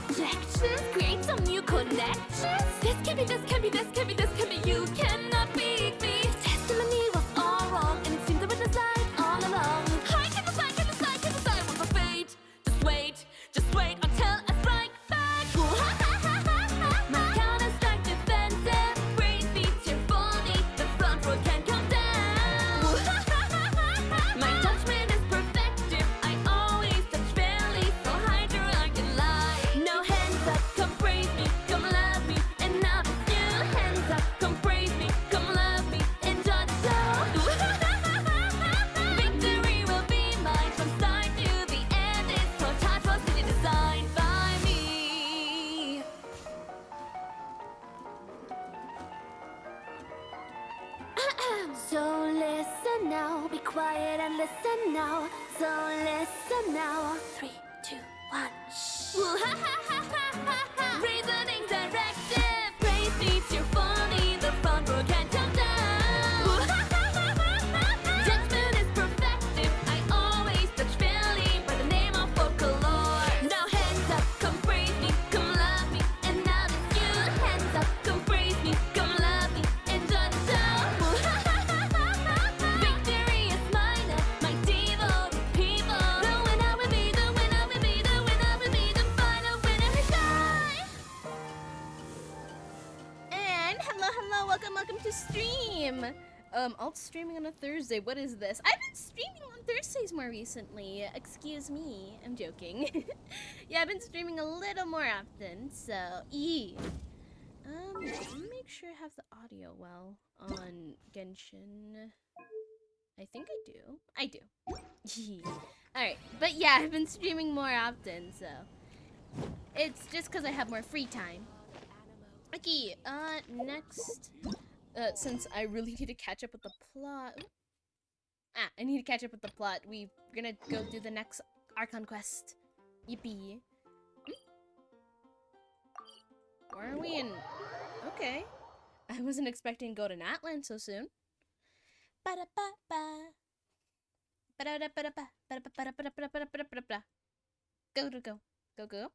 objections, create some new connections. This can be, this can be, this can be, this can be. You cannot beat me. Testimony was all wrong, and it seemed to be decided all along. I can decide, can decide, can decide what's my fate. Just wait until I strike back. Ooh, ha ha ha ha ha. My counter-strike defensive brings me to fully. The front row can come down. Ooh, ha ha ha ha ha. My judgment is perfective. I always touch fairly, so hide your ugly lie. No hands up, come praise me, come love me, and now it's you. Hands up, come praise me, come love me, enjoy the show. Ooh, ha ha ha ha ha. Victory will be mine from start to the end. It's so touch was really designed by me. So listen now, be quiet and listen now. So listen now. 3, 2, 1, shh. Ooh, ha ha ha ha ha ha. Reasoning directive. Praise me cheerfully. The front row can come down. Ooh, ha ha ha ha ha ha. Judgment is perfective. I always touch fairly by the name of folklore. Now hands up, come praise me, come love me, and now it's you. Hands up, come praise me, come love me, enjoy the show. Ooh, ha ha ha ha ha ha. Victory is mine, my devoted people. The winner will be, the winner will be, the winner will be, the final winner is I. And hello, welcome to stream. Alt streaming on a Thursday. What is this? I've been streaming on Thursdays more recently. Excuse me, I'm joking. Yeah, I've been streaming a little more often. So, let me make sure I have the audio well on Genshin. I think I do. I do. Alright, but yeah, I've been streaming more often, so it's just because I have more free time. Okay, next, since I really need to catch up with the plot. I need to catch up with the plot. We're gonna go do the next Archon quest. Yippee. Where are we in? Okay. I wasn't expecting to go to Natlan so soon. Ba-da-ba-ba. Ba-da-da-ba-da-ba. Ba-da-ba-ba-da-ba-da-ba-da-ba-da-ba. Go. Go.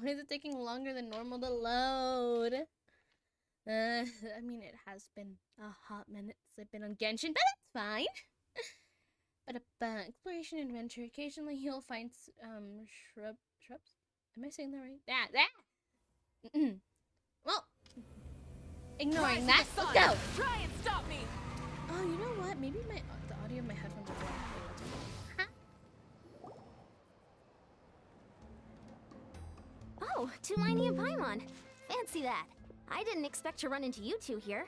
Why is it taking longer than normal to load? I mean, it has been a hot minute since I've been on Genshin, but it's fine. But exploration adventure. Occasionally, you'll find shrubs. Am I saying that right? Well, ignoring that, let's go. Try and stop me. Oh, you know what? Maybe the audio of my headphones are going. Oh, Tulani and Paimon. Fancy that. I didn't expect to run into you two here.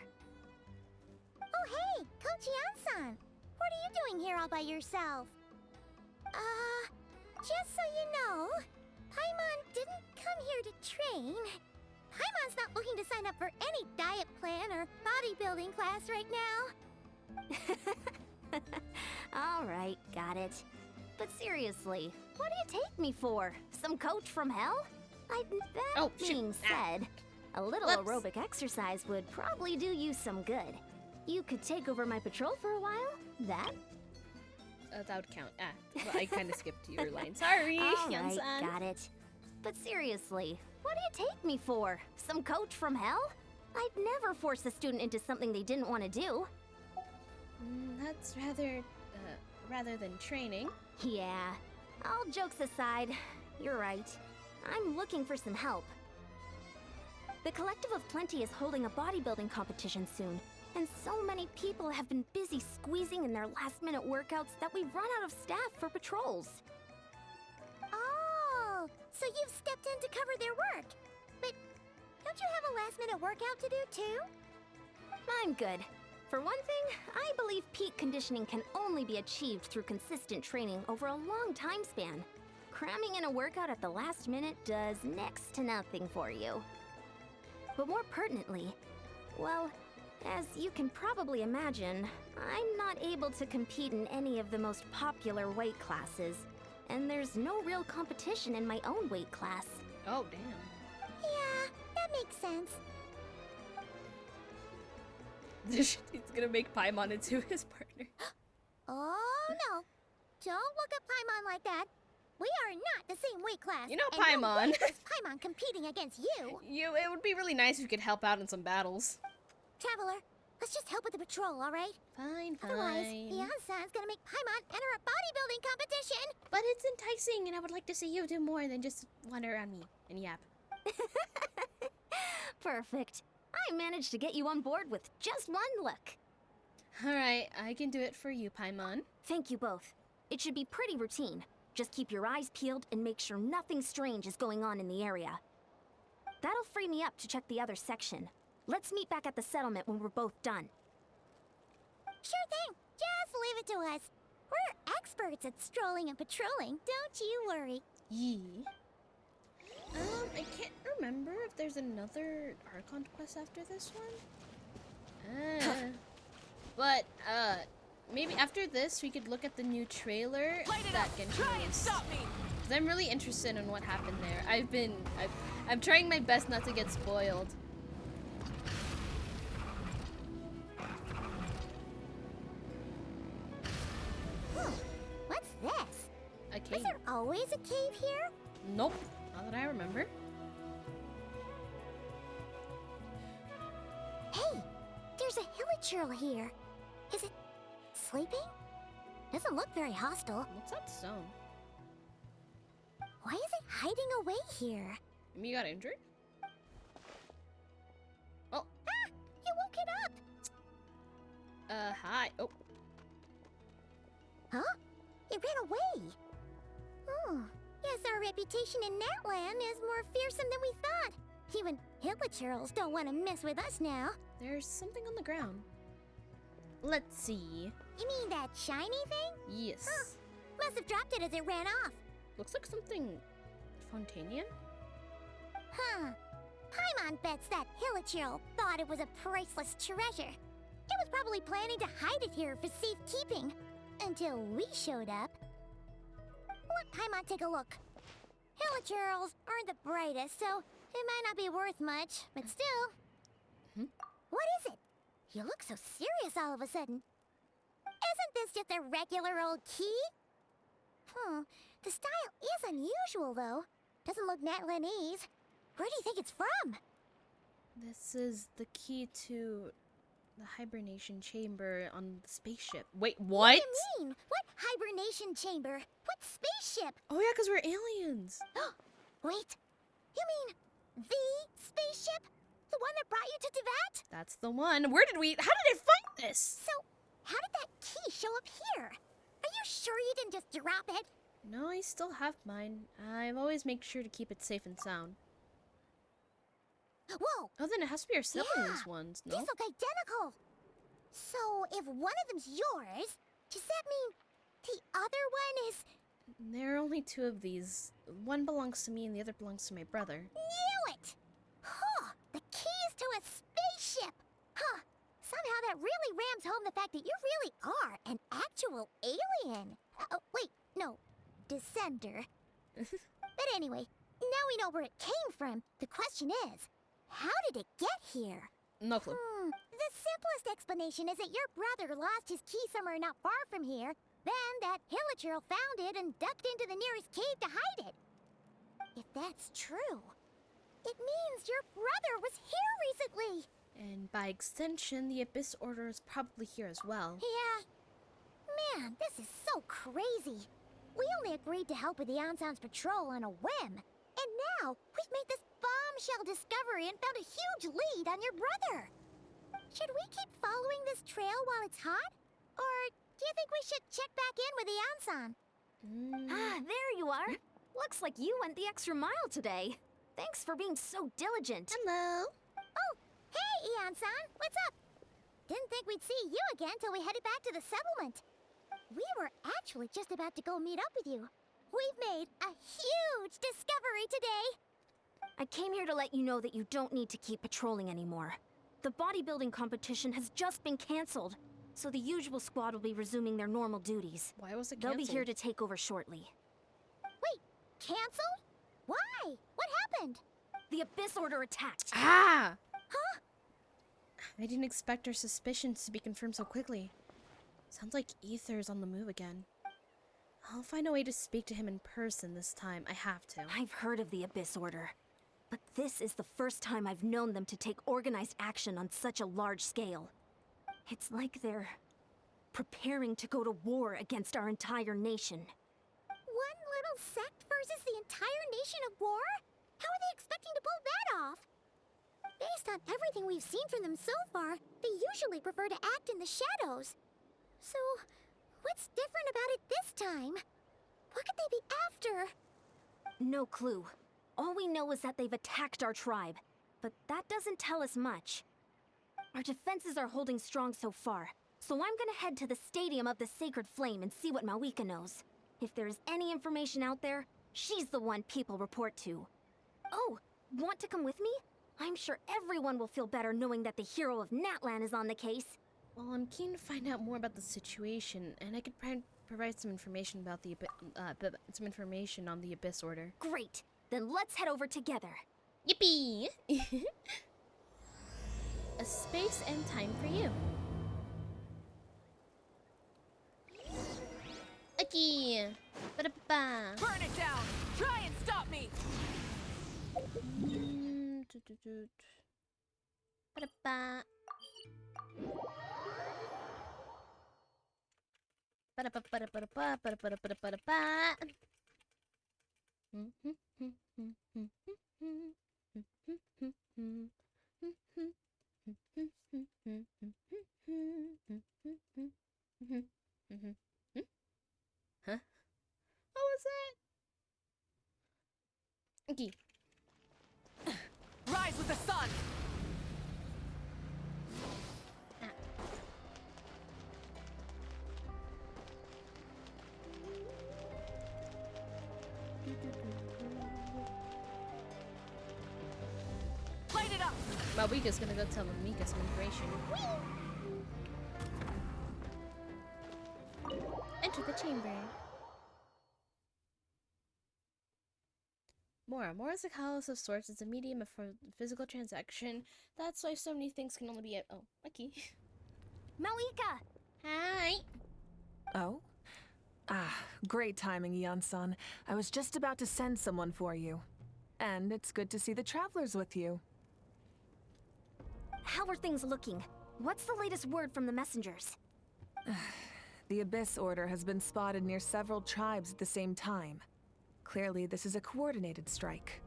Oh, hey, Coach Yan-san. What are you doing here all by yourself? Just so you know, Paimon didn't come here to train. Paimon's not looking to sign up for any diet plan or bodybuilding class right now. All right, got it. But seriously, what do you take me for? Some coach from hell? Being said, a little aerobic exercise would probably do you some good. You could take over my patrol for a while. That would count. Well, I kind of skipped your line. Sorry, Yan-san. Got it. But seriously, what do you take me for? Some coach from hell? I'd never force a student into something they didn't want to do. That's rather than training. Yeah. All jokes aside, you're right. I'm looking for some help. The Collective of Plenty is holding a bodybuilding competition soon, and so many people have been busy squeezing in their last-minute workouts that we've run out of staff for patrols. Oh, so you've stepped in to cover their work. But don't you have a last-minute workout to do too? I'm good. For one thing, I believe peak conditioning can only be achieved through consistent training over a long time span. Cramming in a workout at the last minute does next to nothing for you. But more pertinently, well, as you can probably imagine, I'm not able to compete in any of the most popular weight classes, and there's no real competition in my own weight class. Oh, damn. Yeah, that makes sense. He's gonna make Paimon into his partner. Oh no! Don't look at Paimon like that. We are not the same weight class. You know, and no Paimon. way is Paimon competing against you. It would be really nice if you could help out in some battles. Traveler, let's just help with the patrol, all right? Fine, Otherwise, fine. Beyonce's gonna make Paimon enter a bodybuilding competition. But it's enticing, and I would like to see you do more than just wander around me and yap. Perfect. I managed to get you on board with just one look. Alright, I can do it for you, Paimon. Thank you both. It should be pretty routine. Just keep your eyes peeled and make sure nothing strange is going on in the area. That'll free me up to check the other section. Let's meet back at the settlement when we're both done. Sure thing. Just leave it to us. We're experts at strolling and patrolling. Don't you worry. Yee. I can't remember if there's another Archon quest after this one. But, maybe after this we could look at the new trailer that Genshin released. Because I'm really interested in what happened there. I'm trying my best not to get spoiled. What's this? A Is cave. there always a cave here? Nope. Not that I remember. Hey, there's a hilichurl here. Is it sleeping? Doesn't look very hostile. What's that stone? Why is it hiding away here? Maybe you got injured? Oh. Ah, you woke it up. Hi. Oh. Huh? It ran away. Oh, yes, our reputation in that land is more fearsome than we thought. Even hilichurls don't want to mess with us now. There's something on the ground. Let's see. You mean that shiny thing? Yes. Must have dropped it as it ran off. Looks like something Fontanian? Huh. Paimon bets that hilichurl thought it was a priceless treasure. It was probably planning to hide it here for safekeeping. Until we showed up. Let Paimon take a look. Hilichurls aren't the brightest, so it might not be worth much, but still. What is it? You look so serious all of a sudden. Isn't this just a regular old key? The style is unusual, though. Doesn't look Natlanese. Where do you think it's from? This is the key to the hibernation chamber on the spaceship. Wait, what? What do you mean? What hibernation chamber? What spaceship? Oh yeah, because we're aliens. Wait, you mean the spaceship? The one that brought you to Teyvat? That's the one. How did I find this? So, how did that key show up here? Are you sure you didn't just drop it? No, I still have mine. I've always make sure to keep it safe and sound. Whoa, Oh, then it has to be our siblings Yeah, ones, these no? look identical. So, if one of them's yours, does that mean the other one is... There are only two of these. One belongs to me and the other belongs to my brother. Knew it! Huh, the keys to a spaceship! Huh, somehow that really rams home the fact that you really are an actual alien. Oh, wait, no, descender. But anyway, now we know where it came from. The question is, how did it get here? No clue. The simplest explanation is that your brother lost his key somewhere not far from here. Then that hilichurl found it and ducked into the nearest cave to hide it. If that's true, it means your brother was here recently. And by extension, the Abyss Order is probably here as well. Yeah. Man, this is so crazy. We only agreed to help with the Anson's patrol on a whim. And now, we've made this bombshell discovery and found a huge lead on your brother. Should we keep following this trail while it's hot? Or do you think we should check back in with the Anson? Ah, there you are. Looks like you went the extra mile today. Thanks for being so diligent. Hello. Oh, hey, Eon-san, what's up? Didn't think we'd see you again till we headed back to the settlement. We were actually just about to go meet up with you. We've made a huge discovery today. I came here to let you know that you don't need to keep patrolling anymore. The bodybuilding competition has just been canceled, so the usual squad will be resuming their normal duties. Why was it They'll canceled? be here to take over shortly. Wait, canceled? Why? What happened? The Abyss Order attacked. Ah! Huh? I didn't expect our suspicions to be confirmed so quickly. Sounds like Ether's on the move again. I'll find a way to speak to him in person this time. I have to. I've heard of the Abyss Order, but this is the first time I've known them to take organized action on such a large scale. It's like they're preparing to go to war against our entire nation. One little sect versus the entire nation of war? How are they expecting to pull that off? Based on everything we've seen from them so far, they usually prefer to act in the shadows. So, what's different about it this time? What could they be after? No clue. All we know is that they've attacked our tribe, but that doesn't tell us much. Our defenses are holding strong so far, so I'm gonna head to the Stadium of the Sacred Flame and see what Malika knows. If there's any information out there, she's the one people report to. Oh, want to come with me? I'm sure everyone will feel better knowing that the hero of Natlan is on the case. Well, I'm keen to find out more about the situation, and I could provide some information about the some information on the Abyss Order. Great! Then let's head over together. Yippee! A space and time for you. Okay. Ba-da-ba. Burn it down! Try and stop me! Ba-da-ba. Ba-da-ba-ba-da-ba-da-ba, ba-da-ba-da-ba-da-ba-da-ba. Huh? What was that? Okay. Rise with the sun! Light it up! Malika's gonna go tell Mika some information. Enter the chamber. Mora's a callus of sorts. It's a medium for physical transaction. That's why so many things can only be at— oh, okay. Malika! Hi! Oh? Ah, great timing, Eon-san. I was just about to send someone for you. And it's good to see the travelers with you. How are things looking? What's the latest word from the messengers? The Abyss Order has been spotted near several tribes at the same time. Clearly, this is a coordinated strike.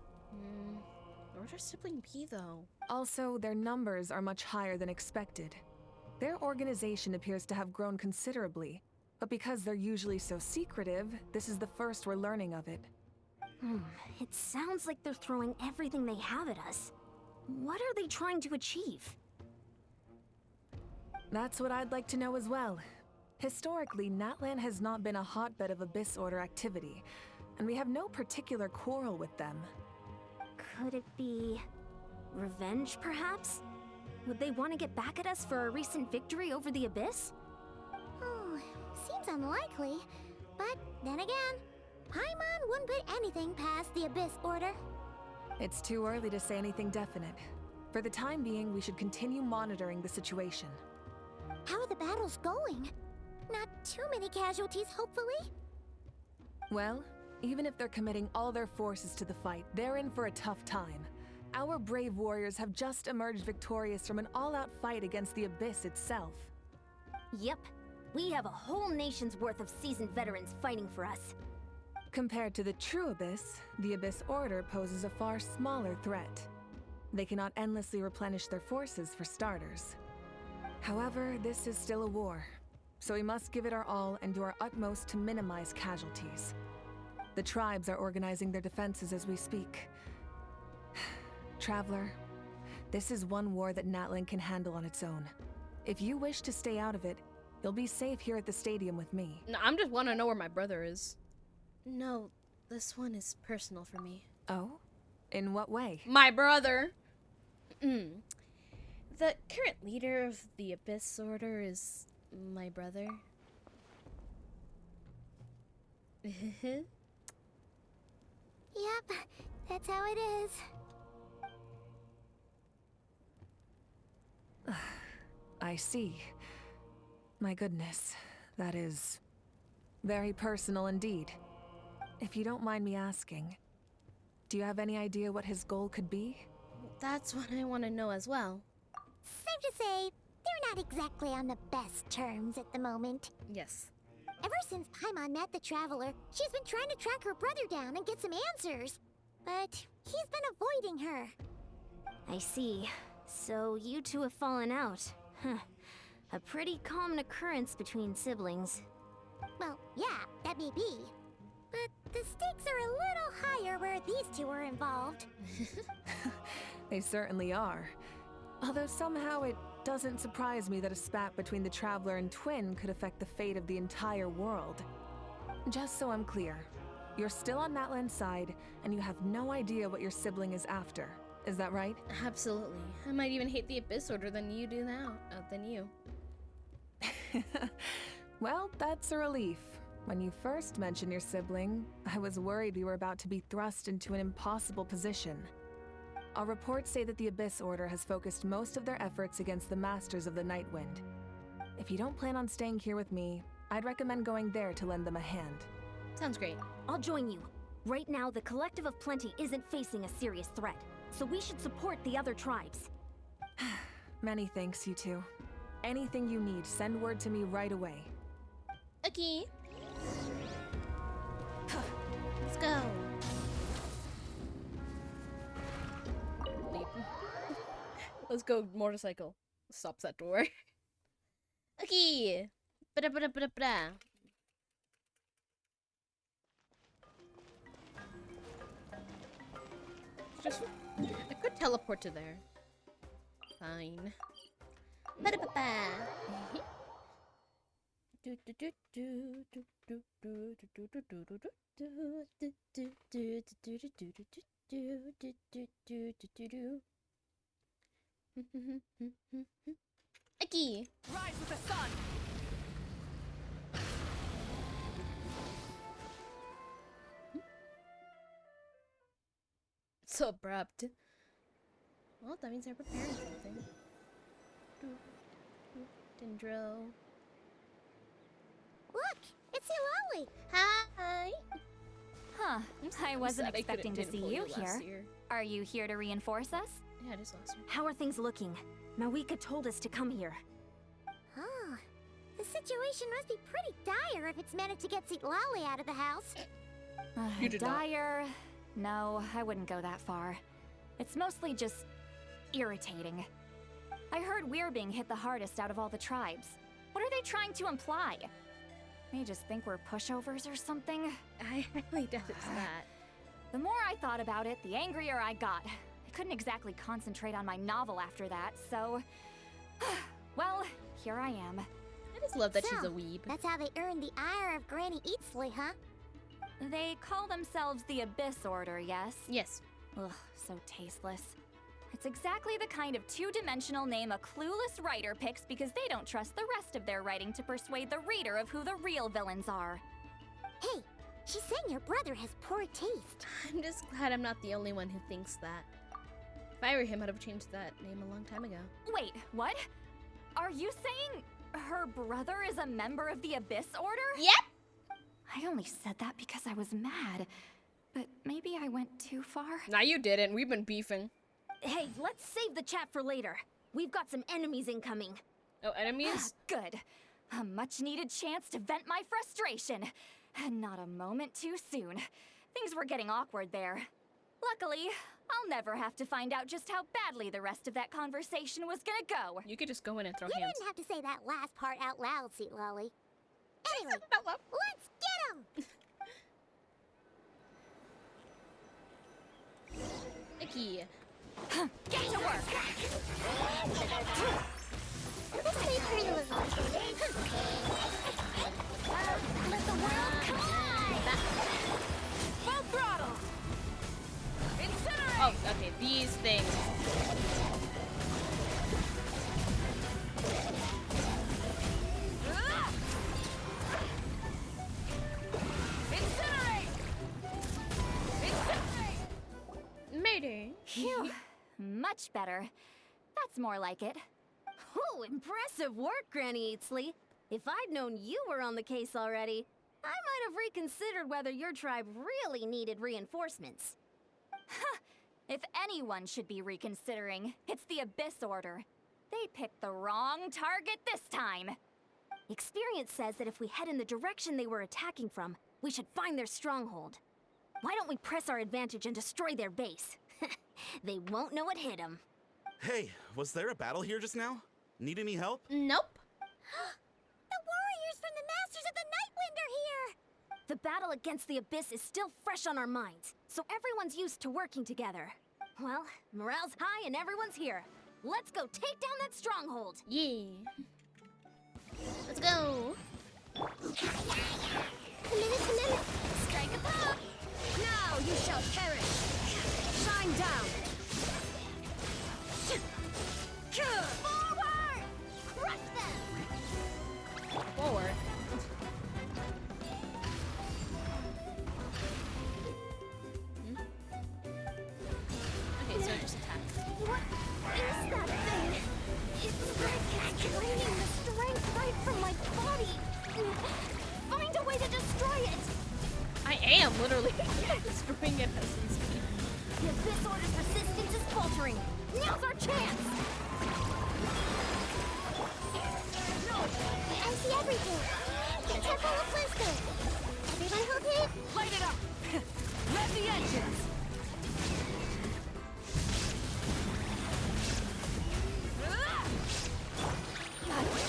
Where's our sibling P, though? Also, their numbers are much higher than expected. Their organization appears to have grown considerably, but because they're usually so secretive, this is the first we're learning of it. It sounds like they're throwing everything they have at us. What are they trying to achieve? That's what I'd like to know as well. Historically, Natlan has not been a hotbed of Abyss Order activity, and we have no particular quarrel with them. Could it be revenge, perhaps? Would they want to get back at us for a recent victory over the Abyss? Oh, seems unlikely. But then again, Paimon wouldn't put anything past the Abyss Order. It's too early to say anything definite. For the time being, we should continue monitoring the situation. How are the battles going? Not too many casualties, hopefully? Well, even if they're committing all their forces to the fight, they're in for a tough time. Our brave warriors have just emerged victorious from an all-out fight against the Abyss itself. Yep. We have a whole nation's worth of seasoned veterans fighting for us. Compared to the true Abyss, the Abyss Order poses a far smaller threat. They cannot endlessly replenish their forces, for starters. However, this is still a war, so we must give it our all and do our utmost to minimize casualties. The tribes are organizing their defenses as we speak. Traveler, this is one war that Natlan can handle on its own. If you wish to stay out of it, you'll be safe here at the stadium with me. No, I'm just want to know where my brother is. No, this one is personal for me. Oh? In what way? My brother! The current leader of the Abyss Order is my brother. Yep, that's how it is. I see. My goodness, that is Very personal indeed. If you don't mind me asking, do you have any idea what his goal could be? That's what I want to know as well. Safe to say, they're not exactly on the best terms at the moment. Yes. Ever since Paimon met the Traveler, she's been trying to track her brother down and get some answers. But he's been avoiding her. I see. So you two have fallen out. Huh. A pretty common occurrence between siblings. Well, yeah, that may be. But the stakes are a little higher where these two are involved. They certainly are. Although somehow it doesn't surprise me that a spat between the Traveler and Twin could affect the fate of the entire world. Just so I'm clear, you're still on Matland's side, and you have no idea what your sibling is after. Is that right? Absolutely. I might even hate the Abyss Order than you do now. Than you. Well, that's a relief. When you first mentioned your sibling, I was worried we were about to be thrust into an impossible position. Our reports say that the Abyss Order has focused most of their efforts against the Masters of the Nightwind. If you don't plan on staying here with me, I'd recommend going there to lend them a hand. Sounds great. I'll join you. Right now, the Collective of Plenty isn't facing a serious threat, so we should support the other tribes. Many thanks, you two. Anything you need, send word to me right away. Okay. Let's go. Leap. Let's go, motorcycle. Stops that door. Okay. Bra. Just, I could teleport to there. Fine. Aki. Rise with the sun! So abrupt. Well, that means they're preparing something. Dendro. Look, it's Eulalie. Hi. Huh. I wasn't Sad I expecting to didn't see pull you last here. year. Are you here to reinforce us? Yeah, it is last year. How are things looking? Mawika told us to come here. Oh, the situation must be pretty dire if it's managed to get Eulalie out of the house. You did not. Dire? No, I wouldn't go that far. It's mostly just irritating. I heard we're being hit the hardest out of all the tribes. What are they trying to imply? They just think we're pushovers or something? I highly doubt it's that. The more I thought about it, the angrier I got. I couldn't exactly concentrate on my novel after that, so... well, here I am. I just love that she's So, a weeb. That's how they earned the ire of Granny Eatsley, huh? They call themselves the Abyss Order, yes? Yes. Ugh, so tasteless. It's exactly the kind of two-dimensional name a clueless writer picks because they don't trust the rest of their writing to persuade the reader of who the real villains are. Hey, she's saying your brother has poor taste. I'm just glad I'm not the only one who thinks that. If I were him, I'd have changed that name a long time ago. Wait, what? Are you saying her brother is a member of the Abyss Order? Yep! I only said that because I was mad. But maybe I went too far? Nah, you didn't. We've been beefing. Hey, let's save the chat for later. We've got some enemies incoming. Oh, enemies? Good. A much-needed chance to vent my frustration. And not a moment too soon. Things were getting awkward there. Luckily, I'll never have to find out just how badly the rest of that conversation was gonna go. You could just go in and throw You hands. didn't have to say that last part out loud, Sweet Lolly. Anyway, Out loud. let's get him! Icky. Get to work! This may be pretty little. Let the world collide! Full throttle! Incinerate! Oh, okay, these things. Ah! Incinerate! Incinerate! Murder. Phew. Much better. That's more like it. Oh, impressive work, Granny Eatsley. If I'd known you were on the case already, I might have reconsidered whether your tribe really needed reinforcements. If anyone should be reconsidering, it's the Abyss Order. They picked the wrong target this time. Experience says that if we head in the direction they were attacking from, we should find their stronghold. Why don't we press our advantage and destroy their base? They won't know it hit them. Hey, was there a battle here just now? Need any help? Nope. The warriors from the Masters of the Nightwind are here! The battle against the Abyss is still fresh on our minds, so everyone's used to working together. Well, morale's high and everyone's here. Let's go take down that stronghold! Yeah. Let's go. Committed. Strike a pop! Now you shall perish! Shine down! Forward! Crush them! Forward. Okay, so just attack. What is that thing? It's like it's draining the strength right from my body. Find a way to destroy it! I am literally destroying it as we speak. The Abyss Order's resistance is faltering. Now's our chance! I see everything! The Temple of Wisdom! Everyone hold it! Light it up! Let the engines!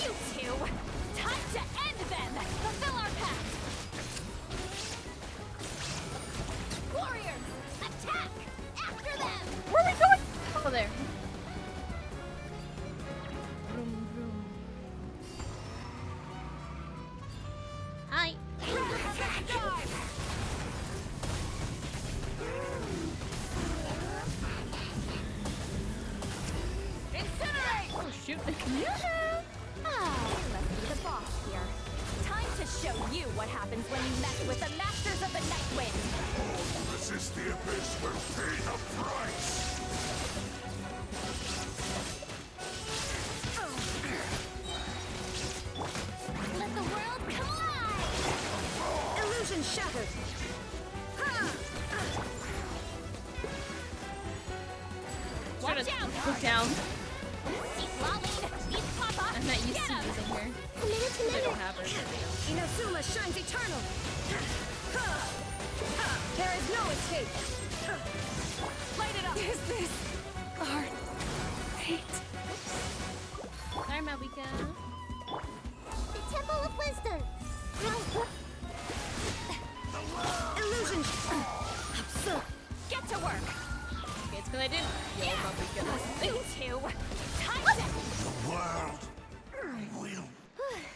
You two! Time to end them! Fulfill our pact! Warriors, attack! After them! Where are we going? Oh, there. Vroom, vroom. Hi. Incinerate! Oh, shoot. Let's be the boss here. Time to show you what happens when you mess with the Masters of the Nightwind! Resist the Abyss will pay the price! Let the world collide! Illusion shattered! Watch out! Look down. Keep lolling! Keep papa! I'm not used to using her. I don't have her. Inazuma shines eternal! There is no escape! Light it up! Is this our fate? Sorry, Mabika. The Temple of Wisdom! Illusion! Get to work! Okay, it's because I didn't heal Mabika. You two! Time to... The world will...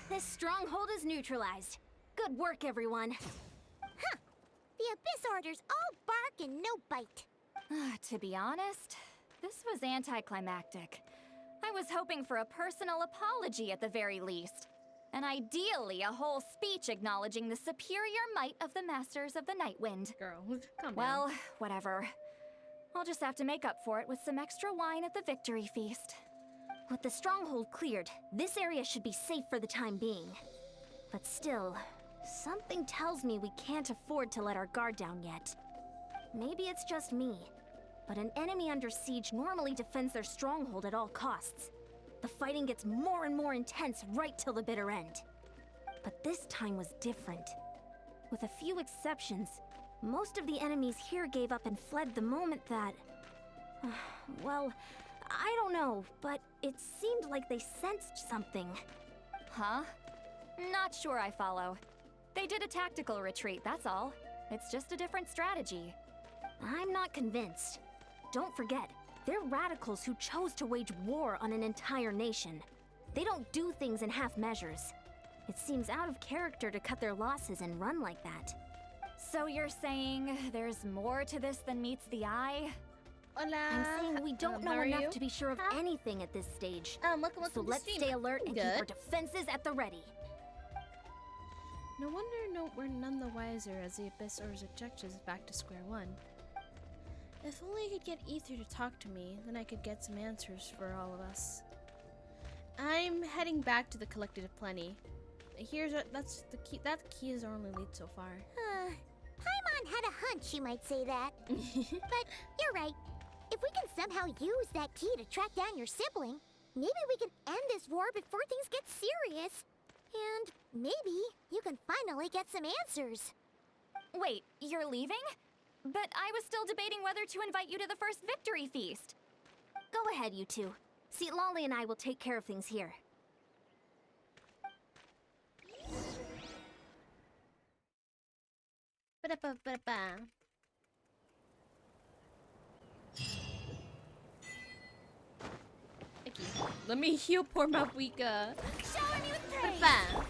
This stronghold is neutralized. Good work, everyone. The Abyss Order's all bark and no bite. To be honest, this was anticlimactic. I was hoping for a personal apology at the very least. And ideally, a whole speech acknowledging the superior might of the Masters of the Nightwind. Girl, calm down. Well, whatever. I'll just have to make up for it with some extra wine at the victory feast. With the stronghold cleared, this area should be safe for the time being. But still, something tells me we can't afford to let our guard down yet. Maybe it's just me, but an enemy under siege normally defends their stronghold at all costs. The fighting gets more and more intense right till the bitter end. But this time was different. With a few exceptions, most of the enemies here gave up and fled the moment that... well, I don't know, but it seemed like they sensed something. Huh? Not sure I follow. They did a tactical retreat, that's all. It's just a different strategy. I'm not convinced. Don't forget, they're radicals who chose to wage war on an entire nation. They don't do things in half measures. It seems out of character to cut their losses and run like that. So you're saying there's more to this than meets the eye? Hola. I'm saying we don't know how are enough you? to be sure of anything at this stage. Welcome So to let's stream. stay alert and keep Good. our defenses at the ready. No wonder we're none the wiser as the Abyss Order's objectives back to square one. If only I could get Ether to talk to me, then I could get some answers for all of us. I'm heading back to the Collective Plenty. that's the key. That key is our only lead so far. Paimon had a hunch you might say that. But you're right. If we can somehow use that key to track down your sibling, maybe we can end this war before things get serious. And maybe you can finally get some answers. Wait, you're leaving? But I was still debating whether to invite you to the first victory feast. Go ahead, you two. See, Lolly and I will take care of things here. Ba-da-ba-ba-ba. Okay, let me heal poor Mabuika. Shower me with praise! Ba-ba.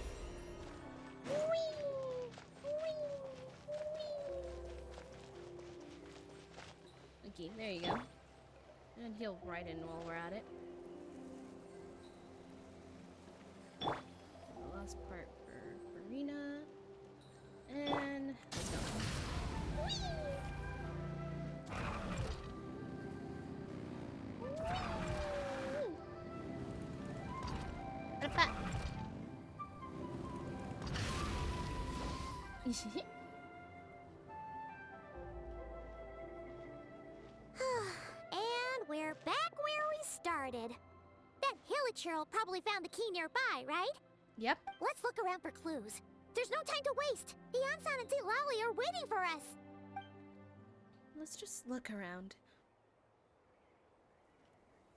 Okay, there you go. And heal right in while we're at it. The last part for Farina. And let's go. Ba-da-ba. And we're back where we started. That Hilichurl probably found the key nearby, right? Yep. Let's look around for clues. There's no time to waste. The Ansan and Lally are waiting for us. Let's just look around.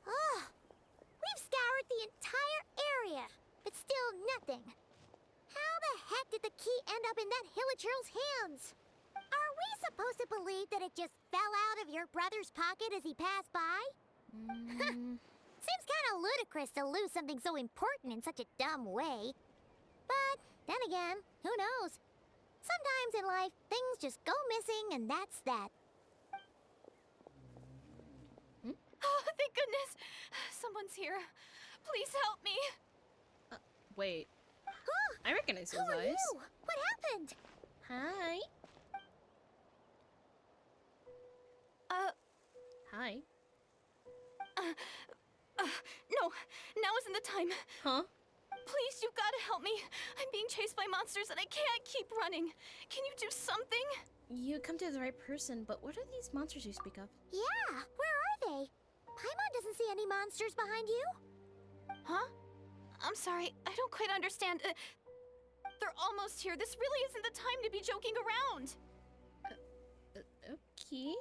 Oh, we've scoured the entire area, but still nothing. How the heck did the key end up in that Hilichurl's hands? Are we supposed to believe that it just fell out of your brother's pocket as he passed by? Seems kind of ludicrous to lose something so important in such a dumb way. But then again, who knows? Sometimes in life, things just go missing and that's that. Oh, thank goodness! Someone's here. Please help me. Wait. Huh? I recognize Who those are eyes. you? What happened? Hi. Hi. No, now isn't the time. Huh? Please, you've got to help me. I'm being chased by monsters and I can't keep running. Can you do something? You come to the right person, but what are these monsters you speak of? Yeah, where are they? Paimon doesn't see any monsters behind you. Huh? I'm sorry, I don't quite understand. They're almost here. This really isn't the time to be joking around. Okay.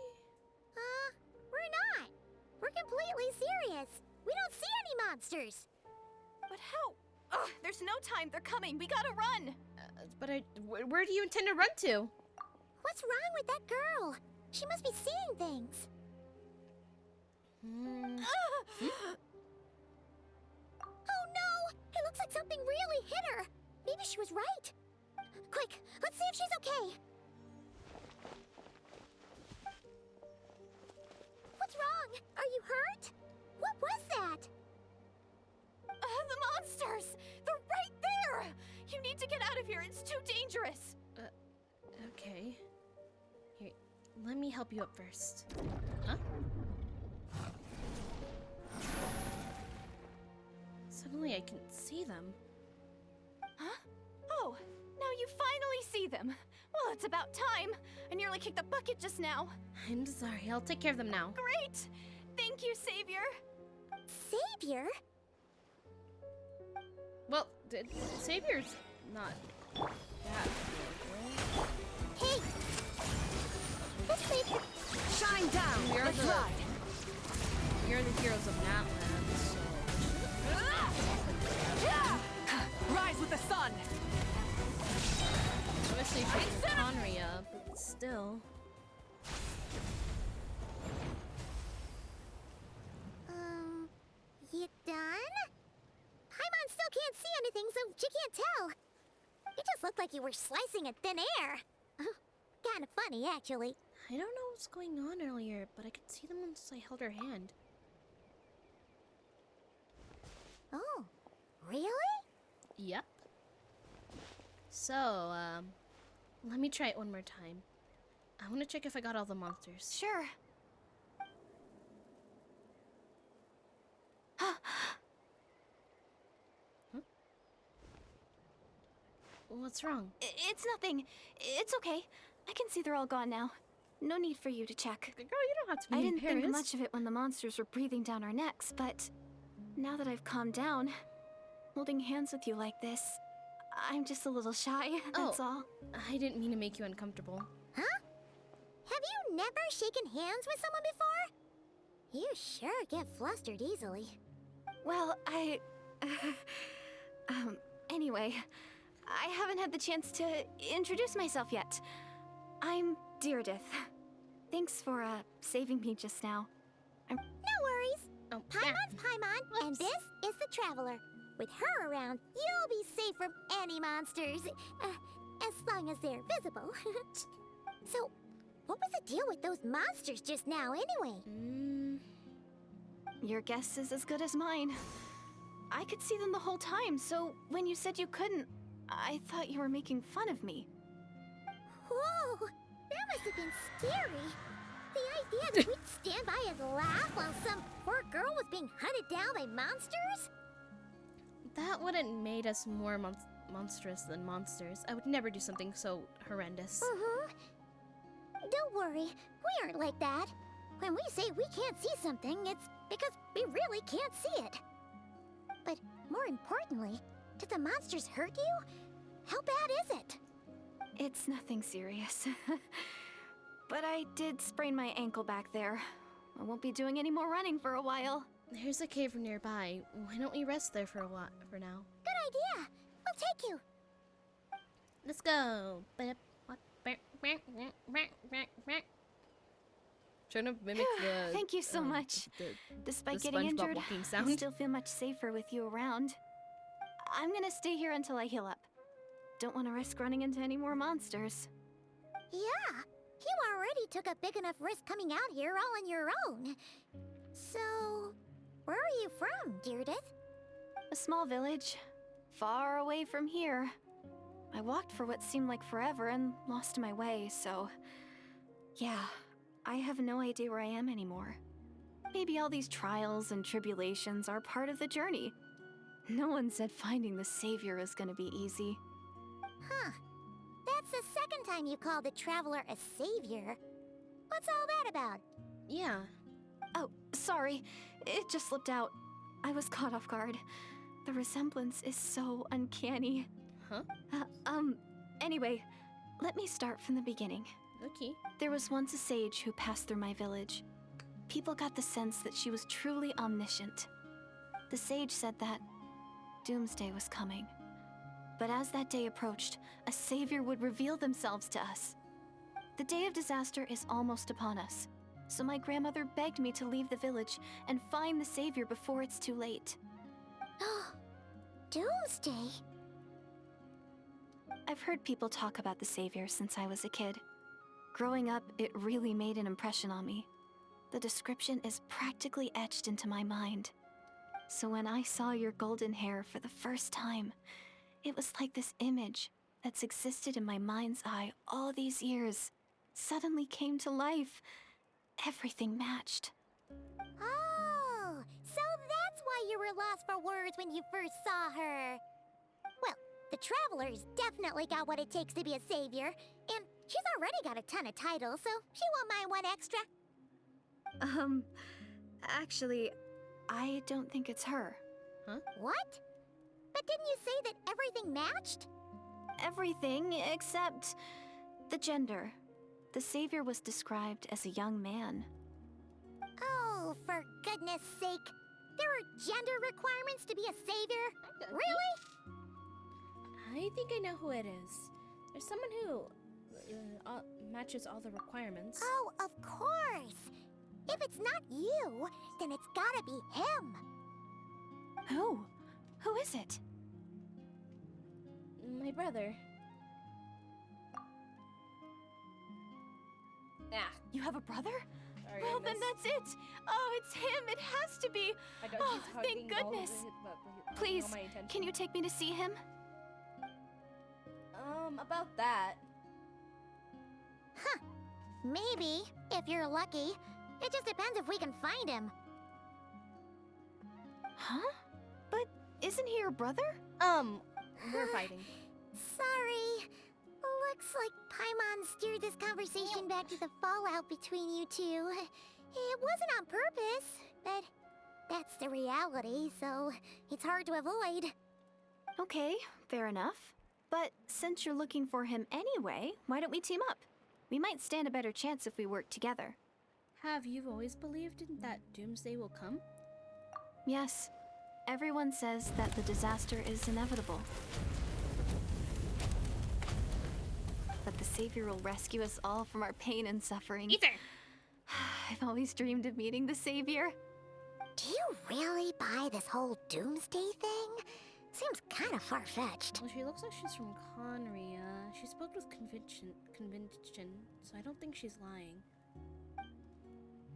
We're not. We're completely serious. We don't see any monsters. But how? Ugh, there's no time. They're coming. We gotta run. But where do you intend to run to? What's wrong with that girl? She must be seeing things. Oh no! It looks like something really hit her. Maybe she was right. Quick, let's see if she's okay. What's wrong? Are you hurt? What was that? The monsters! They're right there! You need to get out of here. It's too dangerous. Okay. Here, let me help you up first. Huh? Suddenly I can see them. Huh? Oh, now you finally see them. Well, it's about time. I nearly kicked the bucket just now. I'm sorry, I'll take care of them now. Great! Thank you, Savior. Savior? Well, Savior's not that good, Hey! This Savior... Shine down. We are Let's the- ride. right? You're the heroes of Natland, so... Rise with the sun. Obviously, you picked Conria, but still... You done? Paimon still can't see anything, so she can't tell. It just looked like you were slicing at thin air. Kinda funny, actually. I don't know what's going on earlier, but I could see them once I held her hand. Oh, really? Yep. So, let me try it one more time. I want to check if I got all the monsters. Sure. What's wrong? It's nothing. It's okay. I can see they're all gone now. No need for you to check. Girl, you don't have to be I didn't think embarrassed. much of it when the monsters were breathing down our necks, but now that I've calmed down, holding hands with you like this, I'm just a little shy, that's all. I didn't mean to make you uncomfortable. Huh? Have you never shaken hands with someone before? You sure get flustered easily. Well, anyway, I haven't had the chance to introduce myself yet. I'm Deirdith. Thanks for, saving me just now. No worries. Oh, Paimon's Paimon, and this is the Traveler. With her around, you'll be safe from any monsters. As long as they're visible. So, what was the deal with those monsters just now, anyway? Your guess is as good as mine. I could see them the whole time, so when you said you couldn't, I thought you were making fun of me. Whoa, that must have been scary. The idea that we'd stand by and laugh while some poor girl was being hunted down by monsters? That wouldn't made us more monstrous than monsters. I would never do something so horrendous. Don't worry, we aren't like that. When we say we can't see something, it's because we really can't see it. But more importantly, did the monsters hurt you? How bad is it? It's nothing serious. But I did sprain my ankle back there. I won't be doing any more running for a while. There's a cave nearby. Why don't we rest there for a while for now? Good idea. We'll take you. Let's go. Trying to mimic the. Thank you so much. Despite the getting SpongeBob injured, walking I sound. still feel much safer with you around. I'm gonna stay here until I heal up. Don't want to risk running into any more monsters. Yeah, you already took a big enough risk coming out here all on your own. So, where are you from, Deirdith? A small village, far away from here. I walked for what seemed like forever and lost my way, so... yeah, I have no idea where I am anymore. Maybe all these trials and tribulations are part of the journey. No one said finding the Savior was gonna be easy. Huh. That's the second time you called the Traveler a savior. What's all that about? Yeah. Oh, sorry. It just slipped out. I was caught off guard. The resemblance is so uncanny. Huh? Anyway, let me start from the beginning. Okay. There was once a sage who passed through my village. People got the sense that she was truly omniscient. The sage said that doomsday was coming. But as that day approached, a savior would reveal themselves to us. The day of disaster is almost upon us, so my grandmother begged me to leave the village and find the savior before it's too late. Doomsday? I've heard people talk about the savior since I was a kid. Growing up, it really made an impression on me. The description is practically etched into my mind. So when I saw your golden hair for the first time, it was like this image that's existed in my mind's eye all these years suddenly came to life. Everything matched. Oh, so that's why you were lost for words when you first saw her. Well, the Traveler's definitely got what it takes to be a savior, and she's already got a ton of titles, so she won't mind one extra. Actually, I don't think it's her. What? But didn't you say that everything matched? Everything except the gender. The savior was described as a young man. Oh, for goodness sake. There are gender requirements to be a savior? Really? I think I know who it is. There's someone who matches all the requirements. Oh, of course. If it's not you, then it's gotta be him. Who? Who is it? My brother. Ah, You have a brother? sorry. Well, then that's it. Oh, it's him. It has to be. Oh, thank goodness. Please, can you take me to see him? About that. Huh. Maybe, if you're lucky. It just depends if we can find him. Huh? But isn't he your brother? We're fighting. Sorry. Looks like Paimon steered this conversation back to the fallout between you two. It wasn't on purpose, but that's the reality, so it's hard to avoid. Okay, fair enough. But since you're looking for him anyway, why don't we team up? We might stand a better chance if we work together. Have you always believed that doomsday will come? Yes. Everyone says that the disaster is inevitable. But the Savior will rescue us all from our pain and suffering. Ether! I've always dreamed of meeting the Savior. Do you really buy this whole doomsday thing? Seems kind of far-fetched. Well, she looks like she's from Conria. She spoke with conviction, so I don't think she's lying.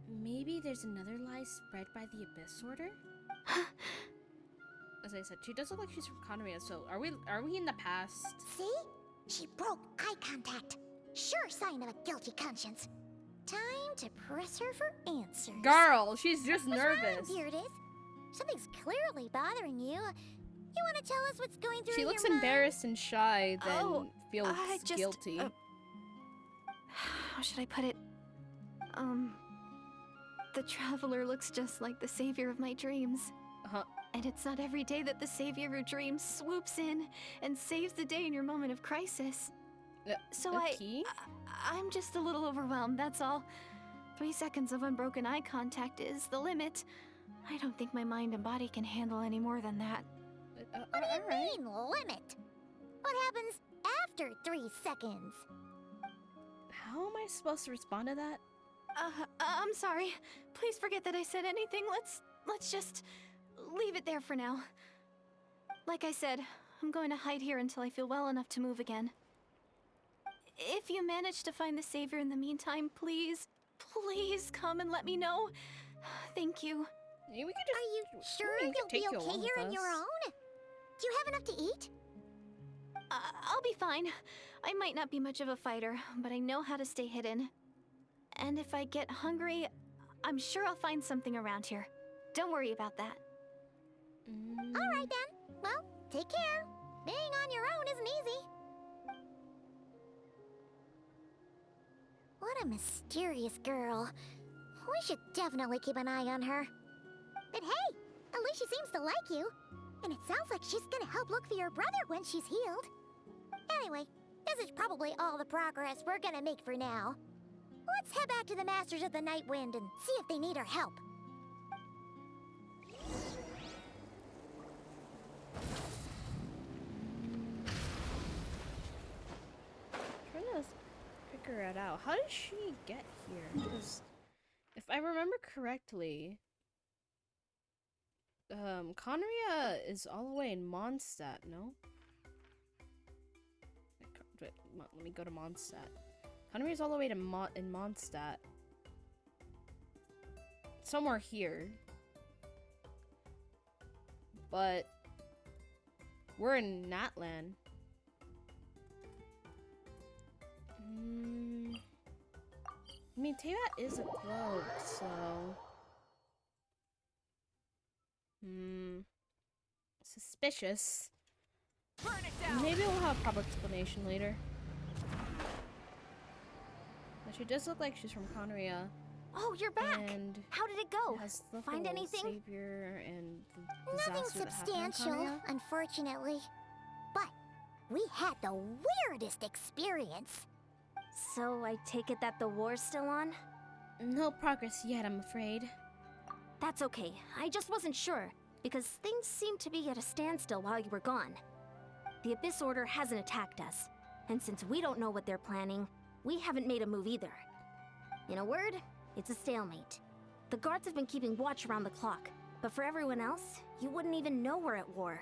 Maybe there's another lie spread by the Abyss Order? As I said, she does look like she's from Conria, so are we in the past? See? She broke eye contact. Sure sign of a guilty conscience. Time to press her for answers. Girl, she's just What's wrong? nervous. Here it is. Something's clearly bothering you. You want to tell us what's going through She your looks mind? embarrassed and shy, then feels I just, guilty. How should I put it? The Traveler looks just like the Savior of my dreams. Uh-huh. And it's not every day that the Savior of your dreams swoops in and saves the day in your moment of crisis. So Okay. I'm just a little overwhelmed, that's all. 3 seconds of unbroken eye contact is the limit. I don't think my mind and body can handle any more than that. What do you Alright. mean, limit? What happens after 3 seconds? How am I supposed to respond to that? I'm sorry. Please forget that I said anything. Let's just leave it there for now. Like I said, I'm going to hide here until I feel well enough to move again. If you manage to find the Savior in the meantime, please come and let me know. Thank you. Yeah, we could just, Are you sure we can you'll take be you okay along here with on your us. own? Do you have enough to eat? I'll be fine. I might not be much of a fighter, but I know how to stay hidden. And if I get hungry, I'm sure I'll find something around here. Don't worry about that. All right then. Well, take care. Being on your own isn't easy. What a mysterious girl. We should definitely keep an eye on her. But hey, at least she seems to like you. And it sounds like she's gonna help look for your brother when she's healed. Anyway, this is probably all the progress we're gonna make for now. Let's head back to the Masters of the Night Wind and see if they need our help. Trying to figure it out. How did she get here? Because if I remember correctly, Conria is all the way in Mondstadt, no? Wait, let me go to Mondstadt. Conria is all the way to in Mondstadt. Somewhere here. But we're in Natlan. I mean, Teyvat is a globe, so... Suspicious. Burn it down. Maybe we'll have a proper explanation later. But she does look like she's from Conria. Oh, you're back. And How did it go? has the Find whole anything? Savior and the Nothing disaster that happened in substantial, Conria. unfortunately. But we had the weirdest experience. So I take it that the war's still on? No progress yet, I'm afraid. That's okay. I just wasn't sure, because things seemed to be at a standstill while you were gone. The Abyss Order hasn't attacked us, and since we don't know what they're planning, we haven't made a move either. In a word, it's a stalemate. The guards have been keeping watch around the clock, but for everyone else, you wouldn't even know we're at war.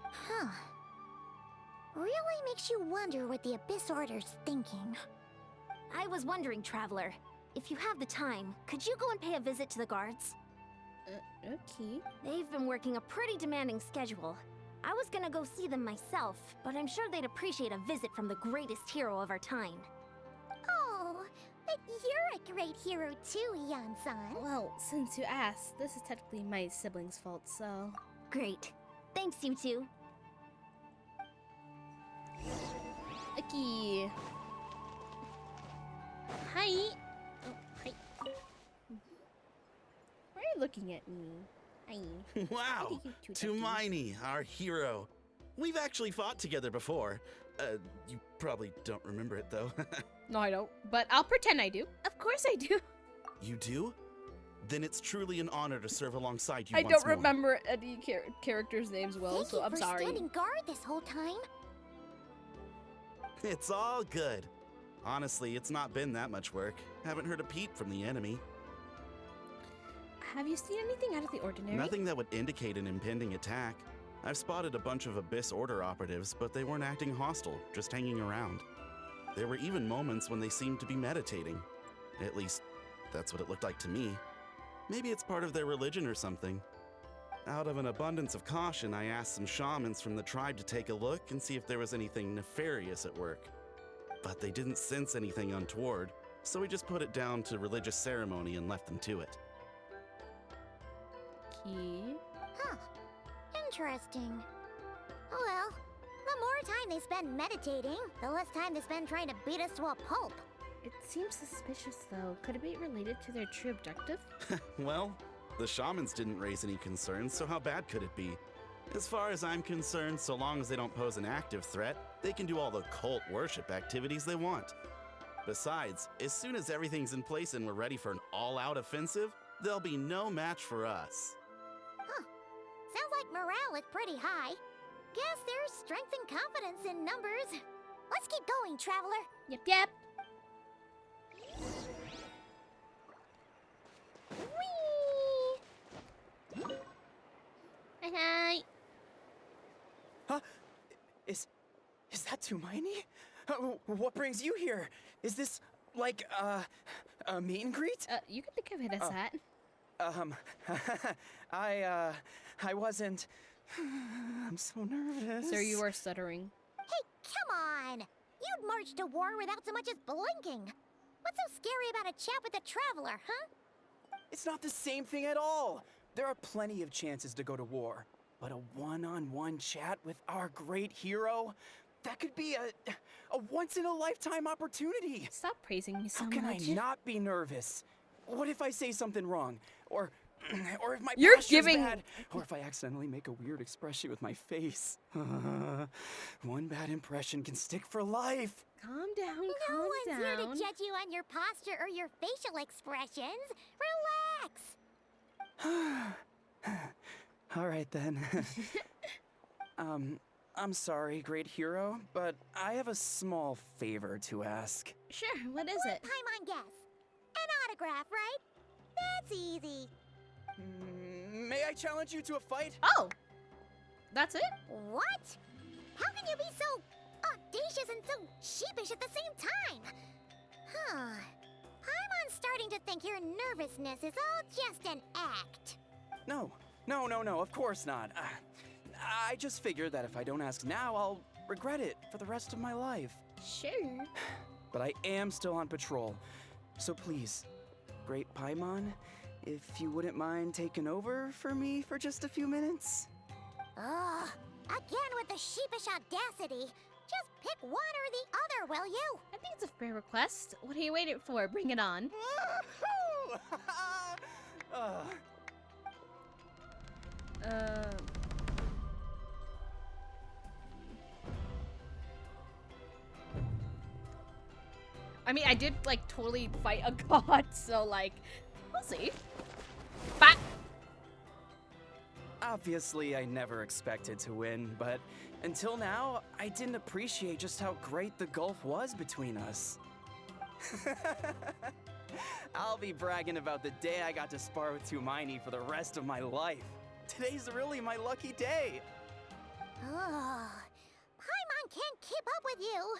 Huh. Really makes you wonder what the Abyss Order's thinking. I was wondering, Traveler, if you have the time, could you go and pay a visit to the guards? Okay. They've been working a pretty demanding schedule. I was gonna go see them myself, but I'm sure they'd appreciate a visit from the greatest hero of our time. Oh, but you're a great hero too, Yan-san. Well, since you asked, this is technically my sibling's fault, so... Great. Thanks, you two. Okay. Hi. Oh, hi. Why are you looking at me? Hi. Wow, Look at you two duckies. Tumaini, our hero. We've actually fought together before. You probably don't remember it though. No, I don't. But I'll pretend I do. Of course I do. You do? Then it's truly an honor to serve alongside you I once don't more. remember any characters' names well, Thank so you I'm for sorry. standing guard this whole time. It's all good. Honestly, it's not been that much work. Haven't heard a peep from the enemy. Have you seen anything out of the ordinary? Nothing that would indicate an impending attack. I've spotted a bunch of Abyss Order operatives, but they weren't acting hostile, just hanging around. There were even moments when they seemed to be meditating. At least, that's what it looked like to me. Maybe it's part of their religion or something. Out of an abundance of caution, I asked some shamans from the tribe to take a look and see if there was anything nefarious at work. But they didn't sense anything untoward, so we just put it down to religious ceremony and left them to it. Key. Huh. Interesting. Oh well. The more time they spend meditating, the less time they spend trying to beat us to a pulp. It seems suspicious, though. Could it be related to their true objective? Well, the shamans didn't raise any concerns, so how bad could it be? As far as I'm concerned, so long as they don't pose an active threat, they can do all the cult worship activities they want. Besides, as soon as everything's in place and we're ready for an all-out offensive, there'll be no match for us. Sounds like morale is pretty high. Guess there's strength and confidence in numbers. Let's keep going, traveler. Yep, yep. Whee! Hi, hi. Huh? Is that Tumaini? What brings you here? Is this like a meet and greet? You can think of it as that. I wasn't. I'm so nervous. Sir, you are stuttering. Hey, come on! You'd march to war without so much as blinking. What's so scary about a chat with a traveler, huh? It's not the same thing at all. There are plenty of chances to go to war, but a one-on-one chat with our great hero, that could be a once-in-a-lifetime opportunity. Stop praising me so How can much. I not be nervous? What if I say something wrong? Or if my You're posture's giving- bad? Or if I accidentally make a weird expression with my face? One bad impression can stick for life. Calm down, No calm one's down. here to judge you on your posture or your facial expressions. Relax. All right then. I'm sorry, great hero, but I have a small favor to ask. Sure, what is it? Paimon guess. An autograph, right? That's easy. May I challenge you to a fight? Oh! That's it? What? How can you be so audacious and so sheepish at the same time? Huh. Paimon's starting to think your nervousness is all just an act. No, of course not. I just figured that if I don't ask now, I'll regret it for the rest of my life. Sure. But I am still on patrol, so please, great Paimon, if you wouldn't mind taking over for me for just a few minutes? Ugh. Again with the sheepish audacity. Just pick one or the other, will you? I think it's a fair request. What are you waiting for? Bring it on. I mean, I did, like, totally fight a god, so, like, we'll see. But Obviously, I never expected to win, but until now, I didn't appreciate just how great the gulf was between us. I'll be bragging about the day I got to spar with Tumaini for the rest of my life. Today's really my lucky day. Ugh. Paimon can't keep up with you.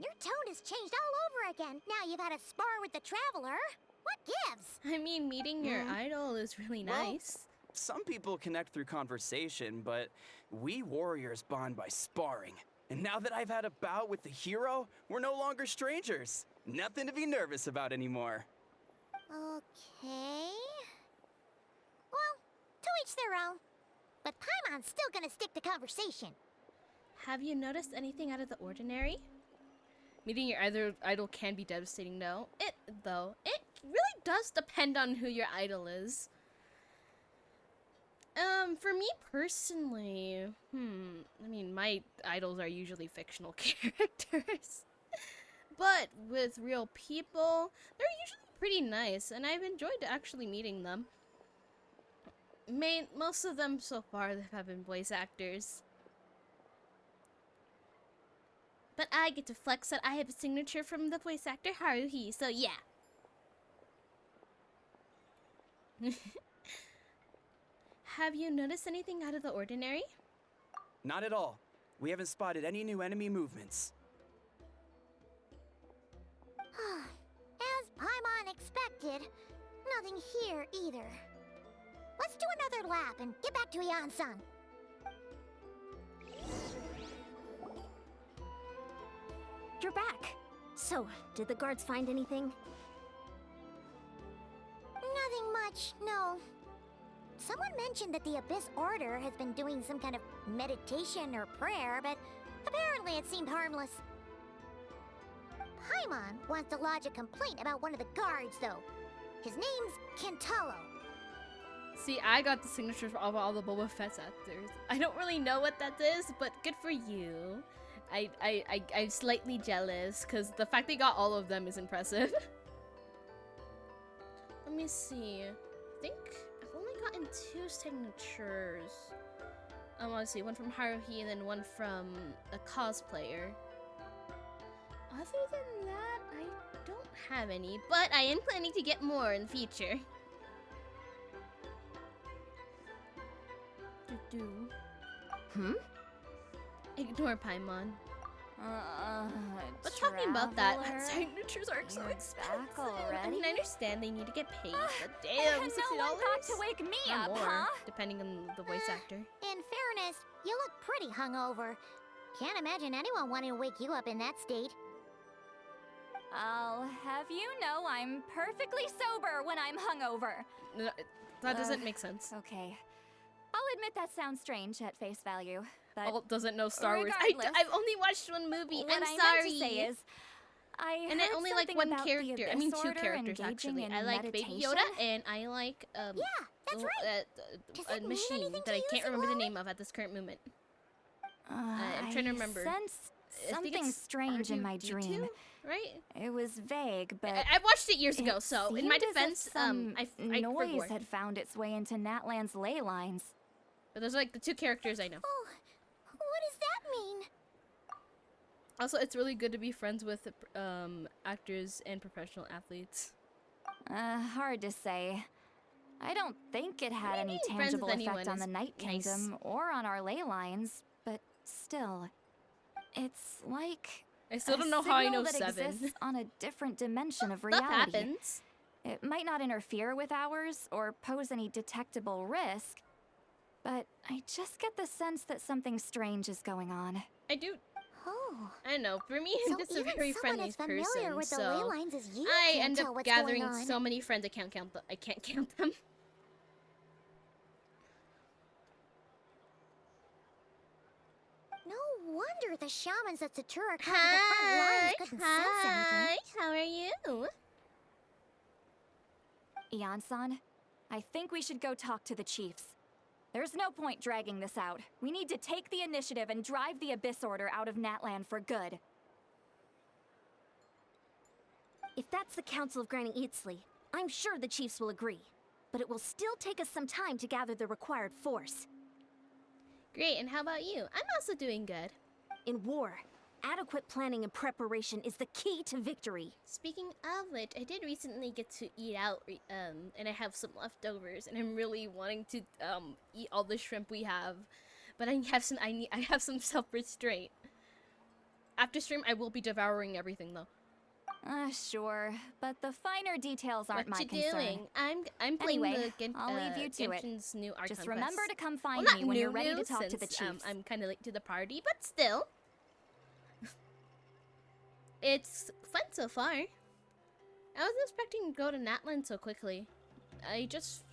Your tone has changed all over again. Now you've had a spar with the traveler. What gives? I mean, meeting your idol is really Well, nice. Some people connect through conversation, but we warriors bond by sparring. And now that I've had a bout with the hero, we're no longer strangers. Nothing to be nervous about anymore. Okay. Well, to each their own. But Paimon's still gonna stick to conversation. Have you noticed anything out of the ordinary? Meeting your idol can be devastating, though. It really does depend on who your idol is. For me personally, I mean, my idols are usually fictional characters. But with real people, they're usually pretty nice, and I've enjoyed actually meeting them. Most of them so far have been voice actors. But I get to flex that I have a signature from the voice actor Haruhi, so yeah. Have you noticed anything out of the ordinary? Not at all. We haven't spotted any new enemy movements. As Paimon expected, nothing here either. Let's do another lap and get back to Ian-san. You're back. So, did the guards find anything? Nothing much, no. Someone mentioned that the Abyss Order has been doing some kind of meditation or prayer, but apparently it seemed harmless. Paimon wants to lodge a complaint about one of the guards, though. His name's Kentaro. See, I got the signatures of all the Boba Fett actors. I don't really know what that is, but good for you. I'm slightly jealous, because the fact they got all of them is impressive. Let me see. I think I've only gotten 2 signatures. Let's see, one from Haruhi and then one from a cosplayer. Other than that, I don't have any, but I am planning to get more in the future. Ignore Paimon. But talking about that, signatures are so expensive. I mean, I understand they need to get paid, but damn, $60? No one thought to wake me or up, more, huh? depending on the voice actor. In fairness, you look pretty hungover. Can't imagine anyone wanting to wake you up in that state. I'll have you know I'm perfectly sober when I'm hungover. No, that doesn't make sense. Okay. I'll admit that sounds strange at face value, but Paul doesn't know Star Wars. regardless, I've only watched one movie. what I'm I sorry. meant to say is, I And I heard only like something one about the character. I mean, Abyss 2 Order characters engaging actually. in I like Baby meditation? Yoda, and I like Yeah, that's right. Does a it mean machine anything that to I you, can't remember the Siglali? name of at this current moment. I'm I trying to remember. sense I think something it's strange in my R2D2, dream. right? It was vague, but I watched it years ago, it so in my seemed as if defense, some I noise forgot. had found its way into Natlan's ley lines. But those are like the 2 characters I know. Oh, what does that mean? Also, it's really good to be friends with actors and professional athletes. Hard to say. I don't think it had any being friends tangible with effect anyone on the is Night nice. Kingdom or on our ley lines, but still, it's like I still a don't know how I signal know that 7. exists on a different dimension of Stuff reality. happens. It might not interfere with ours or pose any detectable risk, but I just get the sense that something strange is going on. I do. Oh. I don't know. For me, I'm So just a even very someone friendly as familiar person, with the ley so lines as you I can't end tell up what's gathering going on. so many friends. I can't count them. I can't count them. No wonder the shamans at Satura come to the front lines couldn't sense anything. How are you? Ian-san, I think we should go talk to the chiefs. There's no point dragging this out. We need to take the initiative and drive the Abyss Order out of Natlan for good. If that's the Council of Granny Eatsley, I'm sure the chiefs will agree. But it will still take us some time to gather the required force. Great, and how about you? I'm also doing good. In war, adequate planning and preparation is the key to victory. Speaking of which, I did recently get to eat out, and I have some leftovers, and I'm really wanting to eat all the shrimp we have, but I have some self-restraint. After stream, I will be devouring everything though. Sure, but the finer details aren't my What you concern. doing? I'm playing Anyway, the I'll leave you to it. Genshin's new Archon Just remember quest. to come Well, find not me when you're ready new, to talk to the since, chiefs. I'm kind of late to the party, but still. It's fun so far. I wasn't expecting to go to Natlan so quickly. I just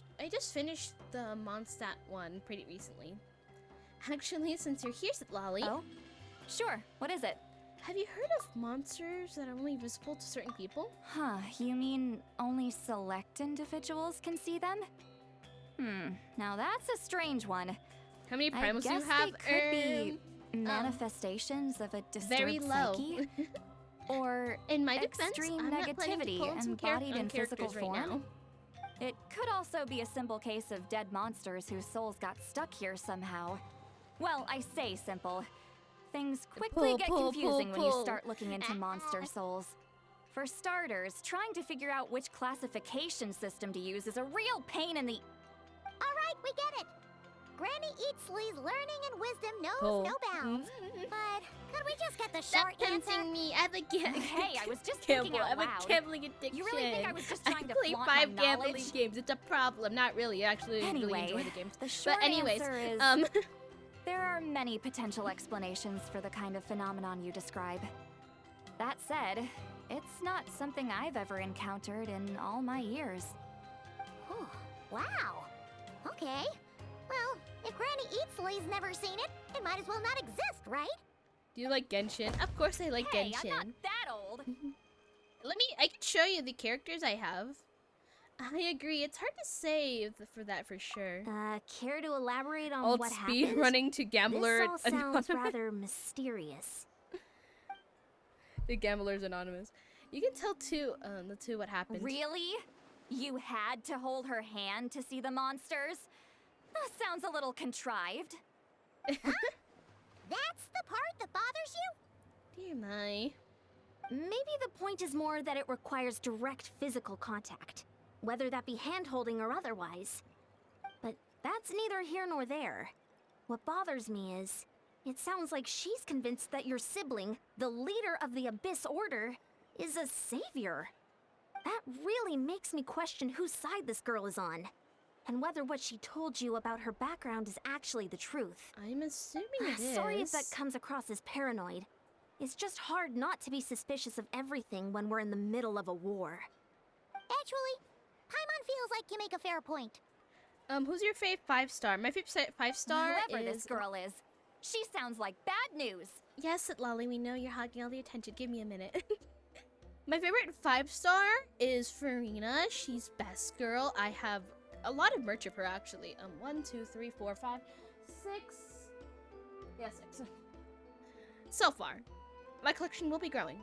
finished the Mondstadt one pretty recently. Actually, since you're here, Lolly, Oh? Sure, what is it? Have you heard of monsters that are only visible to certain people? Huh, you mean only select individuals can see them? Now that's a strange one. How many I primals do guess you have? they could be manifestations of a disturbed very low. psyche. Or In my defense, extreme I'm not planning to negativity pull in some embodied in physical characters right form. now. It could also be a simple case of dead monsters whose souls got stuck here somehow. Well, I say simple. Things quickly get confusing when you start looking into monster souls. For starters, trying to figure out which classification system to use is a real pain in the... Alright, we get it. Granny Eatsley's learning and wisdom knows Oh. no bounds. But could we just get the Stop short answer? tempting me. I have a Hey, I was just thinking out I have a loud. gambling addiction. You really think I was just trying to play flaunt 5 my gambling knowledge? games. It's a problem. Not really. I actually really Anyway, enjoy the games. the short But anyways, answer is there are many potential explanations for the kind of phenomenon you describe. That said, it's not something I've ever encountered in all my years. Whew, wow. Okay. Well, if Granny Eatsley's never seen it, it might as well not exist, right? do you like Genshin? Of course I like Hey, Genshin. I'm not that old. I can show you the characters I have. I agree. It's hard to say for that for sure. Care to elaborate on Old what speed happened? running to Gambler This all sounds Anonymous. rather mysterious. The Gamblers Anonymous. You can tell too, what happened. Really? You had to hold her hand to see the monsters? That sounds a little contrived. That's the part that bothers you? Dear my. Maybe the point is more that it requires direct physical contact, whether that be hand-holding or otherwise. But that's neither here nor there. What bothers me is, it sounds like she's convinced that your sibling, the leader of the Abyss Order, is a savior. That really makes me question whose side this girl is on, and whether what she told you about her background is actually the truth. I'm assuming it is. Sorry if that comes across as paranoid. It's just hard not to be suspicious of everything when we're in the middle of a war. Actually, Paimon feels like you make a fair point. Who's your fave 5-star? My favorite 5-star Whoever is... this girl is, she sounds like bad news. Yes, Lolly, we know you're hogging all the attention. Give me a minute. My favorite 5-star is Farina. She's best girl. I have a lot of merch of her, actually. 1, 2, 3, 4, 5, 6. Yeah, 6. So far. My collection will be growing.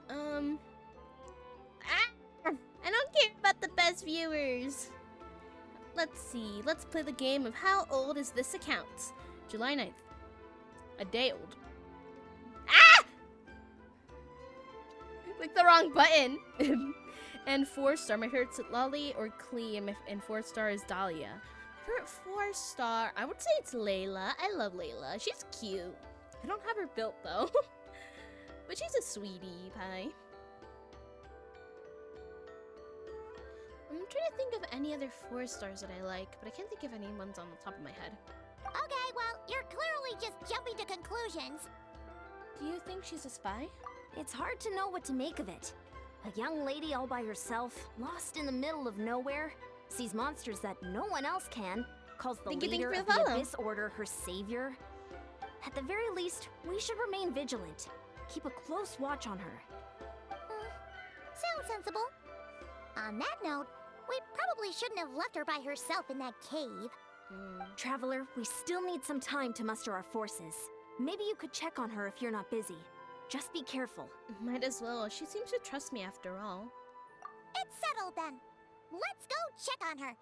I don't care about the best viewers. Let's see. Let's play the game of how old is this account? July 9th. A day old. Ah! Click the wrong button. And 4-star. My favorite's Lolly or Klee, and 4-star is Dahlia. My favorite 4-star, I would say it's Layla. I love Layla. She's cute. I don't have her built though. But she's a sweetie pie. I'm trying to think of any other 4-stars that I like, but I can't think of any ones on the top of my head. Okay, well, you're clearly just jumping to conclusions. Do you think she's a spy? It's hard to know what to make of it. A young lady all by herself, lost in the middle of nowhere, sees monsters that no one else can, calls the Thank you leader for of the the follow. Abyss Order her savior. At the very least, we should remain vigilant. Keep a close watch on her. Sounds sensible. On that note, we probably shouldn't have left her by herself in that cave. Traveler, we still need some time to muster our forces. Maybe you could check on her if you're not busy. Just be careful. Might as well. She seems to trust me after all. It's settled then. Let's go check on her.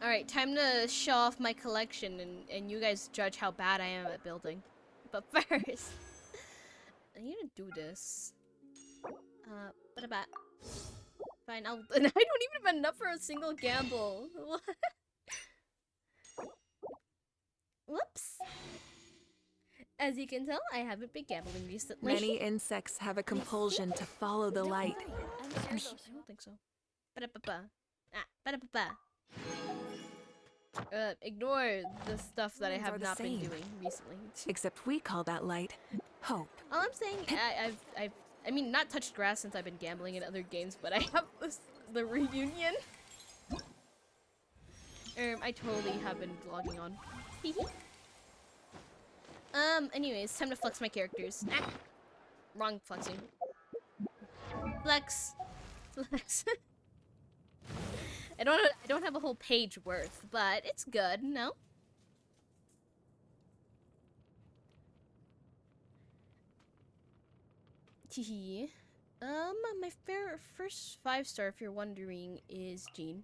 Alright, time to show off my collection and you guys judge how bad I am at building. But first, I need to do this. Fine, I don't even have enough for a single gamble. What? Whoops. As you can tell, I haven't been gambling recently. Many insects have a compulsion to follow the light. I don't think so. Ba-da-ba-ba. Ba-da-ba-ba. Ignore the stuff that I Humans are have the not been same. doing recently. Except we call that light hope. All I'm saying, I mean, not touched grass since I've been gambling in other games, but I have the reunion. I totally have been vlogging on. Anyways, time to flex my characters. Ah, wrong flexing. Flex. Flex. I don't have a whole page worth, but it's good, no? Teehee. My first 5-star, if you're wondering, is Jean.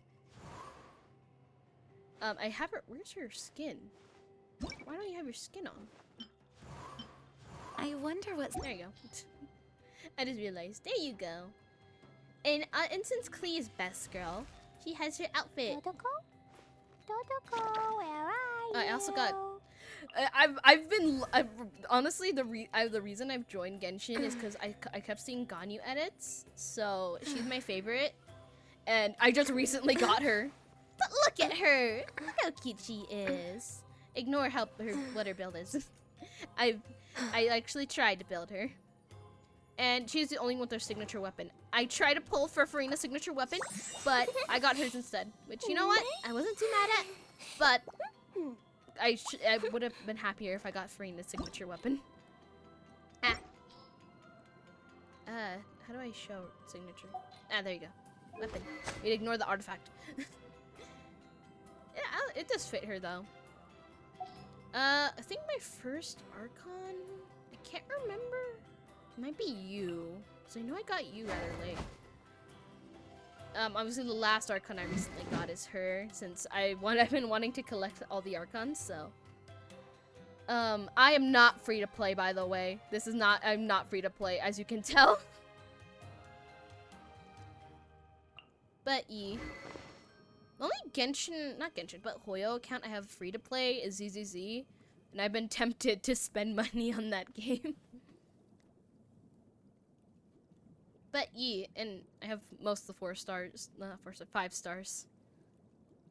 I have her. Where's her skin? Why don't you have your skin on? I wonder what's... There you go. I just realized. There you go. And since Klee is best girl, she has her outfit. Dodoko? Dodoko, where are you? I also got. Honestly the reason I've joined Genshin is because I kept seeing Ganyu edits, so she's my favorite, and I just recently got her. But look at her! Look how cute she is. Ignore what her build is. I actually tried to build her, and she's the only one with her signature weapon. I tried to pull for Farina's signature weapon, but I got hers instead. Which, you know what? I wasn't too mad at, but I would have been happier if I got Farina's signature weapon. Ah. How do I show signature? Ah, there you go. Weapon. We'd ignore the artifact. Yeah, it does fit her though. I think my first Archon, I can't remember. It might be you. So I know I got you rather late. Obviously the last Archon I recently got is her, since I've been wanting to collect all the Archons, so. I am not free to play, by the way. I'm not free to play, as you can tell. But the only not Genshin, but Hoyo account I have free to play is ZZZ, and I've been tempted to spend money on that game. But and I have most of the 4 stars, 5 stars.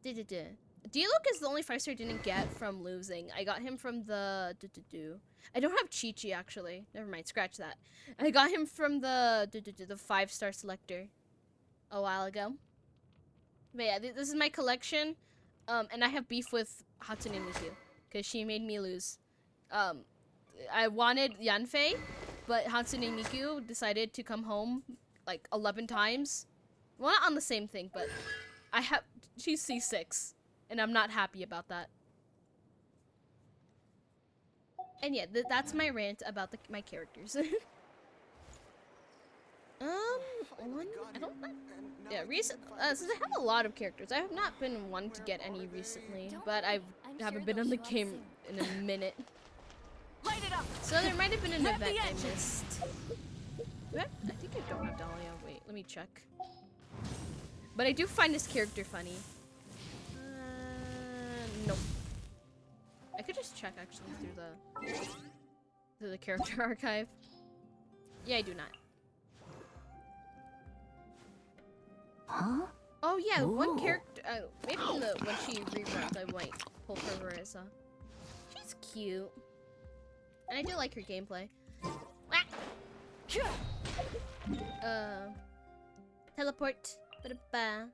Diluc is the only 5-star I didn't get from losing. I got him from the I don't have Chi-Chi actually. Never mind, scratch that. I got him from the 5-star selector a while ago. But yeah, this is my collection. And I have beef with Hatsune Miku because she made me lose. I wanted Yanfei, but Hatsune Miku decided to come home like 11 times. Well, not on the same thing, but she's C6, and I'm not happy about that. And yeah, that's my rant about my characters. Since I have a lot of characters, I have not been one to get any recently, but I haven't been on the game in a minute. Light it up. So there might have been an event I missed. I think I don't have Dahlia. Wait, let me check. But I do find this character funny. Nope. I could just check actually through the character archive. Yeah, I do not. Huh? Oh yeah, one character. Maybe when she reruns, I might pull for Marissa. She's cute. And I do like her gameplay. Teleport. Ba-da-ba.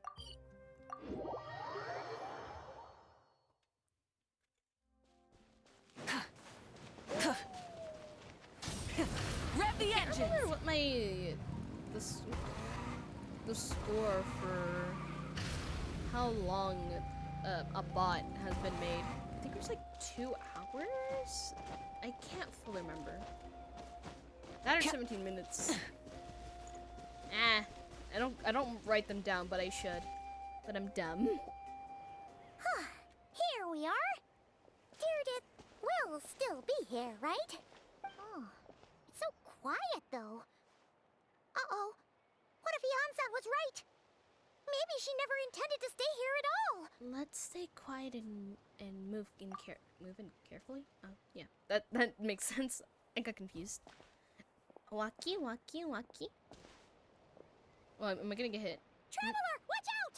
Rev the I engine. remember what the score for how long a bot has been made. I think it was like 2 hours. I can't fully remember. That or 17 minutes. I don't write them down, but I should. But I'm dumb. Here we are. Meredith will still be here, right? Oh, it's so quiet though. Uh-oh. What if Yansan was right? Maybe she never intended to stay here at all. Let's stay quiet and move in carefully. Oh, yeah. That makes sense. I got confused. Waki. Well, am I gonna get hit? Traveler, watch out!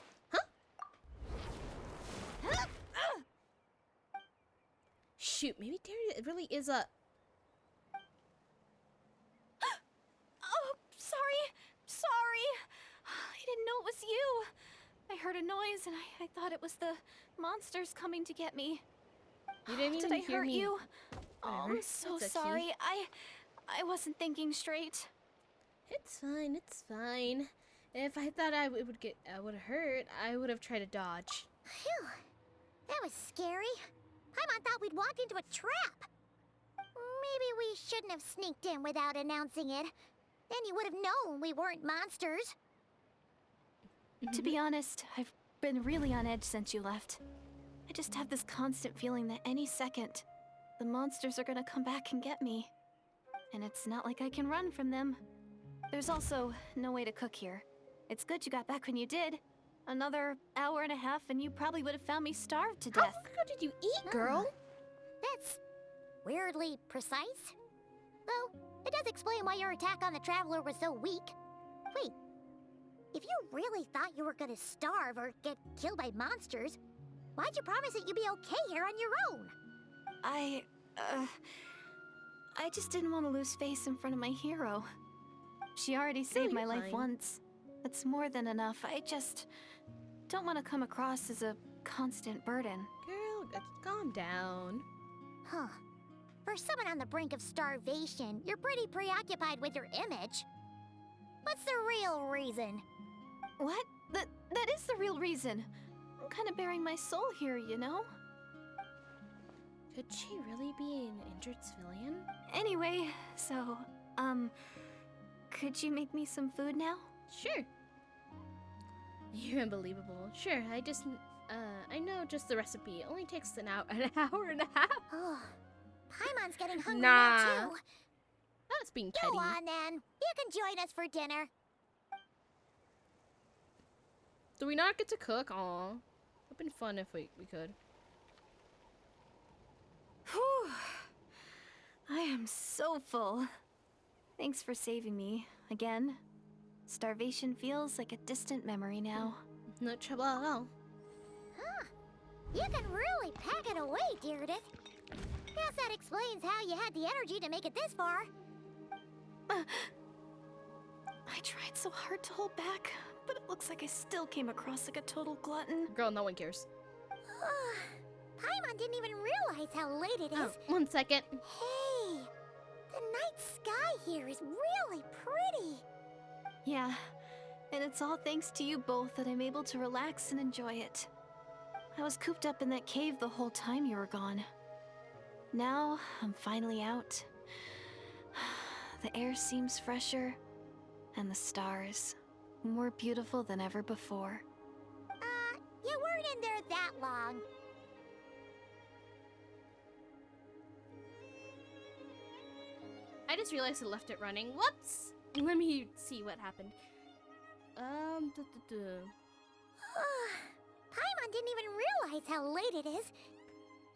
Shoot, maybe it really is a... Oh, sorry. I didn't know it was you. I heard a noise and I thought it was the monsters coming to get me. You didn't even Did I hear hurt me. you? Oh, Whatever. I'm so It's okay. sorry. I wasn't thinking straight. It's fine. It's fine. If I thought I would hurt, I would have tried to dodge. Phew. That was scary. Paimon thought we'd walked into a trap. Maybe we shouldn't have sneaked in without announcing it. Then you would have known we weren't monsters. To be honest, I've been really on edge since you left. I just have this constant feeling that any second, the monsters are gonna come back and get me. And it's not like I can run from them. There's also no way to cook here. It's good you got back when you did. Another hour and a half and you probably would have found me starved to death. How did you eat, girl? That's weirdly precise. Though, it does explain why your attack on the Traveler was so weak. Wait, if you really thought you were gonna starve or get killed by monsters, why'd you promise that you'd be okay here on your own? I just didn't want to lose face in front of my hero. She already saved my you're life fine. once. That's more than enough. I just don't want to come across as a constant burden. Girl, calm down. Huh. For someone on the brink of starvation, you're pretty preoccupied with your image. What's the real reason? What? That is the real reason. I'm kind of bearing my soul here, you know? Could she really be an injured civilian? Anyway, so, could you make me some food now? Sure. You're unbelievable. Sure, I know just the recipe. It only takes an hour and a half. Oh, Paimon's getting hungry Nah. now too. That's being petty. Go on then. You can join us for dinner. Do we not get to cook? Aw. It'd been fun if we could. Whew. I am so full. Thanks for saving me, again. Starvation feels like a distant memory now. No trouble at all. Huh. You can really pack it away, Deirdith. Guess that explains how you had the energy to make it this far. I tried so hard to hold back, but it looks like I still came across like a total glutton. Girl, no one cares. Paimon didn't even realize how late it is. Oh, 1 second. Hey, the night sky here is really pretty. Yeah, and it's all thanks to you both that I'm able to relax and enjoy it. I was cooped up in that cave the whole time you were gone. Now, I'm finally out. The air seems fresher, and the stars more beautiful than ever before. You weren't in there that long. I just realized I left it running. Whoops! Let me see what happened. Paimon didn't even realize how late it is.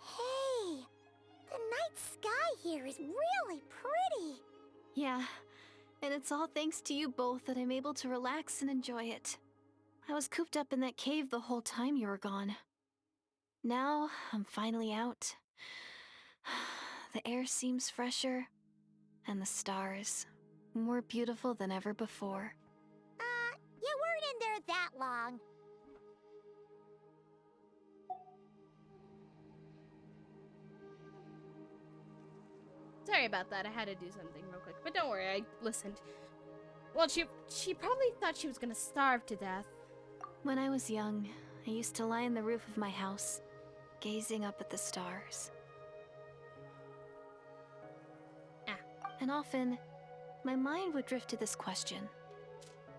Hey, the night sky here is really pretty. Yeah, and it's all thanks to you both that I'm able to relax and enjoy it. I was cooped up in that cave the whole time you were gone. Now, I'm finally out. The air seems fresher, and the stars more beautiful than ever before. You weren't in there that long. Sorry about that. I had to do something real quick. But don't worry, I listened. Well, she probably thought she was gonna starve to death. When I was young, I used to lie on the roof of my house, gazing up at the stars. And often, my mind would drift to this question.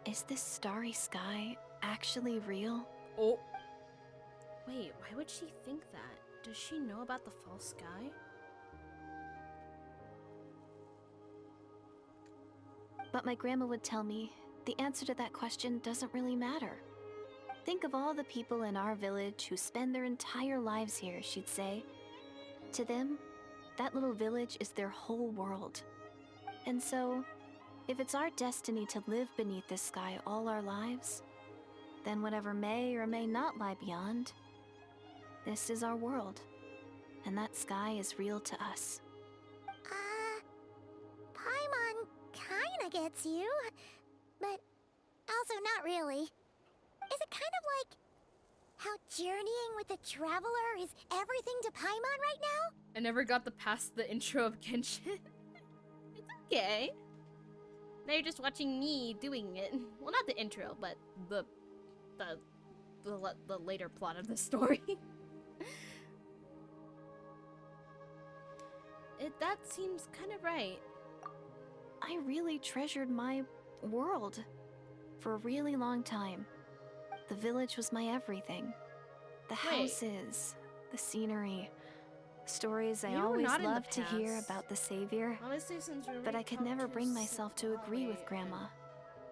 Is this starry sky actually real? Oh. Wait, why would she think that? Does she know about the false sky? But my grandma would tell me the answer to that question doesn't really matter. Think of all the people in our village who spend their entire lives here, she'd say. To them, that little village is their whole world. And so, if it's our destiny to live beneath this sky all our lives, then whatever may or may not lie beyond, this is our world, and that sky is real to us. Paimon kinda gets you, but also not really. Is it kind of like how journeying with the Traveler is everything to Paimon right now? I never got past the intro of Genshin. It's okay. Now you're just watching me doing it. Well, not the intro, but the later plot of the story. That seems kind of right. I really treasured my world for a really long time. The village was my everything. The houses, the scenery, stories I You were always not in the loved to hear past. about the Savior. Honestly, since we're But I could never bring myself to agree with Grandma.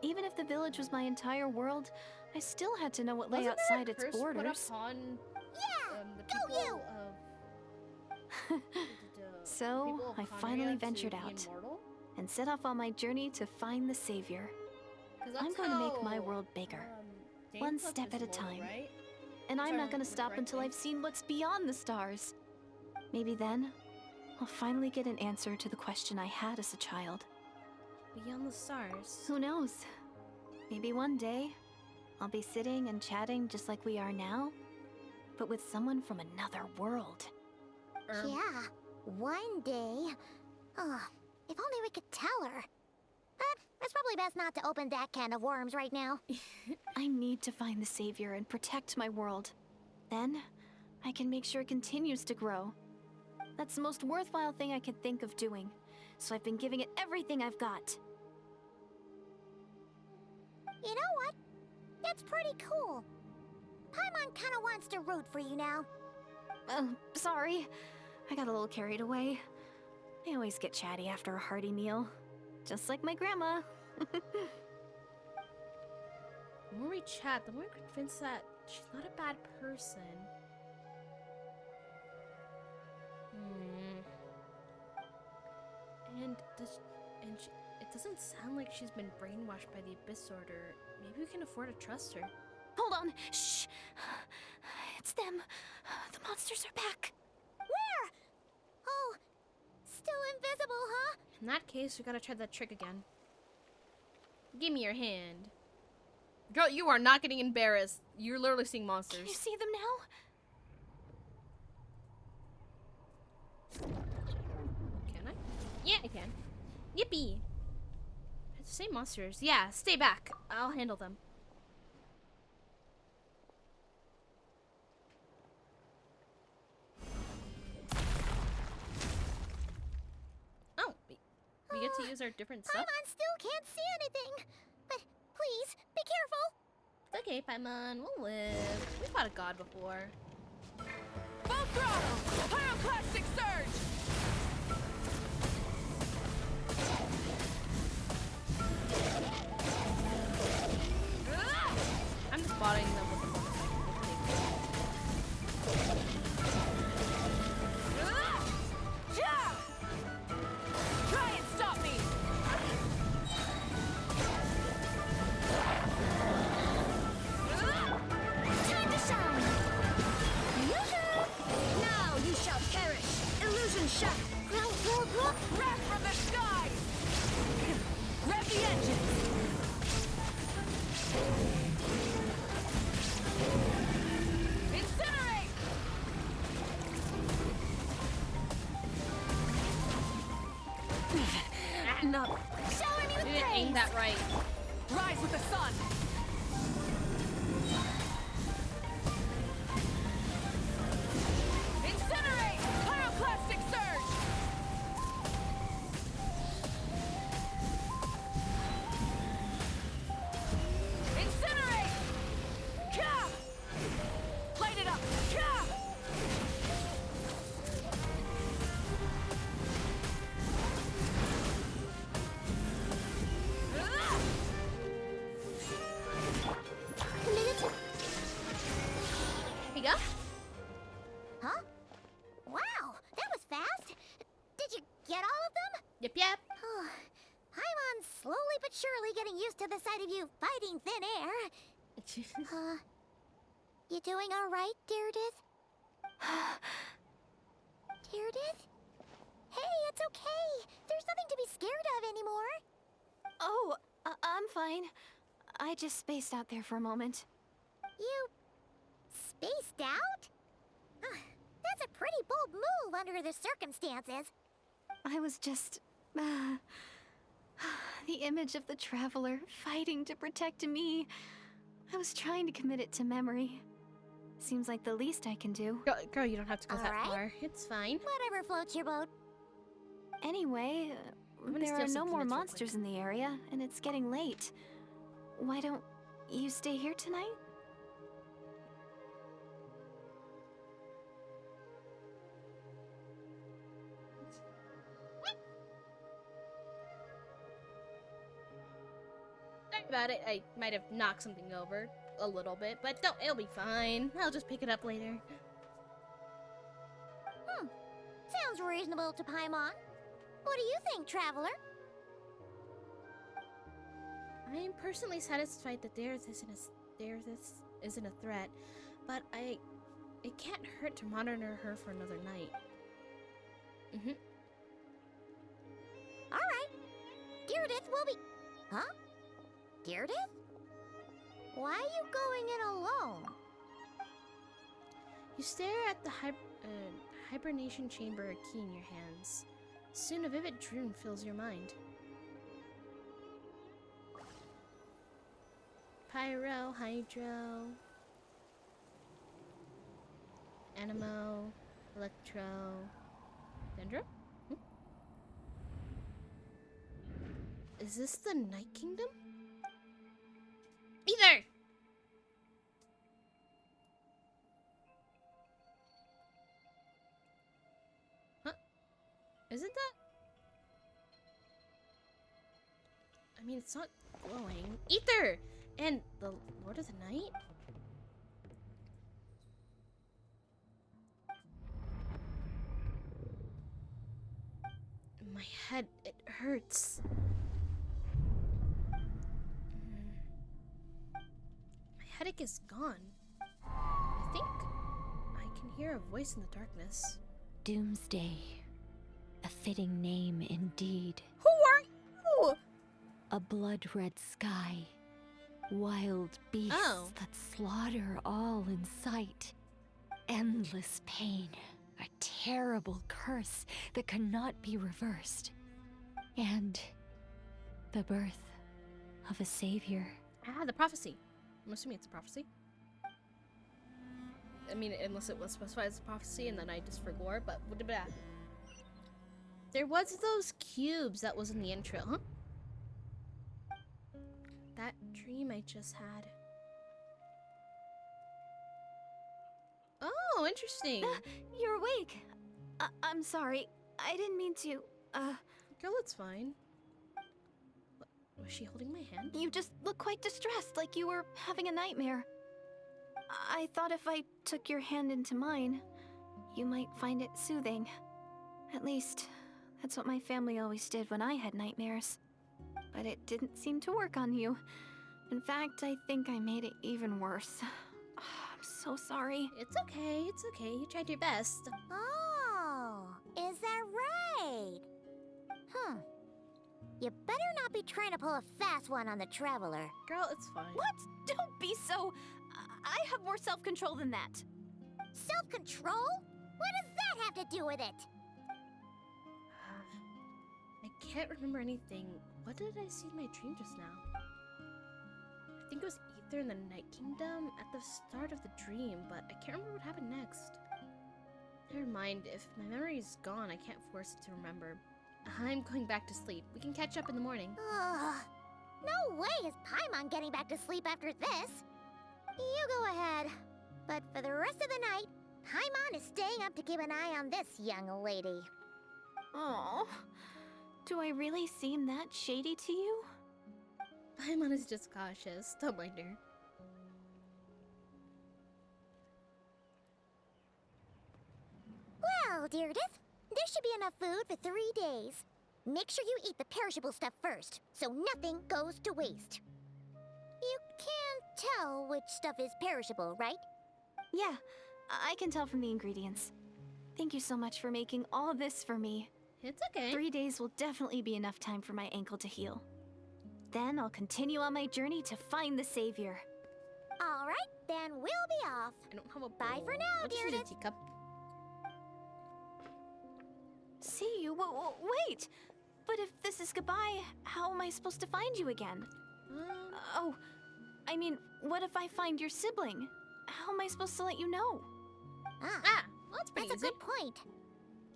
Even if the village was my entire world, I still had to know what lay outside its borders. Go you! So, I finally ventured out and set off on my journey to find the Savior. I'm going to make my world bigger, one step at a time. And I'm not going to stop until I've seen what's beyond the stars. Maybe then, I'll finally get an answer to the question I had as a child. Beyond the stars. Who knows? Maybe one day, I'll be sitting and chatting just like we are now, but with someone from another world. Yeah, one day. Oh, if only we could tell her. But it's probably best not to open that can of worms right now. I need to find the Savior and protect my world. Then, I can make sure it continues to grow. That's the most worthwhile thing I could think of doing, so I've been giving it everything I've got. You know what? It's pretty cool. Paimon kinda wants to root for you now. Sorry. I got a little carried away. I always get chatty after a hearty meal. Just like my grandma. The more we chat, the more we're convinced that she's not a bad person. It doesn't sound like she's been brainwashed by the Abyss Order. Maybe we can afford to trust her. Hold on. Shh. It's them. The monsters are back. Where? Oh, still invisible, huh? In that case, we gotta try that trick again. Give me your hand. Girl, you are not getting embarrassed. You're literally seeing monsters. Can you see them now? Can I? Yeah, I can. Yippee! It's the same monsters. Yeah, stay back. I'll handle them. Oh, we get to use our different stuff? Paimon still can't see anything. But please, be careful. It's okay, Paimon. We'll live. We fought a god before. Full throttle! Pyroclastic surge! I'm just spotting them with the Try and stop me! Time to shine. Yoo-hoo! Now you shall perish. Illusion shut. Wrath from the skies! Rev the engines! Incinerate! No. Shower me with We didn't praise. aim that right. Rise with the sun! Incinerate! Pyroclastic surge! Incinerate! Ka! Light it up! Ka! Here you go. Huh? Wow, that was fast. Did you get all of them? Yep, yep. Oh, Paimon's slowly but surely getting used to the sight of you fighting thin air. You doing all right, Deirdith? Deirdith? Hey, it's okay. There's nothing to be scared of anymore. Oh, I'm fine. I just spaced out there for a moment. You Spaced out? That's a pretty bold move under the circumstances. I was just... the image of the traveler fighting to protect me. I was trying to commit it to memory. Seems like the least I can do. Girl, you don't have to go that Alright. far. It's fine. Whatever floats your boat. Anyway, I'm gonna there steal are some no more peanuts real monsters in the area, and it's getting late. Why don't you stay here tonight? Sorry about it. I might have knocked something over a little bit, but don't. It'll be fine. I'll just pick it up later. Sounds reasonable to Paimon. What do you think, traveler? I am personally satisfied that theirs isn't a threat, but it can't hurt to monitor her for another night. Alright. Gyarados will be... Huh? Gyarados? Why are you going in alone? You stare at the hibernation chamber, a key in your hands. Soon a vivid dream fills your mind. Pyro, Hydro, Animo, Electro, Dendro? Is this the Night Kingdom? Either! Huh? Isn't that? I mean, it's not glowing. Ether! And the Lord of the Night? My head, it hurts. My headache is gone. I think I can hear a voice in the darkness. Doomsday. A fitting name indeed. Who are you? A blood-red sky. Wild beasts that slaughter all in sight. Endless pain. A terrible curse that cannot be reversed. And the birth of a savior. Ah, the prophecy. I'm assuming it's a prophecy. I mean, unless it was specified as a prophecy and then I just forgot, but there was those cubes that was in the intro, huh? That dream I just had. Oh, interesting. You're awake. I'm sorry. I didn't mean to. Girl, it's fine. Was she holding my hand? You just look quite distressed, like you were having a nightmare. I thought if I took your hand into mine, you might find it soothing. At least, that's what my family always did when I had nightmares. But it didn't seem to work on you. In fact, I think I made it even worse. I'm so sorry. It's okay, it's okay. You tried your best. Oh, is that right? You better not be trying to pull a fast one on the traveler. Girl, it's fine. What? Don't be so... I have more self-control than that. Self-control? What does that have to do with it? I can't remember anything. What did I see in my dream just now? I think it was Ether in the Night Kingdom at the start of the dream, but I can't remember what happened next. Never mind, if my memory is gone, I can't force it to remember. I'm going back to sleep. We can catch up in the morning. Ugh. No way is Paimon getting back to sleep after this. You go ahead. But for the rest of the night, Paimon is staying up to keep an eye on this young lady. Oh, do I really seem that shady to you? Paimon is just cautious. Don't mind her. Well, Deirdith, there should be enough food for 3 days. Make sure you eat the perishable stuff first, so nothing goes to waste. You can't tell which stuff is perishable, right? Yeah, I can tell from the ingredients. Thank you so much for making all this for me. It's okay. 3 days will definitely be enough time for my ankle to heal. Then I'll continue on my journey to find the savior. All Alright, then we'll be off. I don't have a Bye bowl. for now, I'll just use a Deirdre. teacup. See you? Wait! But if this is goodbye, how am I supposed to find you again? Oh, I mean, what if I find your sibling? How am I supposed to let you know? Ah, well, that's pretty That's easy. a good point.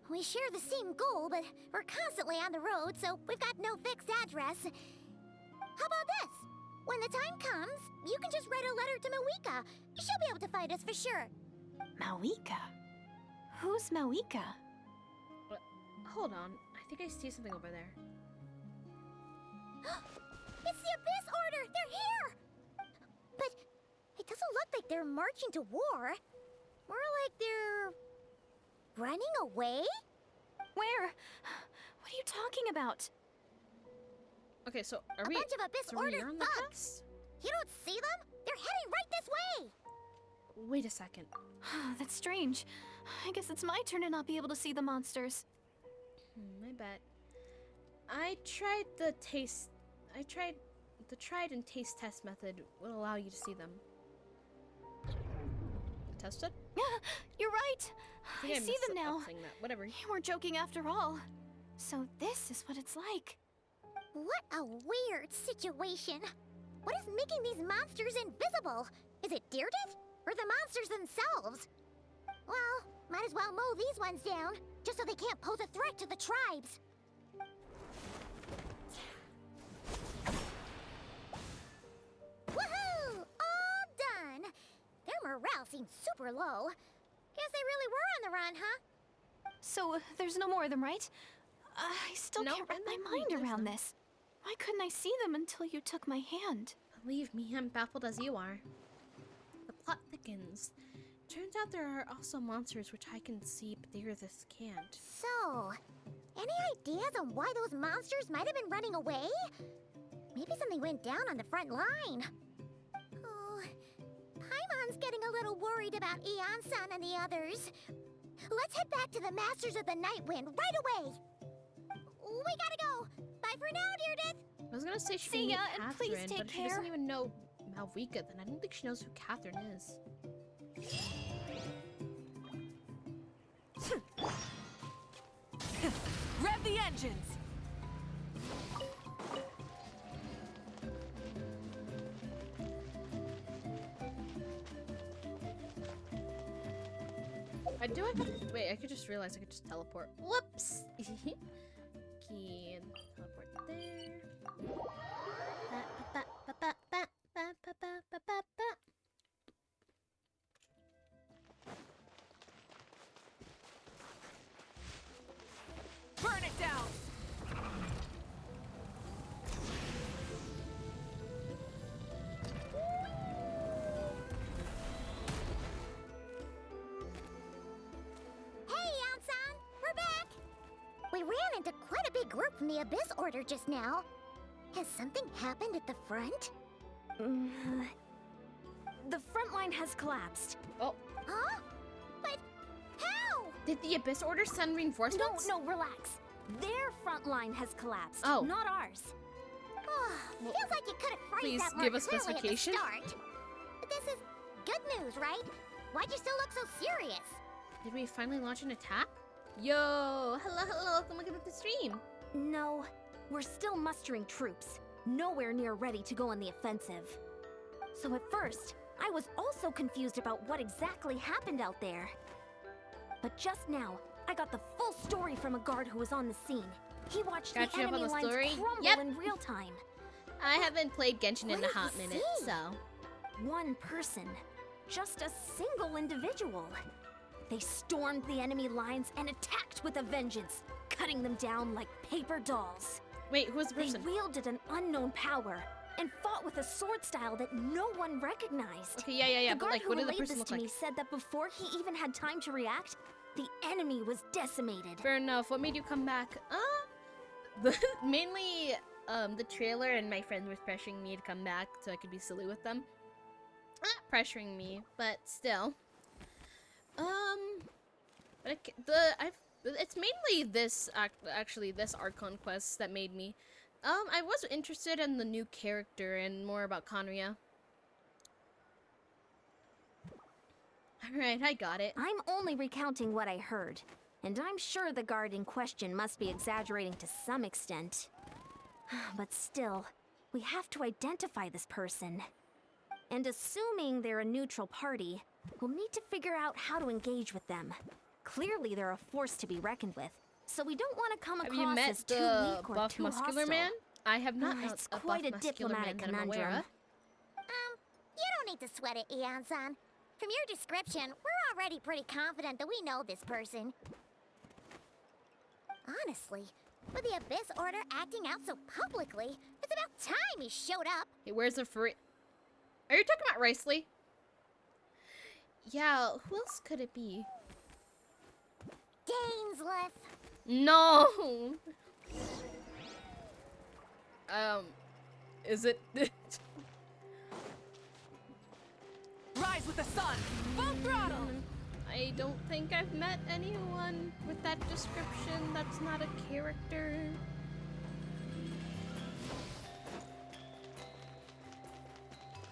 We share the same goal, but we're constantly on the road, so we've got no fixed address. How about this? When the time comes, you can just write a letter to Mawika. She'll be able to find us for sure. Mawika? Who's Mawika? Hold on. I think I see something over there. It's the Abyss Order! They're here! But it doesn't look like they're marching to war. More like they're running away? Where? What are you talking about? Okay, so are A we? bunch of Abyss So we Order are on the thugs. pass? You don't see them? They're heading right this way! Wait a second. That's strange. I guess it's my turn to not be able to see the monsters. I bet. I tried the tried and taste test method will allow you to see them. Tested? You're right. I think see messed them up now. saying that. Whatever. You weren't joking after all. So this is what it's like. What a weird situation. What is making these monsters invisible? Is it Deirdre? Or the monsters themselves? Well, might as well mow these ones down, just so they can't pose a threat to the tribes. Woohoo! All done! Their morale seems super low. Guess they really were on the run, huh? So there's no more of them, right? I still No, can't wrap and my then mind there's around them. this. Why couldn't I see them until you took my hand? Believe me, I'm baffled as you are. The plot thickens. Turns out there are also monsters which I can see, but this can't. So, any ideas on why those monsters might have been running away? Maybe something went down on the front line. Oh, Paimon's getting a little worried about Eon-san and the others. Let's head back to the Masters of the Night Wind right away. We gotta go. Bye for now, Deirdre. I was gonna say she See can meet ya, and please Catherine, take but if she doesn't care. even know Malvika, then I don't think she knows who Catherine is. Rev the engines! I do have to, wait, I could just realize I could just teleport. Whoops! Can teleport there. Burn it down! Hey, Eon-san, we're back. We ran into quite a big group from the Abyss Order just now. Has something happened at the front? The front line has collapsed. Oh, Huh? But how? did the Abyss Order send reinforcements? No, relax. Their front line has collapsed. Oh. Not ours. Feels like you could have phrased please that more give us clearly specification. at the start. But this is good news, right? Why'd you still look so serious? Did we finally launch an attack? Yo, hello, welcome to the stream. No, we're still mustering troops. Nowhere near ready to go on the offensive. So at first, I was also confused about what exactly happened out there. But just now, I got the full story from a guard who was on the scene. He watched Got the you up on enemy the lines story? crumble Yep. in real time. I haven't played Genshin in What a hot did he minute, see? so. One person. Just a single individual. They stormed the enemy lines and attacked with a vengeance, cutting them down like paper dolls. Wait, who was the They person? wielded an unknown power and fought with a sword style that no one recognized. Okay, yeah, The but guard like, who what did the relayed person this look to like? me said that before he even had time to react, the enemy was decimated. Fair enough. What made you come back? Mainly, the trailer and my friends were pressuring me to come back so I could be silly with them. Not pressuring me, but still. But it's mainly this, actually, this Archon quest that made me. I was interested in the new character and more about Conria. Alright, I got it. I'm only recounting what I heard, and I'm sure the guard in question must be exaggerating to some extent. But still, we have to identify this person. And assuming they're a neutral party, we'll need to figure out how to engage with them. Clearly, they're a force to be reckoned with, so we don't want to come Have you across met as too the weak or buff too muscular hostile. man? I have not met It's a quite buff a muscular man diplomatic that I'm aware conundrum. of. You don't need to sweat it, Eon-san. From your description, we're already pretty confident that we know this person. Honestly, with the Abyss Order acting out so publicly, it's about time he showed up. Hey, where's the free? Are you talking about Ricely? Yeah, who else could it be? Dainsleif. No! Is it? Rise with the sun! Full throttle! I don't think I've met anyone with that description that's not a character.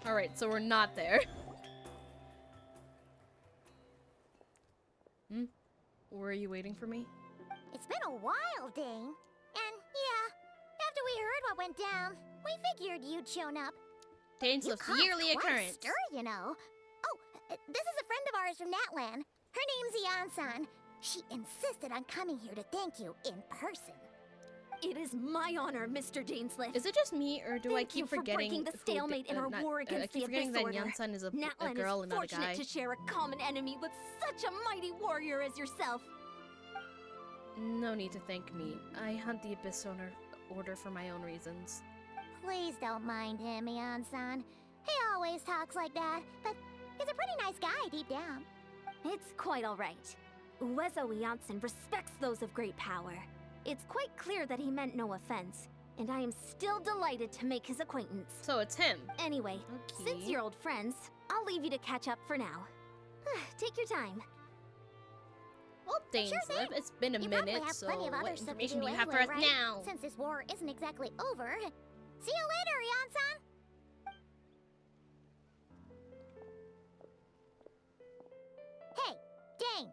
Alright, so we're not there. Were you waiting for me? It's been a while, Dane. And yeah, after we heard what went down, we figured you'd shown up. Dainsleif's caused yearly quite a occurrence. stir, you know. Oh, this is a friend of ours from Natlan. Her name's Eon-san. She insisted on coming here to thank you in person. It is my honor, Mr. Dainsleif. Is it just me, or do I Thank you keep for forgetting breaking the who stalemate in our not- war I against keep the forgetting Abyss that Order. Yansan is a Natlan girl is and not a fortunate guy. to share a common enemy with such a mighty warrior as yourself. No need to thank me. I hunt the Abyss Order for my own reasons. Please don't mind him, Eon-san. He always talks like that, but he's a pretty nice guy deep down. It's quite all right. Uezo Janssen respects those of great power. It's quite clear that he meant no offense, and I am still delighted to make his acquaintance. So it's him. Anyway, Okay. since you're old friends, I'll leave you to catch up for now. Take your time. Well, Dainsleif, thing. it's been a You probably minute, have so plenty of what other stuff to information do do you have for anyway, us right? now? Since this war isn't exactly over. See you later, Eon-san. Hey, Dane.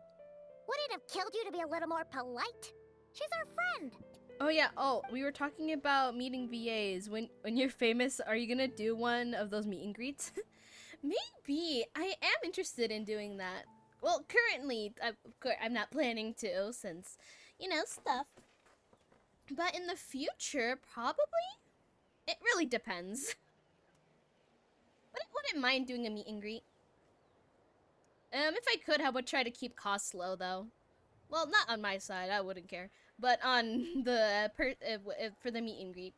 Would it have killed you to be a little more polite? She's our friend. Oh yeah, we were talking about meeting VAs. When you're famous, are you gonna do one of those meet and greets? Maybe. I am interested in doing that. Well, currently, of course, I'm not planning to, since, you know, stuff. But in the future, probably? It really depends. But I wouldn't mind doing a meet and greet. If I could, I would try to keep costs low, though. Well, not on my side, I wouldn't care. But on the, for the meet and greet.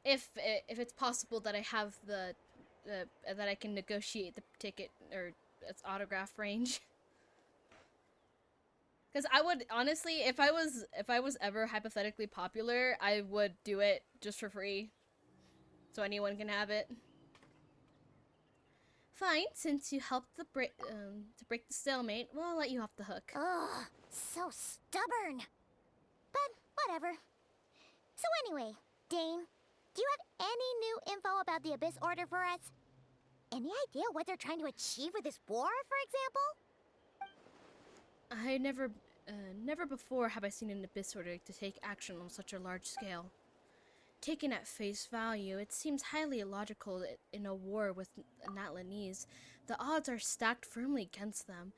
If it's possible that I have the, that I can negotiate the ticket, or its autograph range. Because I would, honestly, if I was ever hypothetically popular, I would do it just for free. So anyone can have it. Fine, since you helped to break the stalemate, well, I'll let you off the hook. Ugh, so stubborn. But whatever. So anyway, Dane, do you have any new info about the Abyss Order for us? Any idea what they're trying to achieve with this war, for example? I never before have I seen an Abyss Order to take action on such a large scale. Taken at face value, it seems highly illogical that in a war with Natlanese, the odds are stacked firmly against them.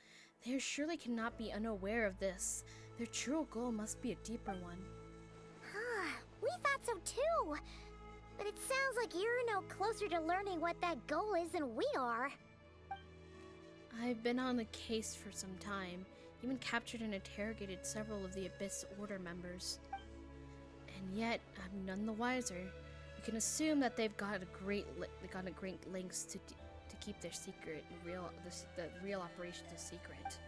They surely cannot be unaware of this. Their true goal must be a deeper one. We thought so too. But it sounds like you're no closer to learning what that goal is than we are. I've been on the case for some time, even captured and interrogated several of the Abyss Order members. And yet, I'm none the wiser. You can assume that they've got a great lengths to keep their secret, the real operations a secret.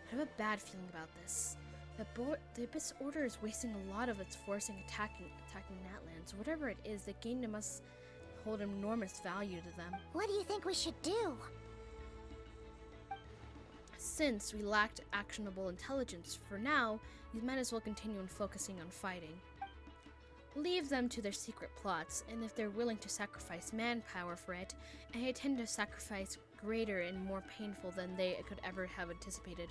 I have a bad feeling about this. The Abyss Order is wasting a lot of its force in attacking Natlan, so whatever it is, the game must hold enormous value to them. What do you think we should do? Since we lacked actionable intelligence for now, you might as well continue on focusing on fighting. Leave them to their secret plots, and if they're willing to sacrifice manpower for it, I intend to sacrifice greater and more painful than they could ever have anticipated.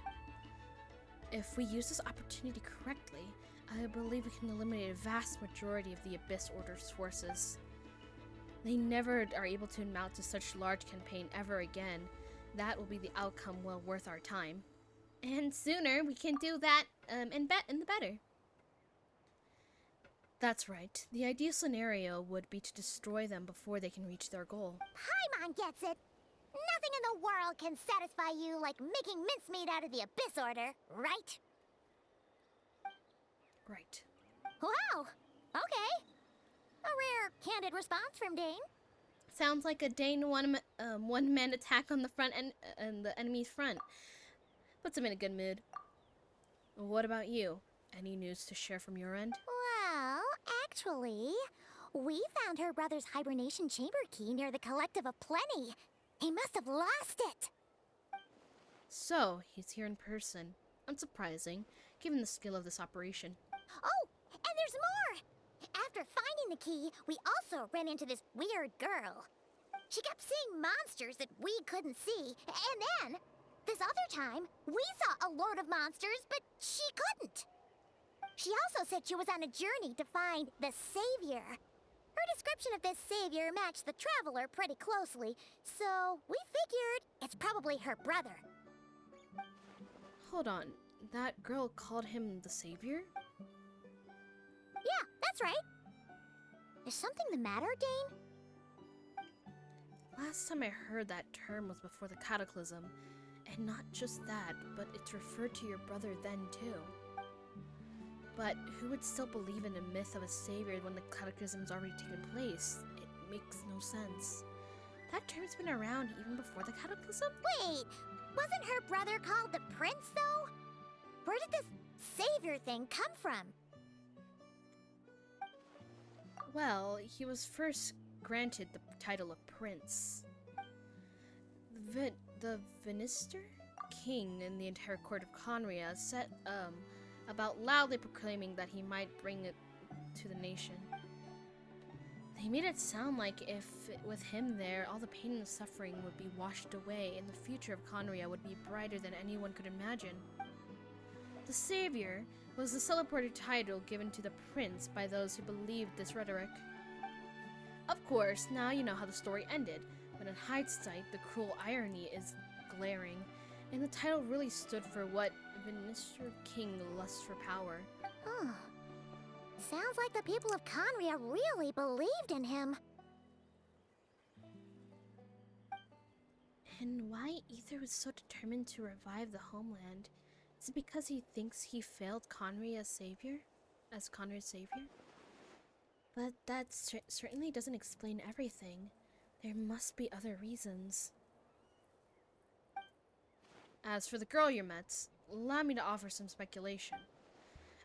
If we use this opportunity correctly, I believe we can eliminate a vast majority of the Abyss Order's forces. They never are able to mount to such large campaign ever again. That will be the outcome well worth our time. And sooner we can do that, and the better. That's right. The ideal scenario would be to destroy them before they can reach their goal. Paimon gets it. Nothing in the world can satisfy you like making mincemeat out of the Abyss Order, right? Right. Wow. Okay. A rare, candid response from Dane. Sounds like a Dane one-man attack on the front and the enemy's front. Puts him in a good mood. What about you? Any news to share from your end? Well, actually, we found her brother's hibernation chamber key near the Collective of Plenty. He must have lost it. So, he's here in person. Unsurprising, given the skill of this operation. Oh, and there's more! After finding the key, we also ran into this weird girl. She kept seeing monsters that we couldn't see, and then, this other time, we saw a load of monsters, but she couldn't. She also said she was on a journey to find the Savior. Her description of this Savior matched the Traveler pretty closely, so we figured it's probably her brother. Hold on, that girl called him the Savior? Yeah, that's right. Is something the matter, Dane? Last time I heard that term was before the Cataclysm. And not just that, but it's referred to your brother then too. But who would still believe in a myth of a savior when the Cataclysm's already taken place? It makes no sense. That term's been around even before the Cataclysm? Wait, wasn't her brother called the Prince, though? Where did this savior thing come from? Well, he was first granted the title of Prince. The Vinister King and the entire court of Conria set about loudly proclaiming that he might bring it to the nation. They made it sound like if, with him there, all the pain and suffering would be washed away and the future of Conria would be brighter than anyone could imagine. The Savior was the celebrated title given to the prince by those who believed this rhetoric. Of course, now you know how the story ended, but in hindsight, the cruel irony is glaring, and the title really stood for what Vinister King lusts for power. Huh. Sounds like the people of Conria really believed in him. And why Ether was so determined to revive the homeland? Is it because he thinks he failed Conria as Conria's savior? But that certainly doesn't explain everything. There must be other reasons. As for the girl you met, allow me to offer some speculation.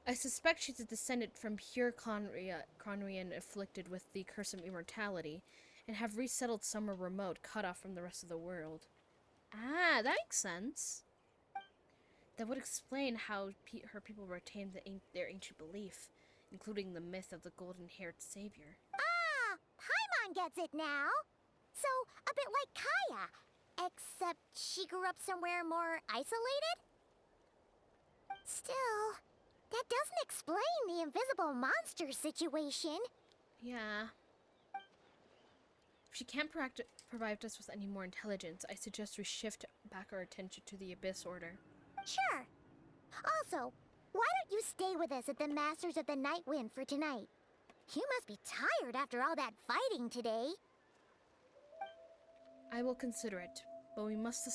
I suspect she's a descendant from pure Conrian afflicted with the curse of immortality, and have resettled somewhere remote, cut off from the rest of the world. Ah, that makes sense. That would explain how her people retained their ancient belief, including the myth of the golden-haired savior. Ah, Paimon gets it now. So, a bit like Kaya, except she grew up somewhere more isolated? Still, that doesn't explain the invisible monster situation. Yeah. If she can't provide us with any more intelligence, I suggest we shift back our attention to the Abyss Order. Sure. Also, why don't you stay with us at the Masters of the Night Wind for tonight? You must be tired after all that fighting today. I will consider it, but we must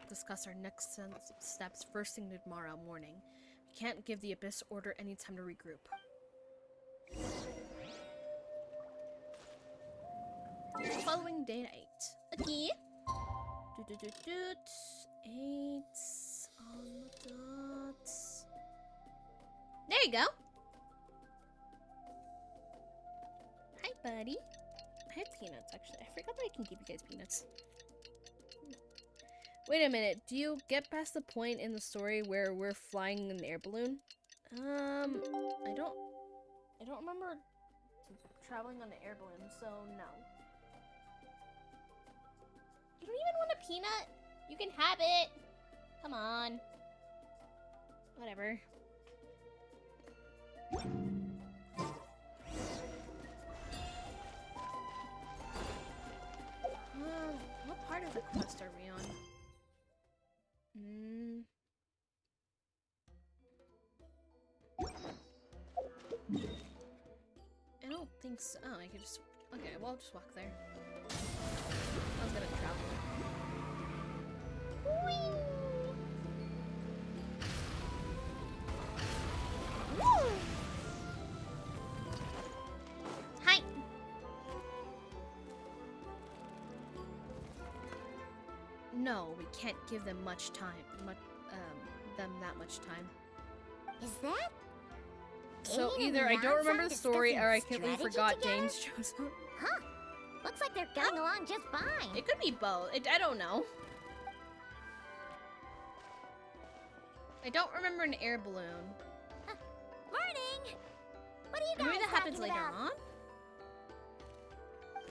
discuss our next steps first thing tomorrow morning. We can't give the Abyss Order any time to regroup. Following day night. Okay. 8 on the dot. There you go. Hi, buddy. I have peanuts, actually. I forgot that I can give you guys peanuts. No. Wait a minute. Do you get past the point in the story where we're flying an air balloon? I don't remember traveling on an air balloon, so no. You don't even want a peanut? You can have it. Come on. Whatever. What part of the quest are we on? I don't think so. Oh, I could just... Okay, well, I'll just walk there. I was gonna travel. Whee! Woo! Hi! No, we can't give them much time. Them that much time. Is that? So Dane and either I don't remember the Yansan story or I discussing completely strategy forgot together? Dane's shows up. Huh. Looks like they're getting along just fine. It could be both. I don't know. I don't remember an air balloon. Morning! What are you guys Maybe that happens talking later about? on?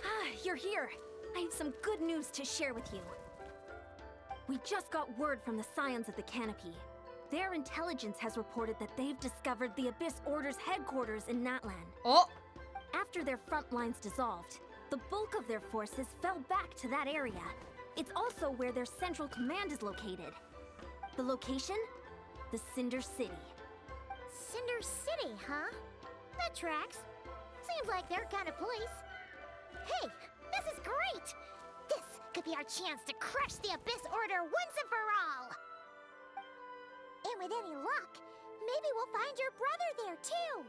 Ah, you're here. I have some good news to share with you. We just got word from the Scions of the Canopy. Their intelligence has reported that they've discovered the Abyss Order's headquarters in Natlan. Oh! After their front lines dissolved, the bulk of their forces fell back to that area. It's also where their central command is located. The location? The Cinder City. Cinder City, huh? That tracks. Seems like their kind of place. Hey, this is great! This could be our chance to crush the Abyss Order once and for all! And with any luck, maybe we'll find your brother there too!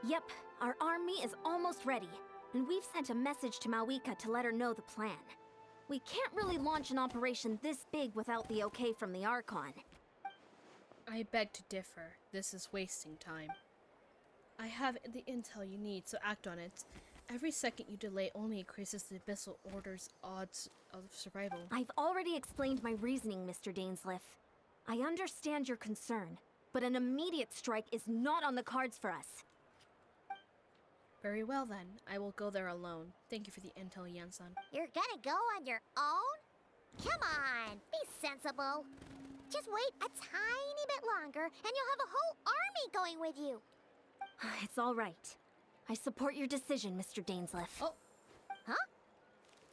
Yep, our army is almost ready, and we've sent a message to Mawika to let her know the plan. We can't really launch an operation this big without the okay from the Archon. I beg to differ. This is wasting time. I have the intel you need, so act on it. Every second you delay only increases the Abyssal Order's odds of survival. I've already explained my reasoning, Mr. Dainsleif. I understand your concern, but an immediate strike is not on the cards for us. Very well then. I will go there alone. Thank you for the intel, Yansan. You're gonna go on your own? Come on, be sensible. Just wait a tiny bit longer, and you'll have a whole army going with you. It's all right. I support your decision, Mr. Dainsleif. Oh. Huh?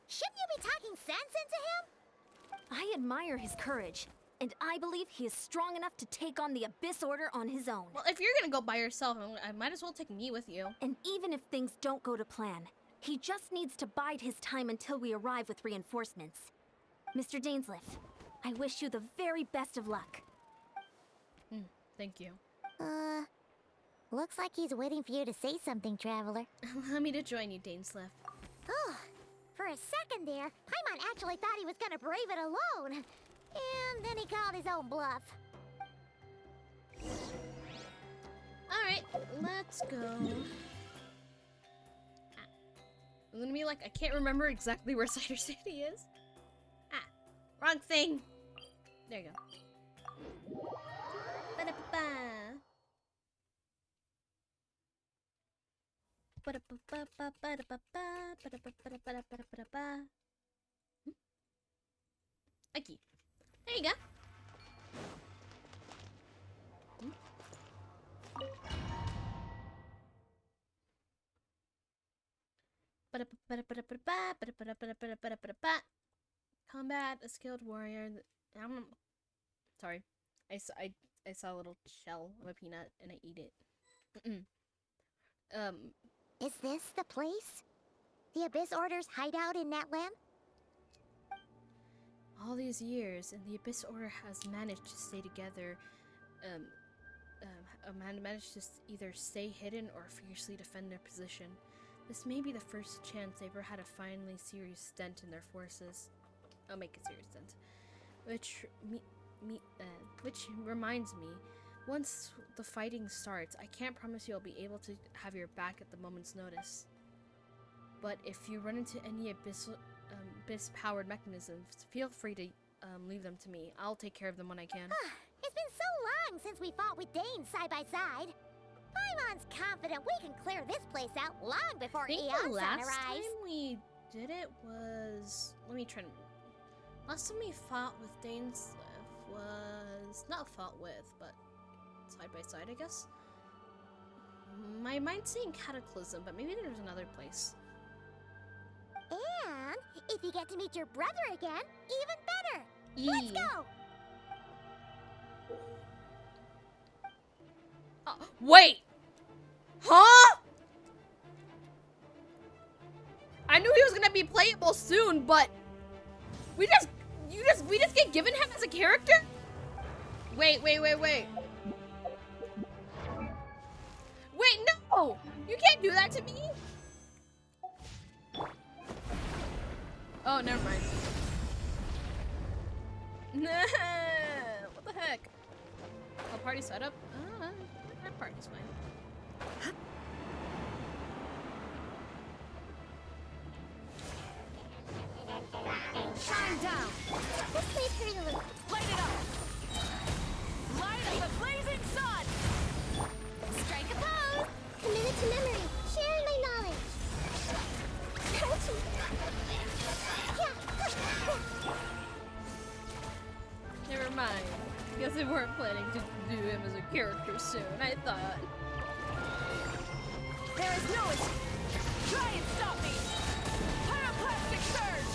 Shouldn't you be talking sense into him? I admire his courage, and I believe he is strong enough to take on the Abyss Order on his own. Well, if you're gonna go by yourself, I might as well take me with you. And even if things don't go to plan, he just needs to bide his time until we arrive with reinforcements. Mr. Dainsleif, I wish you the very best of luck. Thank you. Looks like he's waiting for you to say something, Traveler. Allow me to join you, Dainsleif. Oh, for a second there, Paimon actually thought he was gonna brave it alone. And then he called his own bluff. Alright, let's go. I'm gonna be like, I can't remember exactly where Cider City is. Wrong thing. There you go. Ba-da-ba-ba. Ba-da-ba-ba-ba, ba-da-ba-ba, ba-da-ba-ba-ba-da-ba-da-ba-da-ba. Aquí. There you go. Combat, a skilled warrior. Sorry. I saw a little shell of a peanut and I eat it. Is this the place? The Abyss Order's hideout in Natlan? All these years, and the Abyss Order has managed to stay together, managed to either stay hidden or fiercely defend their position. This may be the first chance they ever had a finally serious dent in their forces. I'll make a serious dent. Which reminds me, once the fighting starts, I can't promise you I'll be able to have your back at the moment's notice. But if you run into any abyss-powered mechanisms, feel free to leave them to me. I'll take care of them when I can. It's been so long since we fought with Dane side by side. Paimon's confident we can clear this place out long before I think the Eon Sun last arrives. time we did it was... Let me try to... Last time we fought with Dainsliff was... Not fought with, but side by side, I guess? My mind's saying Cataclysm, but maybe there's another place. And if you get to meet your brother again, even better. Yee. Let's go. Wait! Huh? I knew he was gonna be playable soon, but we just get given him as a character? Wait. Wait, no! You can't do that to me! Oh, never mind. What the heck? Oh, party setup? That party's fine. Shine down! This place pretty look. Light it up! Light up the blazing sun! Strike a pose. Committed to memory. Sharing my knowledge. Never mind. Guess they weren't planning to do him as a character soon, I thought. There is no escape! Try and stop me! Pyroclastic surge!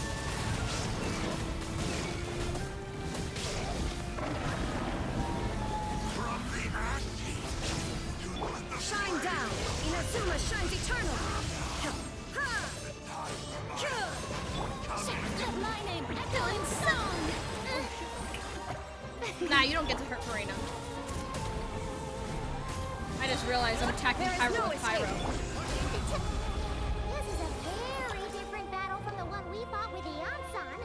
From the ashes to the Shine down! Inazuma shines eternal! My name, echoing song. Nah, you don't get to hurt Karina. I just realized I'm attacking Pyro with Pyro. This is a very different battle from the one we fought with Eon Sun.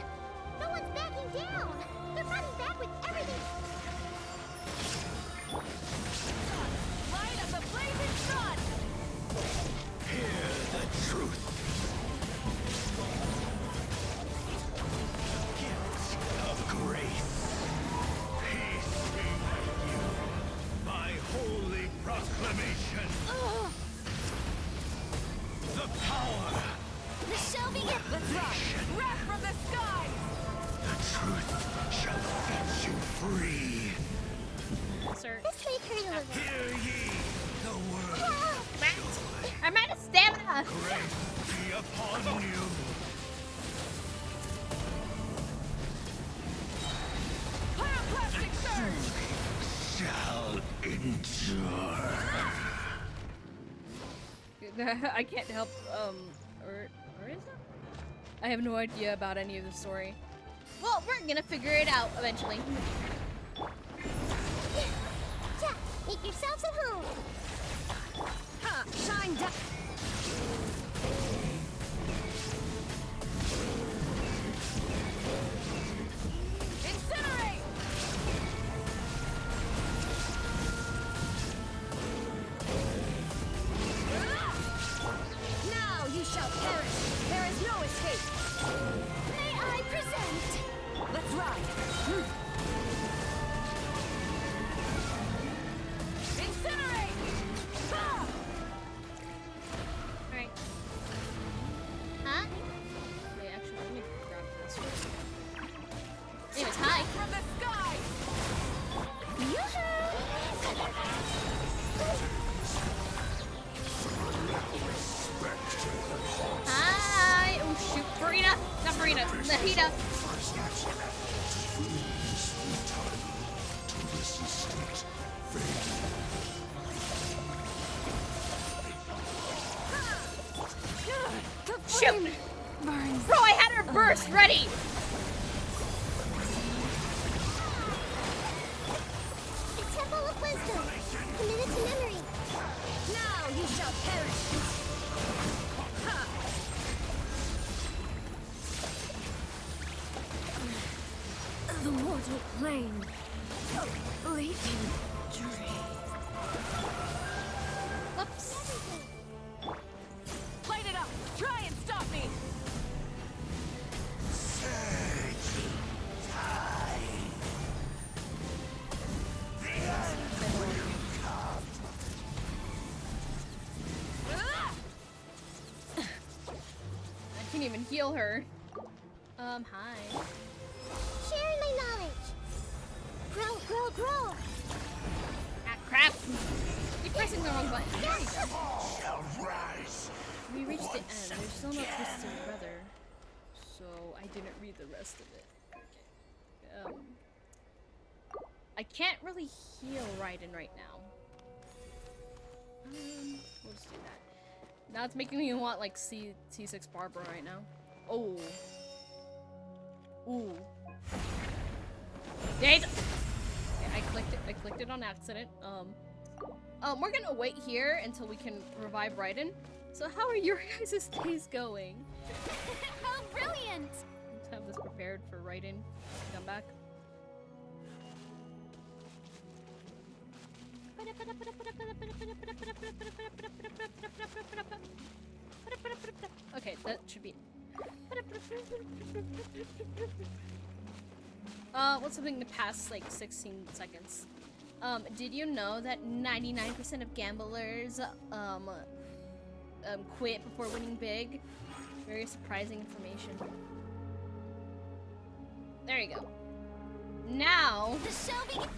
No one's backing down. They're running back with everything. Light up the blazing sun! hear the truth. Gifts of grace. Peace be with you. My holy proclamation. The power. This shall begin. Let's rock! Wrath from the sky! The truth shall set you free. Sir. This may hurt a little. Hear ye the word. I'm out of stamina! Grace be upon you. Pyroclastic surge! Shall endure. I can't help, or is it? I have no idea about any of the story. Well, we're gonna figure it out eventually. Yeah, make yourselves at home. Ha! Shine down! Incinerate! Now you shall perish! There is no escape! May I present? Let's ride! Incinerate! Ah! Alright. Huh? Wait, actually, let me grab this one. Anyways, hi! From the sky! Hi! Oh shoot, Farina! Not Farina, Nahida! Shoot! Bro, I had her burst ready! The Temple of Wisdom. Committed to memory. Now you shall perish! Ha! The mortal plane. Fleeting dream. Whoops. Light it up! Try and stop me! can't even heal her. Hi. Sharing my knowledge. Grow, grow, grow. Ah, crap! Keep pressing the wrong button. There you go. Shall rise. We reached the end. There's still no twisted brother, so I didn't read the rest of it. Okay. I can't really heal Raiden right now. We'll just do that. Now it's making me want like C6 Barbara right now. Oh. Ooh. Dang. Okay, I clicked it on accident. We're gonna wait here until we can revive Raiden. So how are your guys' days going? How brilliant! Let's have this prepared for Raiden to come back. Okay, that should be. What's something to pass like 16 seconds? Did you know that 99% of gamblers quit before winning big? Very surprising information. There you go. Now, The show begins.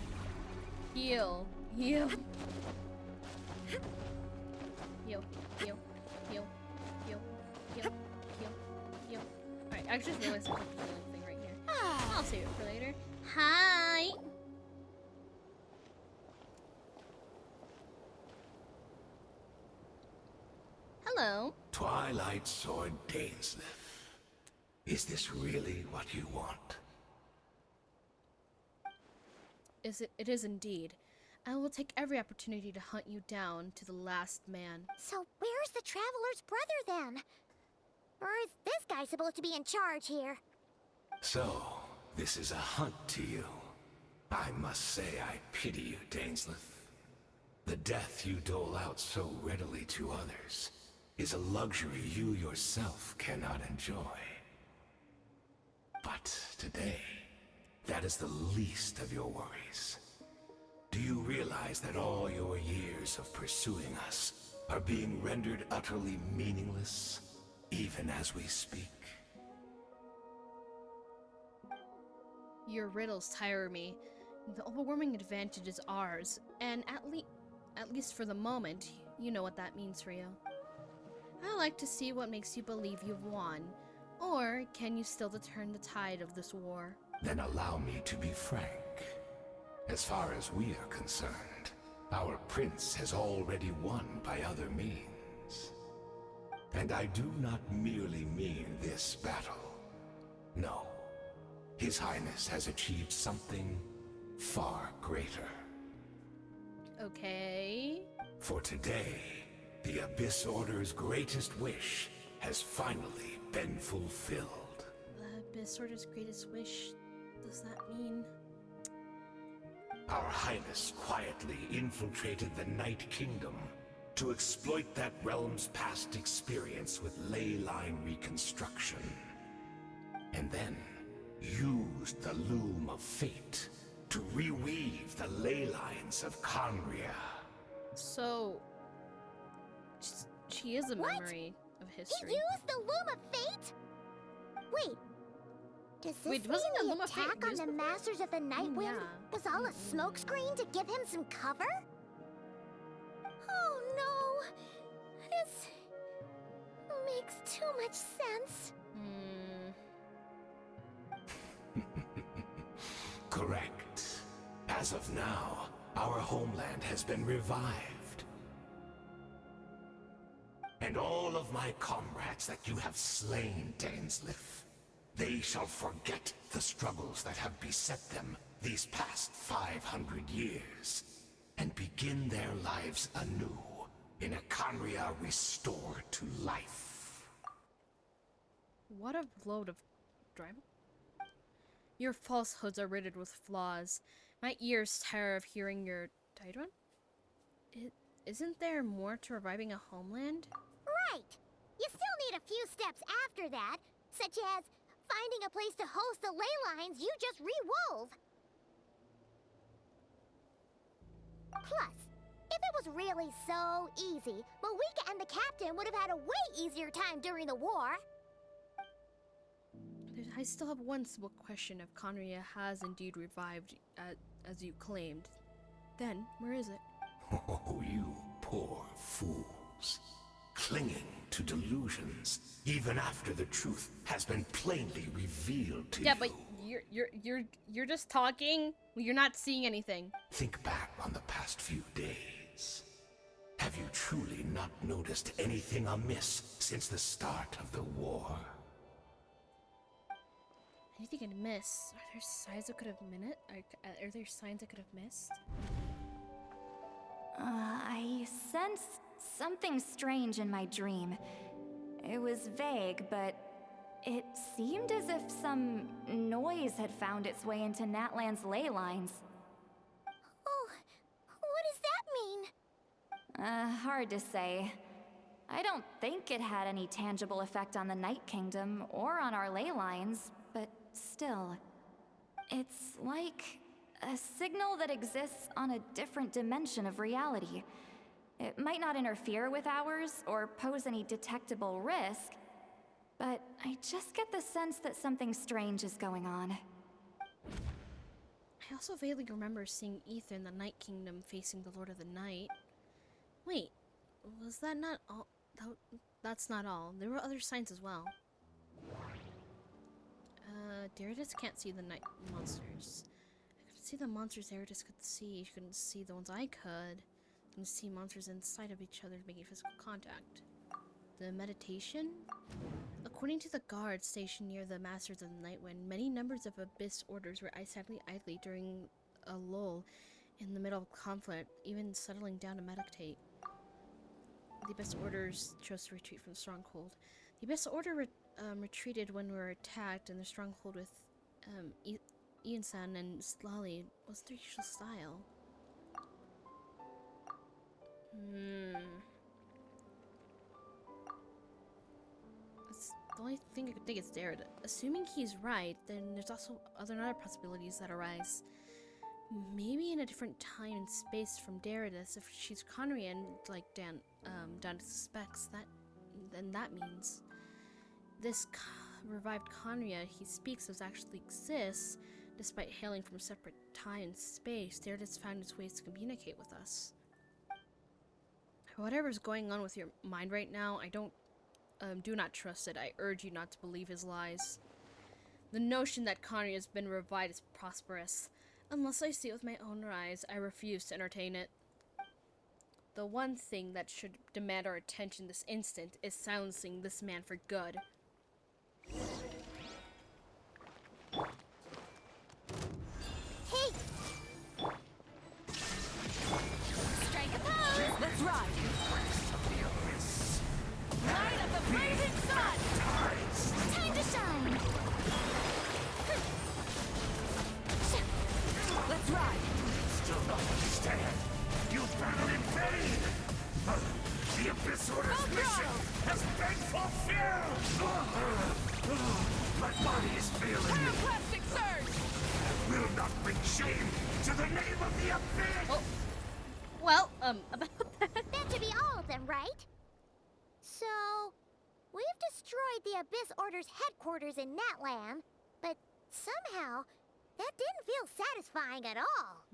heal, heal, heal, heal, heal, heal, heal, heal, heal. All right, I just realized there's a healing thing right here. I'll save it for later. Hi. Hello. Twilight Sword Dainsleif. Is this really what you want? It is indeed. I will take every opportunity to hunt you down to the last man. So where's the Traveler's brother then? Or is this guy supposed to be in charge here? So, this is a hunt to you. I must say I pity you, Dainsleif. The death you dole out so readily to others is a luxury you yourself cannot enjoy. But today, that is the least of your worries. Do you realize that all your years of pursuing us are being rendered utterly meaningless, even as we speak? Your riddles tire me. The overwhelming advantage is ours, and at least for the moment, you know what that means, Rio. I like to see what makes you believe you've won, or can you still turn the tide of this war? Then allow me to be frank. As far as we are concerned, our prince has already won by other means. And I do not merely mean this battle. No. His Highness has achieved something far greater. Okay. For today, the Abyss Order's greatest wish has finally been fulfilled. The Abyss Order's greatest wish, does that mean? Our Highness quietly infiltrated the Night Kingdom to exploit that realm's past experience with ley line reconstruction. And then used the Loom of Fate to reweave the ley lines of Conria. So, she is a memory of history. He used the Loom of Fate? Wait. Does this Wait, mean wasn't the the Loom of Fate attack on used the before? Masters of the Night Wind Yeah. was all a smokescreen to give him some cover? Oh no! This makes too much sense. Correct. As of now, our homeland has been revived. And all of my comrades that you have slain, Dainsleif, they shall forget the struggles that have beset them these past 500 years, and begin their lives anew in a Conria restored to life. What a load of drama. Your falsehoods are riddled with flaws. My ears tire of hearing your Daedron? Isn't there more to reviving a homeland? Right! You still need a few steps after that, such as finding a place to host the ley lines you just re-wove. Plus, if it was really so easy, Moika and the captain would have had a way easier time during the war. I still have one simple question. If Conria has indeed revived, as you claimed, then where is it? Oh, you poor fools. Clinging to delusions, even after the truth has been plainly revealed to you. Yeah, but you're just talking. You're not seeing anything. Think back on the past few days. Have you truly not noticed anything amiss since the start of the war? Anything I'd miss? Are there signs I could have Are there signs I could have missed? I sensed something strange in my dream. It was vague, but it seemed as if some noise had found its way into Natlan's ley lines. Oh, what does that mean? Hard to say. I don't think it had any tangible effect on the Night Kingdom or on our ley lines, but still. It's like a signal that exists on a different dimension of reality. It might not interfere with ours or pose any detectable risk, but I just get the sense that something strange is going on. I also vaguely remember seeing Ether in the Night Kingdom facing the Lord of the Night. Wait, was that not all? That's not all. There were other signs as well. Darius can't see the night monsters. I could see the monsters Darius could see. She couldn't see the ones I could. And see monsters inside of each other making physical contact. The meditation? According to the guards stationed near the Masters of the Nightwind, many numbers of Abyss orders were silently idly during a lull in the middle of conflict, even settling down to meditate. The Abyss orders chose to retreat from the stronghold. The Abyss order retreated when we were attacked, and the stronghold with Ian-san and Lolly was their usual style. That's the only thing I could think is Derrida. Assuming he's right, then there's also other possibilities that arise. Maybe in a different time and space from Derrida. If she's Conrian, like Dan suspects, then that means this revived Conria he speaks of actually exists, despite hailing from a separate time and space. Derrida's found its ways to communicate with us. Whatever's going on with your mind right now, I don't, do not trust it. I urge you not to believe his lies. The notion that Conria has been revived is prosperous. Unless I see it with my own eyes, I refuse to entertain it. The one thing that should demand our attention this instant is silencing this man for good. Hey! Strike a pose! Let's ride! Light up the blazing sun! Time to shine! Let's ride! Still not understand. You battle in vain. The Abyss Order's mission has been fulfilled. My body is failing me. Plastic surge! I will not bring shame to the name of the Abyss. Oh. Well, about that. That should be all of them, right? So, we've destroyed the Abyss Order's headquarters in Natlan, but somehow, that didn't feel satisfying at all.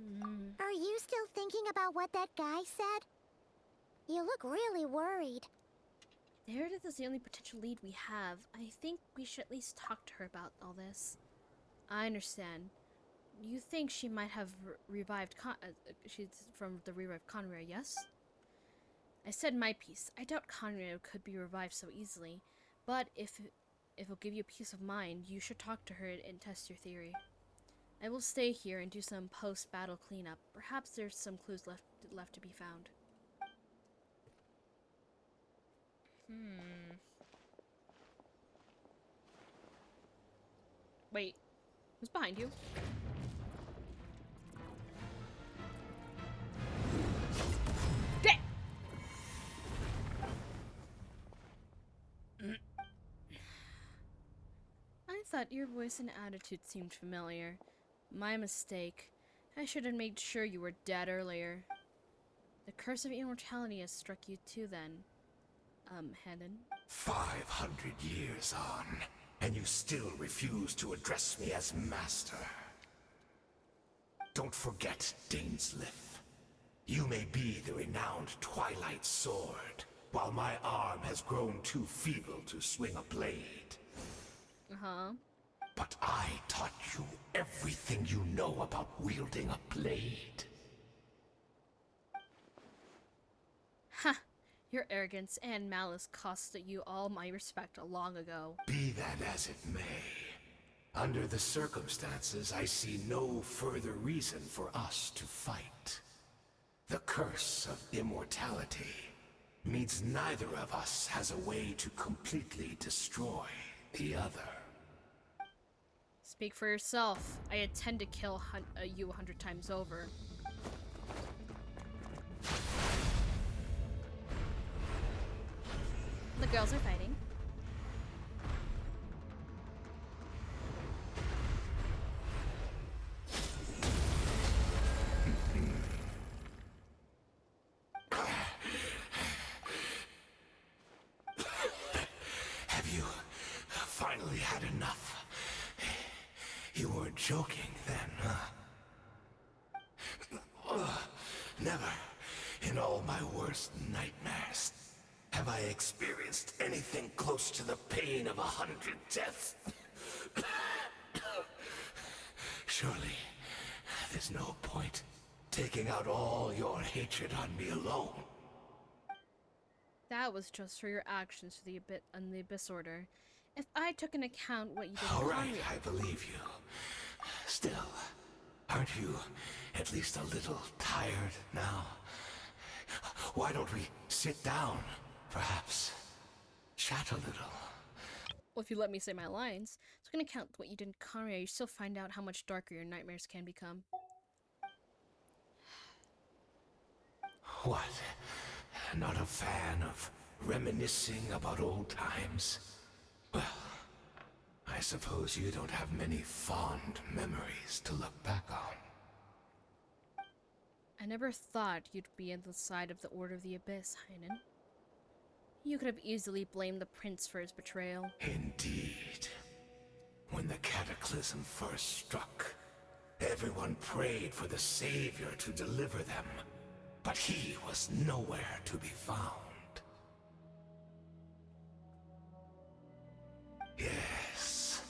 Are you still thinking about what that guy said? You look really worried. Meredith is the only potential lead we have. I think we should at least talk to her about all this. I understand. You think she might have revived she's from the revived Conria, yes? I said my piece. I doubt Conria could be revived so easily, but if it'll give you peace of mind, you should talk to her and test your theory. I will stay here and do some post-battle cleanup. Perhaps there's some clues left to be found. Wait, who's behind you? Get! I thought your voice and attitude seemed familiar. My mistake. I should have made sure you were dead earlier. The curse of immortality has struck you too then. Helen? 500 years on, and you still refuse to address me as master. Don't forget, Dainsleif. You may be the renowned Twilight Sword, while my arm has grown too feeble to swing a blade. But I taught you everything you know about wielding a blade. Ha! Your arrogance and malice cost you all my respect long ago. Be that as it may, under the circumstances, I see no further reason for us to fight. The curse of immortality means neither of us has a way to completely destroy the other. Speak for yourself. I intend to kill you 100 times over. The girls are fighting. Have you finally had enough? You weren't joking then, huh? Never, in all my worst nightmares, have I experienced anything close to the pain of 100 deaths. Surely, there's no point taking out all your hatred on me alone. That was just for your actions to the Abyss Order. If I took into account what you did All to right, Conrad- I believe you. Still, aren't you at least a little tired now? Why don't we sit down, perhaps? Chat a little. Well, if you let me say my lines, it's gonna count what you did in Conrad, you still find out how much darker your nightmares can become. What? Not a fan of reminiscing about old times? Well, I suppose you don't have many fond memories to look back on. I never thought you'd be on the side of the Order of the Abyss, Heinen. You could have easily blamed the prince for his betrayal. Indeed. When the cataclysm first struck, everyone prayed for the Savior to deliver them, but he was nowhere to be found. Yes,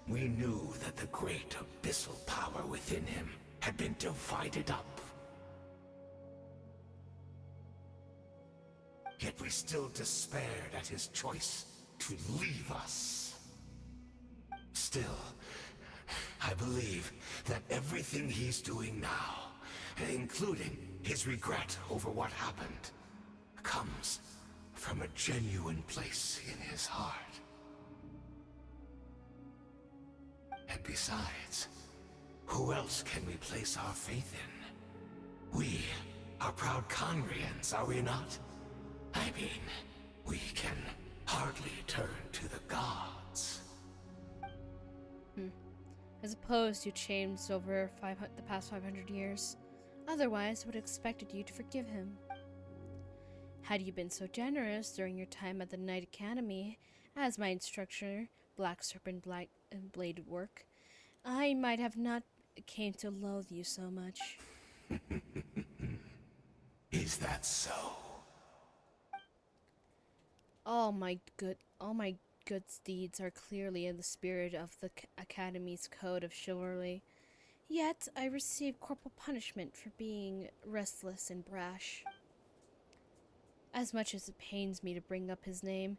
we knew that the great abyssal power within him had been divided up. Yet we still despaired at his choice to leave us. Still, I believe that everything he's doing now, including his regret over what happened, comes from a genuine place in his heart. And besides, who else can we place our faith in? We are proud Conrians, are we not? I mean, we can hardly turn to the gods. I suppose you changed over the past 500 years. Otherwise, I would have expected you to forgive him. Had you been so generous during your time at the Knight Academy as my instructor, Black Serpent Blade work, I might have not came to loathe you so much. Is that so? All my good deeds are clearly in the spirit of the Academy's code of chivalry. Yet I receive corporal punishment for being restless and brash. As much as it pains me to bring up his name,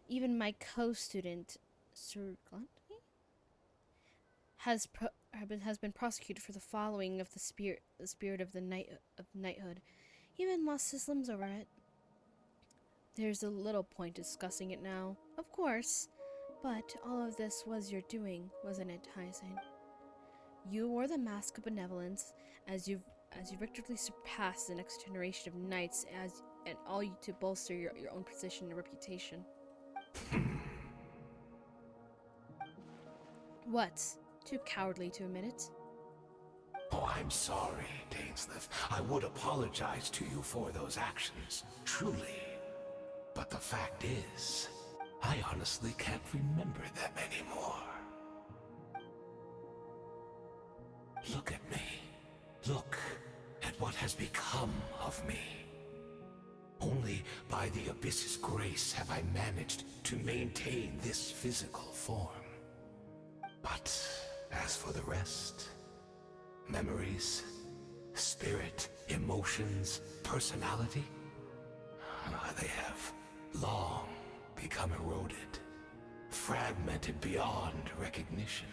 even my co-student, Sir Gluntly, has been prosecuted for the following of the spirit of knighthood. He even lost his limbs over it. There's a little point discussing it now, of course, but all of this was your doing, wasn't it, Hyacinth? You wore the mask of benevolence as you victoriously surpassed the next generation of knights, and all you to bolster your own position and reputation. What? Too cowardly to admit it? Oh, I'm sorry, Dainsleif. I would apologize to you for those actions, truly. But the fact is, I honestly can't remember them anymore. Look at me. Look at what has become of me. Only by the Abyss's grace have I managed to maintain this physical form. But as for the rest, memories, spirit, emotions, personality, they have long become eroded, fragmented beyond recognition.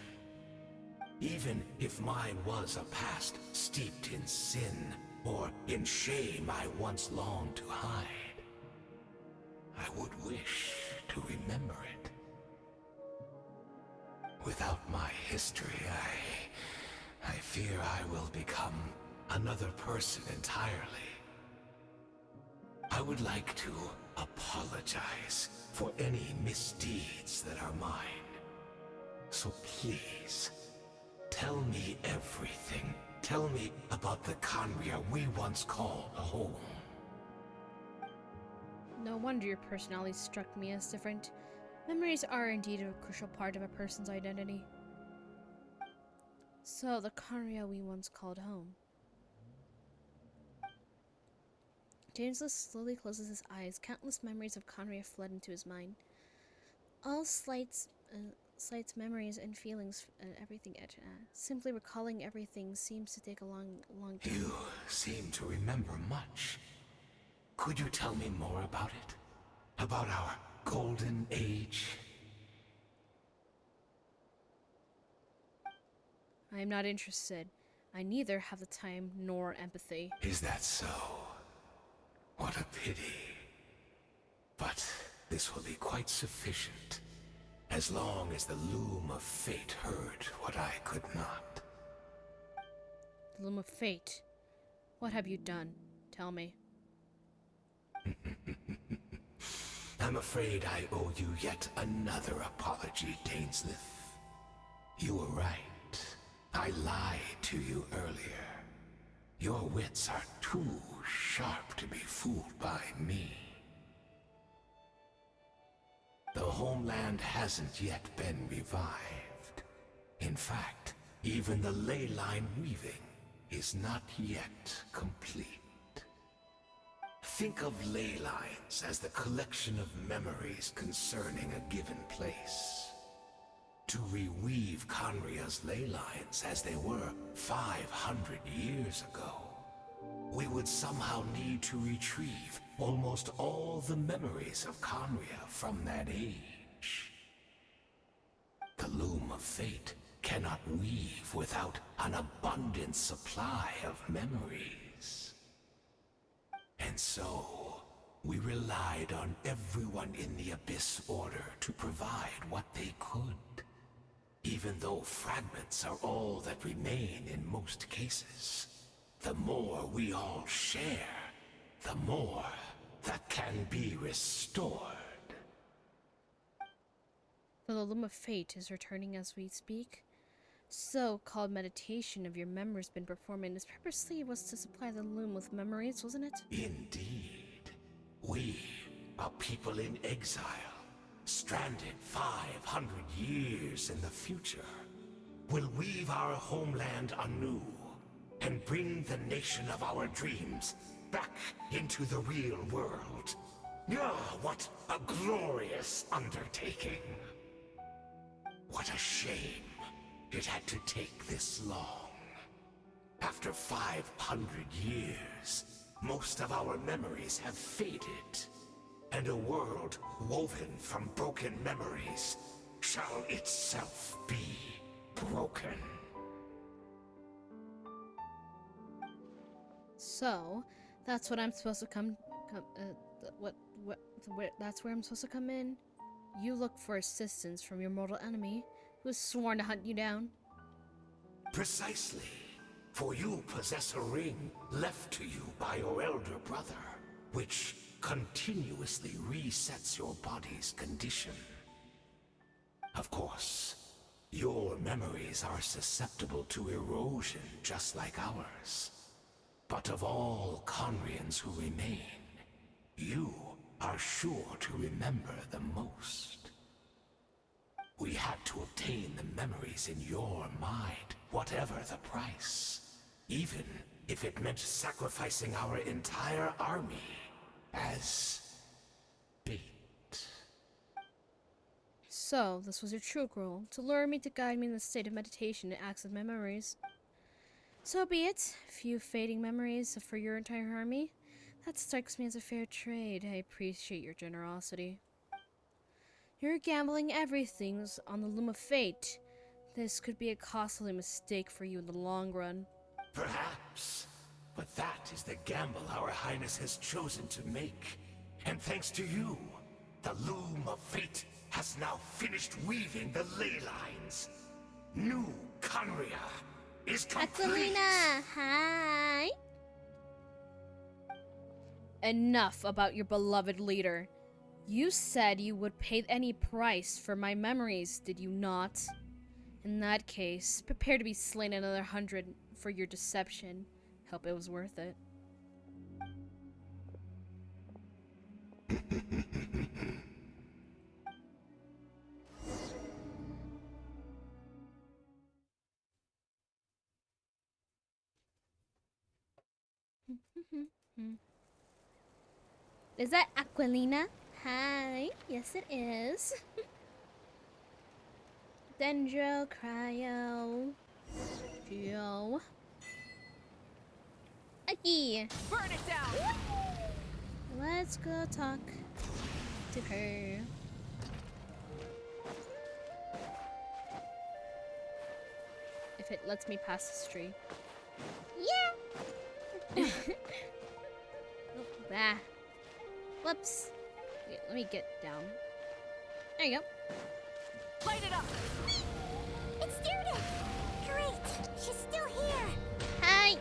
Even if mine was a past steeped in sin or in shame I once longed to hide, I would wish to remember it. Without my history, I fear I will become another person entirely. I would like to apologize for any misdeeds that are mine. So please, tell me everything. Tell me about the Khaenri'ah we once called home. No wonder your personality struck me as different. Memories are indeed a crucial part of a person's identity. So, the Khaenri'ah we once called home. Jameslis slowly closes his eyes. Countless memories of Khaenri'ah flood into his mind. All slights, memories, and feelings, everything. Simply recalling everything seems to take a long time. You seem to remember much. Could you tell me more about it? About our golden age? I am not interested. I neither have the time nor empathy. Is that so? What a pity. But this will be quite sufficient, as long as the loom of fate heard what I could not. The loom of fate? What have you done? Tell me. I'm afraid I owe you yet another apology, Dainslith. You were right. I lied to you earlier. Your wits are too sharp to be fooled by me. The homeland hasn't yet been revived. In fact, even the ley line weaving is not yet complete. Think of ley lines as the collection of memories concerning a given place. To reweave Khaenri'ah's ley lines as they were 500 years ago, we would somehow need to retrieve almost all the memories of Khaenri'ah from that age. The loom of fate cannot weave without an abundant supply of memories. And so, we relied on everyone in the Abyss Order to provide what they could. Even though fragments are all that remain in most cases, the more we all share, the more that can be restored. The loom of fate is returning as we speak. So-called meditation of your memories been performing this purposely was to supply the loom with memories, wasn't it? Indeed. We, a people in exile, stranded 500 years in the future, will weave our homeland anew and bring the nation of our dreams back into the real world. Ah, what a glorious undertaking! What a shame it had to take this long. After 500 years, most of our memories have faded, and a world woven from broken memories shall itself be broken. So, that's what I'm supposed to that's where I'm supposed to come in? You look for assistance from your mortal enemy, who has sworn to hunt you down. Precisely. For you possess a ring left to you by your elder brother, which continuously resets your body's condition. Of course, your memories are susceptible to erosion just like ours. But of all Khaenri'ahs who remain, you are sure to remember the most. We had to obtain the memories in your mind, whatever the price. Even if it meant sacrificing our entire army as bait. So, this was your true goal, to lure me to guide me in the state of meditation to access my memories. So be it. Few fading memories for your entire army. That strikes me as a fair trade. I appreciate your generosity. You're gambling everything's on the loom of fate. This could be a costly mistake for you in the long run. Perhaps. But that is the gamble our Highness has chosen to make. And thanks to you, the loom of fate has now finished weaving the ley lines. New Conria is complete! Aquilina, hi! Enough about your beloved leader. You said you would pay any price for my memories, did you not? In that case, prepare to be slain another 100 for your deception. Hope it was worth it. Is that Aquilina? Hi. Yes, it is. Dendro, Cryo, Geo. Aki. Burn it down! Let's go talk to her. If it lets me pass the street. Yeah. Oh, bah. Whoops. Wait, let me get down. There you go. Light it up! It's Judith! Great! She's still here! Hi.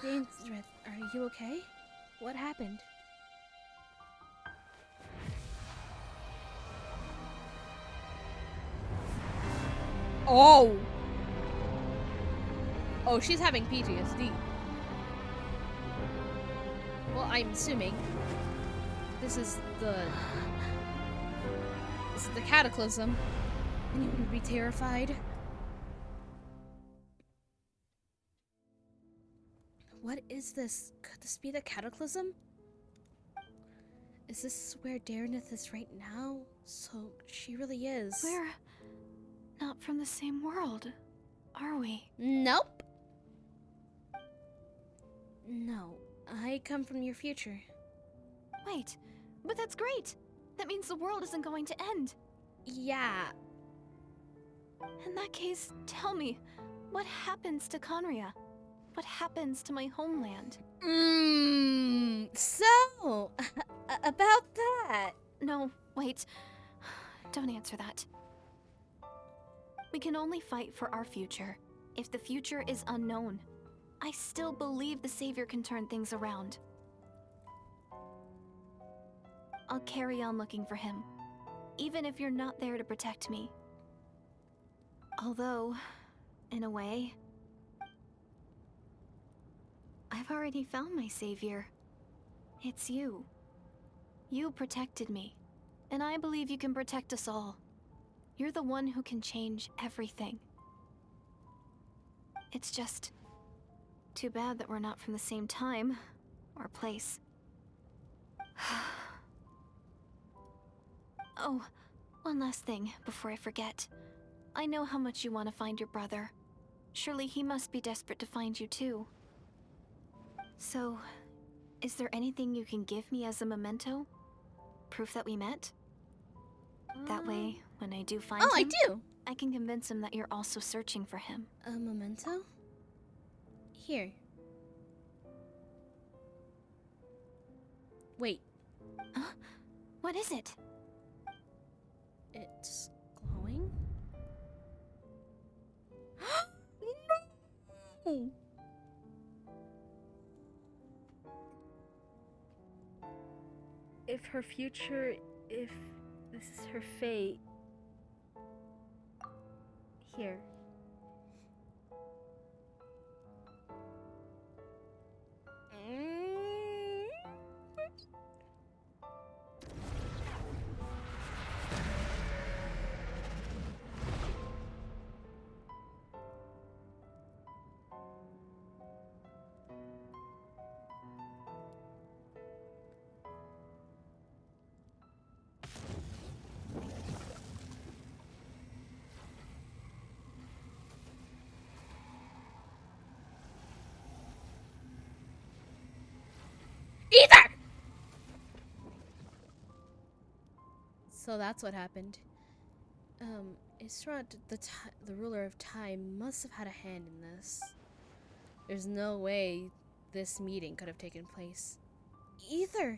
Ainsworth, are you okay? What happened? Oh! Oh, she's having PTSD. Well, I'm assuming this is the cataclysm, and you would be terrified. What is this? Could this be the cataclysm? Is this where Darenith is right now? So she really is. We're not from the same world, are we? Nope. No, I come from your future. Wait, but that's great. That means the world isn't going to end. Yeah. In that case, tell me, what happens to Conria? What happens to my homeland? So, about that. No, wait. Don't answer that. We can only fight for our future. If the future is unknown, I still believe the Savior can turn things around. I'll carry on looking for him, even if you're not there to protect me. Although, in a way, I've already found my savior. It's you. You protected me, and I believe you can protect us all. You're the one who can change everything. It's just too bad that we're not from the same time or place. Oh, one last thing before I forget. I know how much you want to find your brother. Surely he must be desperate to find you too. So, is there anything you can give me as a memento? Proof that we met? That way, when I do find him, I do. I can convince him that you're also searching for him. A memento? Here. Wait, Huh? What is it? it's glowing? No! If her future, if this is her fate, here. Either! So that's what happened. Israt, the ruler of time, must have had a hand in this. There's no way this meeting could have taken place. Either!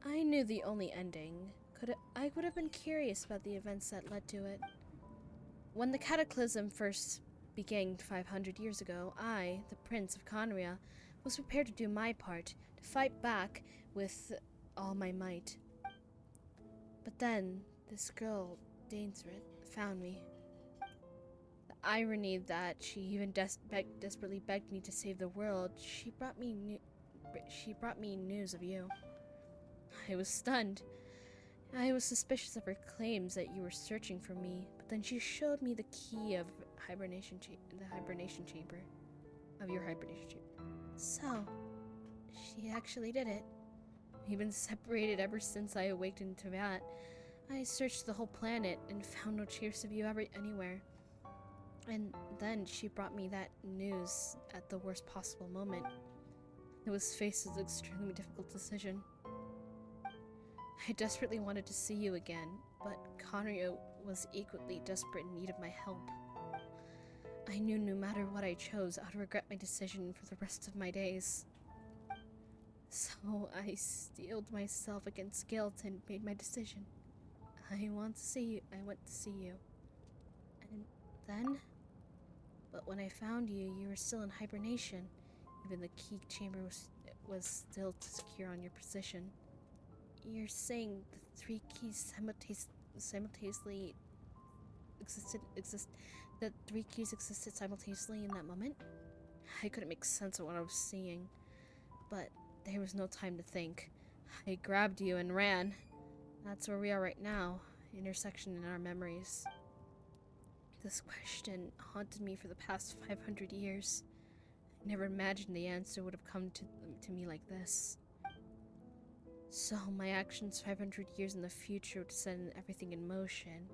I knew the only ending. I would have been curious about the events that led to it. When the cataclysm first began 500 years ago, I, the Prince of Conria, was prepared to do my part, to fight back with all my might. But then, this girl, Dainsrit, found me. The irony that she even desperately begged me to save the world, she brought me news of you. I was stunned. I was suspicious of her claims that you were searching for me, but then she showed me the key of the hibernation chamber. Of your hibernation chamber. So, she actually did it. We've been separated ever since I awakened to that. I searched the whole planet and found no trace of you anywhere. And then she brought me that news at the worst possible moment. I was faced with an extremely difficult decision. I desperately wanted to see you again, but Conrio was equally desperate in need of my help. I knew no matter what I chose, I'd regret my decision for the rest of my days. So I steeled myself against guilt and made my decision. I went to see you. And then? But when I found you, you were still in hibernation. Even the key chamber was still secure on your position. You're saying the three keys simultaneously the three keys existed simultaneously in that moment? I couldn't make sense of what I was seeing, but there was no time to think. I grabbed you and ran. That's where we are right now, intersection in our memories. This question haunted me for the past 500 years. I never imagined the answer would have come to me like this. So my actions 500 years in the future would send everything in motion.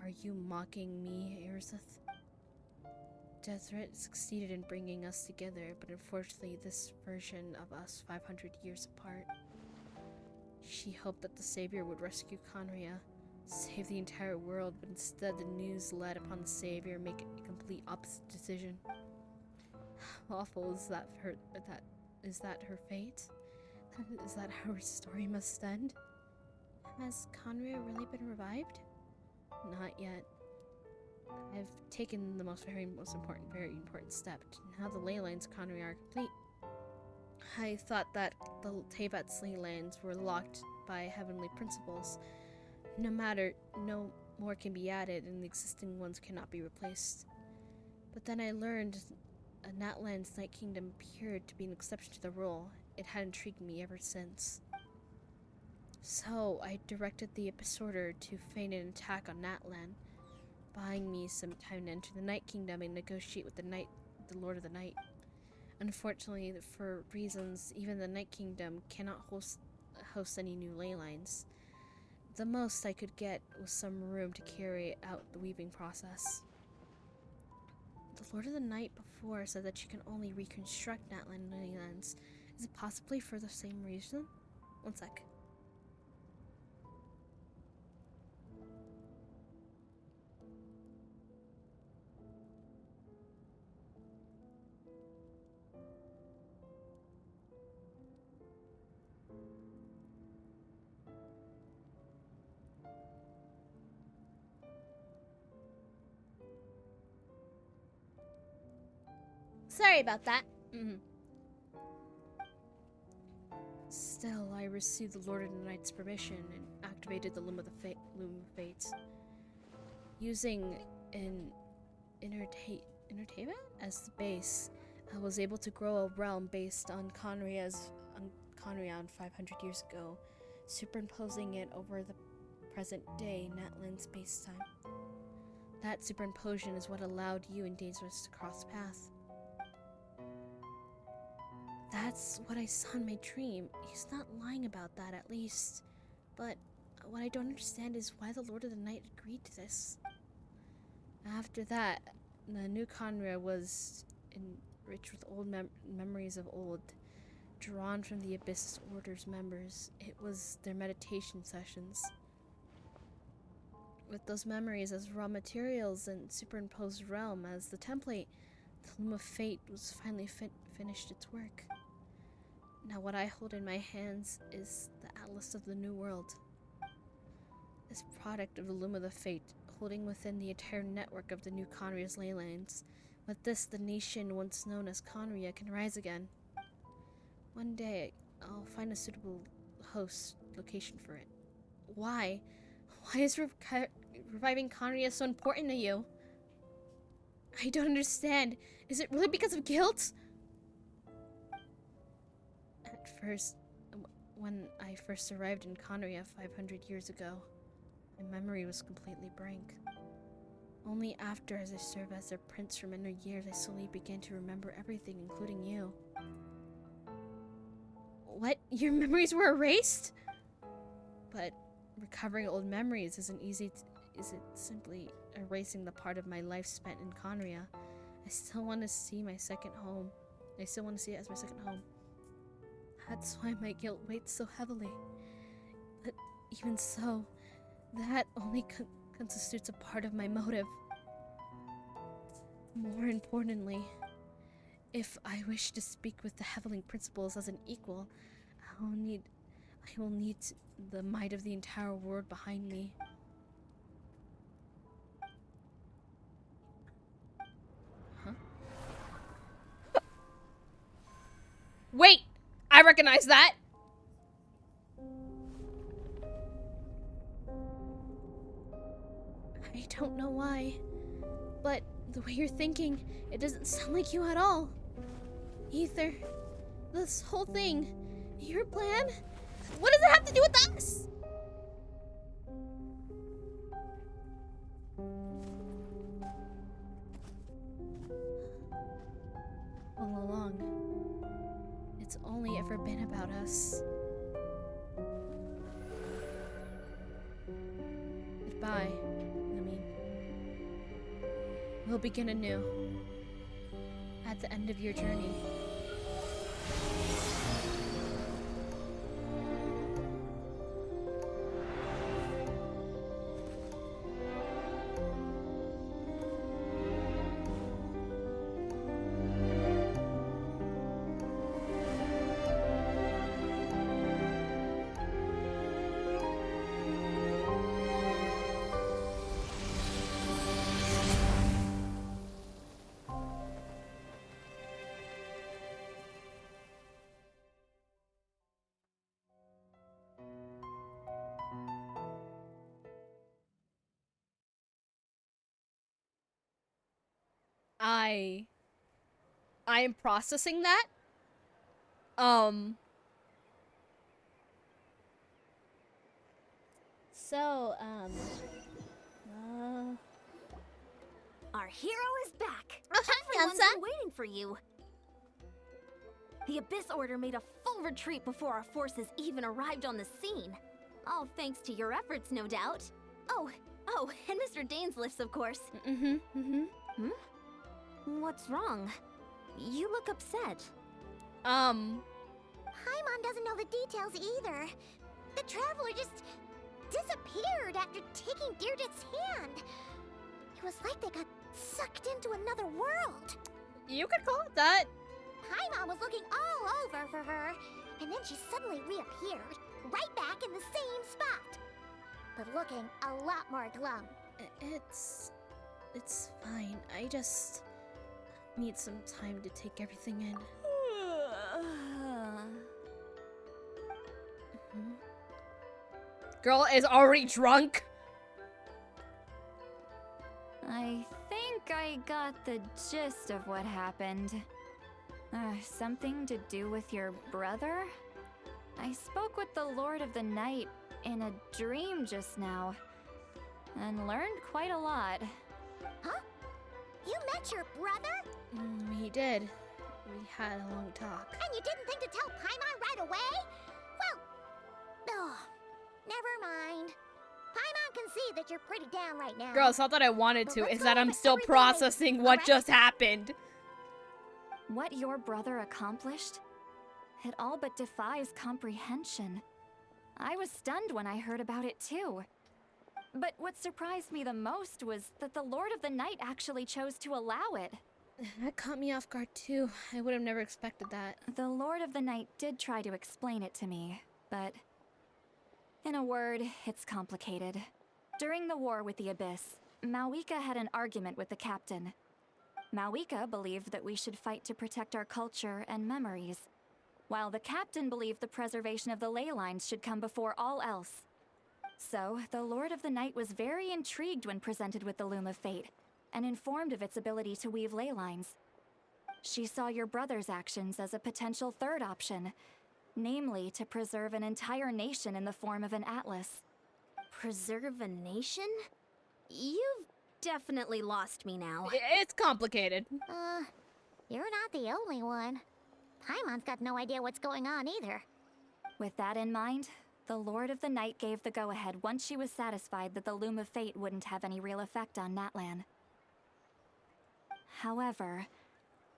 Are you mocking me, Eriseth? Deaththreat succeeded in bringing us together, but unfortunately this version of us 500 years apart. She hoped that the Savior would rescue Conria, save the entire world, but instead the news led upon the Savior make a complete opposite decision. How awful is that is that her fate? Is that how her story must end? Has Conria really been revived? Not yet. I've taken the very important step. Now the ley lines of Conria are complete. I thought that the Teyvat's ley lines were locked by heavenly principles. No more can be added, and the existing ones cannot be replaced. But then I learned Natlan's Night Kingdom appeared to be an exception to the rule. It had intrigued me ever since. So I directed the Abyss Order to feign an attack on Natlan, buying me some time to enter the Night Kingdom and negotiate with the Lord of the Night. Unfortunately, for reasons, even the Night Kingdom cannot host any new ley lines. The most I could get was some room to carry out the weaving process. The Lord of the Night before said that she can only reconstruct Natlan ley lines. Is it possibly for the same reason? One sec. Sorry about that. Still, I received the Lord of the Night's permission and activated the Loom of Fates. using an entertainment as the base, I was able to grow a realm based on Conria's 500 years ago, superimposing it over the present day Natlan space-time. That superimposition is what allowed you and Dangerous to cross paths. That's what I saw in my dream. He's not lying about that, at least. But what I don't understand is why the Lord of the Night agreed to this. After that, the new Conria was enriched with old memories of old, drawn from the Abyss Order's members. It was their meditation sessions. With those memories as raw materials and superimposed realm as the template, the Loom of Fate was finally finished its work. Now what I hold in my hands is the Atlas of the New World. This product of the Loom of the Fate, holding within the entire network of the new Conria's ley lines. With this, the nation once known as Conria can rise again. One day, I'll find a suitable host location for it. Why? Why is reviving Conria so important to you? I don't understand. Is it really because of guilt? At first, when I first arrived in Conria 500 years ago, my memory was completely blank. Only after, as I served as their prince for many years, I slowly began to remember everything, including you. What? Your memories were erased? But recovering old memories isn't easy. Is it simply erasing the part of my life spent in Conria? I still want to see my second home. I still want to see it as my second home. That's why my guilt weighs so heavily. But even so, that only constitutes a part of my motive. More importantly, if I wish to speak with the Heavenly Principles as an equal, I will need the might of the entire world behind me. Huh? Wait! I recognize that! I don't know why, but the way you're thinking, it doesn't sound like you at all. Ether, this whole thing, your plan, what does it have to do with us? All along, it's only ever been about us. Goodbye. We'll begin anew at the end of your journey. I am processing that. Our hero is back. Oh, hi, Everyone's Elsa. been waiting for you. The Abyss Order made a full retreat before our forces even arrived on the scene. All thanks to your efforts, no doubt. Oh, and Mr. Daneslifts, of course. What's wrong? You look upset. Paimon doesn't know the details either. The traveler just disappeared after taking Deirdre's hand. It was like they got sucked into another world. You could call it that. Paimon was looking all over for her, and then she suddenly reappeared, right back in the same spot. But looking a lot more glum. It's fine. I just need some time to take everything in. Girl is already drunk. I think I got the gist of what happened. Something to do with your brother? I spoke with the Lord of the Night in a dream just now, and learned quite a lot. Huh? You met your brother? He did. We had a long talk. And you didn't think to tell Paimon right away? Well, oh, never mind. Paimon can see that you're pretty down right now. Girl, it's not that I wanted But to, let's it's go that I'm over still everything processing what alright? just happened. What your brother accomplished? It all but defies comprehension. I was stunned when I heard about it too. But what surprised me the most was that the Lord of the Night actually chose to allow it. That caught me off guard too. I would have never expected that. The Lord of the Night did try to explain it to me, but in a word, it's complicated. During the war with the Abyss, Mawika had an argument with the captain. Mawika believed that we should fight to protect our culture and memories, while the captain believed the preservation of the ley lines should come before all else. So, the Lord of the Night was very intrigued when presented with the Loom of Fate, and informed of its ability to weave ley lines. She saw your brother's actions as a potential third option, namely to preserve an entire nation in the form of an atlas. Preserve a nation? You've definitely lost me now. It's complicated. You're not the only one. Paimon's got no idea what's going on either. With that in mind, the Lord of the Night gave the go-ahead once she was satisfied that the Loom of Fate wouldn't have any real effect on Natlan. However,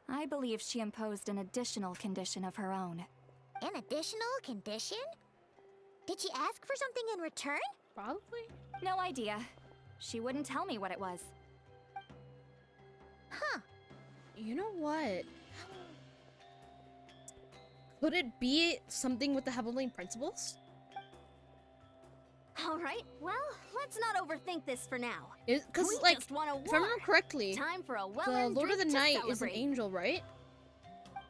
I believe she imposed an additional condition of her own. An additional condition? Did she ask for something in return? Probably. No idea. She wouldn't tell me what it was. Huh. You know what? Could it be something with the Heavenly Principles? Alright, well, let's not overthink this for now. Because, We like, just want a if I remember war. correctly, Time for a the well-earned Lord of the drink to Night is an celebrate. angel, right?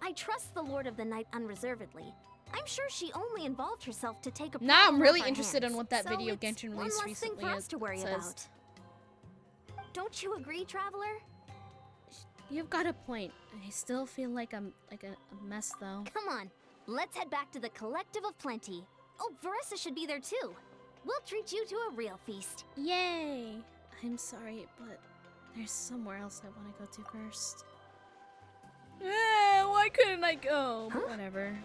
I trust the Lord of the Night unreservedly. I'm sure she only involved herself to take a Now I'm problem really off our interested in hands. what that So video it's Genshin one released less thing recently for us to worry says. about. Don't you agree, Traveler? You've got a point. I still feel like I'm like a mess though. Come on, let's head back to the Collective of Plenty. Oh, Varessa should be there too. We'll treat you to a real feast. Yay! I'm sorry, but there's somewhere else I want to go to first. Why couldn't I go? But whatever.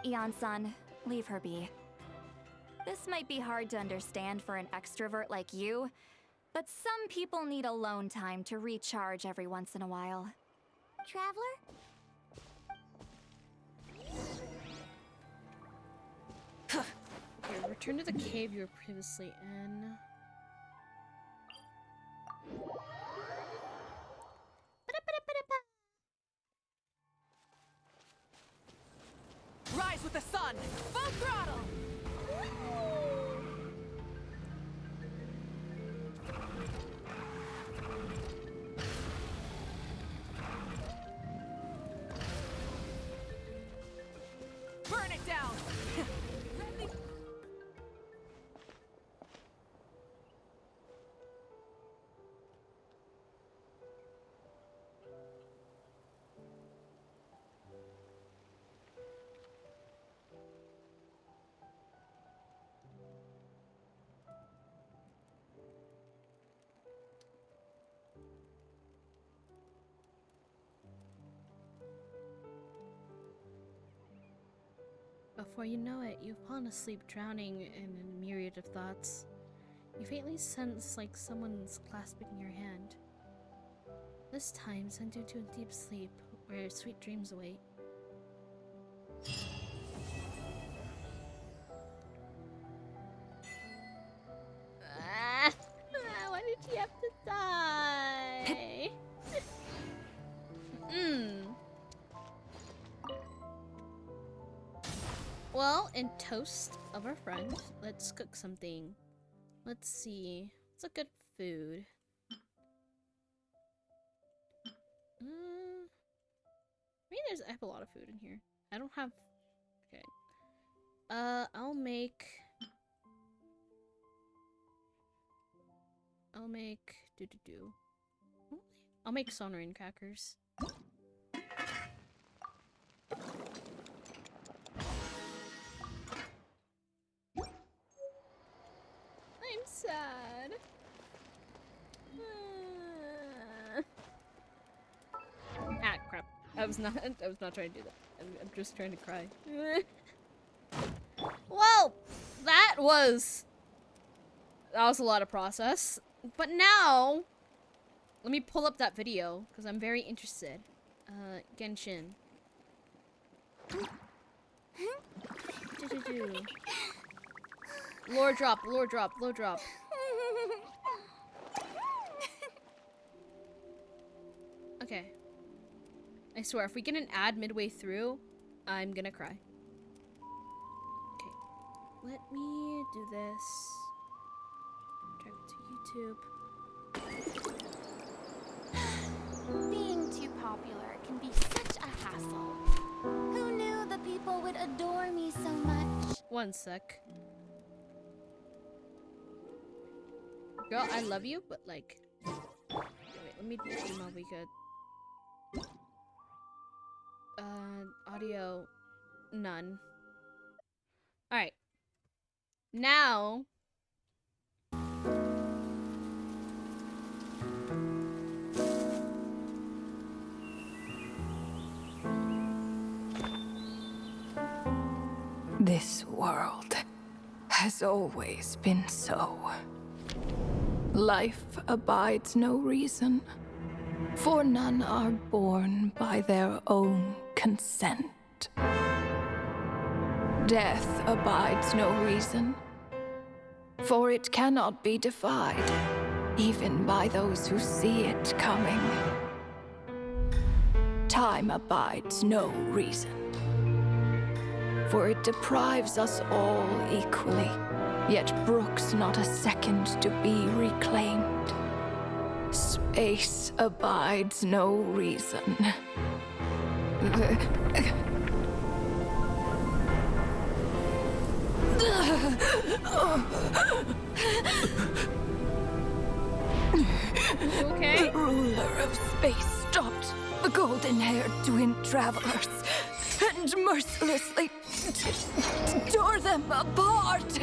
Eon-san, leave her be. This might be hard to understand for an extrovert like you, but some people need alone time to recharge every once in a while. Traveler? Here, return to the cave you were previously in. Rise with the sun! Full throttle! Burn it down! Before you know it, you've fallen asleep, drowning in a myriad of thoughts. You faintly sense like someone's clasping your hand. This time, send you to a deep sleep where sweet dreams await. Why did she have to die? Well, in toast of our friend, let's cook something. Let's see. What's a good food? I have a lot of food in here. I don't have... Okay. I'll make... I'll make I'll make sonoran crackers. I'm sad. Ah, crap. I was not trying to do that. I'm just trying to cry. Well, that was a lot of process. But now, let me pull up that video because I'm very interested. Genshin. Lore drop, lore drop, lore drop. Okay. I swear, if we get an ad midway through, I'm gonna cry. Okay. Let me do this. Drive it to YouTube. Being too popular can be such a hassle. Who knew the people would adore me so much? One sec. Girl, I love you, but like... Wait, let me see how we could... Audio... None. Alright. Now... This world has always been so. Life abides no reason, for none are born by their own consent. Death abides no reason, for it cannot be defied, even by those who see it coming. Time abides no reason, for it deprives us all equally, yet brooks not a second to be reclaimed. Space abides no reason. Okay? The ruler of space stopped the golden-haired twin travelers and mercilessly tore them apart.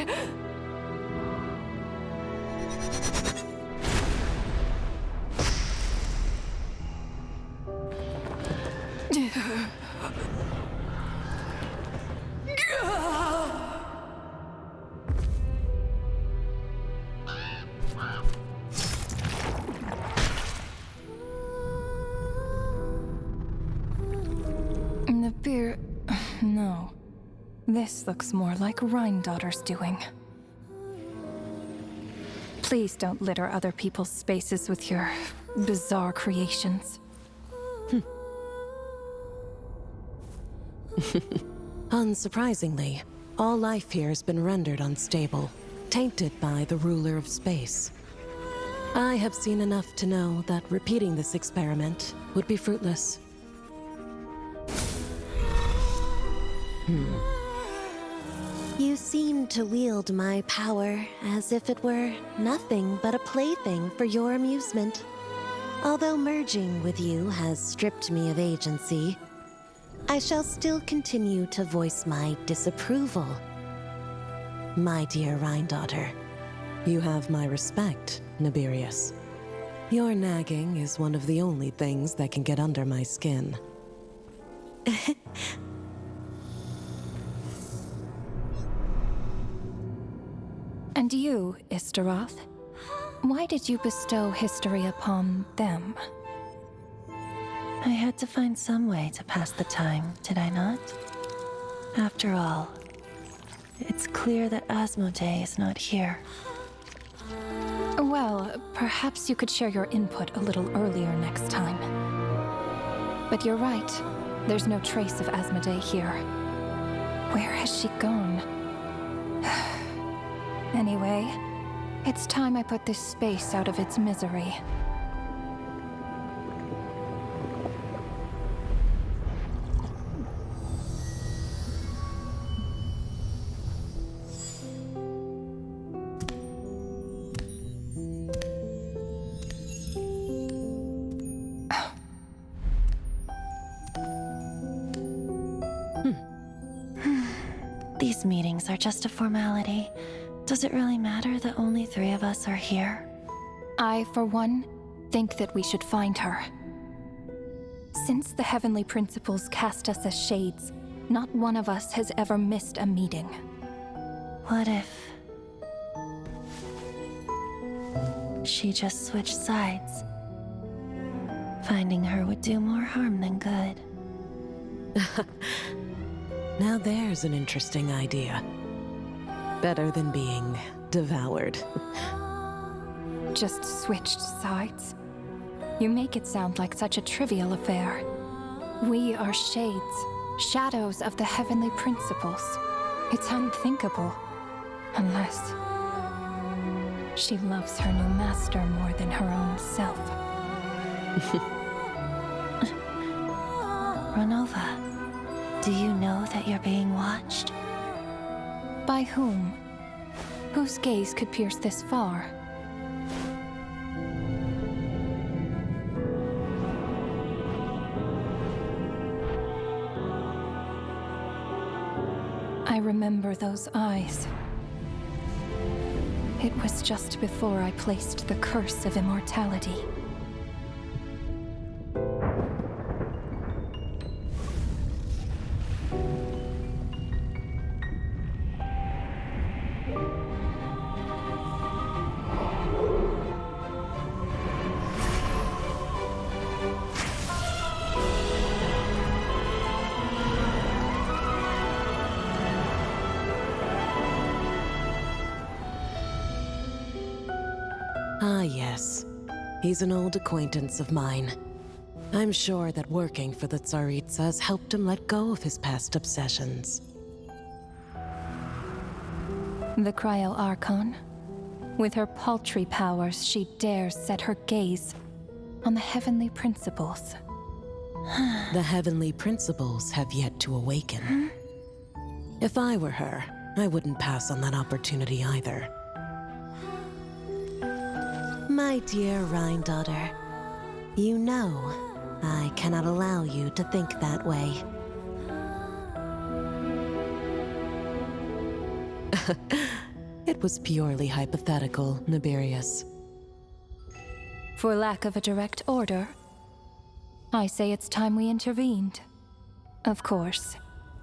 The beer... No. This looks more like Rhine-daughter's doing. Please don't litter other people's spaces with your bizarre creations. Unsurprisingly, all life here has been rendered unstable, tainted by the ruler of space. I have seen enough to know that repeating this experiment would be fruitless. You seem to wield my power as if it were nothing but a plaything for your amusement. Although merging with you has stripped me of agency, I shall still continue to voice my disapproval. My dear Rhine-daughter. You have my respect, Nibirius. Your nagging is one of the only things that can get under my skin. And you, Istaroth? Why did you bestow history upon them? I had to find some way to pass the time, did I not? After all, it's clear that Asmodee is not here. Well, perhaps you could share your input a little earlier next time. But you're right. There's no trace of Asmodee here. Where has she gone? Anyway, it's time I put this space out of its misery. these meetings are just a formality, does it really matter that only 3 of us are here? I, for one, think that we should find her. Since the Heavenly Principles cast us as shades, not one of us has ever missed a meeting. What if she just switched sides? Finding her would do more harm than good. Now there's an interesting idea. Better than being devoured. Just switched sides? You make it sound like such a trivial affair. We are shades, shadows of the Heavenly Principles. It's unthinkable. Unless she loves her new master more than her own self. Renova, do you know that you're being watched? By whom? Whose gaze could pierce this far? I remember those eyes. It was just before I placed the curse of immortality. Ah, yes. He's an old acquaintance of mine. I'm sure that working for the Tsaritsa has helped him let go of his past obsessions. The Cryo Archon. With her paltry powers, she dares set her gaze on the Heavenly Principles. The Heavenly Principles have yet to awaken. If I were her, I wouldn't pass on that opportunity either. My dear Rhine daughter, you know I cannot allow you to think that way. It was purely hypothetical, Nibirius. For lack of a direct order, I say it's time we intervened. Of course,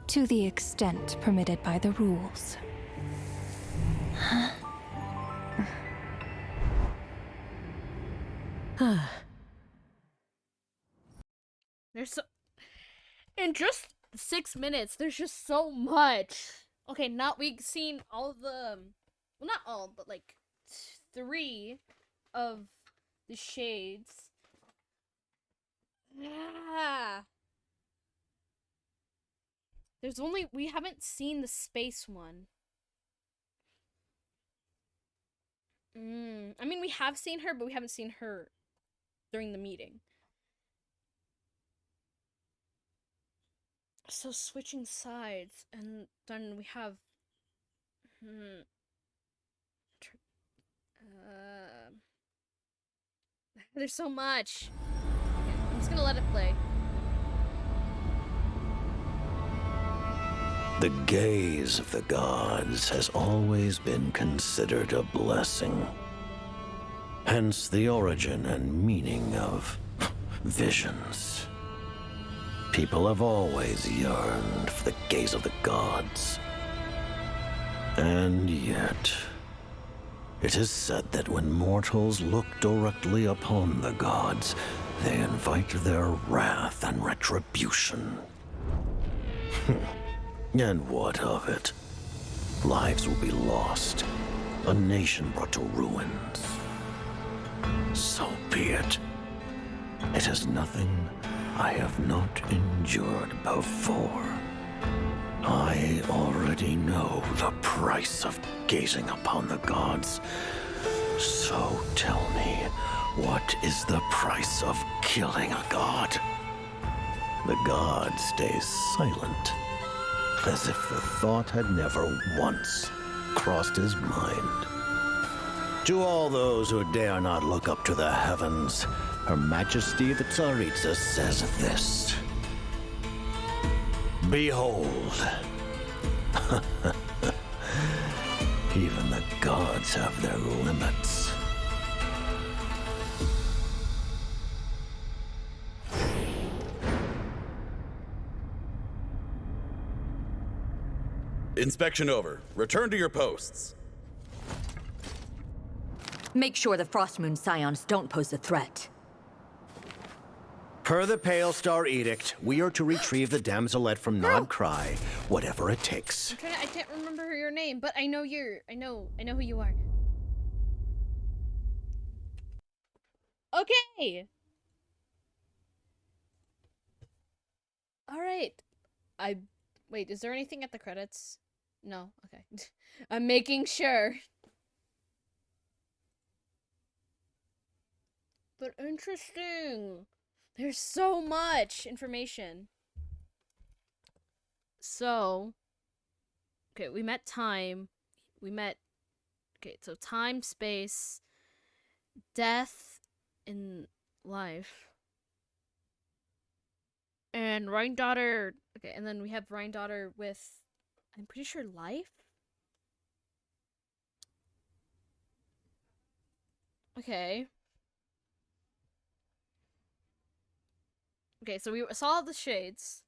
to the extent permitted by the rules. There's so... In just 6 minutes, there's just so much. Okay, we've seen all the... Well, not all, but like 3 of the shades. Yeah. There's only... We haven't seen the space one. I mean, we have seen her, but we haven't seen her during the meeting. So switching sides, and then we have there's so much. Okay, I'm just gonna let it play. The gaze of the gods has always been considered a blessing. Hence the origin and meaning of visions. People have always yearned for the gaze of the gods. And yet, it is said that when mortals look directly upon the gods, they invite their wrath and retribution. And what of it? Lives will be lost, a nation brought to ruins. So be it. It is nothing I have not endured before. I already know the price of gazing upon the gods. So tell me, what is the price of killing a god? The god stays silent, as if the thought had never once crossed his mind. To all those who dare not look up to the heavens, Her Majesty the Tsaritsa says this. Behold, Even the gods have their limits. Inspection over. Return to your posts. Make sure the Frostmoon Scions don't pose a threat. Per the Pale Star Edict, we are to retrieve the damselette from Nod Cry, whatever it takes. I can't remember your name, but I know I know who you are. Okay. All right. Wait, is there anything at the credits? No. Okay. I'm making sure. But interesting. There's so much information. So, okay, we met time. Okay, so time, space, death, and life. And Rhine Daughter. Okay, and then we have Rhine Daughter with, I'm pretty sure, life? Okay. Okay, so we saw the shades.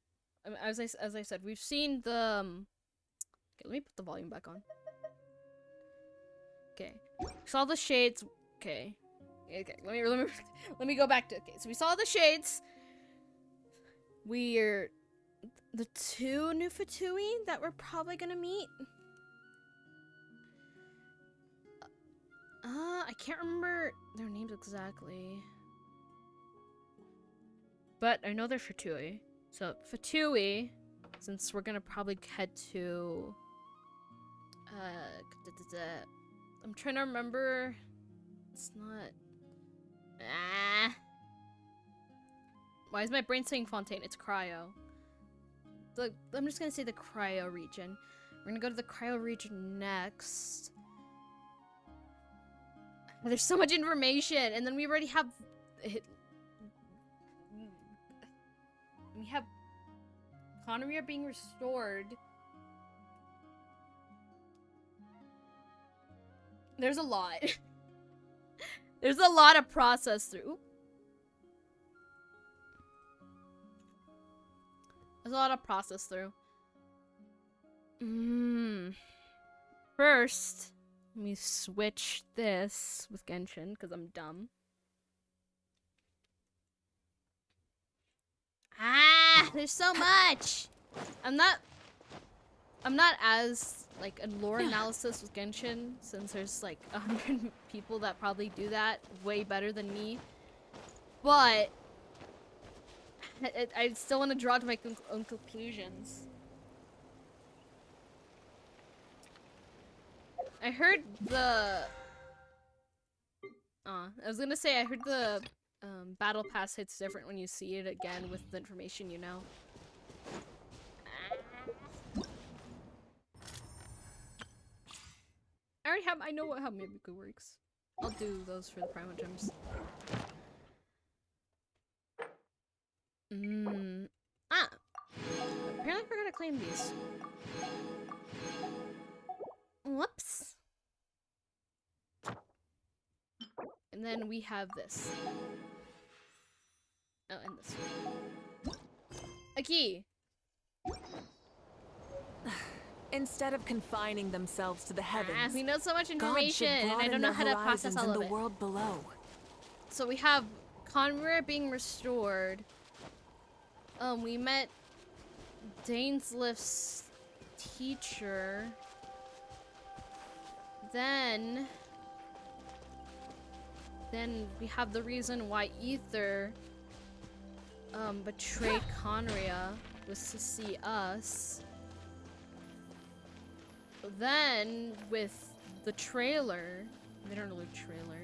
As I said, we've seen the. Okay, let me put the volume back on. Okay, saw the shades. Okay, let me go back to. Okay, so we saw the shades. We're the two new Fatui that we're probably gonna meet. I can't remember their names exactly. But I know they're Fatui. So, Fatui, since we're gonna probably head to... I'm trying to remember... It's not... Why is my brain saying Fontaine? It's Cryo. I'm just gonna say the Cryo region. We're gonna go to the Cryo region next. There's so much information, and then we already have... We have Conria being restored. There's a lot. There's a lot of process through. There's a lot of process through. First, let me switch this with Genshin because I'm dumb. There's so much. I'm not as like a lore analysis with Genshin, since there's like 100 people that probably do that way better than me. But I still want to draw to my own conclusions. I heard the. I was gonna say I heard the. Battle Pass hits different when you see it again with the information you know. I know how Mimiku works. I'll do those for the Primo Gems. Apparently I forgot to claim these. Whoops. And then we have this. Oh, and this one. A key. Instead of confining themselves to the heavens, we know so much God should information, and I broaden don't know the how to process horizons all in of the it. world below. So we have Conria being restored. We met Dainslift's teacher. Then we have the reason why Ether betrayed Conria was to see us. Then with the trailer, they don't know the trailer.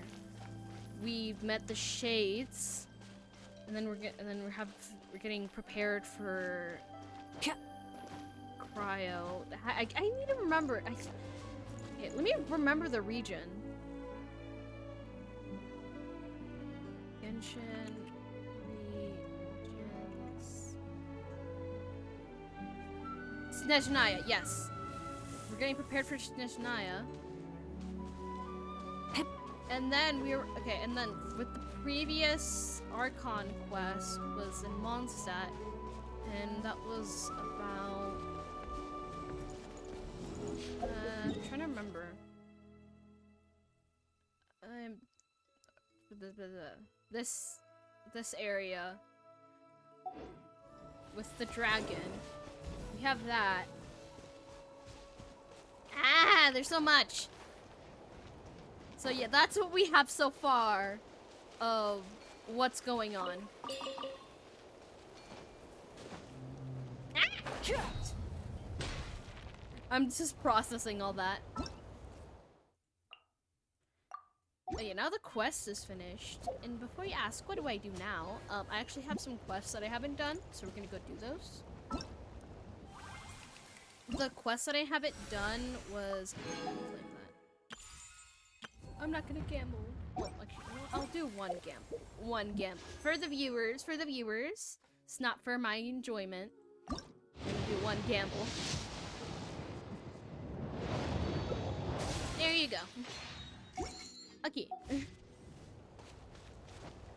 We met the Shades, and then we're getting prepared for Cryo. I need to remember. Okay, let me remember the region. Genshin regions. Snezhnaya, yes. We're getting prepared for Shnaya. And then we were okay. And then with the previous Archon quest was in Mondstadt, and that was about. I'm trying to remember. This area with the dragon. We have that. Ah, there's so much. So yeah, that's what we have so far of what's going on. Ah! I'm just processing all that. Oh yeah, now the quest is finished. And before you ask, what do I do now? I actually have some quests that I haven't done, so we're gonna go do those. The quest that I haven't done was... I'm not gonna gamble. Well, actually, I'll do one gamble. One gamble. For the viewers, It's not for my enjoyment. I'm gonna do one gamble. There you go. Okay.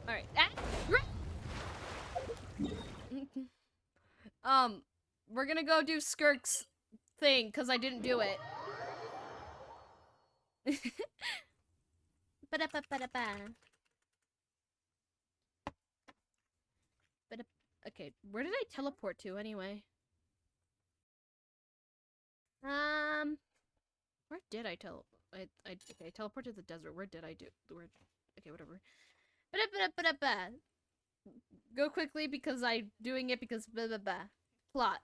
Alright. We're gonna go do Skirk's thing, because I didn't do it. Okay, where did I teleport to anyway? Where did I teleport? Okay, I teleported to the desert. Where did I do? Okay, whatever. Go quickly because I'm doing it because blah blah blah. Plot.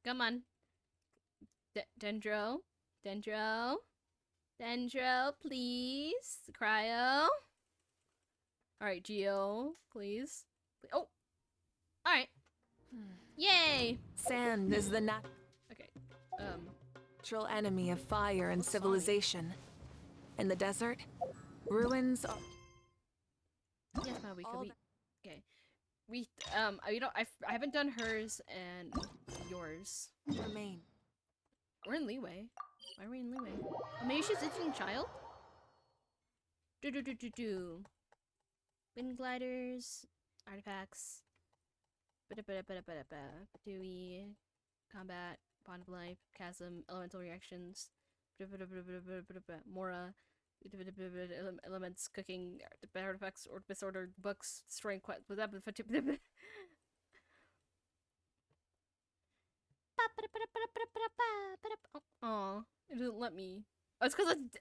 Come on. Dendro, please. Cryo. All right, Geo, please. Oh, all right. Yay! Sand is the Okay. natural enemy of fire and civilization. In the desert, ruins are... Yes, ma, we could. Okay. I haven't done hers and yours. Remain. We're in leeway. Why are we in leeway? Oh, maybe she's itching child? Wind gliders, artifacts. Dewey, combat, bond of life, chasm, elemental reactions, Mora, elements, cooking, artifacts, or disorder, books, destroying quest. Aw, it didn't let me. Oh, it's because it's.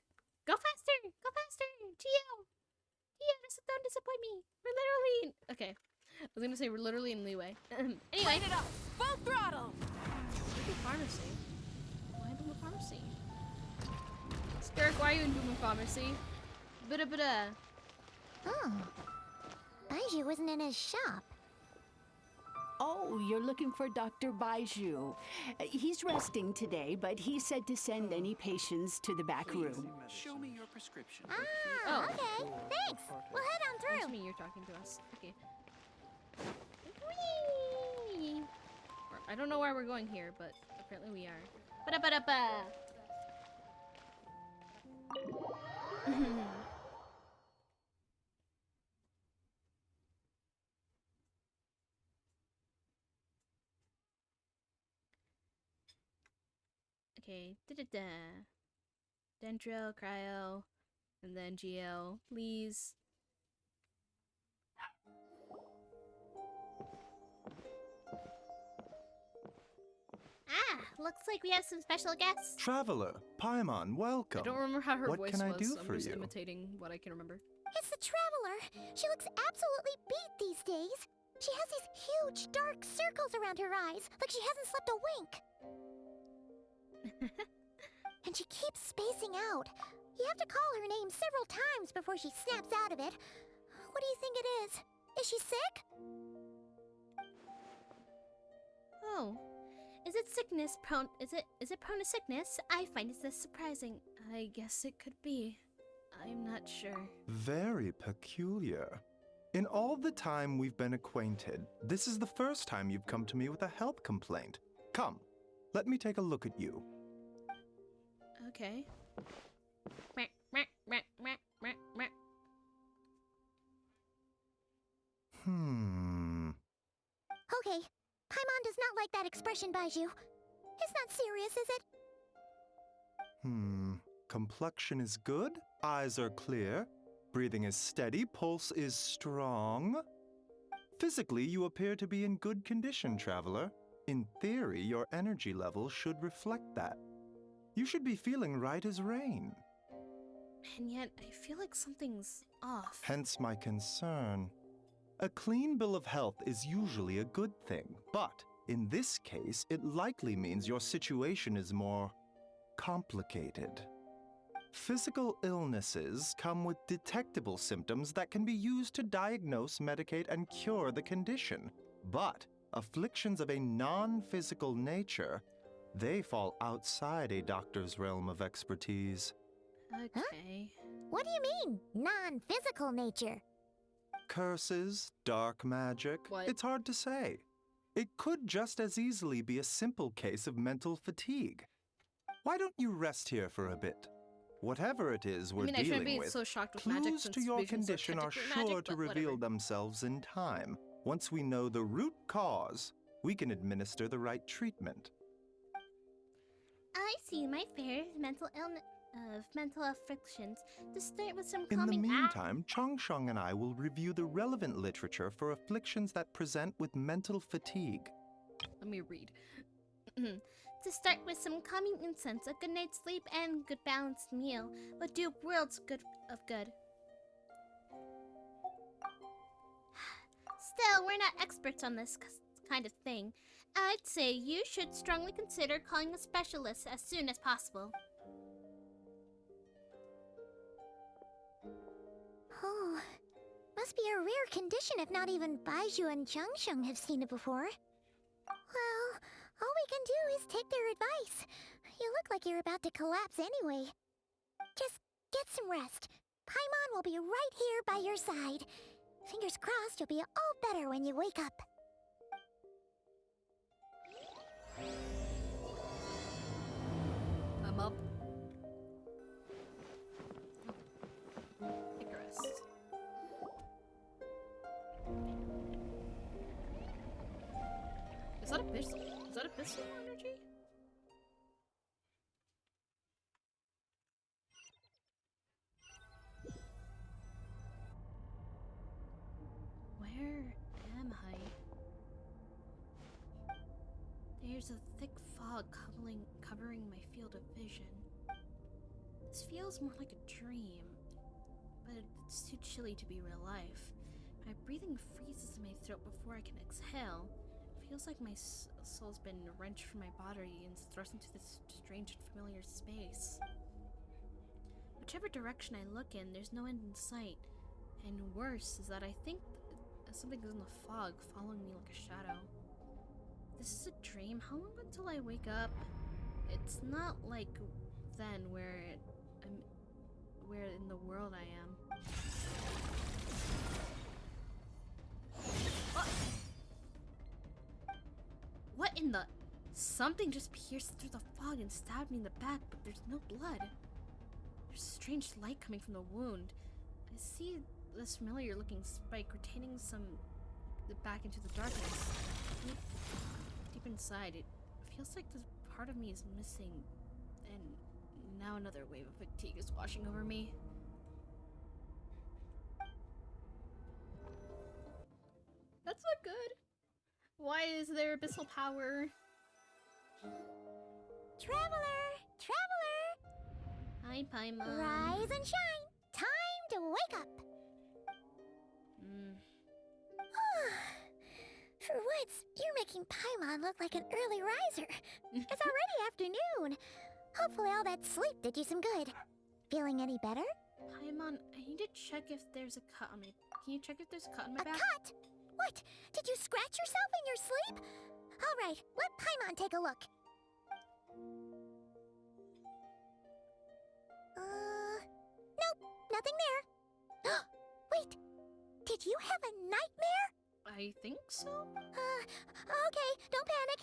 Go faster! Go faster! Geo! Don't disappoint me! We're literally. Okay. I was gonna say we're literally in leeway. Anyway. Light it up! Full throttle! Why do pharmacy? Why do pharmacy? Skirk, why are you in Doom Pharmacy? Bada. Oh. Baiju wasn't in his shop. Oh, you're looking for Dr. Baiju. He's resting today, but he said to send any patients to the back room. Show me your prescription. Ah, okay. Thanks. We'll head on through. Excuse me, you're talking to us. Okay. Whee! I don't know why we're going here, but apparently we are. Ba-da-ba-da-ba! Okay. Da-da-da. Dendro, Cryo, and then GL, please. Looks like we have some special guests. Traveler, Paimon, welcome. I don't remember how her what voice can I was, do so I'm for just you? imitating what I can remember. It's the Traveler. She looks absolutely beat these days. She has these huge dark circles around her eyes, like she hasn't slept a wink. And she keeps spacing out. You have to call her name several times before she snaps out of it. What do you think it is? Is she sick? Oh. Is it sickness prone? Is it prone to sickness? I find this surprising. I guess it could be. I'm not sure. Very peculiar. In all the time we've been acquainted, this is the first time you've come to me with a health complaint. Come, let me take a look at you. Okay. Okay, Paimon does not like that expression, Baiju. It's not serious, is it? Complexion is good, eyes are clear, breathing is steady, pulse is strong. Physically, you appear to be in good condition, traveler. In theory, your energy level should reflect that. You should be feeling right as rain. And yet, I feel like something's off. Hence my concern. A clean bill of health is usually a good thing, but in this case, it likely means your situation is more complicated. Physical illnesses come with detectable symptoms that can be used to diagnose, medicate, and cure the condition. But afflictions of a non-physical nature, they fall outside a doctor's realm of expertise. Okay. What do you mean, non-physical nature? Curses, dark magic, it's hard to say. It could just as easily be a simple case of mental fatigue. Why don't you rest here for a bit? Whatever it is we're I shouldn't dealing be with, so shocked with magic clues since to your visions condition are technically sure magic, to but reveal whatever. themselves in time. Once we know the root cause, we can administer the right treatment. I see my fair mental illness of mental afflictions. To start with some In the calming meantime, Changsheng and I will review the relevant literature for afflictions that present with mental fatigue. Let me read. To start with some calming incense, a good night's sleep, and good balanced meal would do worlds good of good. Still, we're not experts on this kind of thing. I'd say you should strongly consider calling a specialist as soon as possible. Oh, must be a rare condition if not even Baiju and Changsheng have seen it before. Well, all we can do is take their advice. You look like you're about to collapse anyway. Just get some rest. Paimon will be right here by your side. Fingers crossed you'll be all better when you wake up. I'm up. Take a rest. Is that abyssal? Is that abyssal energy? Where am I? There's a thick fog covering my field of vision. This feels more like a dream, but it's too chilly to be real life. My breathing freezes in my throat before I can exhale. It feels like my soul's been wrenched from my body and thrust into this strange and familiar space. Whichever direction I look in, there's no end in sight. And worse is that I think something is in the fog, following me like a shadow. This is a dream. How long until I wake up? It's not like then where in the world I am. What in the? Something just pierced through the fog and stabbed me in the back, but there's no blood. There's a strange light coming from the wound. I see this familiar looking spike retaining back into the darkness. Deep inside, it feels like this part of me is missing, and now another wave of fatigue is washing over me. That's not good. Why is there abyssal power? Traveler! Traveler! Hi, Paimon. Rise and shine! Time to wake up! For once, you're making Paimon look like an early riser. It's already afternoon. Hopefully all that sleep did you some good. Feeling any better? Paimon, I need to check if there's a cut on my... Can you check if there's a cut on my back? A cut? What? Did you scratch yourself in your sleep? All right, let Paimon take a look. Nope, nothing there. Wait, Did you have a nightmare? I think so. Okay, don't panic.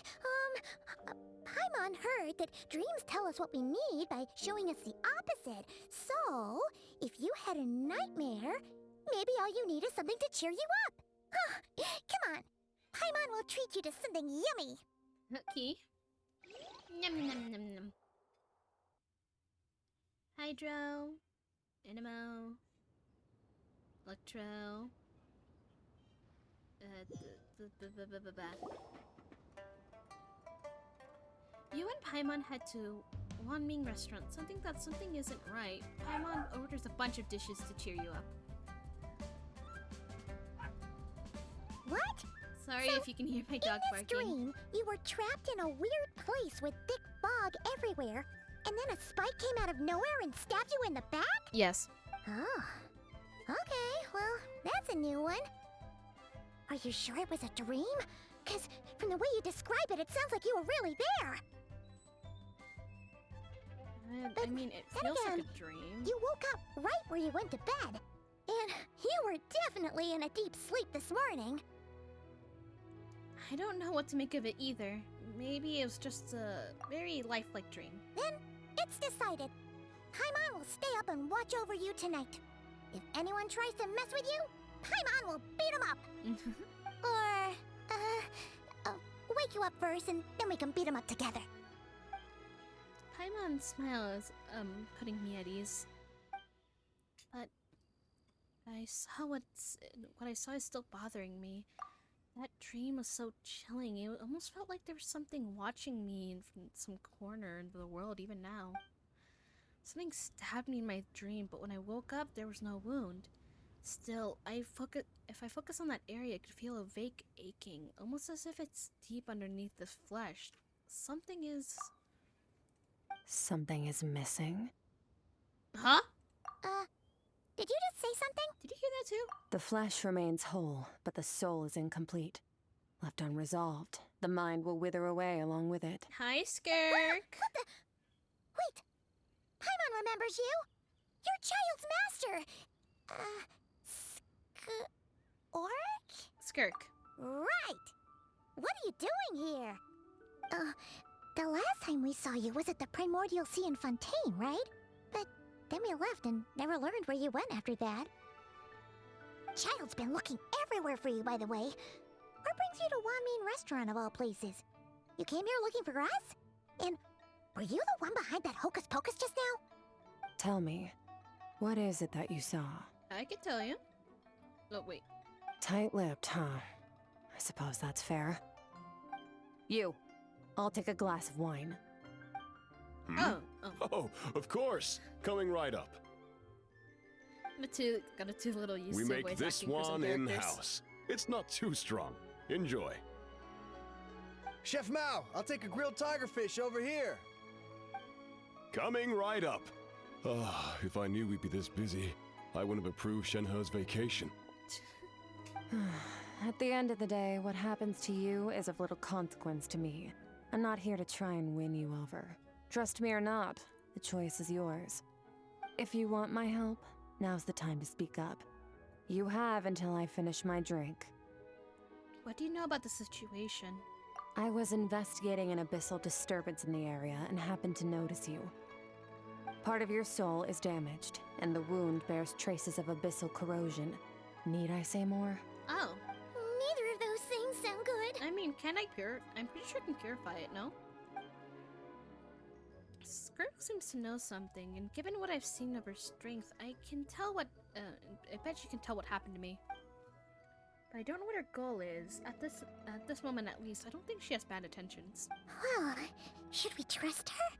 Paimon heard that dreams tell us what we need by showing us the opposite. So, if you had a nightmare, maybe all you need is something to cheer you up. Come on. Paimon will treat you to something yummy. Okay. Num num num num. Hydro, Animo, Electro. You and Paimon head to Wanming restaurant. Something isn't right. Paimon orders a bunch of dishes to cheer you up. What? Sorry if you can hear my dog barking. Dream, you were trapped in a weird place with thick fog everywhere, and then a spike came out of nowhere and stabbed you in the back? Yes. Oh. Okay, well, that's a new one. Are you sure it was a dream? Because from the way you describe it, it sounds like you were really there. I mean, it feels like a dream. You woke up right where you went to bed. And you were definitely in a deep sleep this morning. I don't know what to make of it either. Maybe it was just a very lifelike dream. Then it's decided. Paimon will stay up and watch over you tonight. If anyone tries to mess with you, Paimon will beat him up. Or, wake you up first and then we can beat him up together. Paimon's smile is, putting me at ease. But what I saw is still bothering me. That dream was so chilling. It almost felt like there was something watching me from some corner into the world even now. Something stabbed me in my dream, but when I woke up, there was no wound. Still, if I focus on that area, I could feel a vague aching, almost as if it's deep underneath the flesh. Something is missing. Huh? Did you just say something? Did you hear that too? The flesh remains whole, but the soul is incomplete. Left unresolved, the mind will wither away along with it. Hi, Skirk. What the? Wait! Paimon remembers you! Your child's master! Skirk. Right! What are you doing here? The last time we saw you was at the Primordial Sea in Fontaine, right? But then we left and never learned where you went after that. Child's been looking everywhere for you, by the way. What brings you to Wanming Restaurant of all places? You came here looking for us? And were you the one behind that hocus pocus just now? Tell me, what is it that you saw? I can tell you. Oh, wait. Tight-lipped, huh? I suppose that's fair. You. I'll take a glass of wine. Oh. Oh, of course. Coming right up. Got a two little used We to make voice this acting for some one characters. in-house. It's not too strong. Enjoy. Chef Mao, I'll take a grilled tigerfish over here. Coming right up. Ah, if I knew we'd be this busy, I wouldn't have approved Shenhe's vacation. At the end of the day, what happens to you is of little consequence to me. I'm not here to try and win you over. Trust me or not, the choice is yours. If you want my help, now's the time to speak up. You have until I finish my drink. What do you know about the situation? I was investigating an abyssal disturbance in the area and happened to notice you. Part of your soul is damaged, and the wound bears traces of abyssal corrosion. Need I say more? Oh. Neither of those things sound good. I mean, can I pure? I'm pretty sure I can purify it, no? Skirk seems to know something, and given what I've seen of her strength, I can tell what, I bet she can tell what happened to me. But I don't know what her goal is. At this moment at least, I don't think she has bad intentions. Well, should we trust her?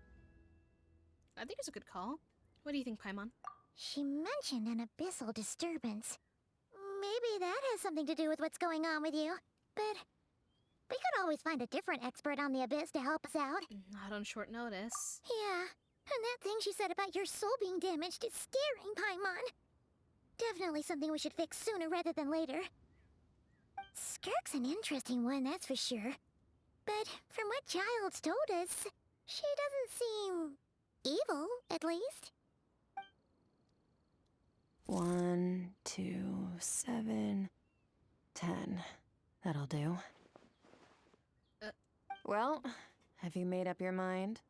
I think it's a good call. What do you think, Paimon? She mentioned an abyssal disturbance. Maybe that has something to do with what's going on with you. But we could always find a different expert on the abyss to help us out. Not on short notice. Yeah, and that thing she said about your soul being damaged is scaring, Paimon. Definitely something we should fix sooner rather than later. Skirk's an interesting one, that's for sure. But from what Child's told us, she doesn't seem evil, at least. 1, 2, 7, 10. That'll do. Well, have you made up your mind?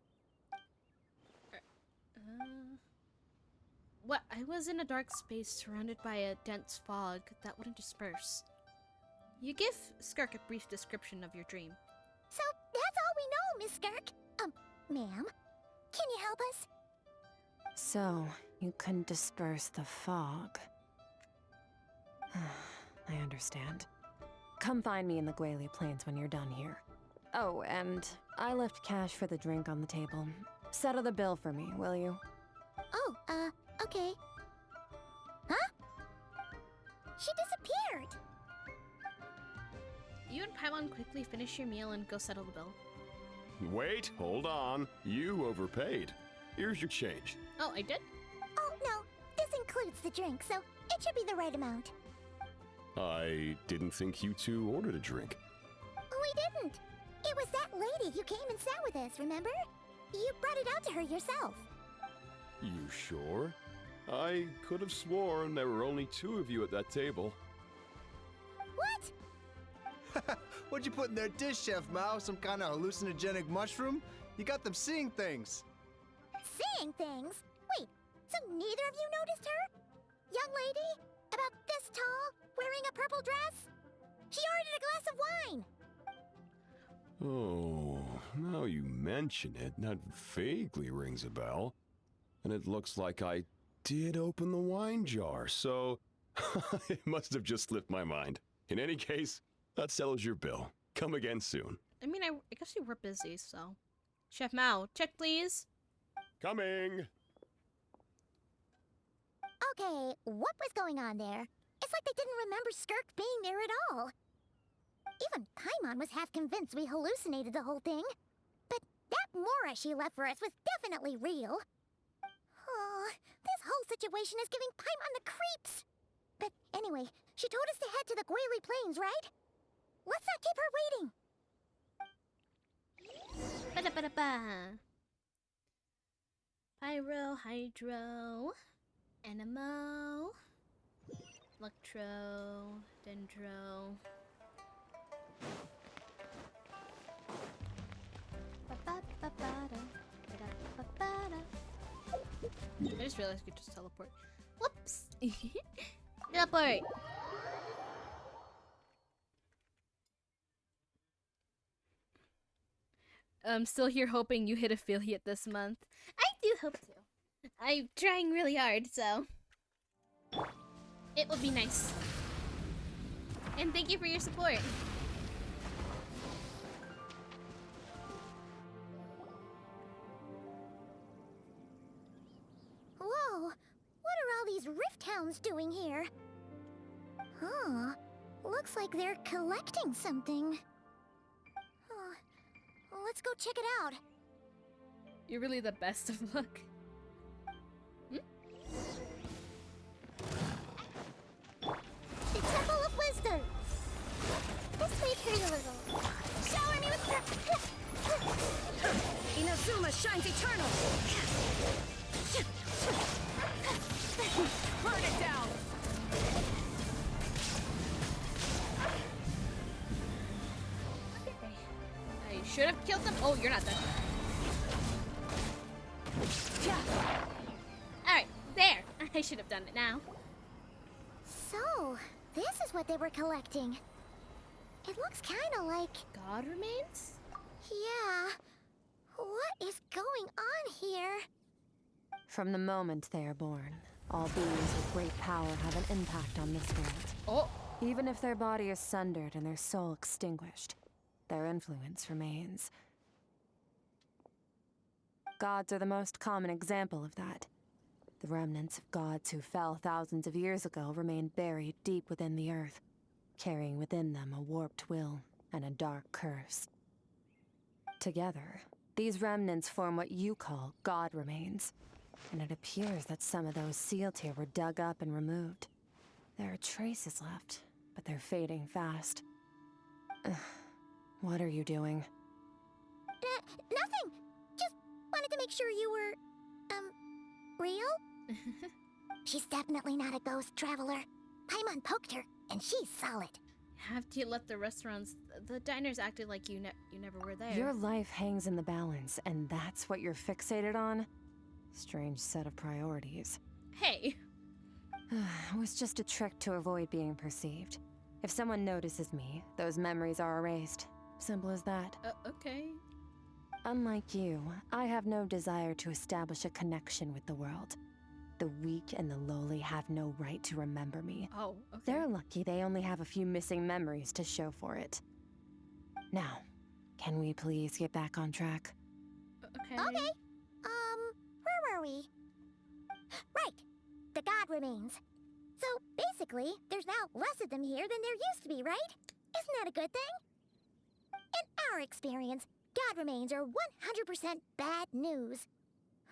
What? I was in a dark space surrounded by a dense fog that wouldn't disperse. You give Skirk a brief description of your dream. So that's all we know, Miss Skirk. Ma'am, can you help us? So, you couldn't disperse the fog. I understand. Come find me in the Gwali Plains when you're done here. Oh, and I left cash for the drink on the table. Settle the bill for me, will you? Oh, okay. Huh? She disappeared! You and Paimon quickly finish your meal and go settle the bill. Wait, hold on. You overpaid. Here's your change. Oh, I did? Oh, no. This includes the drink, so it should be the right amount. I didn't think you two ordered a drink. We didn't. It was that lady who came and sat with us, remember? You brought it out to her yourself. You sure? I could have sworn there were only 2 of you at that table. What? What'd you put in their dish, Chef Mao? Some kind of hallucinogenic mushroom? You got them seeing things. Seeing things? Wait, so neither of you noticed her? Young lady? About this tall? Wearing a purple dress? She ordered a glass of wine! Oh, now you mention it, that vaguely rings a bell. And it looks like I did open the wine jar, so it must have just slipped my mind. In any case, that settles your bill. Come again soon. I mean, I guess we were busy, so... Chef Mao, check please. Coming! Okay, what was going on there? It's like they didn't remember Skirk being there at all. Even Paimon was half convinced we hallucinated the whole thing. But that Mora she left for us was definitely real. Oh, this whole situation is giving Paimon the creeps. But anyway, she told us to head to the Gwali Plains, right? Let's not keep her waiting. Ba-da-ba-da-ba. Pyro, Hydro, Anemo, Electro, Dendro. I just realized we could just teleport. Whoops! Teleport! I'm still here hoping you hit affiliate this month. I do hope to. I'm trying really hard, so it will be nice. And thank you for your support. Whoa, what are all these Rift Hounds doing here? Huh, looks like they're collecting something. Let's go check it out. You're really the best of luck. The Temple of Wisdom. This may hurt a little. Shower me with Inazuma shines eternal! Burn it down! I should have killed them. Oh, you're not dead. Alright, there. I should have done it now. So, this is what they were collecting. It looks kind of like... God remains? Yeah. What is going on here? From the moment they are born, all beings with great power have an impact on this world. Oh. Even if their body is sundered and their soul extinguished, their influence remains. Gods are the most common example of that. The remnants of gods who fell thousands of years ago remain buried deep within the earth, carrying within them a warped will and a dark curse. Together, these remnants form what you call God remains, and it appears that some of those sealed here were dug up and removed. There are traces left, but they're fading fast. What are you doing? Nothing! Just wanted to make sure you were, real? She's definitely not a ghost traveler. Paimon poked her, and she's solid. After you left the restaurants, the diners acted like you never were there. Your life hangs in the balance, and that's what you're fixated on? Strange set of priorities. Hey! It was just a trick to avoid being perceived. If someone notices me, those memories are erased. Simple as that. Okay. Unlike you, I have no desire to establish a connection with the world. The weak and the lowly have no right to remember me. Oh, okay. They're lucky they only have a few missing memories to show for it. Now, can we please get back on track? Okay. Okay. Where were we? Right. The god remains. So, basically, there's now less of them here than there used to be, right? Isn't that a good thing? In our experience, god remains are 100% bad news.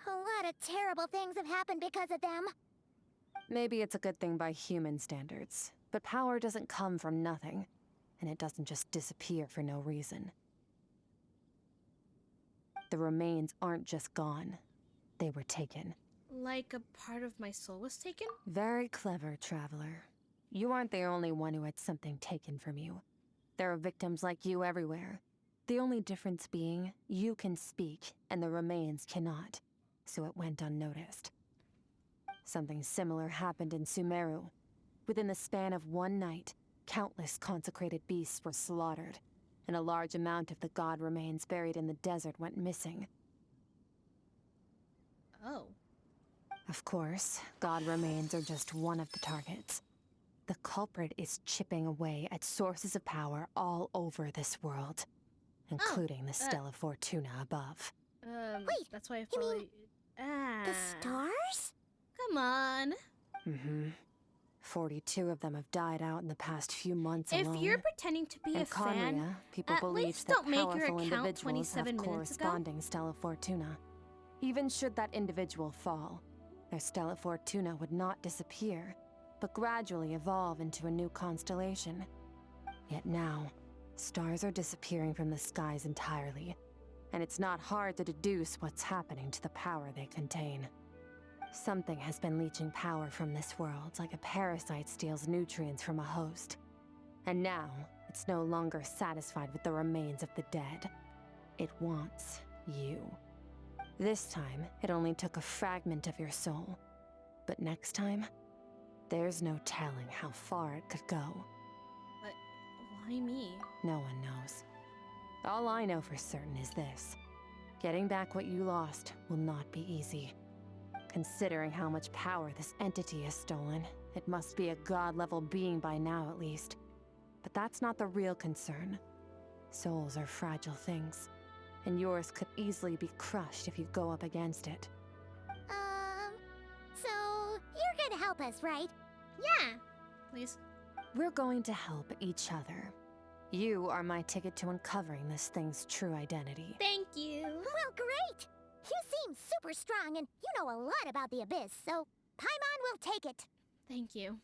A lot of terrible things have happened because of them. Maybe it's a good thing by human standards, but power doesn't come from nothing, and it doesn't just disappear for no reason. The remains aren't just gone. They were taken. Like a part of my soul was taken? Very clever, traveler. You aren't the only one who had something taken from you. There are victims like you everywhere. The only difference being, you can speak, and the remains cannot. So it went unnoticed. Something similar happened in Sumeru. Within the span of one night, countless consecrated beasts were slaughtered, and a large amount of the god remains buried in the desert went missing. Oh. Of course, god remains are just one of the targets. The culprit is chipping away at sources of power all over this world, including the Stella Fortuna above. Wait, that's why I probably... The stars? Come on. Mm-hmm. 42 of them have died out in the past few months alone. If you're pretending to be in a fan, Conria, people at believe least that don't make your powerful account individuals 27 have minutes ago. corresponding Stella Fortuna. Even should that individual fall, their Stella Fortuna would not disappear, but gradually evolve into a new constellation. Yet now, stars are disappearing from the skies entirely, and it's not hard to deduce what's happening to the power they contain. Something has been leeching power from this world like a parasite steals nutrients from a host. And now, it's no longer satisfied with the remains of the dead. It wants you. This time, it only took a fragment of your soul. But next time, there's no telling how far it could go. But why me? No one knows. All I know for certain is this. Getting back what you lost will not be easy. Considering how much power this entity has stolen, it must be a god-level being by now at least. But that's not the real concern. Souls are fragile things, and yours could easily be crushed if you go up against it. So you're gonna help us, right? Yeah. Please. We're going to help each other. You are my ticket to uncovering this thing's true identity. Thank you. Well, great! You seem super strong and you know a lot about the Abyss, so Paimon will take it. Thank you.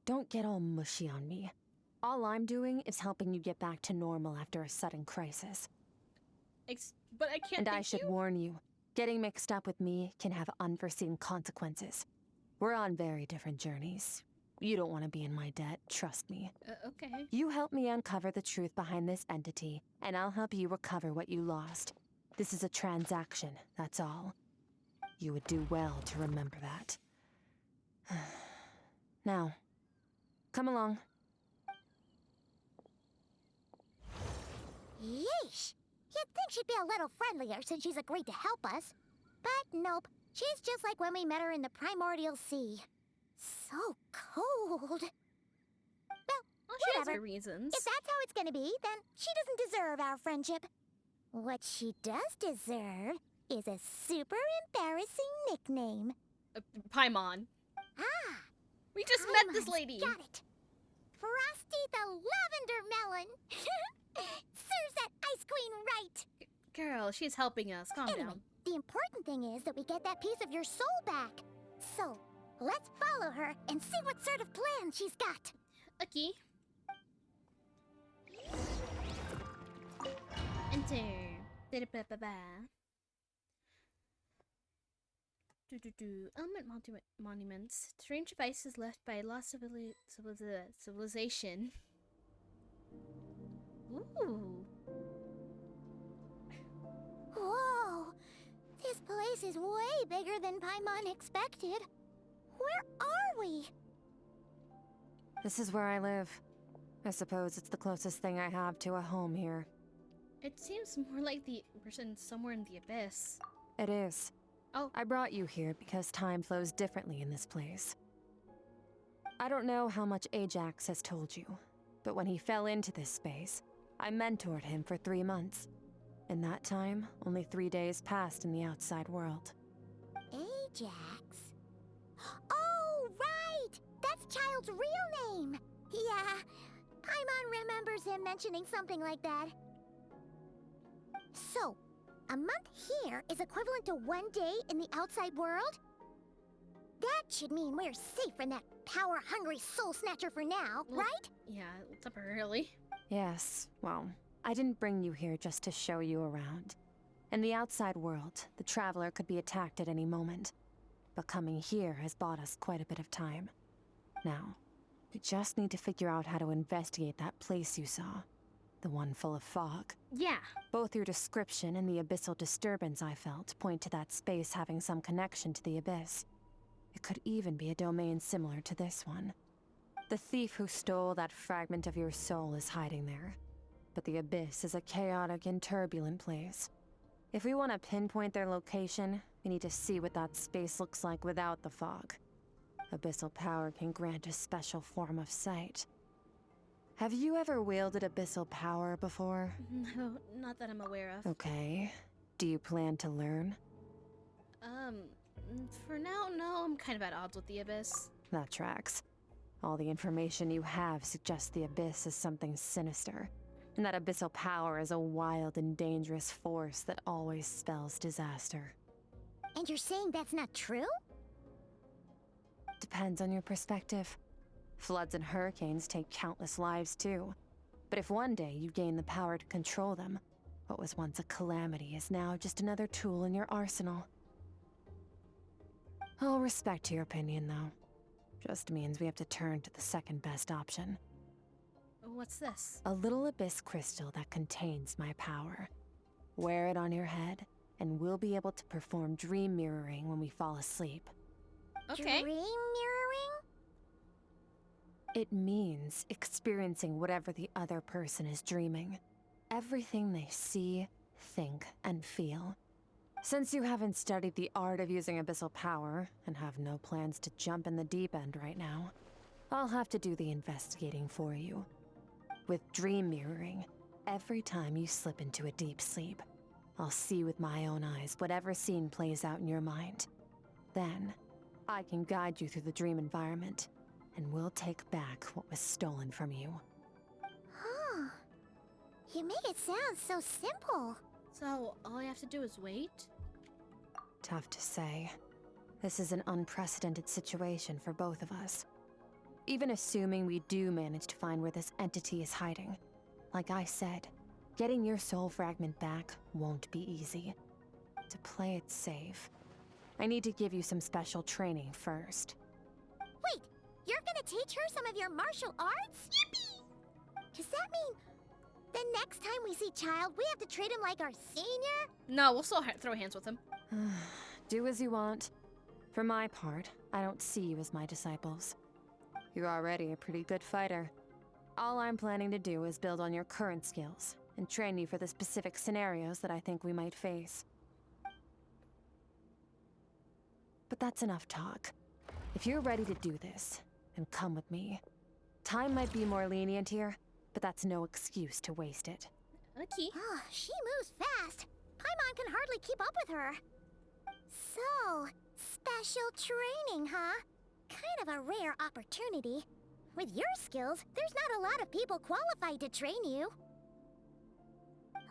Don't get all mushy on me. All I'm doing is helping you get back to normal after a sudden crisis. But I can't. And I should warn you, getting mixed up with me can have unforeseen consequences. We're on very different journeys. You don't want to be in my debt, trust me. Okay. You help me uncover the truth behind this entity, and I'll help you recover what you lost. This is a transaction, that's all. You would do well to remember that. Now, come along. Yeesh! You'd think she'd be a little friendlier since she's agreed to help us. But nope, she's just like when we met her in the primordial sea. So cold. Well, she has whatever. her reasons. If that's how it's gonna be, then she doesn't deserve our friendship. What she does deserve is a super embarrassing nickname. Paimon. Ah! We just met this lady. Got it. Frosty the Lavender Melon. Serves that ice queen right. Girl, she's helping us. Calm Anyway, down. the important thing is that we get that piece of your soul back. So, let's follow her and see what sort of plan she's got. Okay. Enter. Da-da-ba-ba-ba. Element monuments. Strange devices left by lost civilization. Ooh. Whoa! This place is way bigger than Paimon expected. Where are we? This is where I live. I suppose it's the closest thing I have to a home here. It seems more like we're in somewhere in the abyss. It is. Oh. I brought you here because time flows differently in this place. I don't know how much Ajax has told you, but when he fell into this space, I mentored him for 3 months. In that time, only 3 days passed in the outside world. Ajax? Oh, right! That's Child's real name! Yeah, Paimon remembers him mentioning something like that. So, a month here is equivalent to 1 day in the outside world? That should mean we're safe from that power-hungry soul snatcher for now, Well, right? Yeah, temporarily. Yes, well, I didn't bring you here just to show you around. In the outside world, the Traveler could be attacked at any moment. But coming here has bought us quite a bit of time. Now, we just need to figure out how to investigate that place you saw. The one full of fog. Yeah. Both your description and the abyssal disturbance I felt point to that space having some connection to the abyss. It could even be a domain similar to this one. The thief who stole that fragment of your soul is hiding there. But the abyss is a chaotic and turbulent place. If we want to pinpoint their location, we need to see what that space looks like without the fog. Abyssal power can grant a special form of sight. Have you ever wielded abyssal power before? No, not that I'm aware of. Okay. Do you plan to learn? For now, no. I'm kind of at odds with the abyss. That tracks. All the information you have suggests the abyss is something sinister, and that abyssal power is a wild and dangerous force that always spells disaster. And you're saying that's not true? Depends on your perspective. Floods and hurricanes take countless lives too. But if one day you gain the power to control them, what was once a calamity is now just another tool in your arsenal. I'll respect your opinion, though. Just means we have to turn to the second best option. What's this? A little abyss crystal that contains my power. Wear it on your head, and we'll be able to perform dream mirroring when we fall asleep. Okay. Dream mirroring? It means experiencing whatever the other person is dreaming. Everything they see, think, and feel. Since you haven't studied the art of using abyssal power, and have no plans to jump in the deep end right now, I'll have to do the investigating for you. With dream mirroring, every time you slip into a deep sleep, I'll see with my own eyes whatever scene plays out in your mind. Then, I can guide you through the dream environment, and we'll take back what was stolen from you. Huh. You make it sound so simple. So, all I have to do is wait? Tough to say. This is an unprecedented situation for both of us. Even assuming we do manage to find where this entity is hiding, like I said, getting your soul fragment back won't be easy. To play it safe, I need to give you some special training first. Wait, you're gonna teach her some of your martial arts? Yippee! Does that mean the next time we see Child, we have to treat him like our senior? No, we'll still throw hands with him. Do as you want. For my part, I don't see you as my disciples. You're already a pretty good fighter. All I'm planning to do is build on your current skills and train you for the specific scenarios that I think we might face. But that's enough talk. If you're ready to do this, then come with me. Time might be more lenient here, but that's no excuse to waste it. Okay. Oh, she moves fast. Paimon can hardly keep up with her. So, special training, huh? Kind of a rare opportunity. With your skills, there's not a lot of people qualified to train you.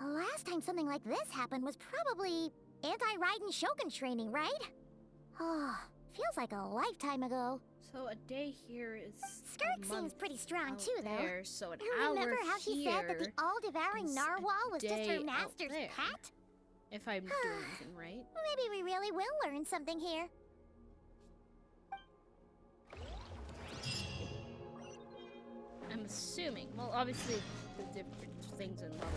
The last time something like this happened was probably anti-Raiden Shogun training, right? Oh, feels like a lifetime ago. So a day here is Skirt seems pretty strong too, there, though. so an Remember hour how she said that the all-devouring is narwhal a was just day her out master's there. pet? If I'm doing anything right. Maybe we really will learn something here. assuming. Well, obviously, the different things in level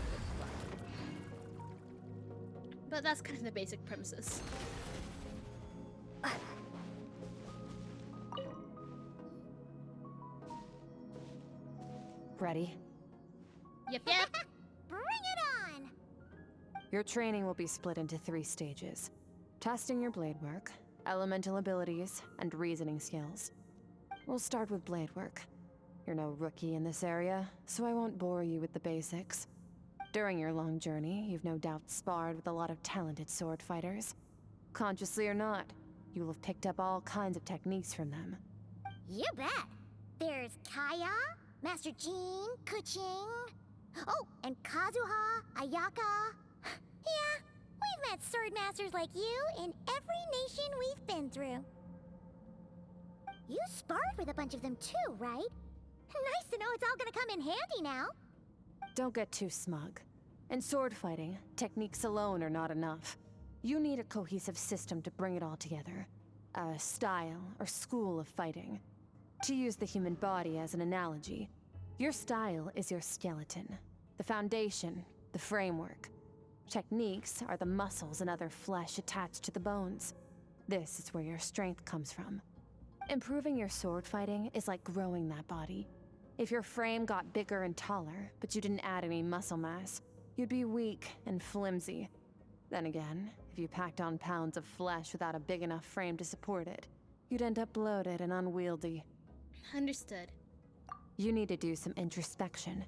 but that's kind of the basic premises. Ready? Yep. Bring it on! Your training will be split into 3 stages. Testing your blade work, elemental abilities, and reasoning skills. We'll start with blade work. You're no rookie in this area, so I won't bore you with the basics. During your long journey, you've no doubt sparred with a lot of talented sword fighters. Consciously or not, you will have picked up all kinds of techniques from them. You bet! There's Kaya, Master Jean, Kuching. Oh, and Kazuha, Ayaka. Yeah, we've met sword masters like you in every nation we've been through. You sparred with a bunch of them too, right? Nice to know it's all gonna come in handy now. Don't get too smug. In sword fighting, techniques alone are not enough. You need a cohesive system to bring it all together. A style or school of fighting. To use the human body as an analogy, your style is your skeleton, the foundation, the framework. Techniques are the muscles and other flesh attached to the bones. This is where your strength comes from. Improving your sword fighting is like growing that body. If your frame got bigger and taller, but you didn't add any muscle mass, you'd be weak and flimsy. Then again, if you packed on pounds of flesh without a big enough frame to support it, you'd end up bloated and unwieldy. Understood. You need to do some introspection.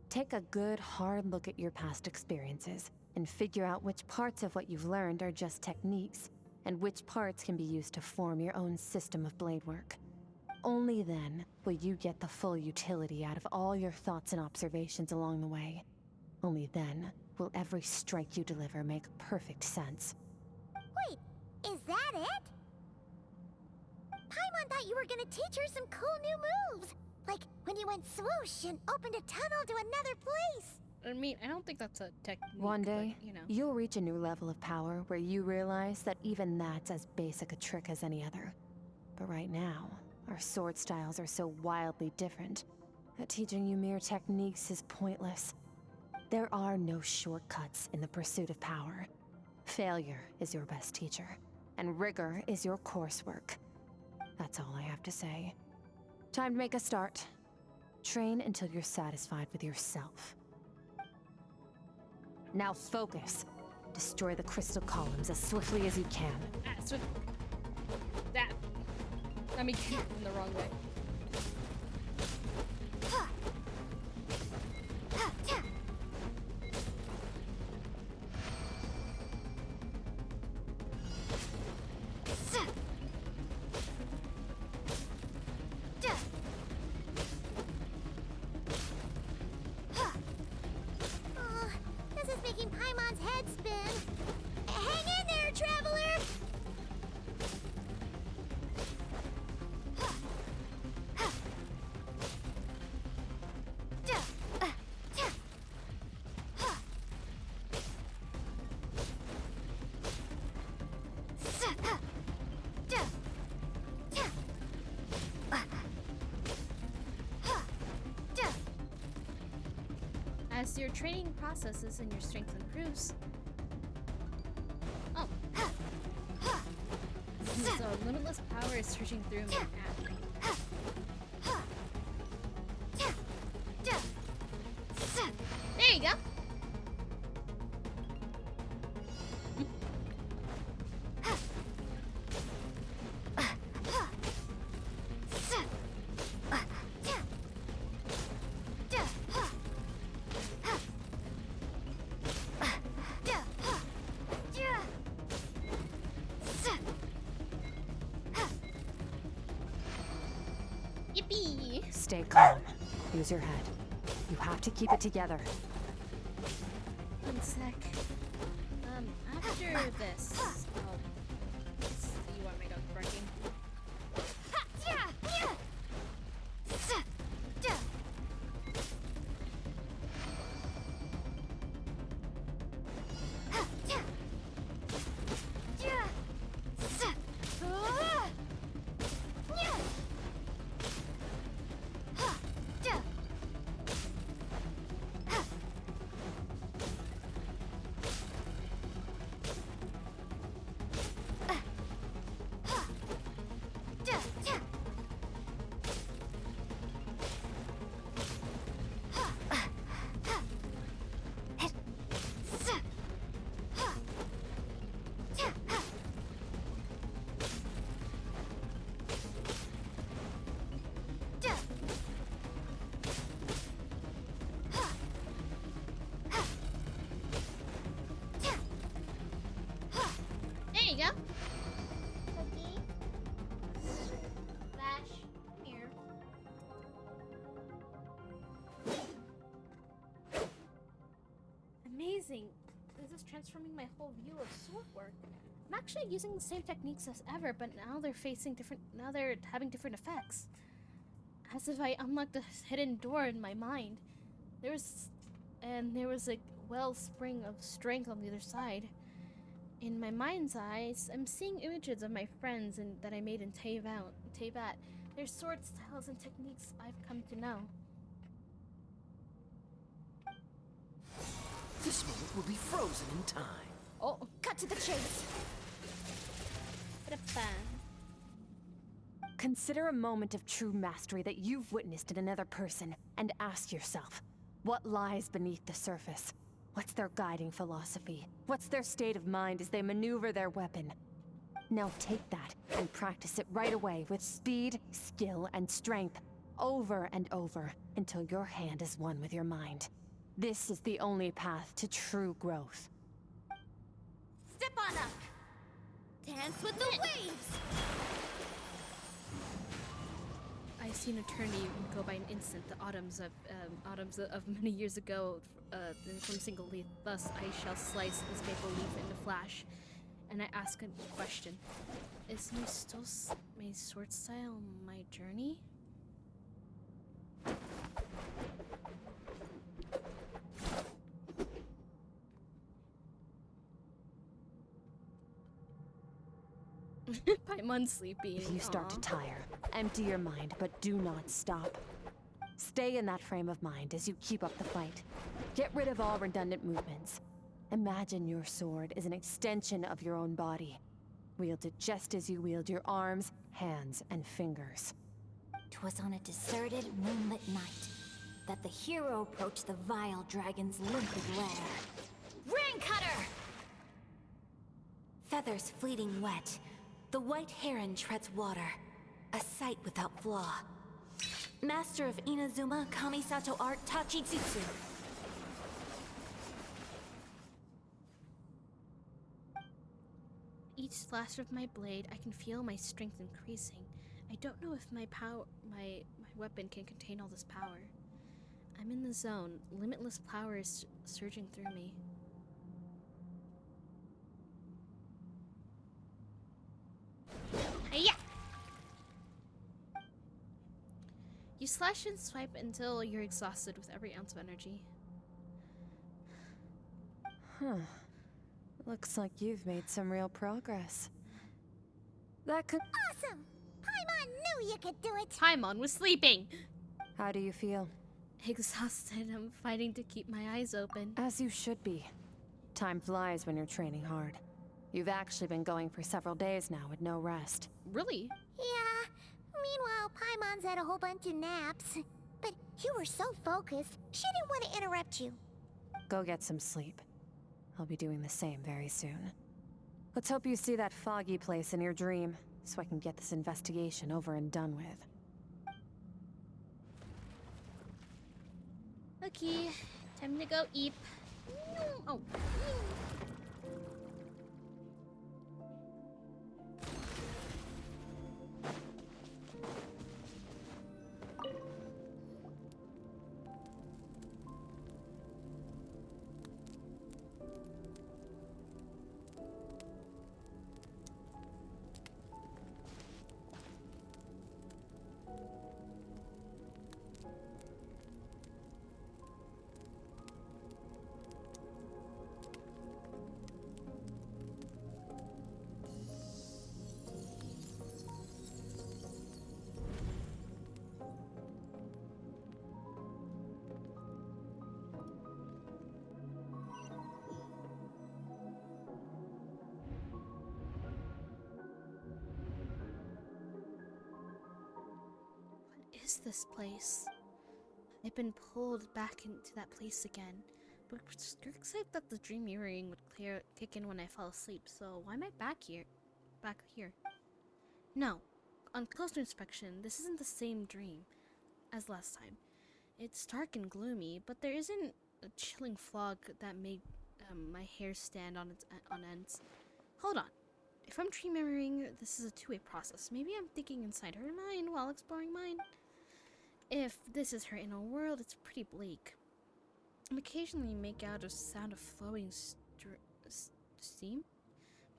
Take a good, hard look at your past experiences and figure out which parts of what you've learned are just techniques, and which parts can be used to form your own system of blade work. Only then will you get the full utility out of all your thoughts and observations along the way. Only then will every strike you deliver make perfect sense. Wait, is that it? Paimon thought you were gonna teach her some cool new moves. Like when you went swoosh and opened a tunnel to another place. I mean, I don't think that's a technique. One day, but, you know. you'll reach a new level of power where you realize that even that's as basic a trick as any other. But right now, our sword styles are so wildly different that teaching you mere techniques is pointless. There are no shortcuts in the pursuit of power. Failure is your best teacher, and rigor is your coursework. That's all I have to say. Time to make a start. Train until you're satisfied with yourself. Now focus. Destroy the crystal columns as swiftly as you can. Swift. That. I mean, in the wrong way. This is making Paimon's head spin. Hang in there, traveler! As your training processes and your strength improves. Oh. So limitless power is surging through me. There you go. Yippee! Stay calm. Use your head. You have to keep it together. One sec. After this, you want my dog barking? go. Cookie. Flash. Here. Amazing. This is transforming my whole view of sword work. I'm actually using the same techniques as ever, but now they're having different effects. As if I unlocked a hidden door in my mind. There was a wellspring of strength on the other side. In my mind's eyes, I'm seeing images of my friends that I made in Teyvat. Their sword styles and techniques I've come to know. This moment will be frozen in time. Oh, cut to the chase. Ba-da-ba. Consider a moment of true mastery that you've witnessed in another person and ask yourself, what lies beneath the surface? What's their guiding philosophy? What's their state of mind as they maneuver their weapon? Now take that and practice it right away with speed, skill, and strength, over and over, until your hand is one with your mind. This is the only path to true growth. Step on up! Dance with the waves! I see an eternity you can go by an instant. The autumns of many years ago, from single leaf. Thus, I shall slice this maple leaf into flash. And I ask a question: is my sword style my journey? Paimon sleeping. If you start to tire, empty your mind, but do not stop. Stay in that frame of mind as you keep up the fight. Get rid of all redundant movements. Imagine your sword is an extension of your own body. Wield it just as you wield your arms, hands, and fingers. 'Twas on a deserted, moonlit night that the hero approached the vile dragon's limpid lair. Ring cutter! Feathers fleeting wet, the white heron treads water, a sight without flaw. Master of Inazuma Kamisato art Tachijutsu. Each slash of my blade, I can feel my strength increasing. I don't know if my weapon can contain all this power. I'm in the zone. Limitless power is surging through me. Hiya! You slash and swipe until you're exhausted with every ounce of energy. Huh. Looks like you've made some real progress. That could... Awesome! Paimon knew you could do it! Paimon was sleeping! How do you feel? Exhausted. I'm fighting to keep my eyes open. As you should be. Time flies when you're training hard. You've actually been going for several days now with no rest. Really? Yeah. Meanwhile, Paimon's had a whole bunch of naps. But you were so focused, she didn't want to interrupt you. Go get some sleep. I'll be doing the same very soon. Let's hope you see that foggy place in your dream, so I can get this investigation over and done with. Okay, time to go eat. Oh. This place. I've been pulled back into that place again. But Skirk said that the dream mirroring would kick in when I fall asleep, so why am I back here? No. On closer inspection, this isn't the same dream as last time. It's dark and gloomy, but there isn't a chilling fog that made my hair stand on ends. Hold on. if I'm dream mirroring, this is a two-way process. Maybe I'm thinking inside her mind while exploring mine. If this is her inner world, it's pretty bleak. I occasionally make out a sound of flowing steam.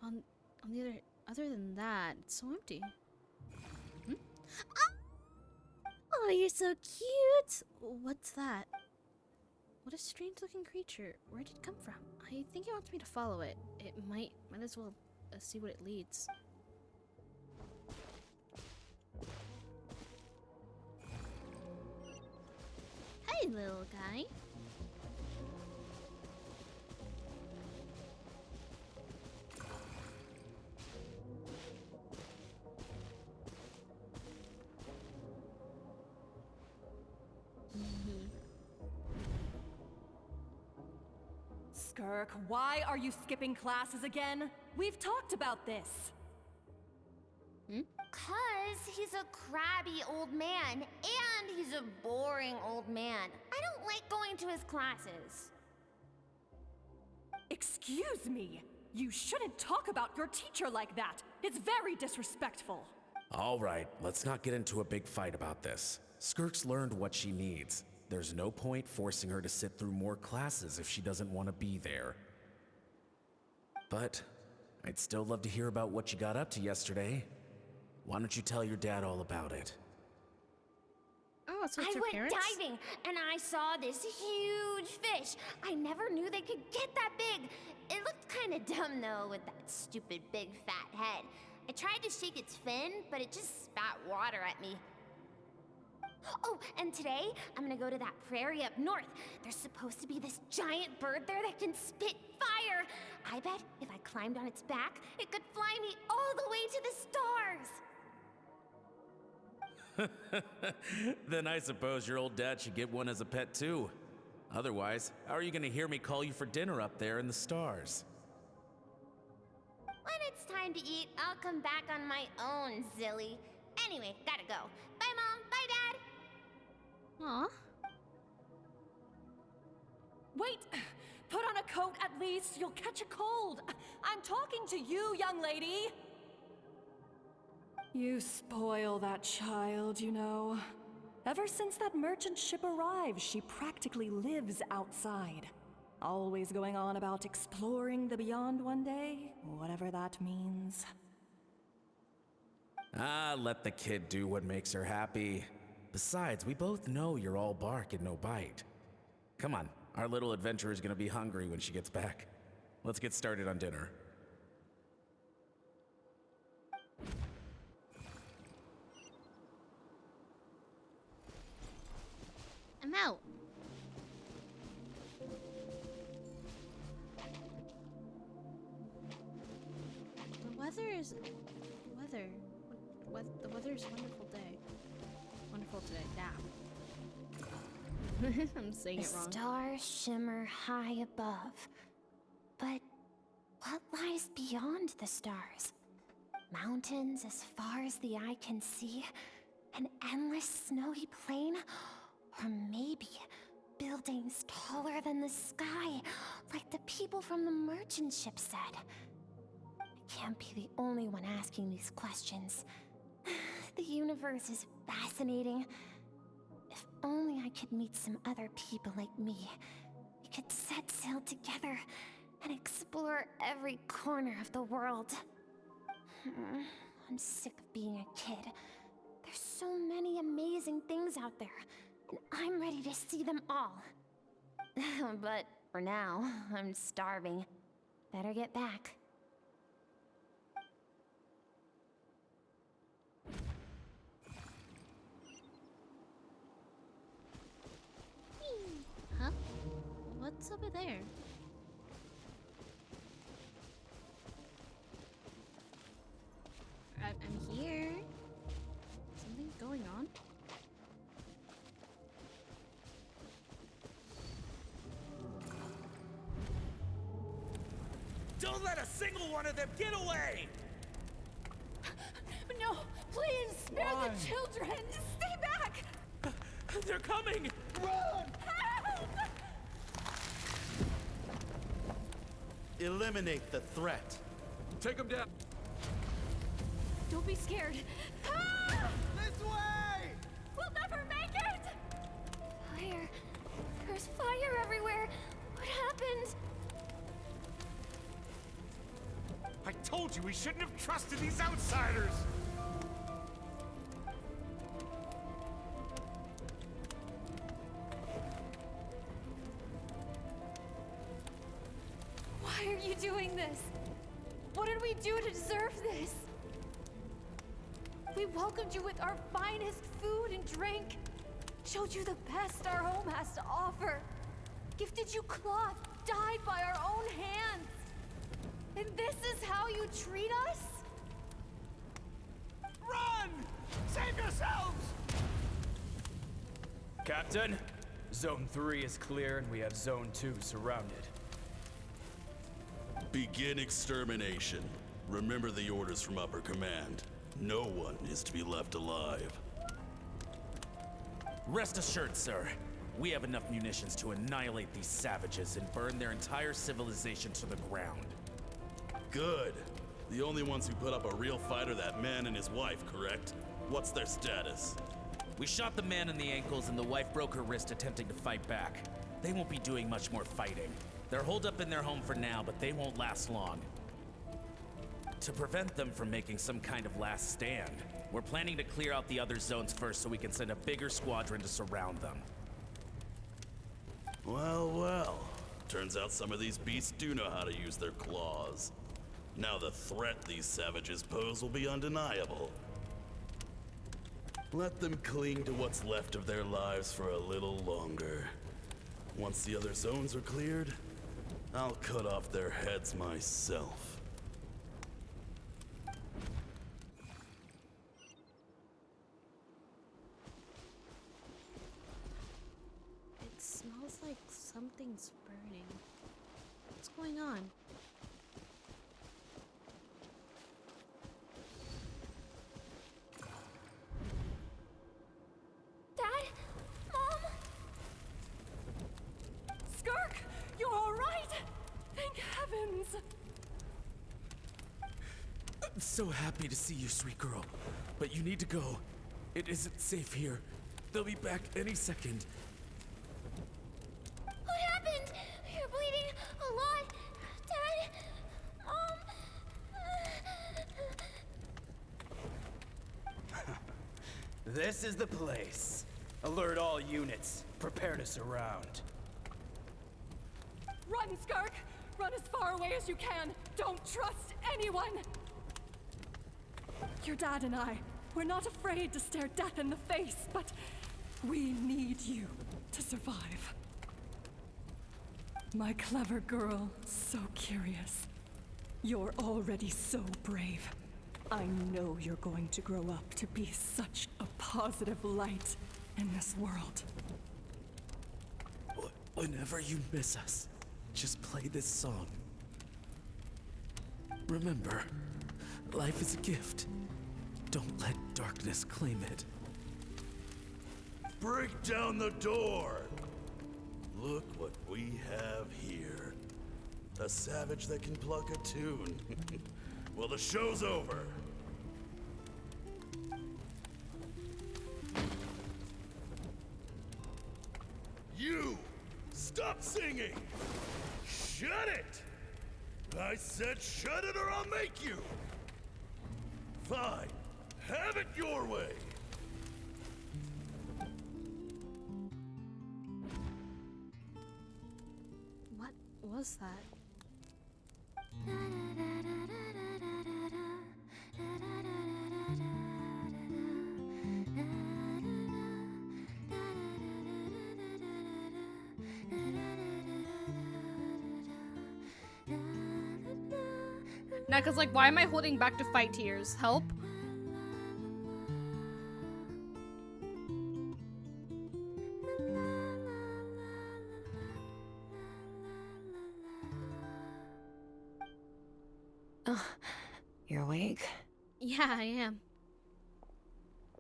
On the other than that, it's so empty. Hmm? Oh, you're so cute! What's that? What a strange-looking creature. Where did it come from? I think it wants me to follow it. It might as well see what it leads. Hey, little guy. Skirk, why are you skipping classes again? We've talked about this. Cause he's a crabby old man, and he's a boring old man. I don't like going to his classes. Excuse me. You shouldn't talk about your teacher like that. It's very disrespectful. All right, let's not get into a big fight about this. Skirk's learned what she needs. There's no point forcing her to sit through more classes if she doesn't want to be there. But I'd still love to hear about what you got up to yesterday. Why don't you tell your dad all about it? Oh, so it's I her went parents? diving and I saw this huge fish. I never knew they could get that big. It looked kind of dumb though with that stupid big fat head. I tried to shake its fin, but it just spat water at me. Oh, and today I'm gonna go to that prairie up north. There's supposed to be this giant bird there that can spit fire. I bet if I climbed on its back, it could fly me all the way to the stars. Then I suppose your old dad should get one as a pet too. Otherwise, how are you gonna hear me call you for dinner up there in the stars? When it's time to eat, I'll come back on my own, Zilly. Anyway, gotta go. Bye, Mom. Bye, Dad. Aw. Wait! Put on a coat at least. You'll catch a cold. I'm talking to you, young lady. You spoil that child, you know. Ever since that merchant ship arrived, she practically lives outside. Always going on about exploring the beyond one day, whatever that means. Ah, let the kid do what makes her happy. Besides, we both know you're all bark and no bite. Come on, our little adventurer's gonna be hungry when she gets back. Let's get started on dinner. I'm out. The weather is wonderful day. Wonderful today. Yeah. I'm saying The it wrong. stars shimmer high above. But what lies beyond the stars? Mountains as far as the eye can see? An endless snowy plain? Or maybe buildings taller than the sky, like the people from the merchant ship said? I can't be the only one asking these questions. The universe is fascinating. If only I could meet some other people like me. We could set sail together and explore every corner of the world. I'm sick of being a kid. There's so many amazing things out there, and I'm ready to see them all. But for now, I'm starving. Better get back. Huh? What's over there? I'm here. Something's going on. Don't let a single one of them get away! No, please, spare Why? the children! Stay back! They're coming! Run! Help! Eliminate the threat. Take them down. Don't be scared. Ah! This way! We'll never make it! Fire. There's fire everywhere. What happened? I told you we shouldn't have trusted these outsiders! Why are you doing this? What did we do to deserve this? We welcomed you with our finest food and drink, showed you the best our home has to offer, gifted you cloth dyed by our own hands. And this is how you treat us? Run! Save yourselves! Captain, Zone 3 is clear and we have Zone 2 surrounded. Begin extermination. Remember the orders from upper command. No one is to be left alive. Rest assured, sir. We have enough munitions to annihilate these savages and burn their entire civilization to the ground. Good. The only ones who put up a real fight are that man and his wife, correct? What's their status? We shot the man in the ankles and the wife broke her wrist attempting to fight back. They won't be doing much more fighting. They're holed up in their home for now, but they won't last long. To prevent them from making some kind of last stand, we're planning to clear out the other zones first so we can send a bigger squadron to surround them. Well, well. Turns out some of these beasts do know how to use their claws. Now the threat these savages pose will be undeniable. Let them cling to what's left of their lives for a little longer. Once the other zones are cleared, I'll cut off their heads myself. It smells like something's burning. What's going on? Dad? Mom? Skirk, you're all right? Thank heavens. I'm so happy to see you, sweet girl. But you need to go. It isn't safe here. They'll be back any second. What happened? You're bleeding a lot. Dad? This is the place. Alert all units. Prepare to surround. Run, Skirk! Run as far away as you can! Don't trust anyone! Your dad and I, we're not afraid to stare death in the face, but we need you to survive. My clever girl, so curious. You're already so brave. I know you're going to grow up to be such a positive light in this world. Whenever you miss us, just play this song. Remember, life is a gift. Don't let darkness claim it. Break down the door! Look what we have here. A savage that can pluck a tune. Well, the show's over. You! Stop singing! Shut it! I said shut it or I'll make you! Fine. Have it your way! What was that? Neka's like, why am I holding back to fight tears? Help? You're awake? Yeah, I am.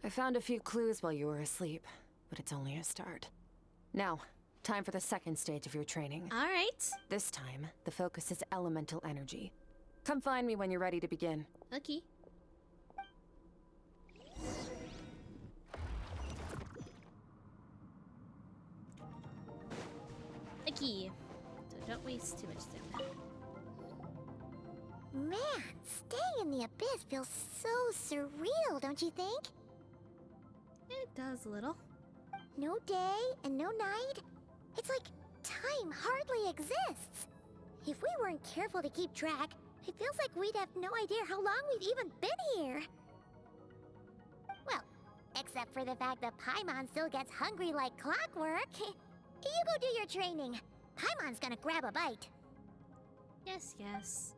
I found a few clues while you were asleep, but it's only a start. Now, time for the second stage of your training. All right. This time, the focus is elemental energy. Come find me when you're ready to begin. Okay. So don't waste too much stamina. Man, staying in the abyss feels so surreal, don't you think? It does a little. No day and no night. It's like time hardly exists. If we weren't careful to keep track, it feels like we'd have no idea how long we've even been here. Well, except for the fact that Paimon still gets hungry like clockwork. You go do your training. Paimon's gonna grab a bite. Yes, yes.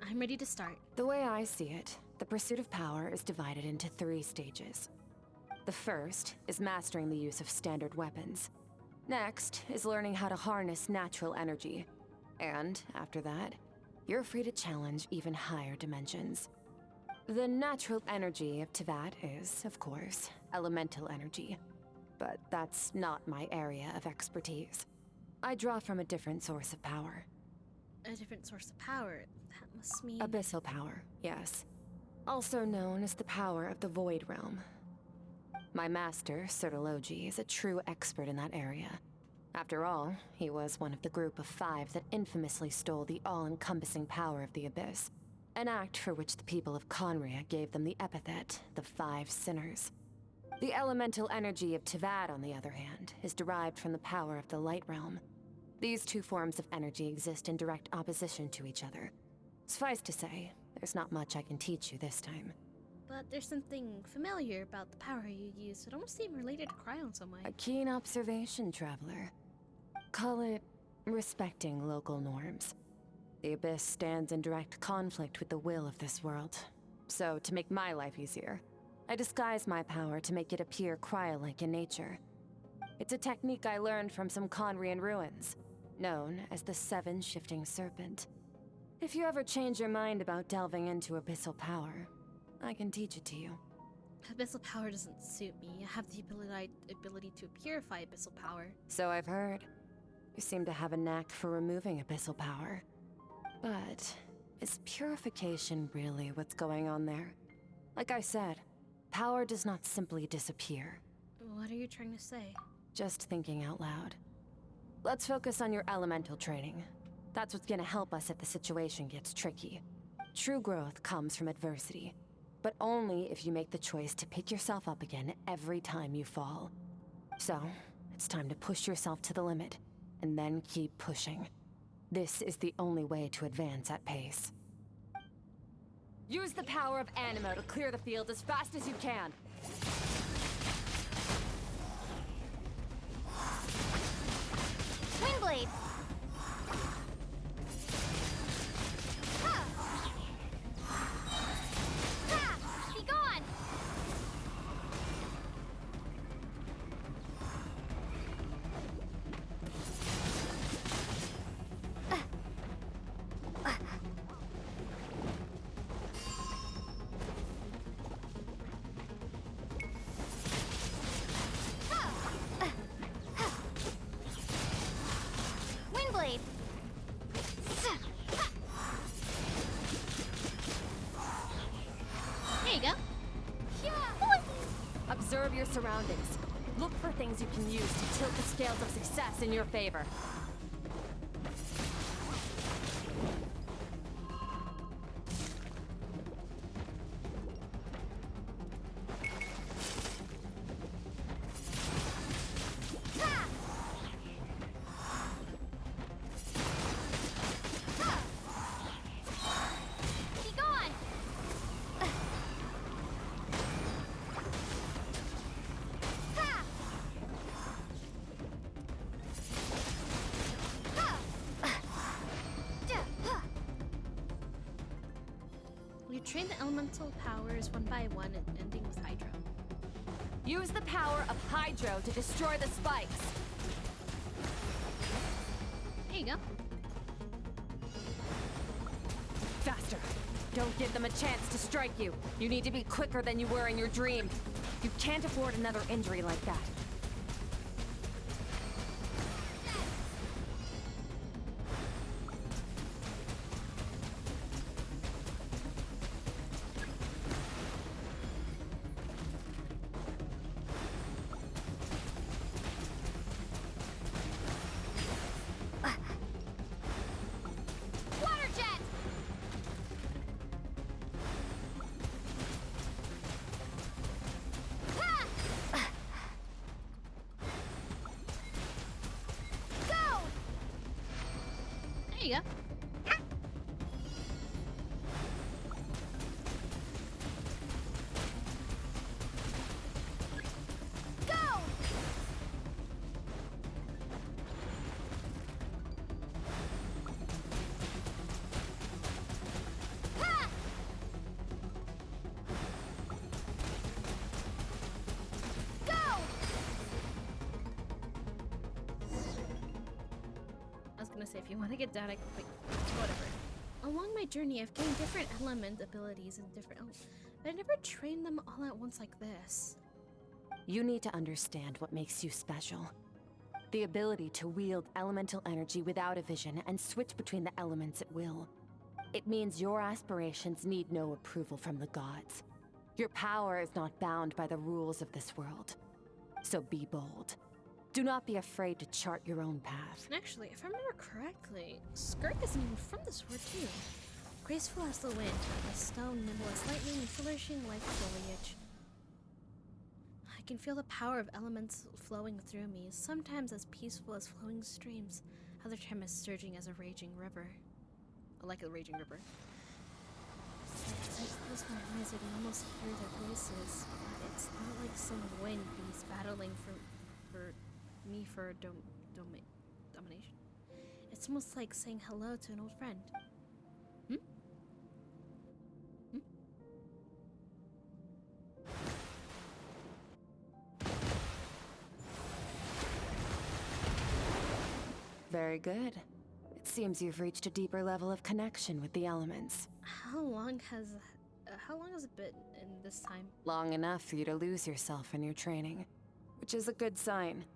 I'm ready to start. The way I see it, the pursuit of power is divided into 3 stages. The first is mastering the use of standard weapons. Next is learning how to harness natural energy. And after that, you're free to challenge even higher dimensions. The natural energy of Teyvat is, of course, elemental energy. But that's not my area of expertise. I draw from a different source of power. A different source of power? That must mean... Abyssal power, yes. Also known as the power of the Void Realm. My master, Sertologi, is a true expert in that area. After all, he was one of the group of 5 that infamously stole the all-encompassing power of the Abyss. An act for which the people of Conria gave them the epithet, the 5 Sinners. The elemental energy of Teyvat, on the other hand, is derived from the power of the Light Realm. These 2 forms of energy exist in direct opposition to each other. Suffice to say, there's not much I can teach you this time. But there's something familiar about the power you use. It almost seemed related to Cryo in some way. A keen observation, traveler. Call it respecting local norms. The Abyss stands in direct conflict with the will of this world. So, to make my life easier, I disguise my power to make it appear cryo-like in nature. It's a technique I learned from some Conrian ruins, known as the 7 Shifting Serpent. If you ever change your mind about delving into abyssal power, I can teach it to you. Abyssal power doesn't suit me. I have the ability to purify abyssal power. So I've heard. You seem to have a knack for removing abyssal power. But is purification really what's going on there? Like I said, power does not simply disappear. What are you trying to say? Just thinking out loud. Let's focus on your elemental training. That's what's gonna help us if the situation gets tricky. True growth comes from adversity, but only if you make the choice to pick yourself up again every time you fall. So, it's time to push yourself to the limit, and then keep pushing. This is the only way to advance at pace. Use the power of Animo to clear the field as fast as you can. Windblade! Be gone! Windblade! There you go. Observe your surroundings. Look for things you can use to tilt the scales of success in your favor. Be gone! You train the elemental powers one by one, ending with Hydro. Use the power of Hydro to destroy the spikes. There you go. Faster. Don't give them a chance to strike you. You need to be quicker than you were in your dream. You can't afford another injury like that. There you go. Go! Ha! Go! I was gonna say, if you want to get down, I can like, whatever. Along my journey, I've gained different element abilities and different. Oh, but I never trained them all at once like this. You need to understand what makes you special. The ability to wield elemental energy without a vision and switch between the elements at will. It means your aspirations need no approval from the gods. Your power is not bound by the rules of this world. So be bold. Do not be afraid to chart your own path. Actually, if I remember correctly, Skirk isn't even from this world too. Graceful as the wind, as stone, nimble as lightning, and flourishing like foliage. I can feel the power of elements flowing through me, sometimes as peaceful as flowing streams, other times as surging as a raging river. Like a raging river. As I close my eyes, I can almost hear their voices. It's not like some wind beast battling for domination. It's almost like saying hello to an old friend. Hmm? Hmm? Very good. It seems you've reached a deeper level of connection with the elements. How long has it been in this time? Long enough for you to lose yourself in your training, which is a good sign.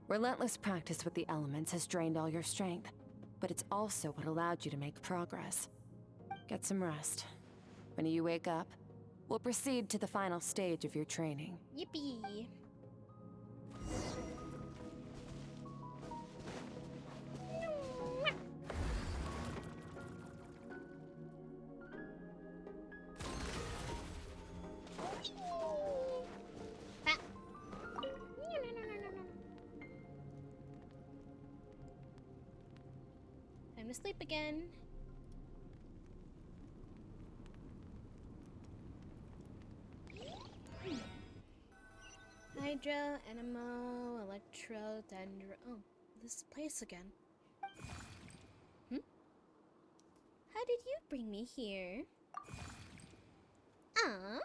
Relentless practice with the elements has drained all your strength, but it's also what allowed you to make progress. Get some rest. When you wake up, we'll proceed to the final stage of your training. Yippee! Time to sleep again. Hydro, Anemo, Electro, Dendro. Oh, this place again. Hmm? How did you bring me here? Ah.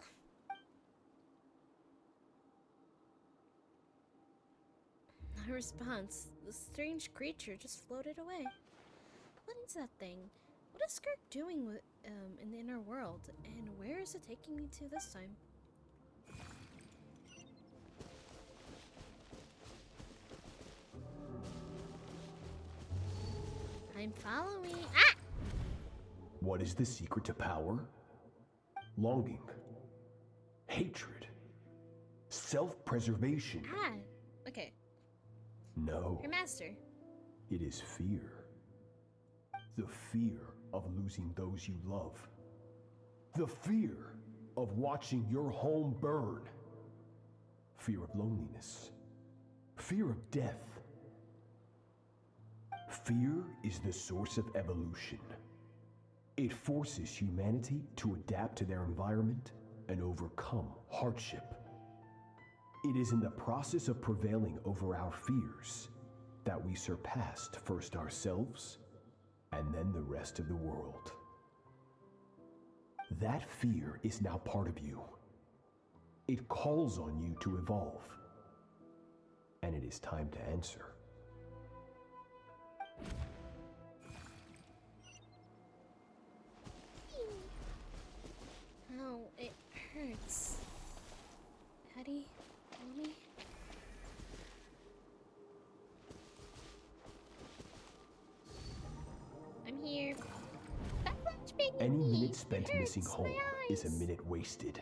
No response. The strange creature just floated away. What is that thing? What is Skirk doing with, in the inner world? And where is it taking me to this time? I'm following. Ah! What is the secret to power? Longing, hatred, self-preservation. Ah, okay. No. Your master. It is fear. The fear of losing those you love. The fear of watching your home burn. Fear of loneliness. Fear of death. Fear is the source of evolution. It forces humanity to adapt to their environment and overcome hardship. It is in the process of prevailing over our fears that we surpassed first ourselves and then the rest of the world. That fear is now part of you. It calls on you to evolve. And it is time to answer. Oh, it hurts. Daddy, Mommy? I'm here. Stop watching Any me. minute spent It missing hurts home my is a minute wasted.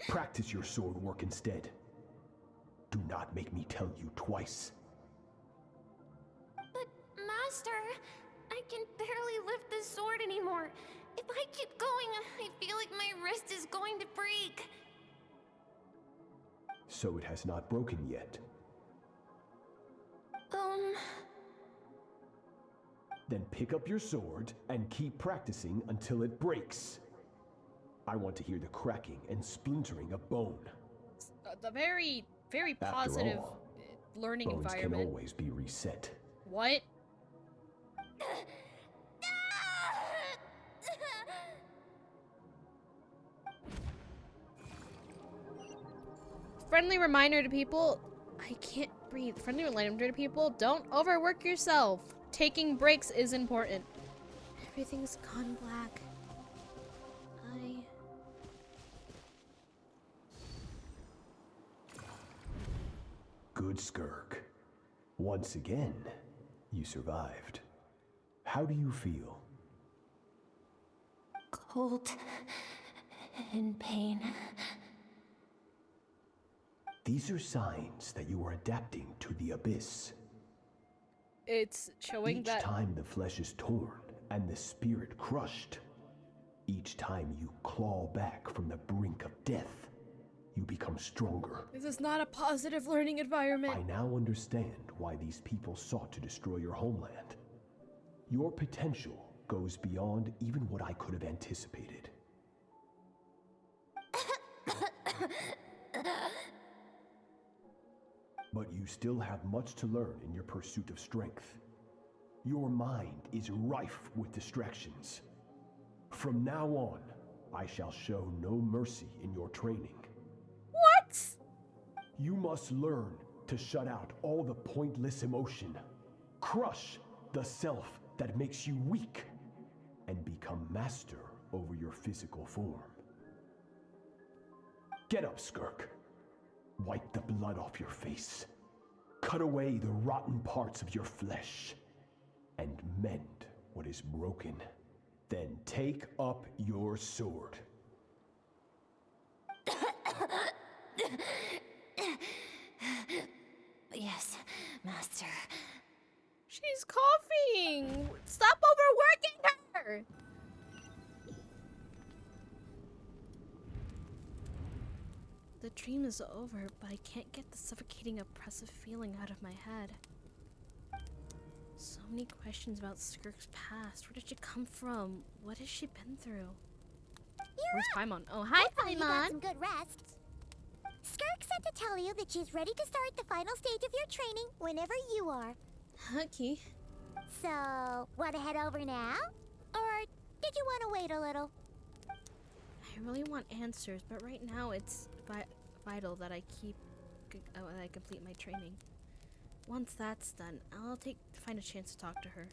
Practice your sword work instead. Do not make me tell you twice. But, Master, I can barely lift the sword anymore. If I keep going, I feel like my wrist is going to break. So it has not broken yet. Then pick up your sword and keep practicing until it breaks. I want to hear the cracking and splintering of bone. The very, very After positive all, learning bones environment. can always be reset. What? Friendly reminder to people, I can't breathe. Friendly reminder to people, don't overwork yourself. Taking breaks is important. Everything's gone black. Good, Skirk. Once again, you survived. How do you feel? Cold. In pain. These are signs that you are adapting to the abyss. It's showing Each that time the flesh is torn and the spirit crushed, each time you claw back from the brink of death, you become stronger. this is not a positive learning environment. I now understand why these people sought to destroy your homeland. Your potential goes beyond even what I could have anticipated. But you still have much to learn in your pursuit of strength. Your mind is rife with distractions. From now on, I shall show no mercy in your training. What? You must learn to shut out all the pointless emotion, crush the self that makes you weak, and become master over your physical form. Get up, Skirk. Wipe the blood off your face. Cut away the rotten parts of your flesh. And mend what is broken. Then take up your sword. Yes, Master. She's coughing. Stop overworking her. The dream is over, but I can't get the suffocating, oppressive feeling out of my head. So many questions about Skirk's past. Where did she come from? What has she been through? Where's Paimon? Oh, hi, Hopefully you got Paimon. some good rest. Skirk said to tell you that she's ready to start the final stage of your training whenever you are. Okay. So, want to head over now? Or did you want to wait a little? I really want answers, but right now it's vital that I complete my training. Once that's done, I'll find a chance to talk to her.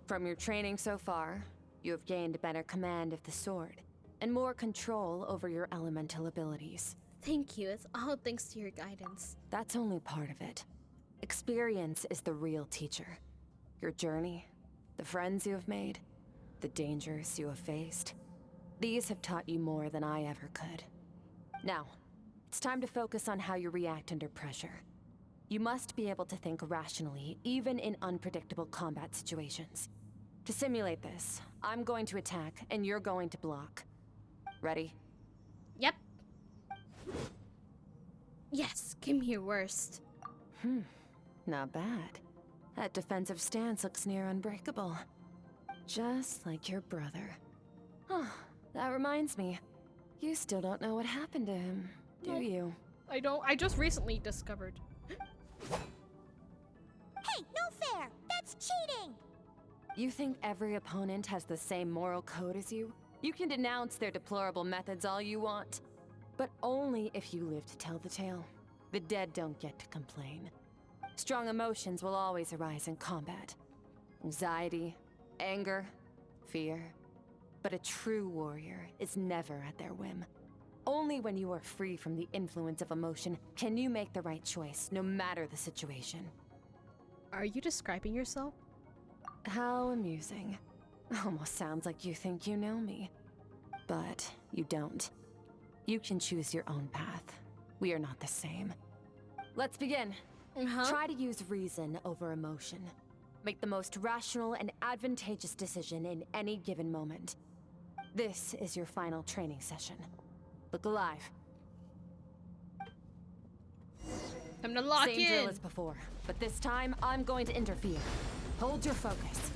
From your training so far, you have gained better command of the sword and more control over your elemental abilities. Thank you. It's all thanks to your guidance. That's only part of it. Experience is the real teacher. Your journey, the friends you have made, the dangers you have faced. These have taught you more than I ever could. Now, it's time to focus on how you react under pressure. You must be able to think rationally, even in unpredictable combat situations. To simulate this, I'm going to attack and you're going to block. Ready? Yep. Yes, give me your worst. Not bad. That defensive stance looks near unbreakable. Just like your brother. Oh, that reminds me. You still don't know what happened to him, do you? I don't. I just recently discovered. Hey, no fair! That's cheating! You think every opponent has the same moral code as you? You can denounce their deplorable methods all you want, but only if you live to tell the tale. The dead don't get to complain. Strong emotions will always arise in combat. Anxiety, anger, fear. But a true warrior is never at their whim. Only when you are free from the influence of emotion can you make the right choice, no matter the situation. Are you describing yourself? How amusing. Almost sounds like you think you know me. But you don't. You can choose your own path. We are not the same. Let's begin. Try to use reason over emotion. Make the most rational and advantageous decision in any given moment. This is your final training session. Look alive. I'm gonna lock Same drill in. as before, but this time I'm going to interfere. Hold your focus.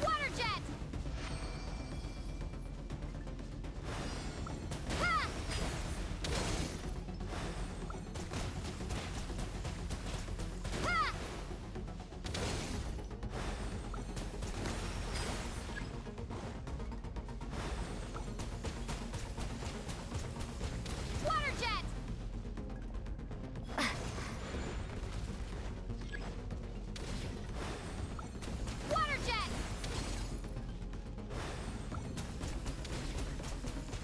Water jet! Ha! Ha! Water jet! Water jet!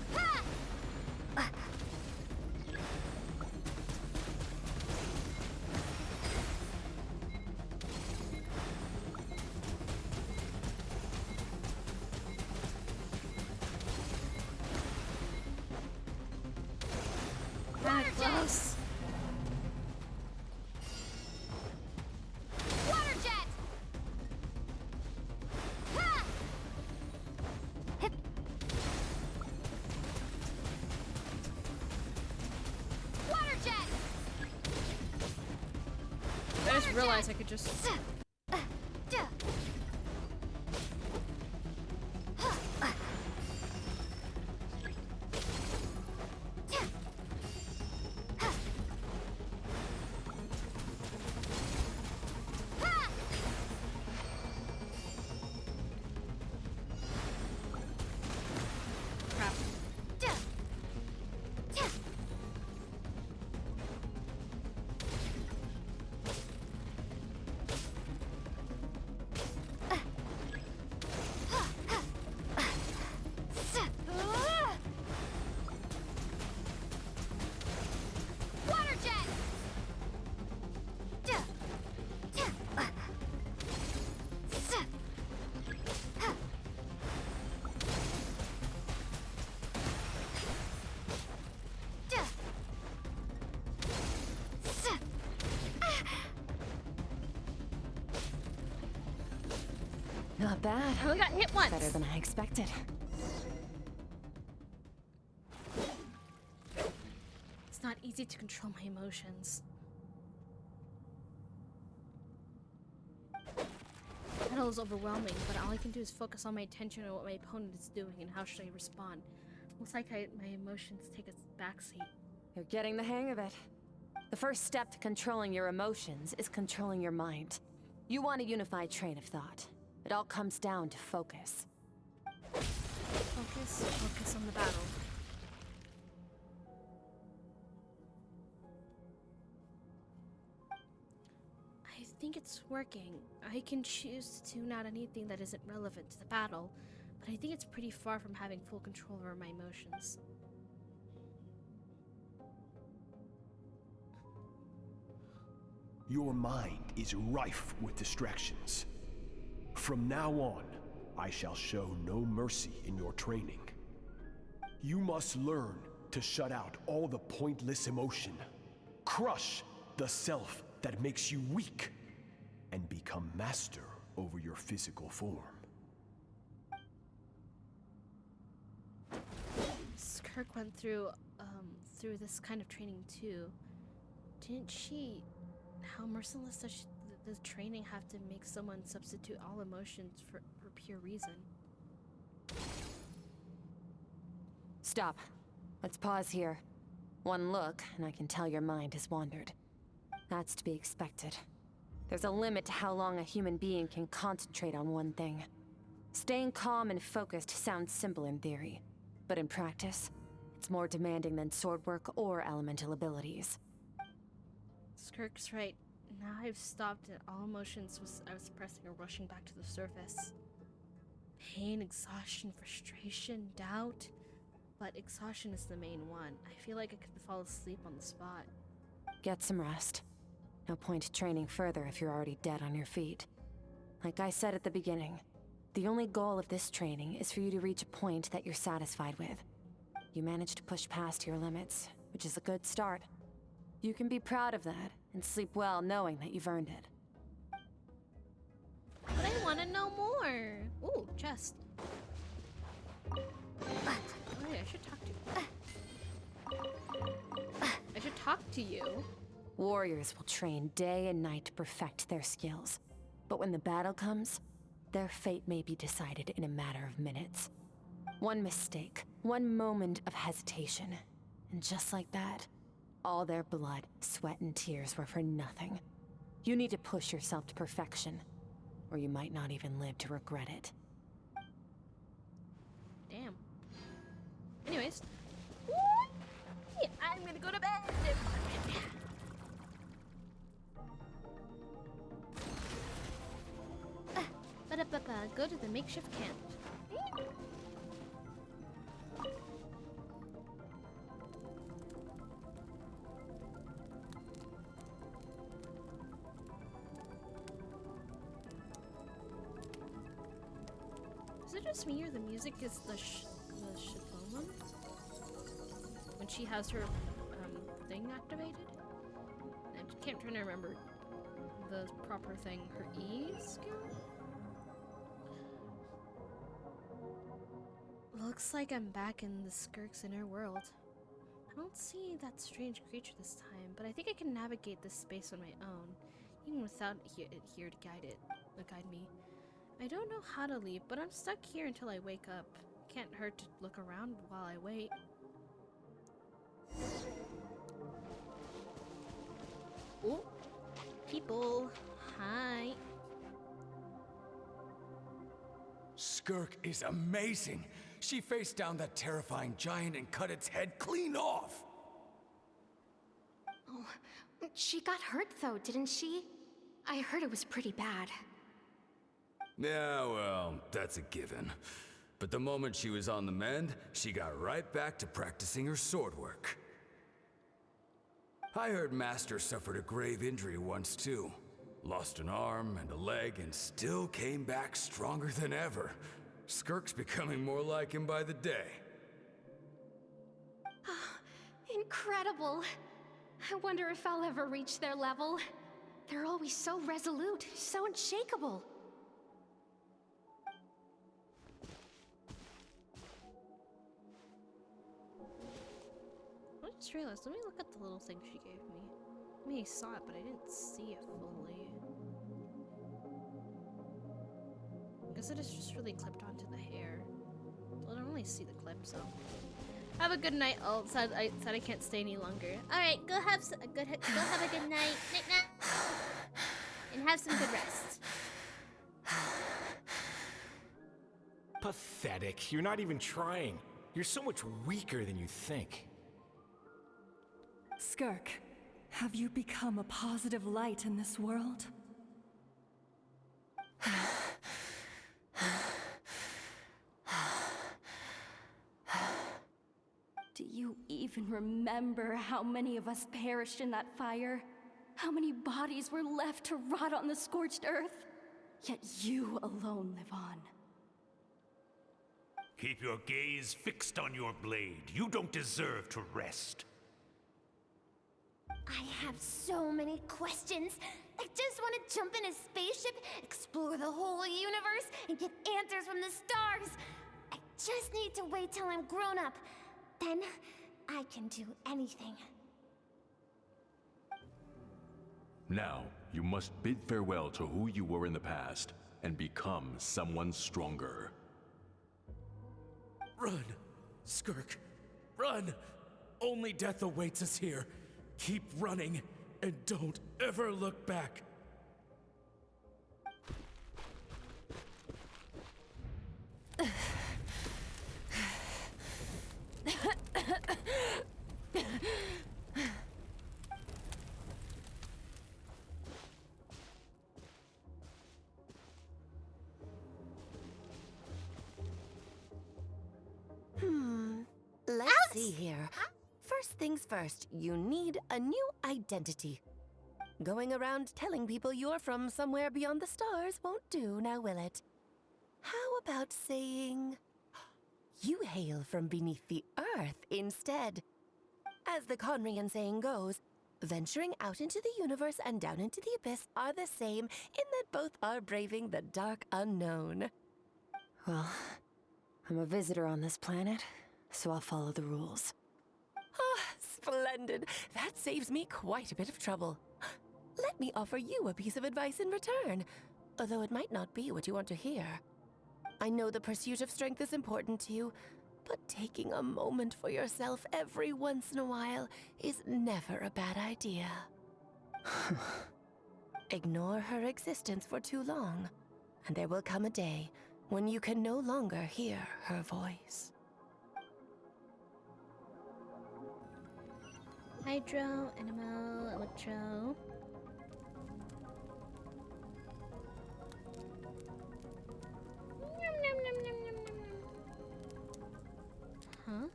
Ha! Kinda close. Water jet! Ha! Hip. Water jet! I just realized I could just. Crap. Water jet! Not bad. I only got hit once. Better than I expected. It's not easy to control my emotions. Battle is overwhelming, but all I can do is focus all my attention on what my opponent is doing and how should I respond. Looks like my emotions take a backseat. You're getting the hang of it. The first step to controlling your emotions is controlling your mind. You want a unified train of thought. It all comes down to focus. Focus on the battle. I think it's working. I can choose to tune out anything that isn't relevant to the battle, but I think it's pretty far from having full control over my emotions. Your mind is rife with distractions. From now on, I shall show no mercy in your training. You must learn to shut out all the pointless emotion, crush the self that makes you weak, and become master over your physical form. Skirk went through this kind of training too. Didn't she? How merciless does the training have to make someone substitute all emotions for pure reason? Stop. Let's pause here. One look, and I can tell your mind has wandered. That's to be expected. There's a limit to how long a human being can concentrate on one thing. Staying calm and focused sounds simple in theory, but in practice, it's more demanding than sword work or elemental abilities. Skirk's right. Now I've stopped and all emotions I was suppressing are rushing back to the surface. Pain, exhaustion, frustration, doubt. But exhaustion is the main one. I feel like I could fall asleep on the spot. Get some rest. No point training further if you're already dead on your feet. Like I said at the beginning, The only goal of this training is for you to reach a point that you're satisfied with. You managed to push past your limits, which is a good start. You can be proud of that and sleep well knowing that you've earned it. But I want to know more. Ooh, chest. Oh, yeah, I should talk to you. I should talk to you. Warriors will train day and night to perfect their skills. But when the battle comes, their fate may be decided in a matter of minutes. One mistake, one moment of hesitation, and just like that, all their blood, sweat, and tears were for nothing. You need to push yourself to perfection, or you might not even live to regret it. Damn. Anyways. Yeah, I'm gonna go to bed. Go to the makeshift camp. Is it just me or the music is the Shipoma? When she has her thing activated? I can't try to remember the proper thing. Her E skill? Looks like I'm back in the Skirk's inner world. I don't see that strange creature this time, but I think I can navigate this space on my own, even without it here to guide me. I don't know how to leave, but I'm stuck here until I wake up. Can't hurt to look around while I wait. Oh, people. Hi. Skirk is amazing. She faced down that terrifying giant and cut its head clean off. Oh, she got hurt though, didn't she? I heard it was pretty bad. Yeah, well, that's a given. But the moment she was on the mend, she got right back to practicing her sword work. I heard Master suffered a grave injury once too. Lost an arm and a leg and still came back stronger than ever. Skirk's becoming more like him by the day. Incredible. I wonder if I'll ever reach their level. They're always so resolute, so unshakable. I just realized, let me look at the little thing she gave me. I mean, I saw it, but I didn't see it fully. I guess it is just really clipped onto the hair. Well, I don't really see the clip, so. Have a good night. Oh, said I can't stay any longer. All right, go have a good night. Night night. And have some good rest. Pathetic. You're not even trying. You're so much weaker than you think. Skirk, have you become a positive light in this world? Do you even remember how many of us perished in that fire? How many bodies were left to rot on the scorched earth? Yet you alone live on. Keep your gaze fixed on your blade. You don't deserve to rest. I have so many questions. I just want to jump in a spaceship, explore the whole universe, and get answers from the stars. I just need to wait till I'm grown up. Then, I can do anything. Now, you must bid farewell to who you were in the past, and become someone stronger. Run, Skirk. Run! Only death awaits us here. Keep running, and don't ever look back. Let's see here. First things first, you need a new identity. Going around telling people you're from somewhere beyond the stars won't do, now will it? How about saying, you hail from beneath the earth instead? As the Conrian saying goes, venturing out into the universe and down into the abyss are the same in that both are braving the dark unknown. Well, I'm a visitor on this planet, so I'll follow the rules. Ah, splendid. That saves me quite a bit of trouble. Let me offer you a piece of advice in return, although it might not be what you want to hear. I know the pursuit of strength is important to you, but taking a moment for yourself every once in a while is never a bad idea. Ignore her existence for too long, and there will come a day when you can no longer hear her voice. Hydro, Animal, Electro. Huh?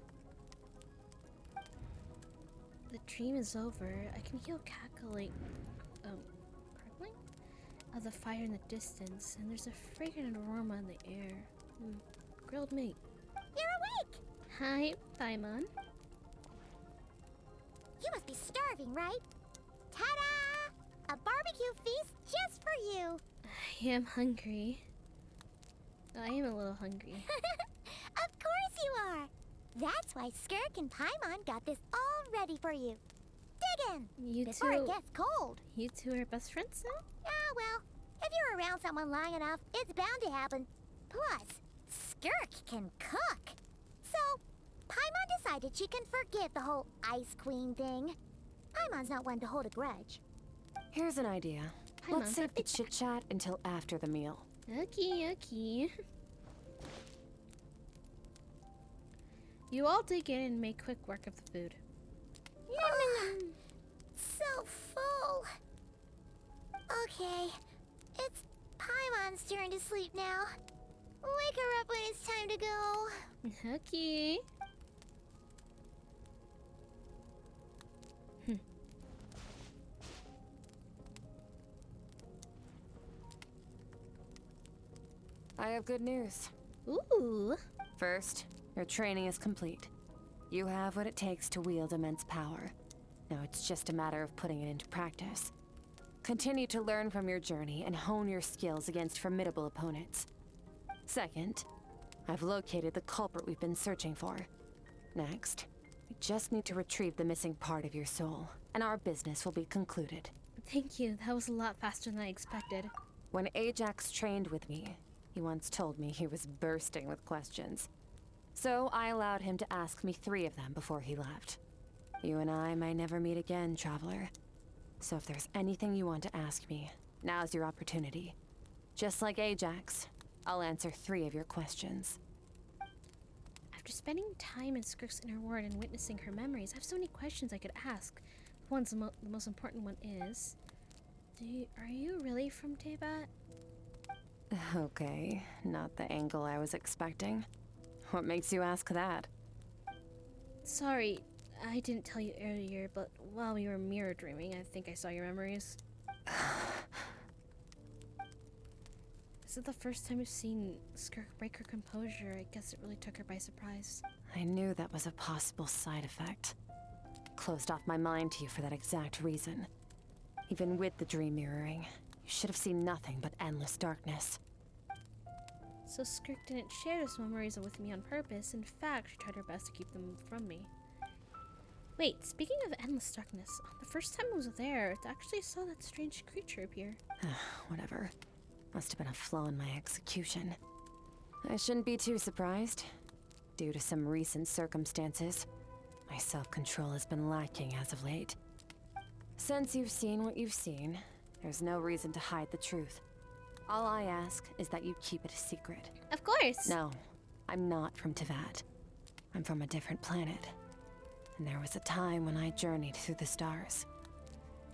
The dream is over. I can hear crackling of the fire in the distance, and there's a fragrant aroma in the air. Grilled meat. You're awake! Hi, Paimon. You must be starving, right? Ta-da! A barbecue feast just for you! I am hungry. I am a little hungry. Of course you are! That's why Skirk and Paimon got this all ready for you. Dig in! You before two, it gets cold. You two are best friends now? Ah, well, if you're around someone long enough, it's bound to happen. Plus, Skirk can cook. So, Paimon decided she can forgive the whole Ice Queen thing. Paimon's not one to hold a grudge. Here's an idea. Let's save the chit-chat until after the meal. Okay. You all dig in and make quick work of the food. So full. Okay, it's Paimon's turn to sleep now. Wake her up when it's time to go. Okay. I have good news. Ooh. First, your training is complete. You have what it takes to wield immense power. Now it's just a matter of putting it into practice. Continue to learn from your journey and hone your skills against formidable opponents. Second, I've located the culprit we've been searching for. Next, we just need to retrieve the missing part of your soul, and our business will be concluded. Thank you. That was a lot faster than I expected. When Ajax trained with me, he once told me he was bursting with questions. So I allowed him to ask me 3 of them before he left. You and I may never meet again, Traveler. So if there's anything you want to ask me, now's your opportunity. Just like Ajax, I'll answer 3 of your questions. After spending time in Skirk's inner world and witnessing her memories, I have so many questions I could ask. The most important one is... are you really from Teyvat? Okay, not the angle I was expecting. What makes you ask that? Sorry, I didn't tell you earlier, but while we were mirror dreaming, I think I saw your memories. Is it the first time you've seen Skirk break her composure? I guess it really took her by surprise. I knew that was a possible side effect. Closed off my mind to you for that exact reason. Even with the dream mirroring, you should have seen nothing but endless darkness. So Skirk didn't share those memories with me on purpose. In fact, she tried her best to keep them from me. Wait, speaking of endless darkness, the first time I was there, I actually saw that strange creature appear. Whatever. Must have been a flaw in my execution. I shouldn't be too surprised. Due to some recent circumstances, my self-control has been lacking as of late. Since you've seen what you've seen, there's no reason to hide the truth. All I ask is that you keep it a secret. Of course! No, I'm not from Teyvat. I'm from a different planet. And there was a time when I journeyed through the stars.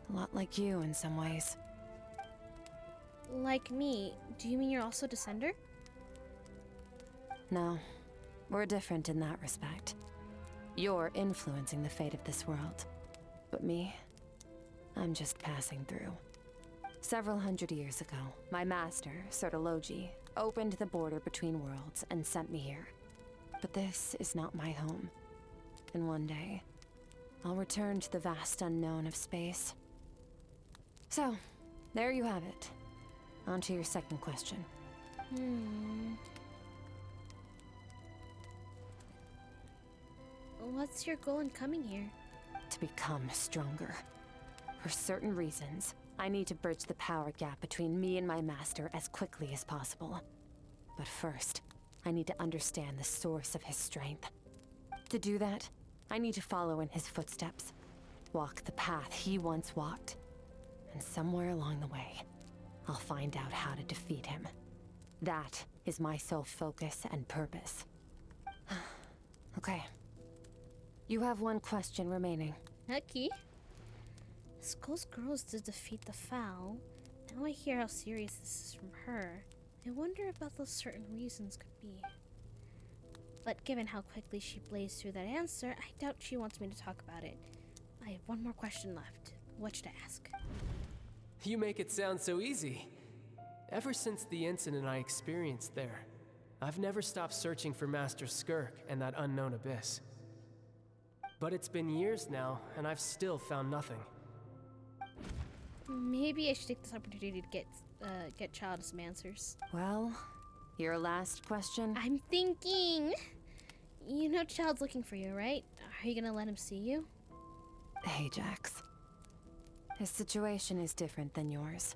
A lot like you in some ways. Like me? Do you mean you're also a Descender? No, we're different in that respect. You're influencing the fate of this world. But me, I'm just passing through. Several hundred years ago, my master, Sertologi, opened the border between worlds and sent me here. But this is not my home. And one day, I'll return to the vast unknown of space. So, there you have it. On to your second question. What's your goal in coming here? To become stronger. For certain reasons, I need to bridge the power gap between me and my master as quickly as possible. But first, I need to understand the source of his strength. To do that, I need to follow in his footsteps. Walk the path he once walked. And somewhere along the way, I'll find out how to defeat him. That is my sole focus and purpose. Okay. You have one question remaining. Okay. Skull's goal is to defeat the Foul. Now I hear how serious this is from her. I wonder about those certain reasons could be. But given how quickly she blazed through that answer, I doubt she wants me to talk about it. I have one more question left. What should I ask? You make it sound so easy. Ever since the incident I experienced there, I've never stopped searching for Master Skirk and that unknown abyss. But it's been years now, and I've still found nothing. Maybe I should take this opportunity to get Child some answers. Well, your last question? I'm thinking. You know Child's looking for you, right? Are you gonna let him see you? Ajax. His situation is different than yours.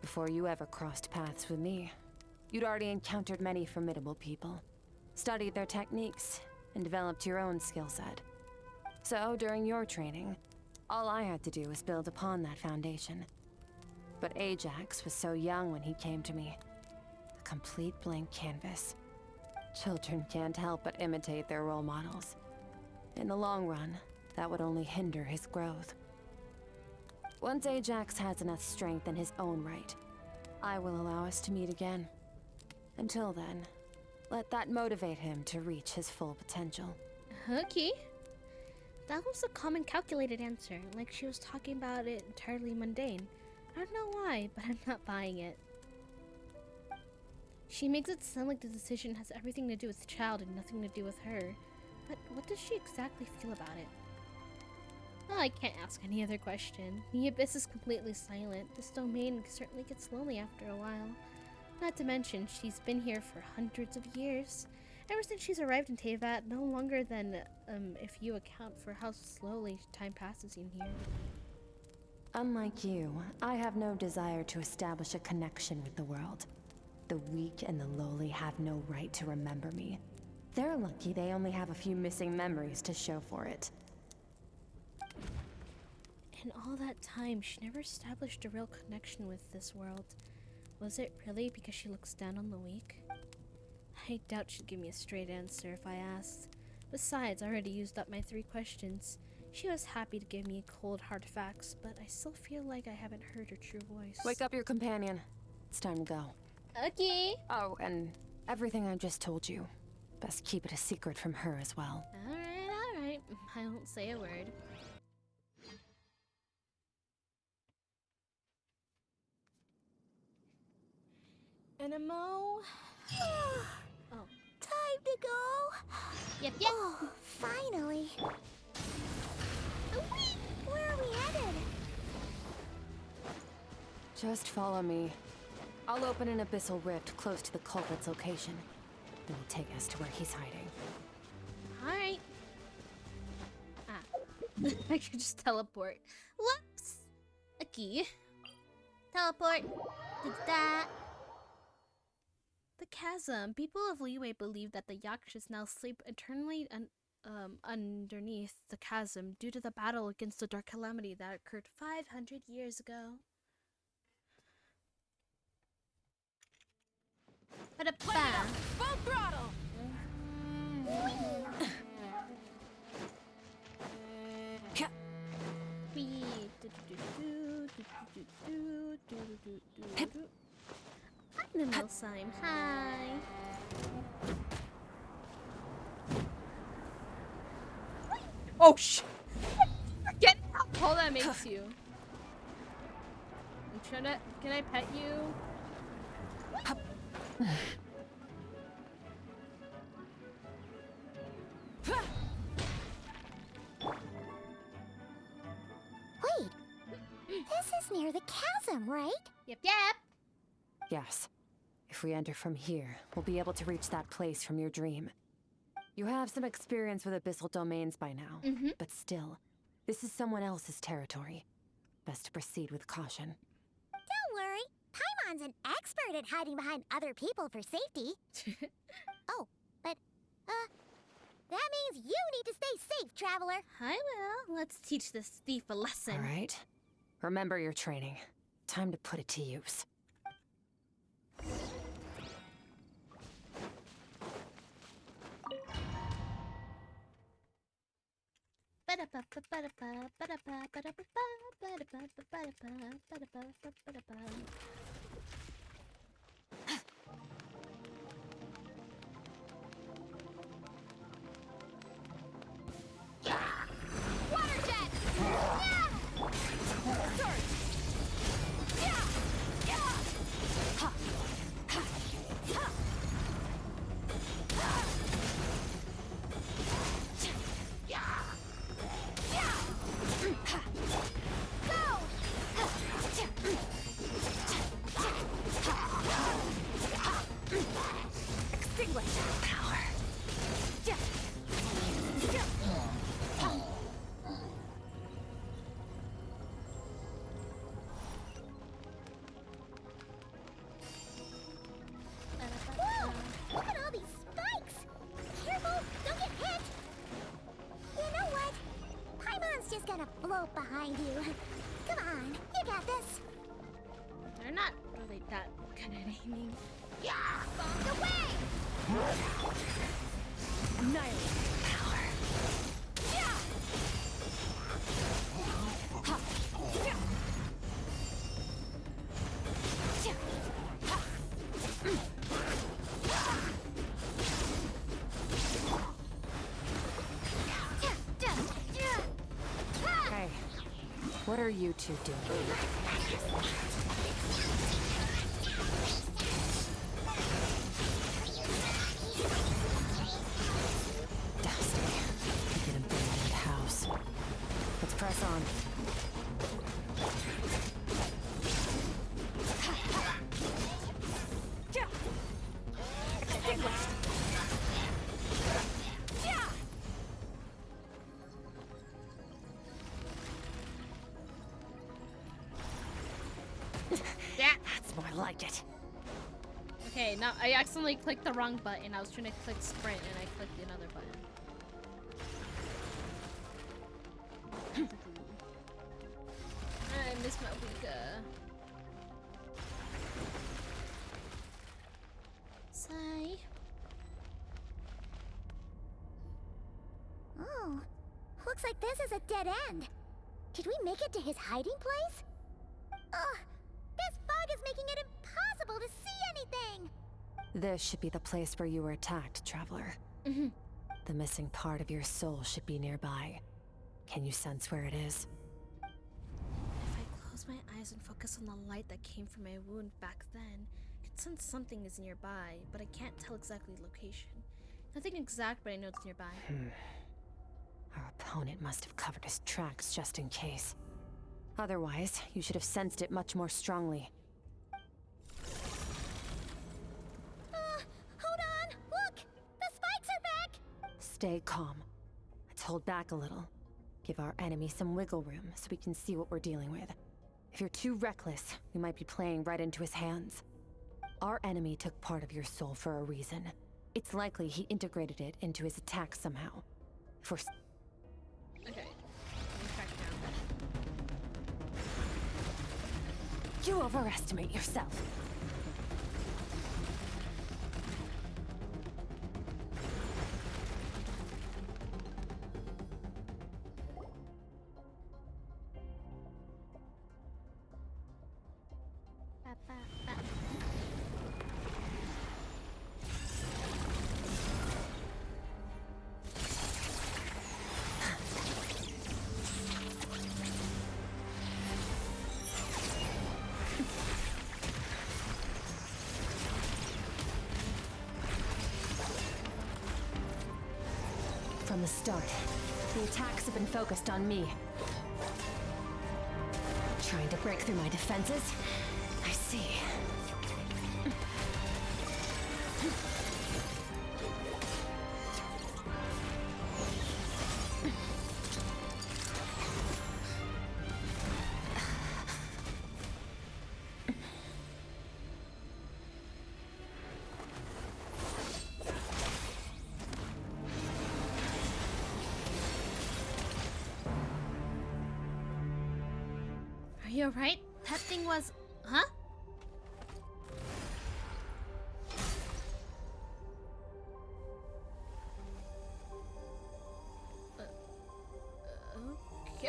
Before you ever crossed paths with me, you'd already encountered many formidable people, studied their techniques, and developed your own skill set. So, during your training, all I had to do was build upon that foundation. But Ajax was so young when he came to me. A complete blank canvas. Children can't help but imitate their role models. In the long run, that would only hinder his growth. Once Ajax has enough strength in his own right, I will allow us to meet again. Until then, let that motivate him to reach his full potential. Okay. That was a common calculated answer, like she was talking about it entirely mundane. I don't know why, but I'm not buying it. She makes it sound like the decision has everything to do with the child and nothing to do with her. But what does she exactly feel about it? Well, I can't ask any other question. The abyss is completely silent. This domain certainly gets lonely after a while. Not to mention, she's been here for hundreds of years. Ever since she's arrived in Teyvat, no longer than, if you account for how slowly time passes in here. Unlike you, I have no desire to establish a connection with the world. The weak and the lowly have no right to remember me. They're lucky they only have a few missing memories to show for it. In all that time, she never established a real connection with this world. Was it really because she looks down on the weak? I doubt she'd give me a straight answer if I asked. Besides, I already used up my 3 questions. She was happy to give me cold, hard facts, but I still feel like I haven't heard her true voice. Wake up your companion. It's time to go. Okay. Oh, and everything I just told you. Best keep it a secret from her as well. Alright. I won't say a word. Enemo? Oh. Time to go. Yep. Oh, finally. Wait, where are we headed? Just follow me. I'll open an abyssal rift close to the culprit's location. It will take us to where he's hiding. Alright. I could just teleport. Whoops! A key. Teleport. Did that. The chasm. People of Leeway believe that the Yakshas now sleep eternally underneath the chasm due to the battle against the Dark Calamity that occurred 500 years ago. Ba-da-ba. Full throttle! I'm the mill slime. Hi. Oh shit! Forget how cold that makes you. I'm trying to. Can I pet you? Wait, this is near the chasm, right? Yep, yep. Yes. If we enter from here, we'll be able to reach that place from your dream. You have some experience with abyssal domains by now, but still, this is someone else's territory. Best to proceed with caution. Don't worry, Paimon's an expert at hiding behind other people for safety. Oh, but, that means you need to stay safe, traveler. I will. Let's teach this thief a lesson. All right. Remember your training. Time to put it to use. Water jet! Yeah! Surge! Yeah! Yeah! Ha! Ha! Ha! Ha! Yeah! Yeah! Ha! Go! Extinguish power. Whoa! Look at all these spikes! Careful, don't get hit! You know what? Paimon's just gonna float behind you. Come on, you got this. They're not really that good at aiming. Yeah! Bombs away! Annihilate power. Yeah! Ha! Yeah! Hey, what are you two doing? Dusty. Like an abandoned house. Let's press on. Extinguished! Yeah! Yeah. That's more like it. Okay, now I accidentally clicked the wrong button. I was trying to click sprint and I clicked another button. I miss my Wika. Sigh. Oh, looks like this is a dead end. Did we make it to his hiding place? Ugh, this fog is making it impossible to see anything! This should be the place where you were attacked, Traveler. The missing part of your soul should be nearby. Can you sense where it is? If I close my eyes and focus on the light that came from my wound back then, I can sense something is nearby, but I can't tell exactly the location. Nothing exact, but I know it's nearby. Our opponent must have covered his tracks just in case. Otherwise, you should have sensed it much more strongly. Hold on! Look! The spikes are back! Stay calm. Let's hold back a little. Give our enemy some wiggle room so we can see what we're dealing with. If you're too reckless, we might be playing right into his hands. Our enemy took part of your soul for a reason. It's likely he integrated it into his attack somehow. If we're... Okay. Let me track down. You overestimate yourself. start. The attacks have been focused on me. Trying to break through my defenses? I see. Are you alright? That thing was... Huh? Okay.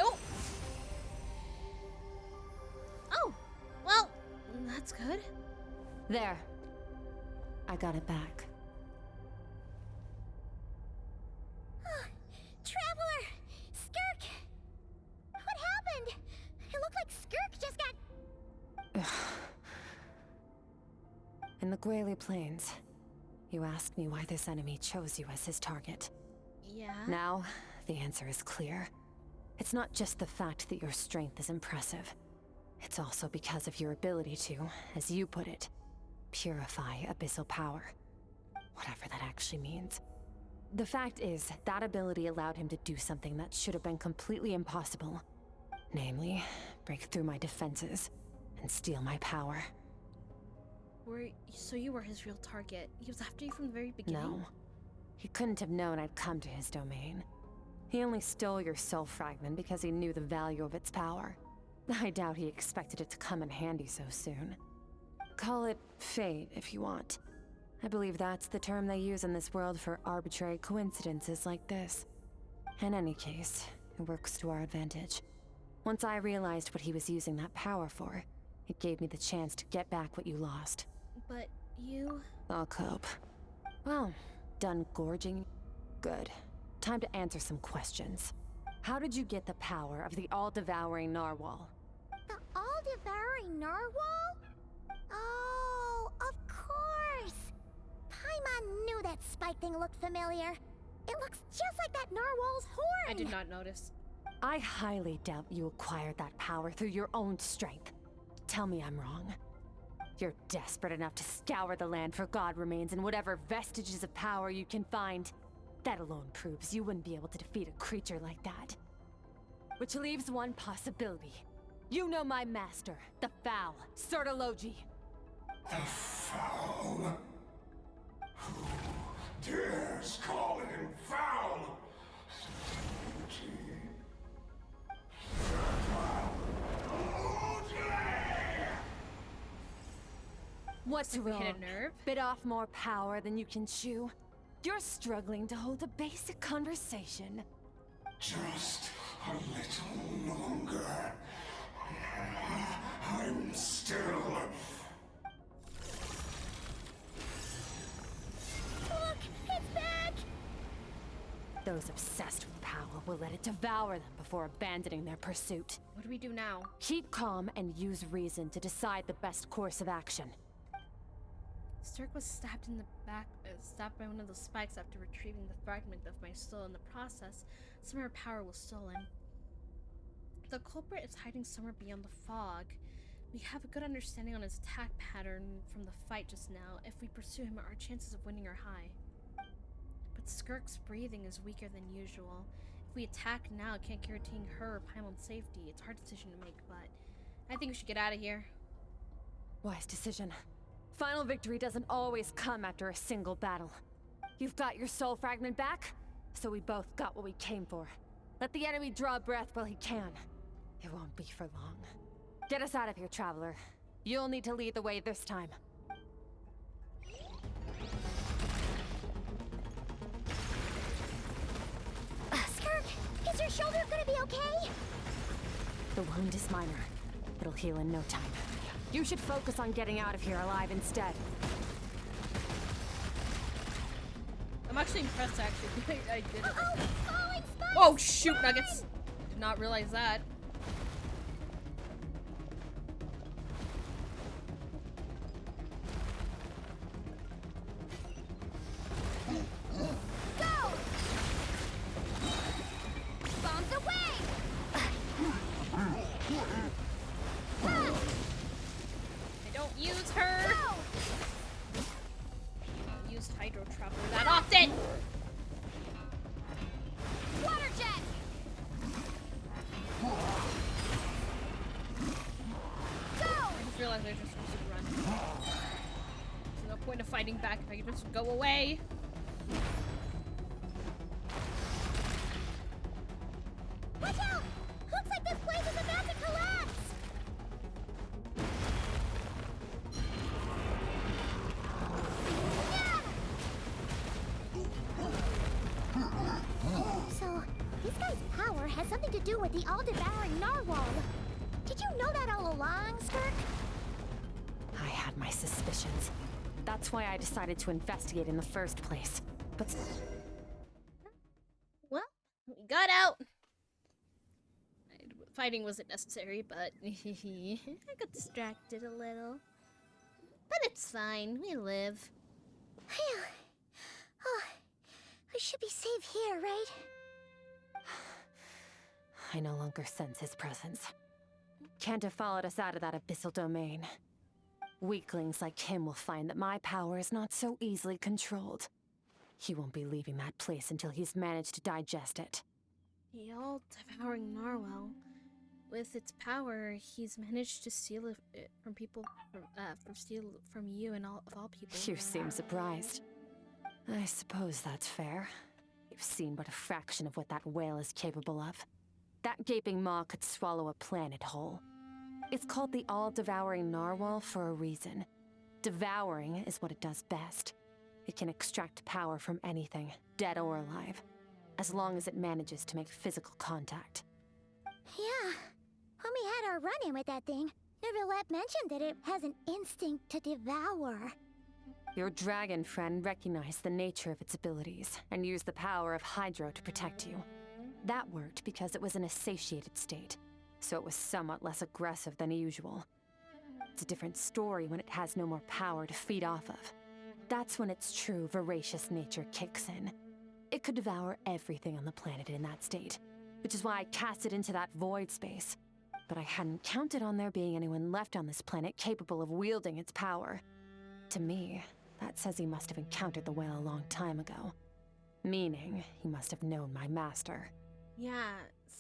Oh! Well, that's good. There. I got it back. Traveler! Skirk! What happened? It looked like Skirk just got... In the Grayley Plains, you asked me why this enemy chose you as his target. Yeah? Now, the answer is clear. It's not just the fact that your strength is impressive. It's also because of your ability to, as you put it, purify abyssal power. Whatever that actually means. The fact is, that ability allowed him to do something that should have been completely impossible. Namely, break through my defenses and steal my power. So you were his real target. He was after you from the very beginning? No. He couldn't have known I'd come to his domain. He only stole your soul fragment because he knew the value of its power. I doubt he expected it to come in handy so soon. Call it fate, if you want. I believe that's the term they use in this world for arbitrary coincidences like this. In any case, it works to our advantage. Once I realized what he was using that power for, it gave me the chance to get back what you lost. But you... I'll cope. Well, done gorging? Good. Time to answer some questions. How did you get the power of the all-devouring narwhal? The all-devouring narwhal? Oh, of course! Paimon knew that spike thing looked familiar. It looks just like that narwhal's horn! I did not notice. I highly doubt you acquired that power through your own strength. Tell me I'm wrong. You're desperate enough to scour the land for god remains and whatever vestiges of power you can find. That alone proves you wouldn't be able to defeat a creature like that. Which leaves one possibility. You know my master, the Foul, Sertologi. The Foul? Who dares call him foul? What's wrong? Hit a nerve? Bit off more power than you can chew? You're struggling to hold a basic conversation. Just a little longer. I'm still... Look! It's back! Those obsessed with power will let it devour them before abandoning their pursuit. What do we do now? Keep calm and use reason to decide the best course of action. Sturk was stabbed in the back, stabbed by one of those spikes after retrieving the fragment of my soul. In the process, some of her power was stolen. The culprit is hiding somewhere beyond the fog. We have a good understanding on his attack pattern from the fight just now. If we pursue him, our chances of winning are high. But Skirk's breathing is weaker than usual. If we attack now, it can't guarantee her or Paimon's safety. It's a hard decision to make, but I think we should get out of here. Wise decision. Final victory doesn't always come after a single battle. You've got your soul fragment back, so we both got what we came for. Let the enemy draw breath while he can. It won't be for long. Get us out of here, Traveler. You'll need to lead the way this time. Skirk, is your shoulder gonna be okay? The wound is minor. It'll heal in no time. You should focus on getting out of here alive instead. I'm actually impressed, actually. I did it. Uh-oh! Falling spikes! Oh, shoot, Nuggets! Did not realize that. Go! realized I just supposed to run. There's no point of fighting back if I can just go away. Watch out! Looks like this place is about to collapse! So, this guy's power has something to do with the all-devouring narwhal. Did you know that all along, Skirk? I had my suspicions. That's why I decided to investigate in the first place. But Well, we got out. Fighting wasn't necessary, but I got distracted a little. But it's fine. We live. Phew. Oh, we should be safe here, right? I no longer sense his presence. Can't have followed us out of that abyssal domain. Weaklings like him will find that my power is not so easily controlled. He won't be leaving that place until he's managed to digest it. The all-devouring narwhal. With its power, he's managed to steal it from people, steal from you and all people. You seem surprised. I suppose that's fair. You've seen but a fraction of what that whale is capable of. That gaping maw could swallow a planet whole. It's called the all-devouring narwhal for a reason. Devouring is what it does best. It can extract power from anything, dead or alive, as long as it manages to make physical contact. Yeah. When we had our run-in with that thing, Neverlet mentioned that it has an instinct to devour. Your dragon friend recognized the nature of its abilities and used the power of Hydro to protect you. That worked because it was in a satiated state, so it was somewhat less aggressive than usual. It's a different story when it has no more power to feed off of. That's when its true voracious nature kicks in. It could devour everything on the planet in that state, which is why I cast it into that void space. But I hadn't counted on there being anyone left on this planet capable of wielding its power. To me, that says he must have encountered the whale a long time ago. Meaning, he must have known my master. Yeah,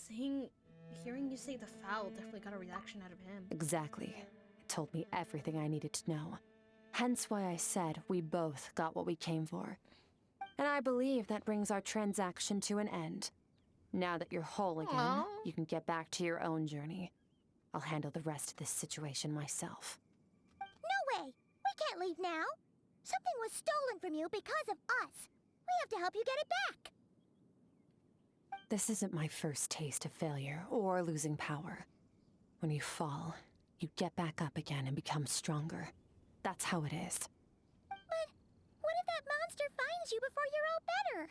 hearing you say the foul definitely got a reaction out of him. Exactly. It told me everything I needed to know. Hence why I said we both got what we came for. And I believe that brings our transaction to an end. Now that you're whole again, Aww. you can get back to your own journey. I'll handle the rest of this situation myself. No way! We can't leave now! Something was stolen from you because of us! We have to help you get it back! This isn't my first taste of failure or losing power. When you fall, you get back up again and become stronger. That's how it is. But what if that monster finds you before you're all better?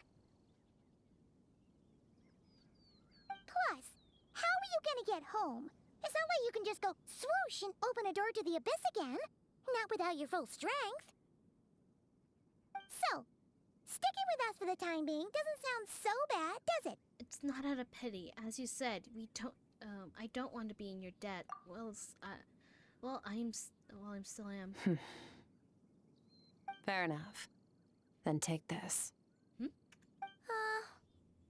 Plus, how are you gonna get home? It's not like you can just go swoosh and open a door to the abyss again. Not without your full strength. So, sticking with us for the time being doesn't sound so bad, does it? It's not out of pity. As you said, I don't want to be in your debt. I still am. Fair enough. Then take this.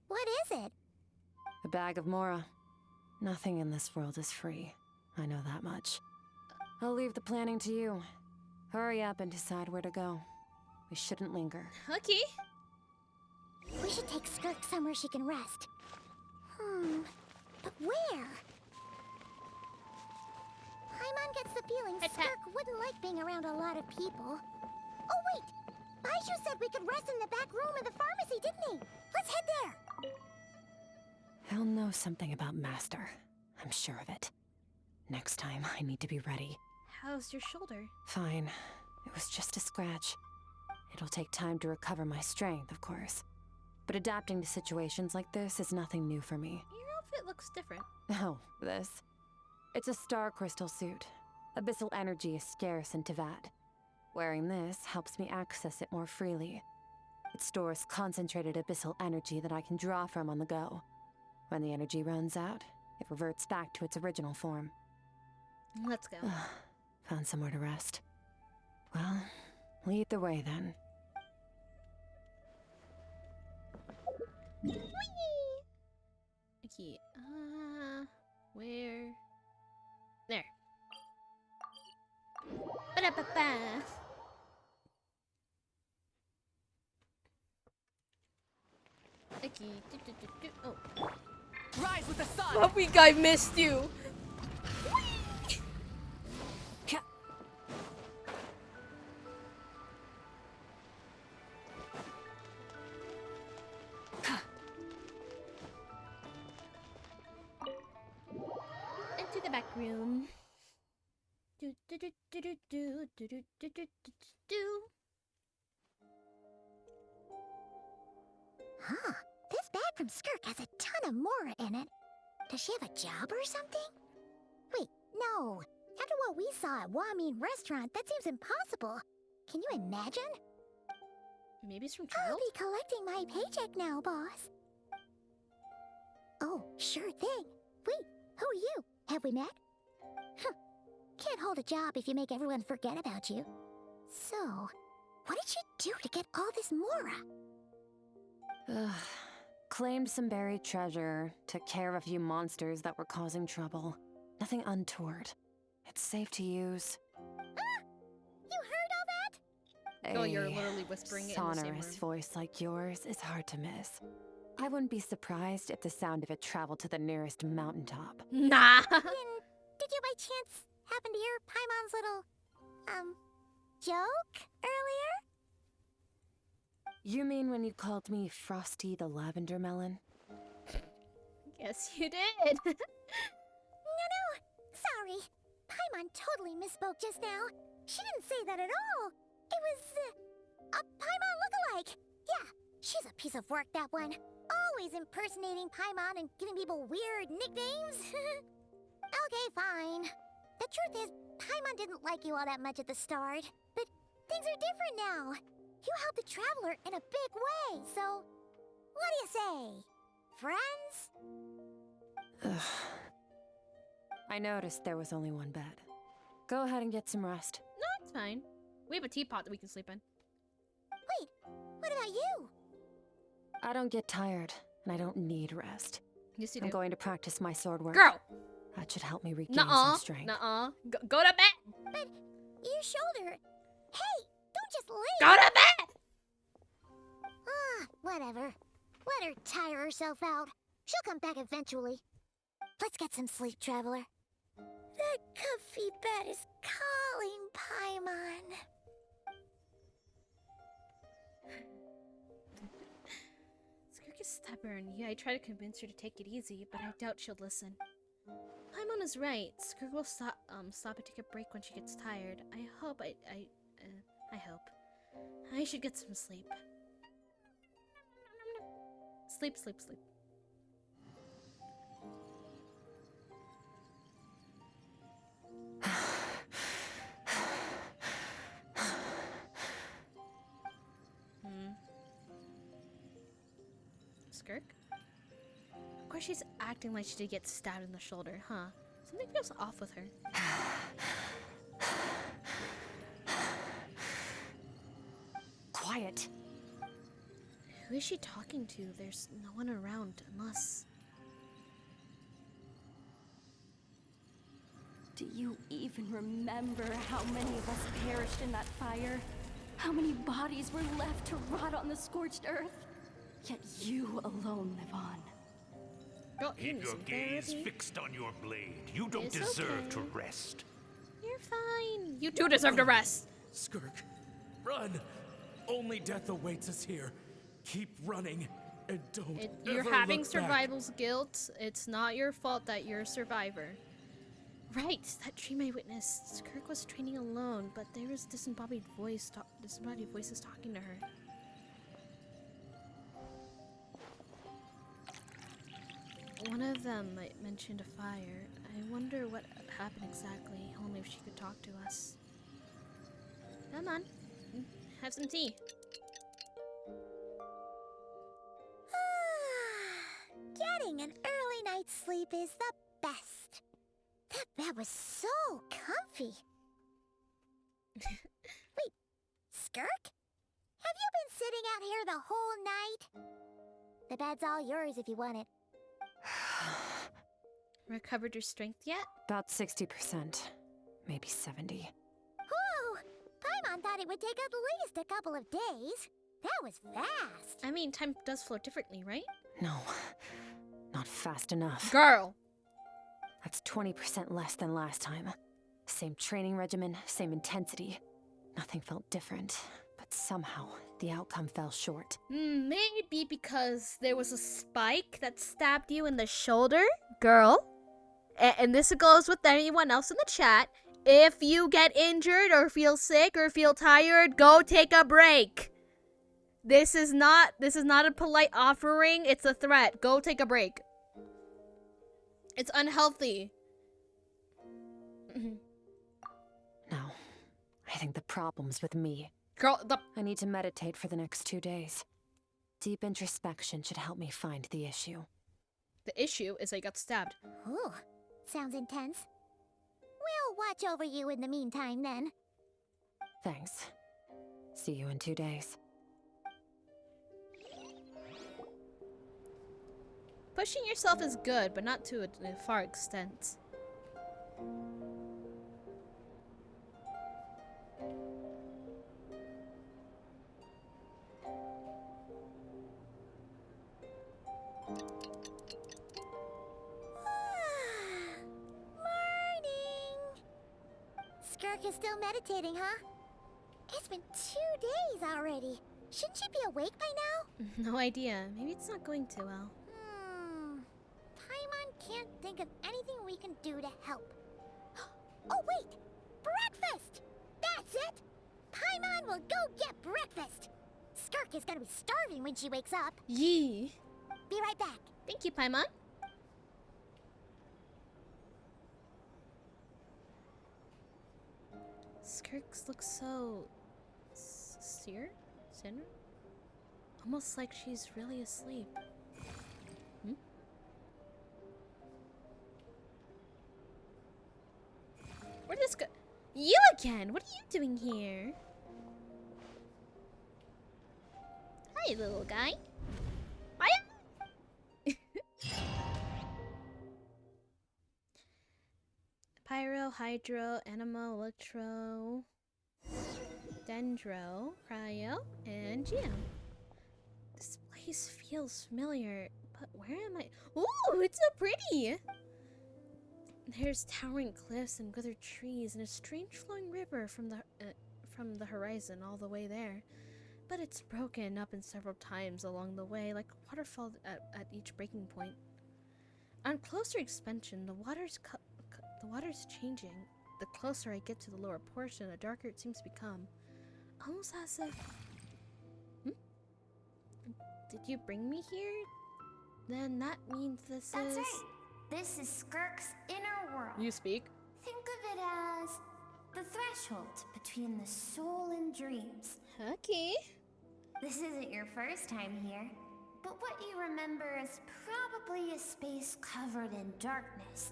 What is it? A bag of Mora. Nothing in this world is free. I know that much. I'll leave the planning to you. Hurry up and decide where to go. We shouldn't linger. Okay. We should take Skirk somewhere she can rest. But where? Paimon gets the feeling Skirk wouldn't like being around a lot of people. Oh wait! Baiju said we could rest in the back room of the pharmacy, didn't he? Let's head there! He'll know something about Master. I'm sure of it. Next time, I need to be ready. How's your shoulder? Fine. It was just a scratch. It'll take time to recover my strength, of course. But adapting to situations like this is nothing new for me. Your outfit looks different. Oh, this? It's a star crystal suit. Abyssal energy is scarce in Tivat. Wearing this helps me access it more freely. It stores concentrated abyssal energy that I can draw from on the go. When the energy runs out, it reverts back to its original form. Let's go. Found somewhere to rest. Well, lead the way then. Okay, where? There. Ba-ba-ba. Okay. Oh. Rise with the sun. Oh, we guy missed you. Into the back room. Do do do do do do do do do do do. Huh. This bag from Skirk has a ton of Mora in it. Does she have a job or something? Wait, no. After what we saw at Wamin Restaurant, that seems impossible. Can you imagine? Maybe it's from I'll Child? be collecting my paycheck now, boss. Oh, sure thing. Wait, who are you? Have we met? Can't hold a job if you make everyone forget about you. So, what did you do to get all this Mora? Claimed some buried treasure, took care of a few monsters that were causing trouble. Nothing untoward. It's safe to use. You heard all that? Oh, you're literally whispering it in the same sonorous room. voice like yours is hard to miss. I wouldn't be surprised if the sound of it traveled to the nearest mountaintop. Nah. Did you by chance happen to hear Paimon's little, joke earlier? You mean when you called me Frosty the Lavender Melon? Yes, you did. No, sorry. Paimon totally misspoke just now. She didn't say that at all. It was, a Paimon lookalike. Yeah, she's a piece of work, that one. Always impersonating Paimon and giving people weird nicknames. Okay, fine. The truth is, Paimon didn't like you all that much at the start. But things are different now. You helped the Traveler in a big way, so... What do you say? Friends? Ugh. I noticed there was only one bed. Go ahead and get some rest. No, it's fine. We have a teapot that we can sleep in. Wait, what about you? I don't get tired, and I don't need rest. Yes, you I'm do. going to practice my sword work. Girl! That should help me regain Nuh-uh. some strength. Nuh-uh. Go to bed! But your shoulder... Hey, don't just leave! Go to bed! Whatever. Let her tire herself out. She'll come back eventually. Let's get some sleep, Traveler. That comfy bed is calling, Paimon. Skirk is stubborn. Yeah, I try to convince her to take it easy, but I doubt she'll listen. Paimon is right. Skirk will stop and take a break when she gets tired. I hope. I hope. I should get some sleep. Sleep, sleep, sleep. Skirk? Of course she's acting like she did get stabbed in the shoulder, huh? Something feels off with her. Quiet. Who is she talking to? There's no one around, unless... Do you even remember how many of us perished in that fire? How many bodies were left to rot on the scorched earth? Yet you alone live on. Girl, Keep your gaze fixed on your blade. You don't It's deserve okay. to rest. You're fine. You do deserve to rest. Skirk, run! Only death awaits us here. Keep running, and don't You're ever having look back. survival's guilt. It's not your fault that you're a survivor. Right, that dream I witnessed. Skirk was training alone, but there was disembodied voices talking to her. One of them mentioned a fire. I wonder what happened exactly. Only if she could talk to us. Come on, have some tea. Getting an early night's sleep is the best. That bed was so comfy. Wait, Skirk? Have you been sitting out here the whole night? The bed's all yours if you want it. Recovered your strength yet? About 60%. Maybe 70. Whew! thought it would take at least a couple of days. That was fast. I mean, time does flow differently, right? No, not fast enough. Girl! That's 20% less than last time. Same training regimen, same intensity. Nothing felt different, but somehow the outcome fell short. Maybe because there was a spike that stabbed you in the shoulder, girl. And this goes with anyone else in the chat. If you get injured or feel sick or feel tired, go take a break. This is not a polite offering, it's a threat. Go take a break. It's unhealthy. No, I think the problem's with me. Girl, I need to meditate for the next 2 days. Deep introspection should help me find the issue. The issue is I got stabbed. Ooh, sounds intense. We'll watch over you in the meantime, then. Thanks. See you in 2 days. Pushing yourself is good, but not to a far extent. Skirk is still meditating, huh? It's been 2 days already. Shouldn't she be awake by now? No idea. Maybe it's not going too well. Paimon can't think of anything we can do to help. Oh, wait! Breakfast! That's it! Paimon will go get breakfast! Skirk is gonna be starving when she wakes up. Yee. Be right back. Thank you, Paimon. Skirks looks so... Sinner? Almost like she's really asleep. Where'd this go? You again! What are you doing here? Hi, little guy. Bye. Pyro, Hydro, Animo, Electro, Dendro, Cryo, and Geo. This place feels familiar, but where am I? Ooh, it's so pretty! There's towering cliffs and withered trees and a strange flowing river from the horizon all the way there. But it's broken up in several times along the way, like a waterfall at each breaking point. On closer expansion, the water's changing. The closer I get to the lower portion, the darker it seems to become. Almost as if... Did you bring me here? Then that means this That's is... right. This is Skirk's inner world. You speak. Think of it as the threshold between the soul and dreams. Okay. This isn't your first time here, but what you remember is probably a space covered in darkness.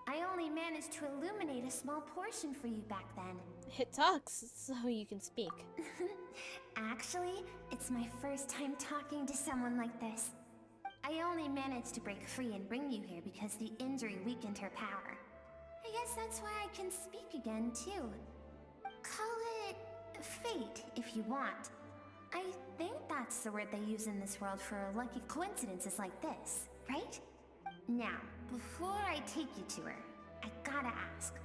I only managed to illuminate a small portion for you back then. It talks, so you can speak. Actually, it's my first time talking to someone like this. I only managed to break free and bring you here because the injury weakened her power. I guess that's why I can speak again, too. Call it fate, if you want. I think that's the word they use in this world for lucky coincidences like this, right? Now, before I take you to her, I gotta ask.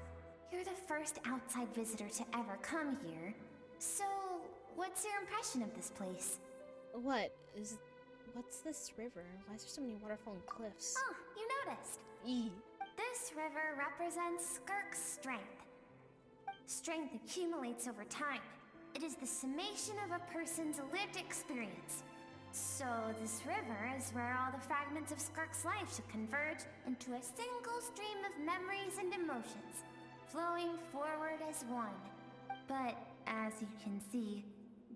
You're the first outside visitor to ever come here, so what's your impression of this place? What's this river? Why is there so many waterfall and cliffs? Oh, you noticed. This river represents Skirk's strength. Strength accumulates over time. It is the summation of a person's lived experience. So this river is where all the fragments of Skirk's life should converge into a single stream of memories and emotions, flowing forward as one. But as you can see,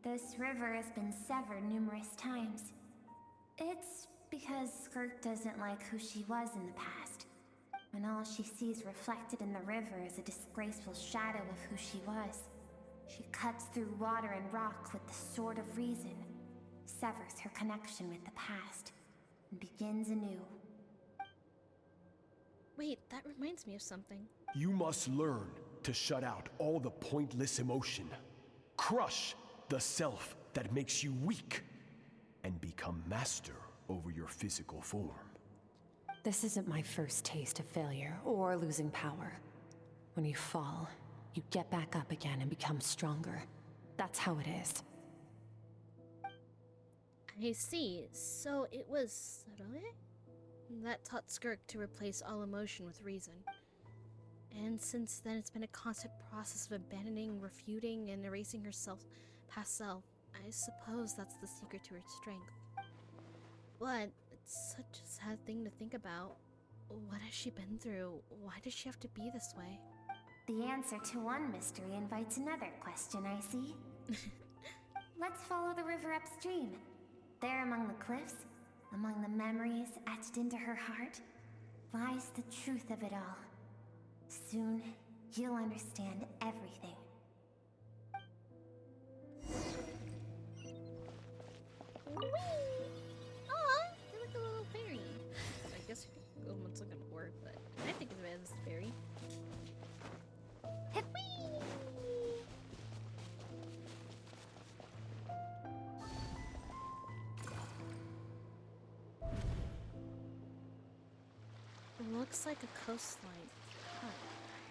this river has been severed numerous times. It's because Skirk doesn't like who she was in the past, when all she sees reflected in the river is a disgraceful shadow of who she was. She cuts through water and rock with the sword of reason, severs her connection with the past, and begins anew. Wait, that reminds me of something. You must learn to shut out all the pointless emotion. Crush the self that makes you weak and become master over your physical form. This isn't my first taste of failure or losing power. When you fall, you get back up again and become stronger. That's how it is. I see. So it was Sorore that taught Skirk to replace all emotion with reason. And since then, it's been a constant process of abandoning, refuting, and erasing her past self. I suppose that's the secret to her strength. But it's such a sad thing to think about. What has she been through? Why does she have to be this way? The answer to one mystery invites another question, I see. Let's follow the river upstream. There among the cliffs, among the memories etched into her heart, lies the truth of it all. Soon, you'll understand everything. Whee! Aw, you're like a little fairy. I guess it's not gonna work, but I think of it as a fairy. Looks like a coastline. Huh.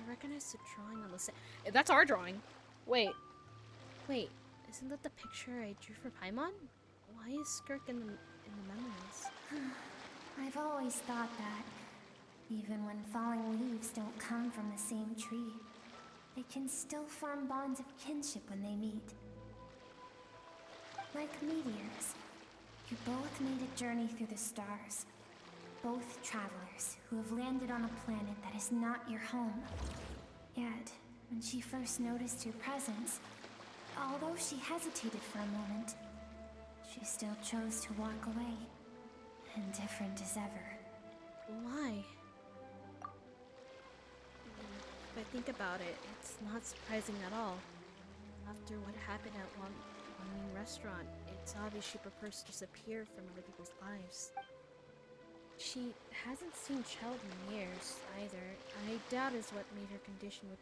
I recognize the drawing on the sand. That's our drawing. Wait, isn't that the picture I drew for Paimon? Why is Skirk in the memories? I've always thought that, even when falling leaves don't come from the same tree, they can still form bonds of kinship when they meet. Like meteors, you both made a journey through the stars. Both travelers who have landed on a planet that is not your home. Yet, when she first noticed your presence, although she hesitated for a moment, she still chose to walk away, indifferent as ever. Why? If I think about it, it's not surprising at all. After what happened at Wan Ming restaurant, it's obvious she prefers to disappear from other people's lives. She hasn't seen Cheld in years, either. I doubt is what made her condition with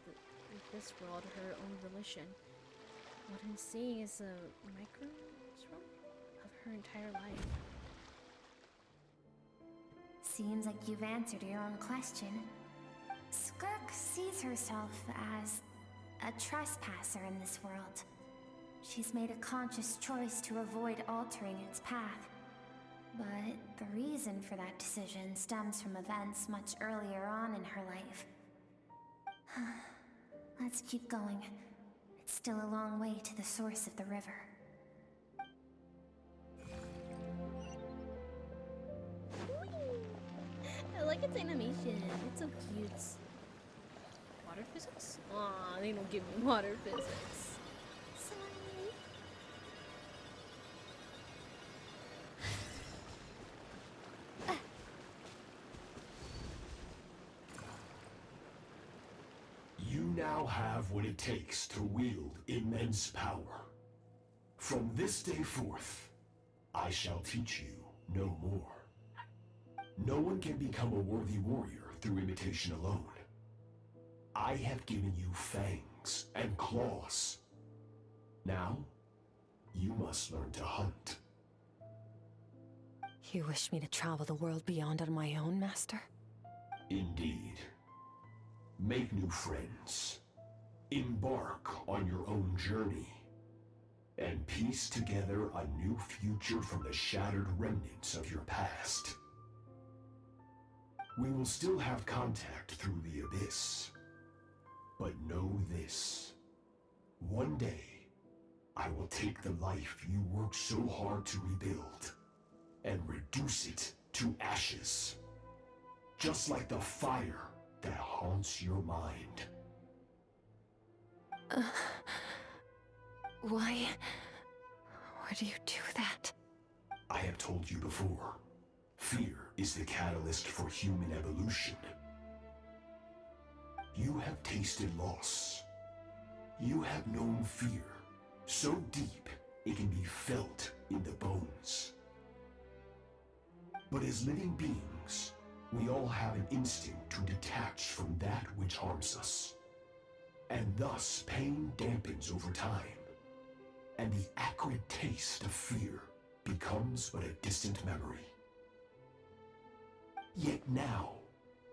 this world her own volition. What I'm seeing is a microscope of her entire life. Seems like you've answered your own question. Skirk sees herself as a trespasser in this world. She's made a conscious choice to avoid altering its path. But the reason for that decision stems from events much earlier on in her life. Let's keep going. It's still a long way to the source of the river. I like its animation. It's so cute. Water physics? Aw, they don't give me water physics. Sorry. You now have what it takes to wield immense power. From this day forth, I shall teach you no more. No one can become a worthy warrior through imitation alone. I have given you fangs and claws. Now, you must learn to hunt. You wish me to travel the world beyond on my own, Master? Indeed. Make new friends. Embark on your own journey. And piece together a new future from the shattered remnants of your past. We will still have contact through the abyss. But know this. One day, I will take the life you worked so hard to rebuild and reduce it to ashes. Just like the fire that haunts your mind. Why do you do that? I have told you before. Fear is the catalyst for human evolution. You have tasted loss. You have known fear, so deep it can be felt in the bones. But as living beings, we all have an instinct to detach from that which harms us. And thus, pain dampens over time, and the acrid taste of fear becomes but a distant memory. Yet now,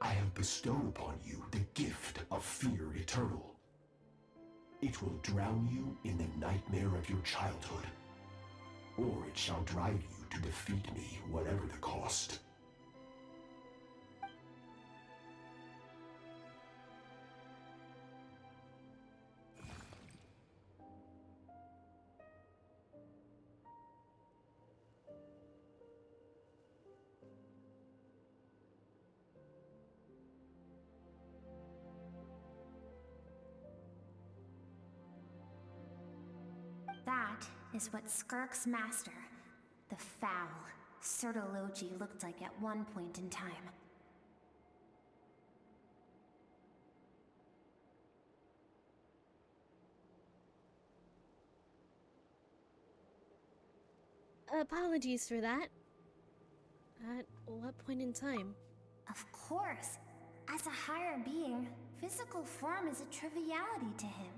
I have bestowed upon you the gift of fear eternal. It will drown you in the nightmare of your childhood, or it shall drive you to defeat me, whatever the cost. That is what Skirk's master, the foul Sertologi, looked like at one point in time. Apologies for that. At what point in time? Of course. As a higher being, physical form is a triviality to him.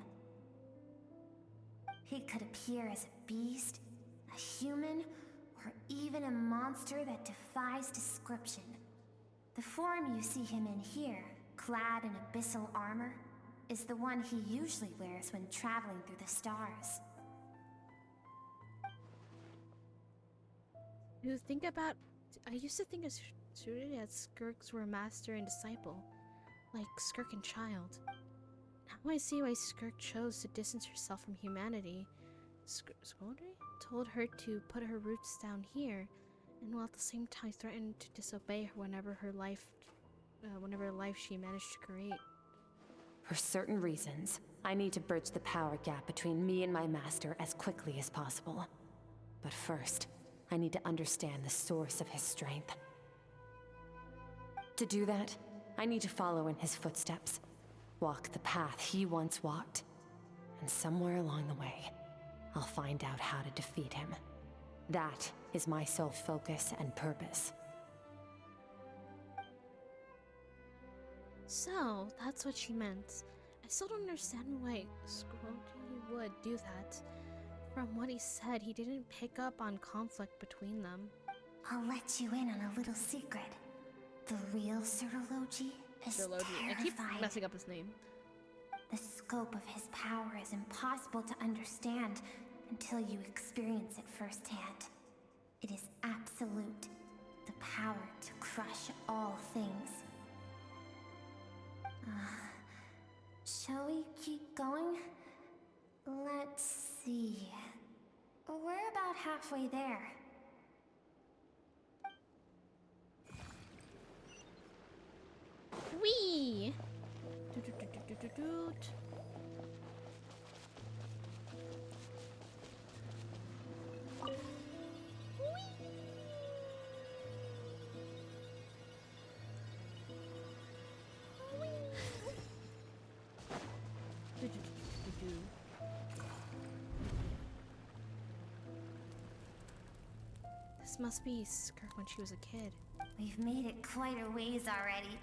He could appear as a beast, a human, or even a monster that defies description. The form you see him in here, clad in abyssal armor, is the one he usually wears when traveling through the stars. I used to think of Surya as Skirks were master and disciple, like Skirk and child. Now I see why Skirk chose to distance herself from humanity. Scoldry told her to put her roots down here, and while at the same time threatened to disobey her whenever life she managed to create. For certain reasons, I need to bridge the power gap between me and my master as quickly as possible. But first, I need to understand the source of his strength. To do that, I need to follow in his footsteps, walk the path he once walked, and somewhere along the way, I'll find out how to defeat him. That is my sole focus and purpose. So, that's what she meant. I still don't understand why Scoldry would do that. From what he said, he didn't pick up on conflict between them. I'll let you in on a little secret. The real Sertologi is terrifying. I keep messing up his name. The scope of his power is impossible to understand until you experience it firsthand. It is absolute, the power to crush all things. Shall we keep going? Let's see. We're about halfway there. Wee! This must be Skirk when she was a kid. We've made it quite a ways already.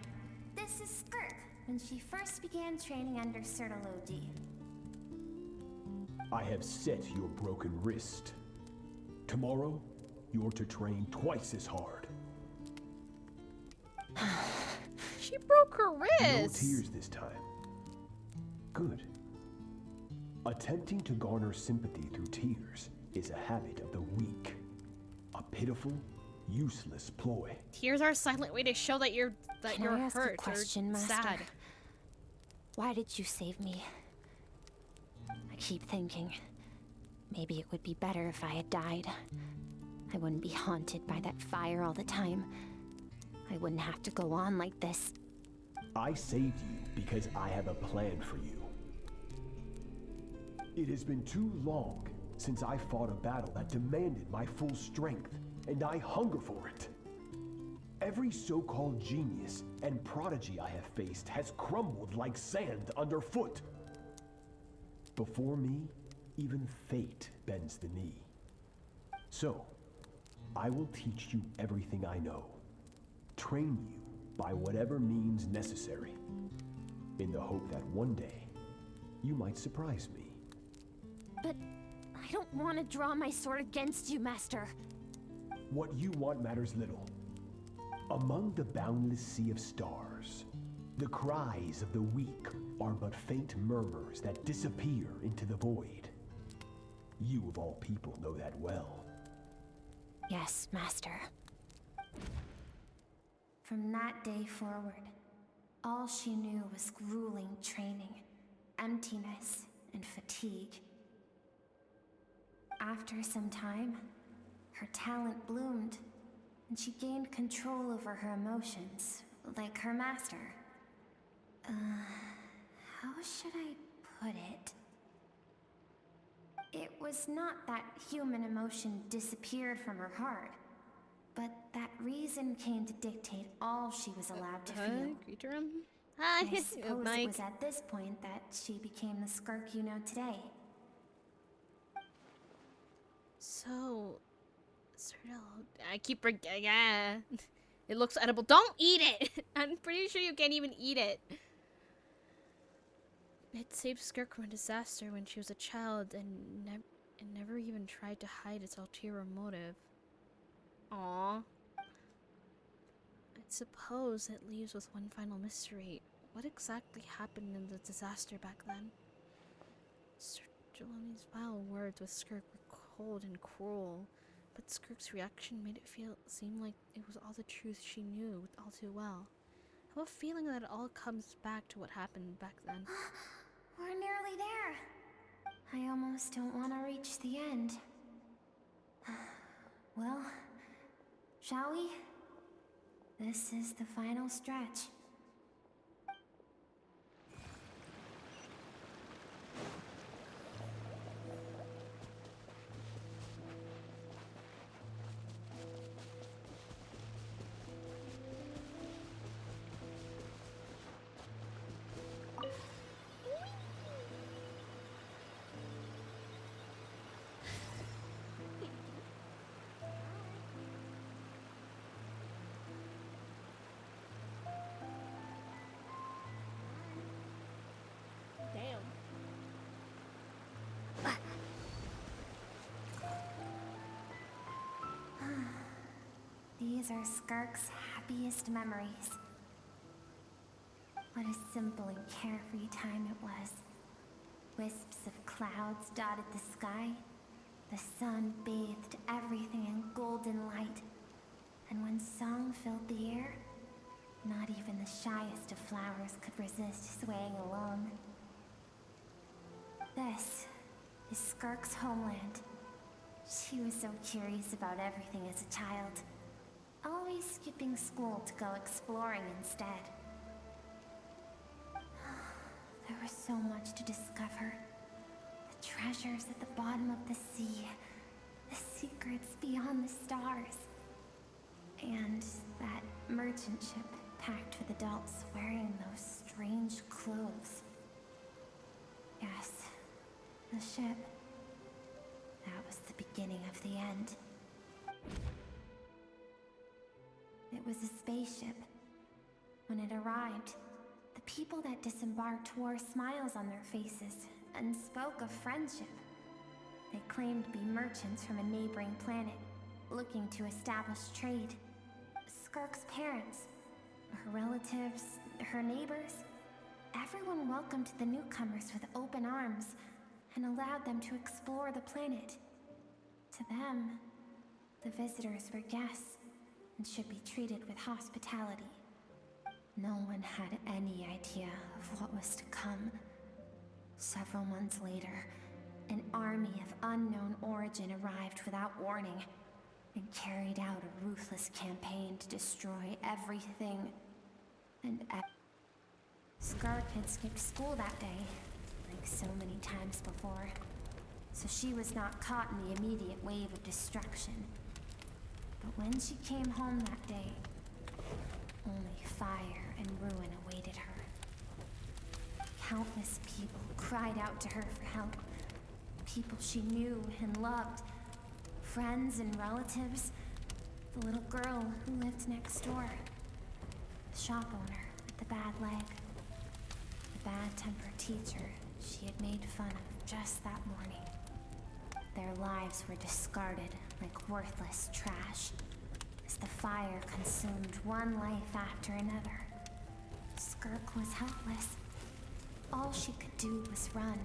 This is Skirk, when she first began training under Sertologi. I have set your broken wrist. Tomorrow, you're to train twice as hard. She broke her wrist! No tears this time. Good. Attempting to garner sympathy through tears is a habit of the weak. A pitiful, useless ploy. Tears are a silent way to show that you're Can I ask hurt a question, or Master? sad. Why did you save me? I keep thinking, maybe it would be better if I had died. I wouldn't be haunted by that fire all the time. I wouldn't have to go on like this. I saved you because I have a plan for you. It has been too long since I fought a battle that demanded my full strength, and I hunger for it. Every so-called genius and prodigy I have faced has crumbled like sand underfoot. Before me, even fate bends the knee. So, I will teach you everything I know. Train you by whatever means necessary, in the hope that one day, you might surprise me. But I I don't want to draw my sword against you, Master. What you want matters little. Among the boundless sea of stars, the cries of the weak are but faint murmurs that disappear into the void. You of all people know that well. Yes, Master. From that day forward, all she knew was grueling training, emptiness, and fatigue. After some time, her talent bloomed, and she gained control over her emotions, like her master. How should I put it? It was not that human emotion disappeared from her heart, but that reason came to dictate all she was allowed to feel. Greeter him? Hi, I suppose Mike. it was at this point that she became the Skirk you know today. So, I keep forgetting. Yeah, it looks edible. Don't eat it. I'm pretty sure you can't even eat it. It saved Skirk from a disaster when she was a child and never even tried to hide its ulterior motive. Aww. I suppose it leaves with one final mystery. What exactly happened in the disaster back then? Sir Jeloni's vile words with Skirk were cold and cruel, but Skirk's reaction made it seem like it was all the truth she knew all too well. I have a feeling that it all comes back to what happened back then. We're nearly there. I almost don't want to reach the end. Well, shall we? This is the final stretch. Damn. These are Skirk's happiest memories. What a simple and carefree time it was. Wisps of clouds dotted the sky. The sun bathed everything in golden light. And when song filled the air, not even the shyest of flowers could resist swaying along. This is Skirk's homeland. She was so curious about everything as a child, always skipping school to go exploring instead. There was so much to discover. The treasures at the bottom of the sea, the secrets beyond the stars, and that merchant ship packed with adults wearing those strange clothes. Yes, the ship. That was the beginning of the end. It was a spaceship. When it arrived, the people that disembarked wore smiles on their faces and spoke of friendship. They claimed to be merchants from a neighboring planet, looking to establish trade. Skirk's parents, her relatives, her neighbors, everyone welcomed the newcomers with open arms and allowed them to explore the planet. To them, the visitors were guests and should be treated with hospitality. No one had any idea of what was to come. Several months later, an army of unknown origin arrived without warning and carried out a ruthless campaign to destroy everything and Skirk had skipped school that day, like so many times before, so she was not caught in the immediate wave of destruction. But when she came home that day, only fire and ruin awaited her. Countless people cried out to her for help. People she knew and loved. Friends and relatives. The little girl who lived next door. The shop owner with the bad leg. The bad-tempered teacher she had made fun of just that morning. Their lives were discarded like worthless trash, as the fire consumed one life after another. Skirk was helpless. All she could do was run.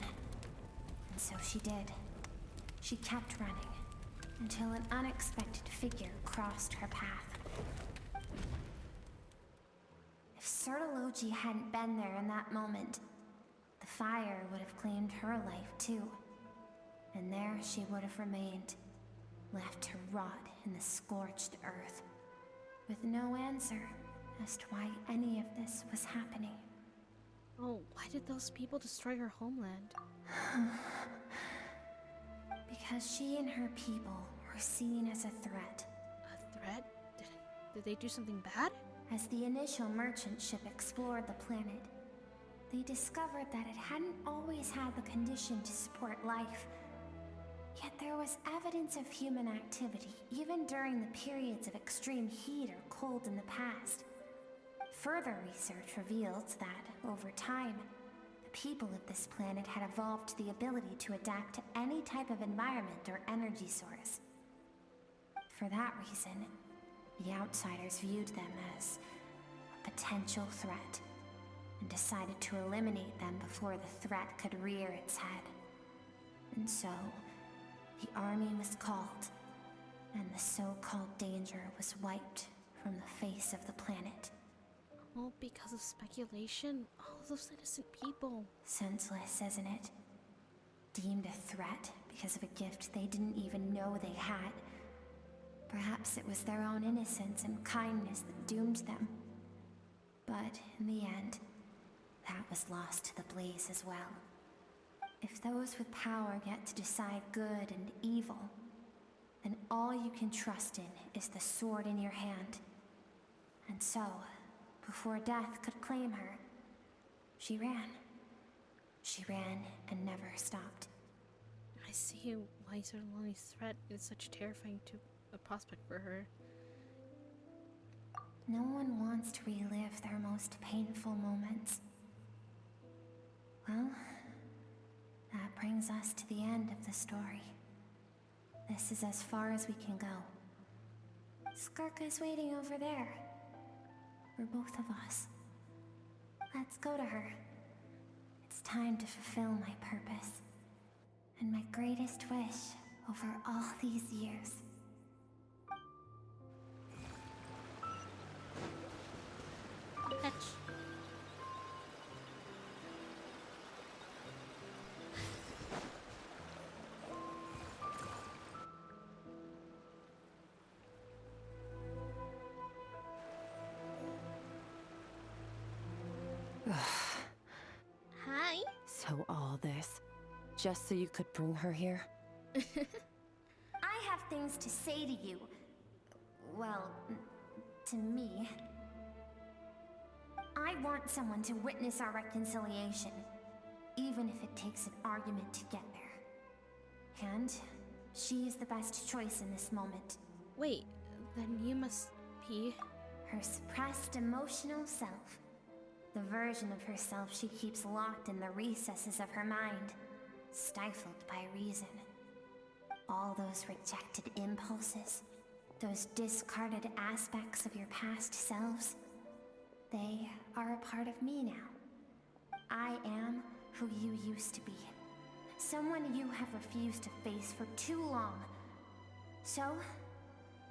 And so she did. She kept running, until an unexpected figure crossed her path. If Sertology hadn't been there in that moment, the fire would have claimed her life too. And there she would have remained, left to rot in the scorched earth, with no answer as to why any of this was happening. Oh, why did those people destroy her homeland? Because she and her people were seen as a threat. A threat? Did they do something bad? As the initial merchant ship explored the planet, they discovered that it hadn't always had the condition to support life. Yet there was evidence of human activity, even during the periods of extreme heat or cold in the past. Further research revealed that, over time, the people of this planet had evolved the ability to adapt to any type of environment or energy source. For that reason, the outsiders viewed them as a potential threat, and decided to eliminate them before the threat could rear its head. And so, the army was called, and the so-called danger was wiped from the face of the planet. All because of speculation? All those innocent people. Senseless, isn't it? Deemed a threat because of a gift they didn't even know they had. Perhaps it was their own innocence and kindness that doomed them. But in the end, that was lost to the blaze as well. If those with power get to decide good and evil, then all you can trust in is the sword in your hand. And so, before death could claim her, she ran. She ran and never stopped. I see why Sertology's threat is such terrifying to a prospect for her. No one wants to relive their most painful moments. Well, that brings us to the end of the story. This is as far as we can go. Skirk is waiting over there. For both of us. Let's go to her. It's time to fulfill my purpose. And my greatest wish over all these years. Fetch. Hi. So all this, just so you could bring her here? I have things to say to you. Well, to me. I want someone to witness our reconciliation, even if it takes an argument to get there. And she is the best choice in this moment. Wait, then you must be... Her suppressed emotional self. The version of herself she keeps locked in the recesses of her mind, stifled by reason. All those rejected impulses, those discarded aspects of your past selves, they are a part of me now. I am who you used to be. Someone you have refused to face for too long. So,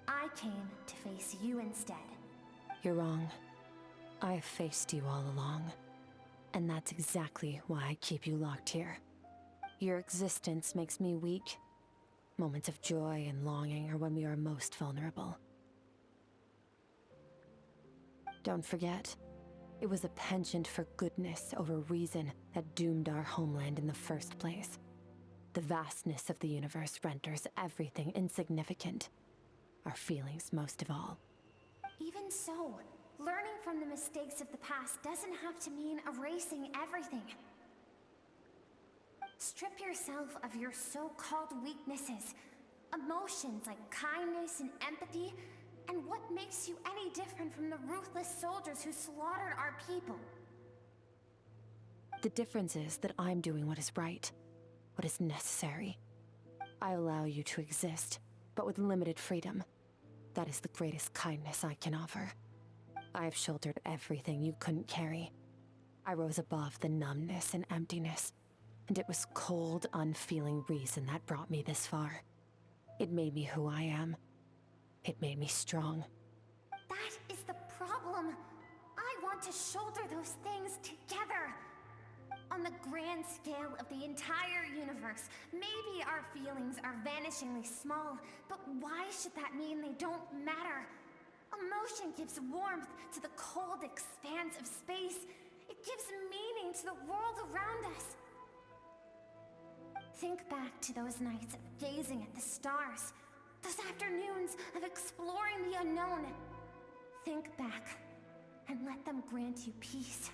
I came to face you instead. You're wrong. I've faced you all along. And that's exactly why I keep you locked here. Your existence makes me weak. Moments of joy and longing are when we are most vulnerable. Don't forget, it was a penchant for goodness over reason that doomed our homeland in the first place. The vastness of the universe renders everything insignificant. Our feelings most of all. Even so, learning from the mistakes of the past doesn't have to mean erasing everything. Strip yourself of your so-called weaknesses, emotions like kindness and empathy, and what makes you any different from the ruthless soldiers who slaughtered our people? The difference is that I'm doing what is right, what is necessary. I allow you to exist, but with limited freedom. That is the greatest kindness I can offer. I have shouldered everything you couldn't carry. I rose above the numbness and emptiness, and it was cold, unfeeling reason that brought me this far. It made me who I am. It made me strong. That is the problem. I want to shoulder those things together. On the grand scale of the entire universe, maybe our feelings are vanishingly small, but why should that mean they don't matter? Emotion gives warmth to the cold expanse of space. It gives meaning to the world around us. Think back to those nights of gazing at the stars, those afternoons of exploring the unknown. Think back and let them grant you peace.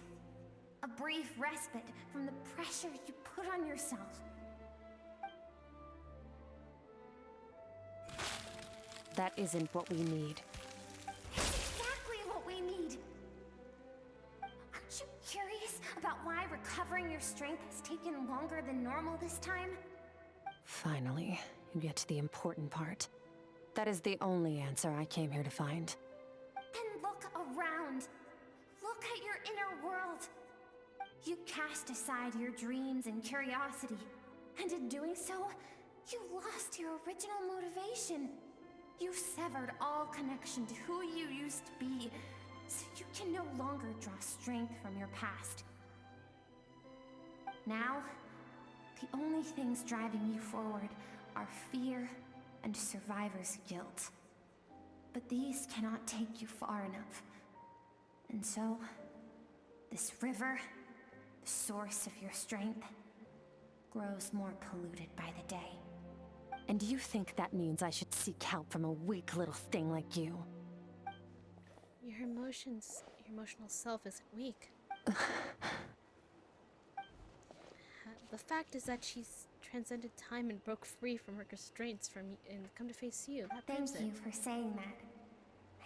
A brief respite from the pressure you put on yourself. That isn't what we need. It's exactly what we need. Aren't you curious about why recovering your strength has taken longer than normal this time? Finally, you get to the important part. That is the only answer I came here to find. Then look around. Look at your inner world. You cast aside your dreams and curiosity, and in doing so, you lost your original motivation. You severed all connection to who you used to be, so you can no longer draw strength from your past. Now, the only things driving you forward are fear and survivor's guilt. But these cannot take you far enough. And so, this river, the source of your strength, grows more polluted by the day. And you think that means I should seek help from a weak little thing like you? Your emotional self isn't weak. The fact is that she's transcended time and broke free from her constraints and come to face you. That proves Thank you for saying that.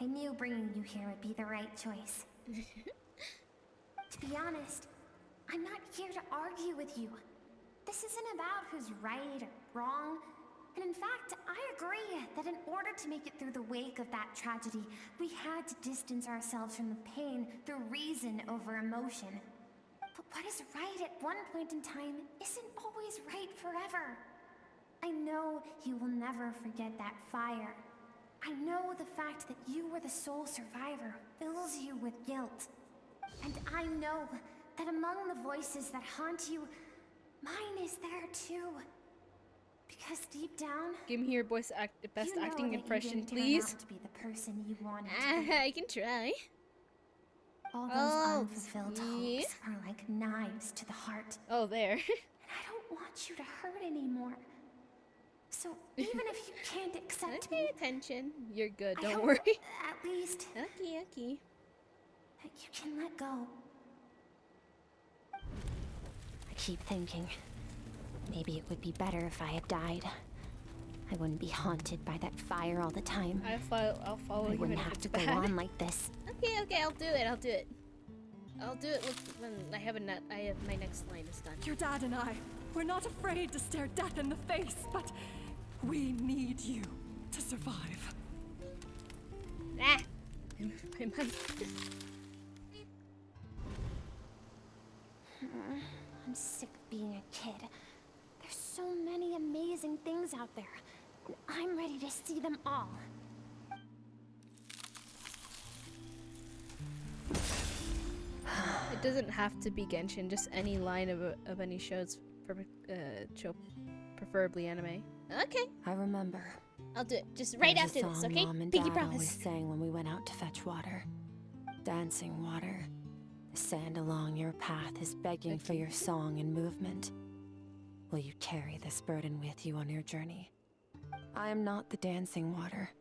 I knew bringing you here would be the right choice. To be honest, I'm not here to argue with you. This isn't about who's right or wrong. And in fact, I agree that in order to make it through the wake of that tragedy, we had to distance ourselves from the pain through reason over emotion. But what is right at one point in time isn't always right forever. I know you will never forget that fire. I know the fact that you were the sole survivor fills you with guilt. And I know that among the voices that haunt you, mine is there too. Because deep down, give me your best acting impression, please. Turn out to be the person you wanted to be. I can try. All those unfulfilled hopes are like knives to the heart. Oh, there. And I don't want you to hurt anymore. So even if you can't accept Pay me, attention. You're good. I Don't hope worry. At least Okay. that you can let go. I keep thinking, maybe it would be better if I had died. I wouldn't be haunted by that fire all the time. I'll follow you. I wouldn't have to go on like this. Okay, I'll do it. I'll do it when I have my next line is done. Your dad and I, we're not afraid to stare death in the face, but we need you to survive. Ah! My mic. I'm sick of being a kid. There's so many amazing things out there. And I'm ready to see them all. It doesn't have to be Genshin, just any line of any shows, show, preferably anime. Okay. I remember. I'll do it just right There's after a this, song okay? Mom and Pinky Dad promise. always sang when we went out to fetch water. Dancing water. The sand along your path is begging for your song and movement. Will you carry this burden with you on your journey? I am not the dancing water,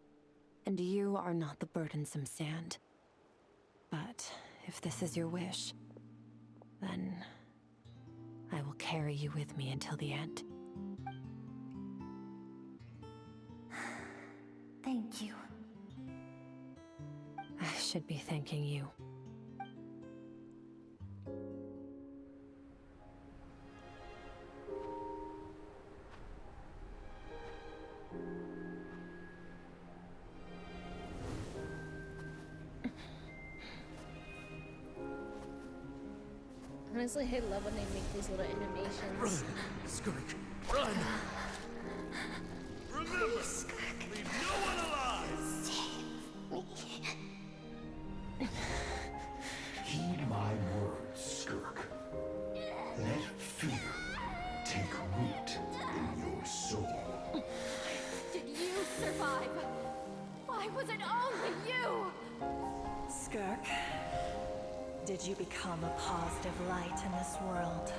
and you are not the burdensome sand. But if this is your wish, then I will carry you with me until the end. Thank you. I should be thanking you. Honestly, I love when they make these little animations. Run, Skirk, run! Remember, leave no one alive! Heed my words, Skirk. Let fear take root in your soul. Did you survive? Why was it only you? Skirk, did you become a positive light in this world?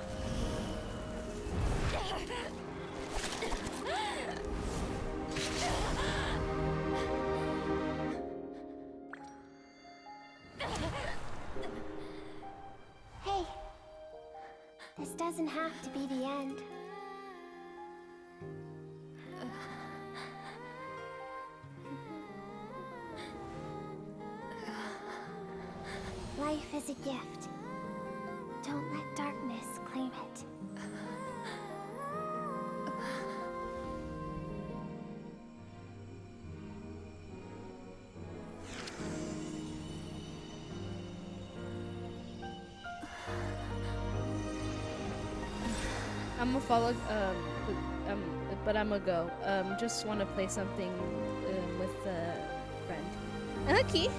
Hey, this doesn't have to be the end. Life is a gift. Don't let darkness claim it. I'm gonna follow, but I'm gonna go. Just want to play something with a friend. Okay.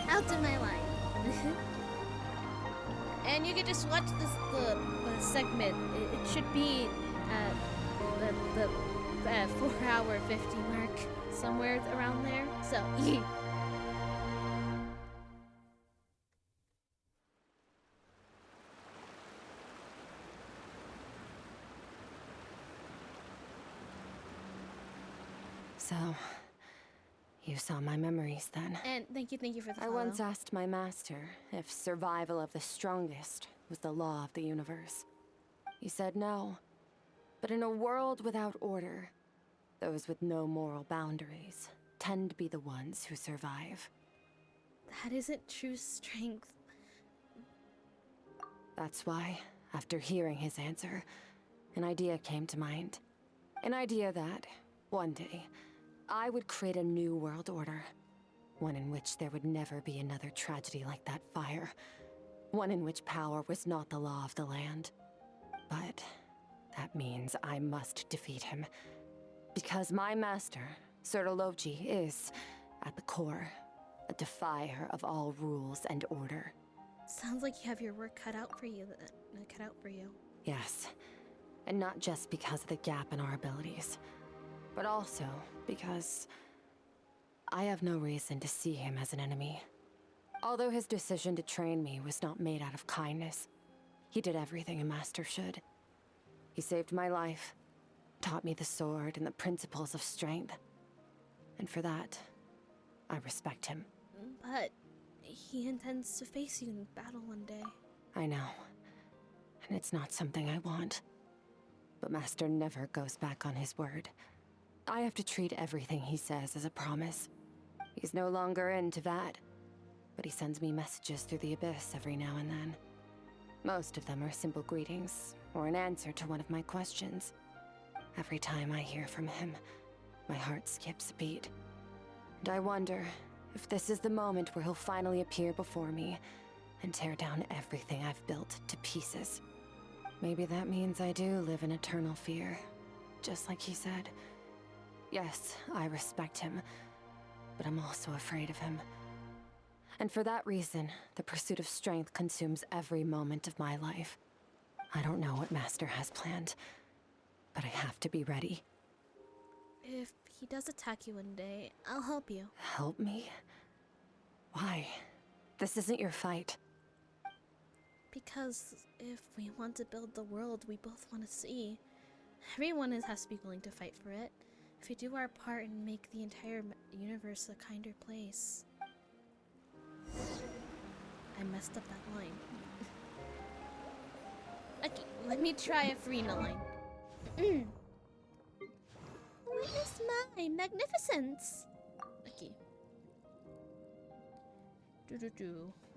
I'll do my line. And you can just watch the segment. It should be at the 4-hour 50 mark, somewhere around there. So, yeah. So, you saw my memories then. And thank you for the I follow. once asked my master if survival of the strongest was the law of the universe. He said no. But in a world without order, those with no moral boundaries tend to be the ones who survive. That isn't true strength. That's why, after hearing his answer, an idea came to mind. An idea that, one day, I would create a new world order. One in which there would never be another tragedy like that fire. One in which power was not the law of the land. But that means I must defeat him. Because my master, Sir Logi, is, at the core, a defier of all rules and order. Sounds like you have your work cut out for you. Yes, and not just because of the gap in our abilities, but also because I have no reason to see him as an enemy. Although his decision to train me was not made out of kindness, he did everything a master should. He saved my life, taught me the sword and the principles of strength. And for that, I respect him. But he intends to face you in battle one day. I know. And it's not something I want. But Master never goes back on his word. I have to treat everything he says as a promise. He's no longer into that. But he sends me messages through the abyss every now and then. Most of them are simple greetings, or an answer to one of my questions. Every time I hear from him, my heart skips a beat. And I wonder if this is the moment where he'll finally appear before me and tear down everything I've built to pieces. Maybe that means I do live in eternal fear, just like he said. Yes, I respect him, but I'm also afraid of him. And for that reason, the pursuit of strength consumes every moment of my life. I don't know what Master has planned, but I have to be ready. If he does attack you one day, I'll help you. Help me? Why? This isn't your fight. Because if we want to build the world we both want to see, everyone has to be willing to fight for it. If we do our part and make the entire universe a kinder place. I messed up that line. Okay, let me try a Farina line. Witness my magnificence! Okay.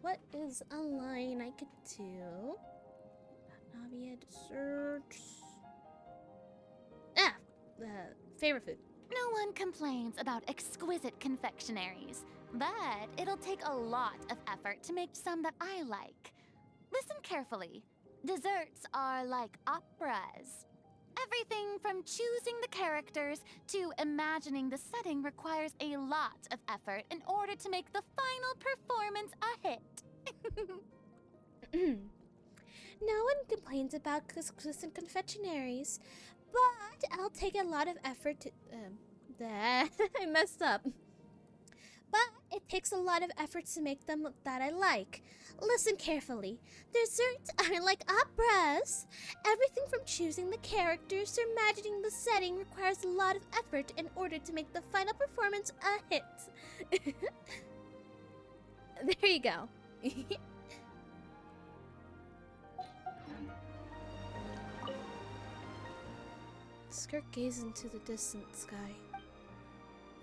What is a line I could do? Navia desserts. No one complains about exquisite confectionaries, But it'll take a lot of effort to make some that I like. Listen carefully. Desserts are like operas. Everything from choosing the characters to imagining the setting requires a lot of effort in order to make the final performance a hit. No one complains about couscous and confectionaries, but I'll take a lot of effort to. I messed up. But it takes a lot of effort to make them that I like. Listen carefully. Desserts are like operas. Everything from choosing the characters to imagining the setting requires a lot of effort in order to make the final performance a hit. There you go. Skirk gazed into the distant sky.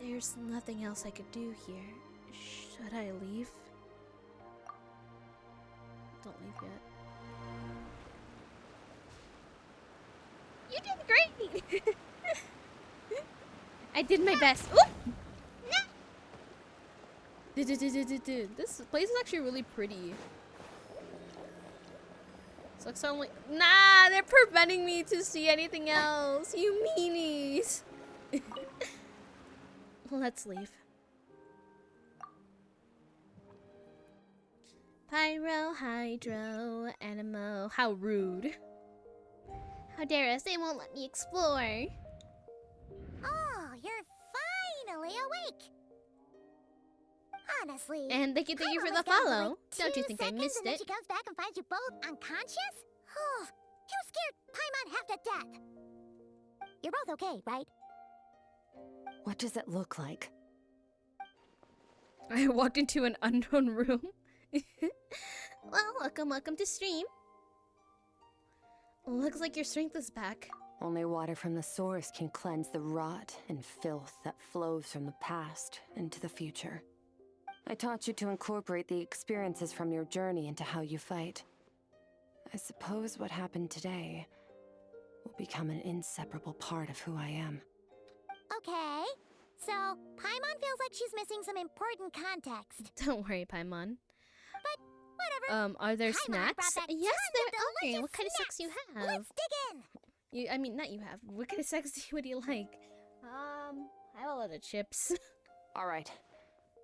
There's nothing else I could do here. Should I leave? Don't leave yet. You did great! I did my best. Oop! This place is actually really pretty. It's like suddenly. Nah, they're preventing me to see anything else. You meanies. Let's leave. Pyro, hydro, animo. How rude. How dare us? They won't let me explore. Oh, you're finally awake. Honestly. And thank you Paimon for was the gone for follow. like Don't you 2 think I seconds missed and then it? she comes back and finds you both unconscious? You scared Paimon half to death. You're both okay, right? What does it look like? I walked into an unknown room. Well, welcome to stream. Looks like your strength is back. Only water from the source can cleanse the rot and filth that flows from the past into the future. I taught you to incorporate the experiences from your journey into how you fight. I suppose what happened today will become an inseparable part of who I am. Okay. So, Paimon feels like she's missing some important context. Don't worry, Paimon. But whatever. Are there Paimon snacks? brought back Yes, tons there of are. delicious What kind of snacks you have? Let's dig in. Not you have. What kind of snacks would you like? I have a lot of chips. All right.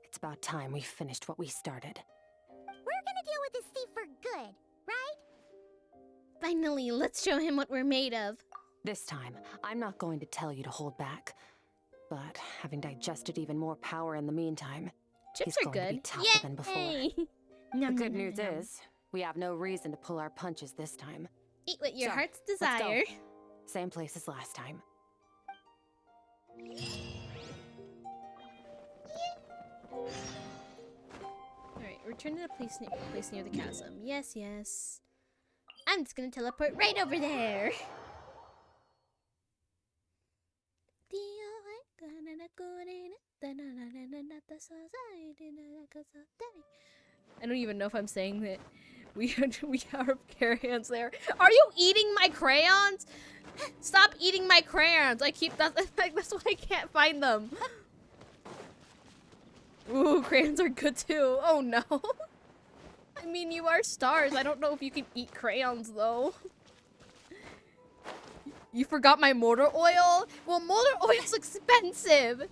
It's about time we finished what we started. We're gonna deal with this thief for good, right? Finally, let's show him what we're made of. This time, I'm not going to tell you to hold back. But having digested even more power in the meantime, Chips he's are going to be good. tougher than before. Yay! The good news is, we have no reason to pull our punches this time. Eat what your So, heart's let's go. desire. Same place as last time. Alright, return to the place near the chasm. Yes, yes. I'm just gonna teleport right over there. I don't even know if I'm saying that. We have crayons there. Are you eating my crayons? Stop eating my crayons. That's why I can't find them. Ooh, crayons are good too. Oh no. I mean, you are stars. I don't know if you can eat crayons though. You forgot my motor oil? Well, motor oil's expensive.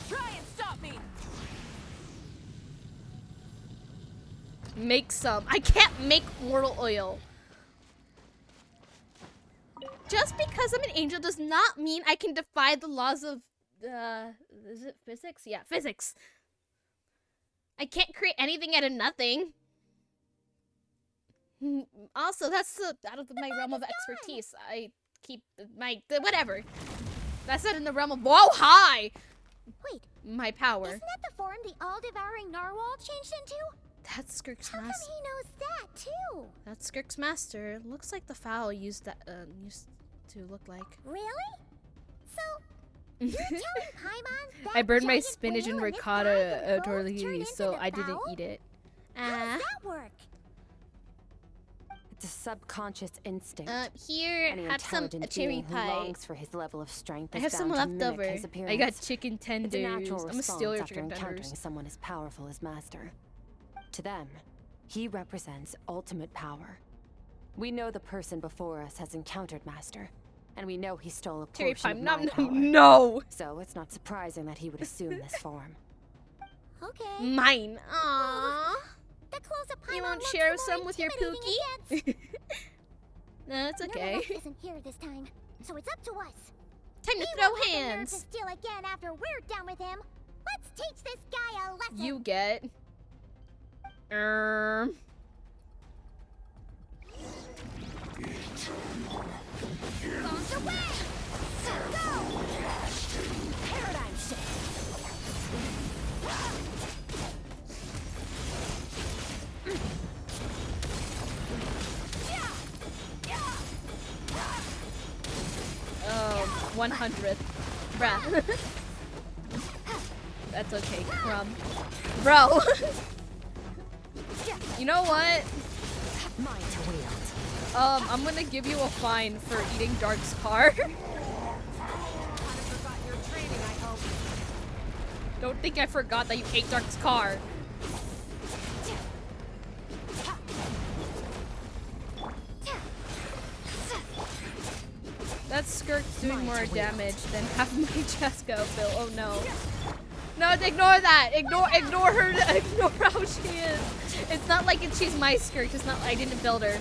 Try and stop me. Make some. I can't make mortal oil. Just because I'm an angel does not mean I can defy the laws of, is it physics? Yeah, physics. I can't create anything out of nothing. Also, that's out of my realm of expertise. I keep whatever. That's not in the realm of, whoa, hi! Wait. My power. Isn't that the form the all-devouring narwhal changed into? That's Skirk's How come master. he knows that, too? That's Skirk's master. Looks like the fowl used to look like. Really? So, you're telling Paimon that I burned my giant spinach and whale this guy ricotta can both tortellini, turn so into I the didn't fowl? eat it. How does that work? It's a subconscious instinct. Here, Any have some intelligent cherry being who pie. longs for his level of strength I is have some bound to left mimic over. his appearance. I got chicken It's tenders. a natural I'm gonna response steal your after chicken encountering tenders. someone as powerful as Master. To them, he represents ultimate power. We know the person before us has encountered Master, and we know he stole a Cherry portion pie, of my power. no. So it's not surprising that he would assume this form. Okay. Mine. Aww. The close-up You Paimon won't looks share more some with your intimidating Pookie? No, it's No okay. one else isn't here this time, so it's up to us. Time to He throw won't have the nerve hands. to steal again after we're done with him. Let's teach this guy a lesson. You get. Bombs away! Go! Paradigm shift. Oh, 100th. Bruh. That's okay, Crumb. Bro! You know what? Mine to wield. I'm gonna give you a fine for eating Dark's car. Don't think I forgot that you ate Dark's car. That Skirk's doing more damage than half my Jessica Phil. Oh no. No, ignore that. Ignore her. Ignore how she is. It's not like she's my Skirk. It's not. I didn't build her.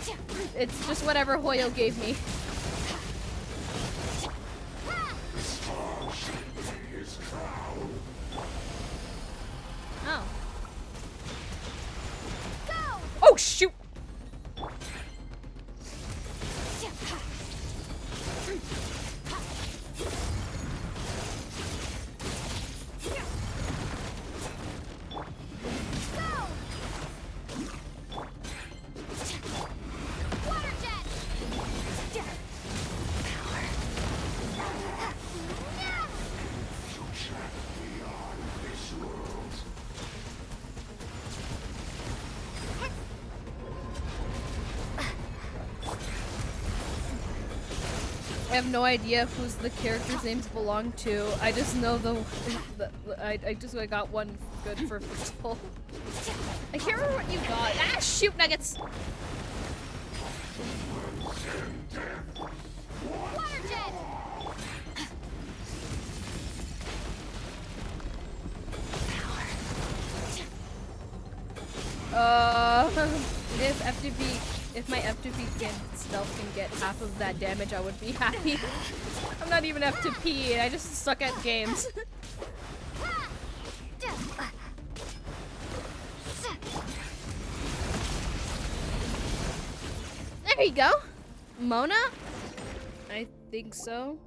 It's just whatever Hoyo gave me. Oh. Oh shoot. I have no idea whose the characters' names belong to. I just know I got one good for Soul. I can't remember what you got. Ah, shoot, Nuggets! Water jet! If my F2P stealth can get half of that damage, I would be happy. I'm not even F2P, I just suck at games. There you go. Mona? I think so.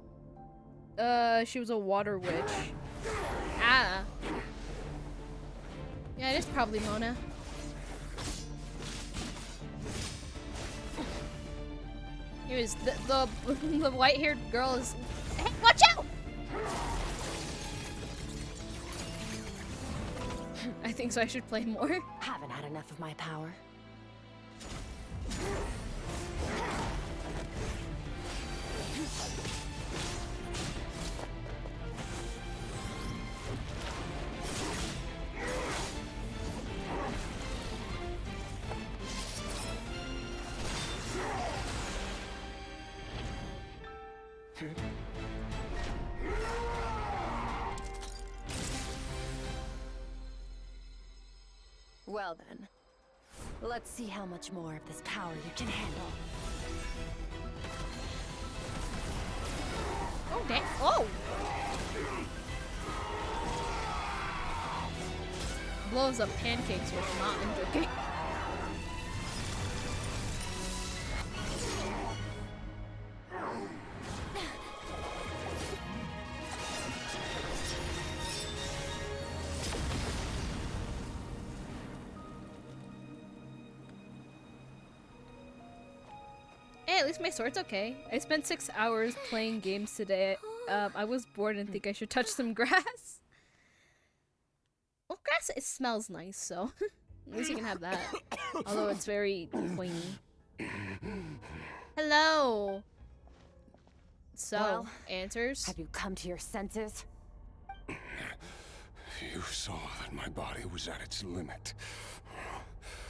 She was a water witch. Ah. Yeah, it is probably Mona. Anyways, the white-haired girl is. Hey, watch out! I think so. I should play more. Haven't had enough of my power. Well then, let's see how much more of this power you can handle. Oh, damn. Oh! Blows up pancakes with not invoking. Hey, at least my sword's okay. I spent 6 hours playing games today. I was bored and think I should touch some grass. Well, grass, it smells nice, so at least you can have that. Although it's very pointy. Hello. So, Well, answers? Have you come to your senses? You saw that my body was at its limit.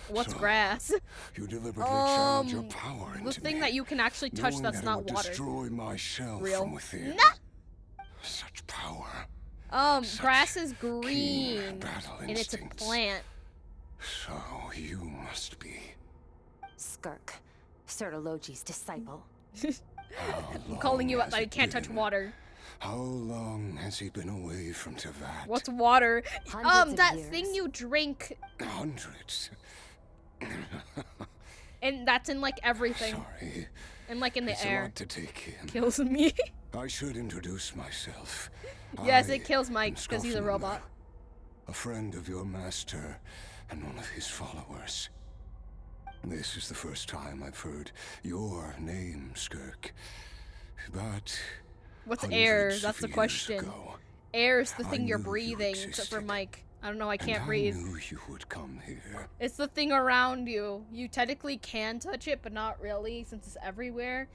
What's So, grass? You deliberately channeled your power The into thing me, that you can actually touch knowing that's that not it would water. destroy my shell Real. from within. Nah! Such power. Grass is green. battle And it's a instincts. plant. So you must be. Skirk, Sertologi's disciple. I'm calling you out that you can't touch water. How long has he been away from Teyvat? What's water? Hundreds of That years. thing you drink. Hundreds. And that's in like everything. Sorry. And like in the It's air. a lot to take in. Kills me. I should introduce myself. Yes, I it kills am Mike because he's a Scoffin, robot. A friend of your master and one of his followers. This is the first time I've heard your name, Skirk. But What's hundreds air? of That's the years question. ago, Air's the I thing you're knew you breathing, except for existed, Mike. I don't know, I can't and breathe. I knew you would come here. It's the thing around you. You technically can touch it, but not really, since it's everywhere.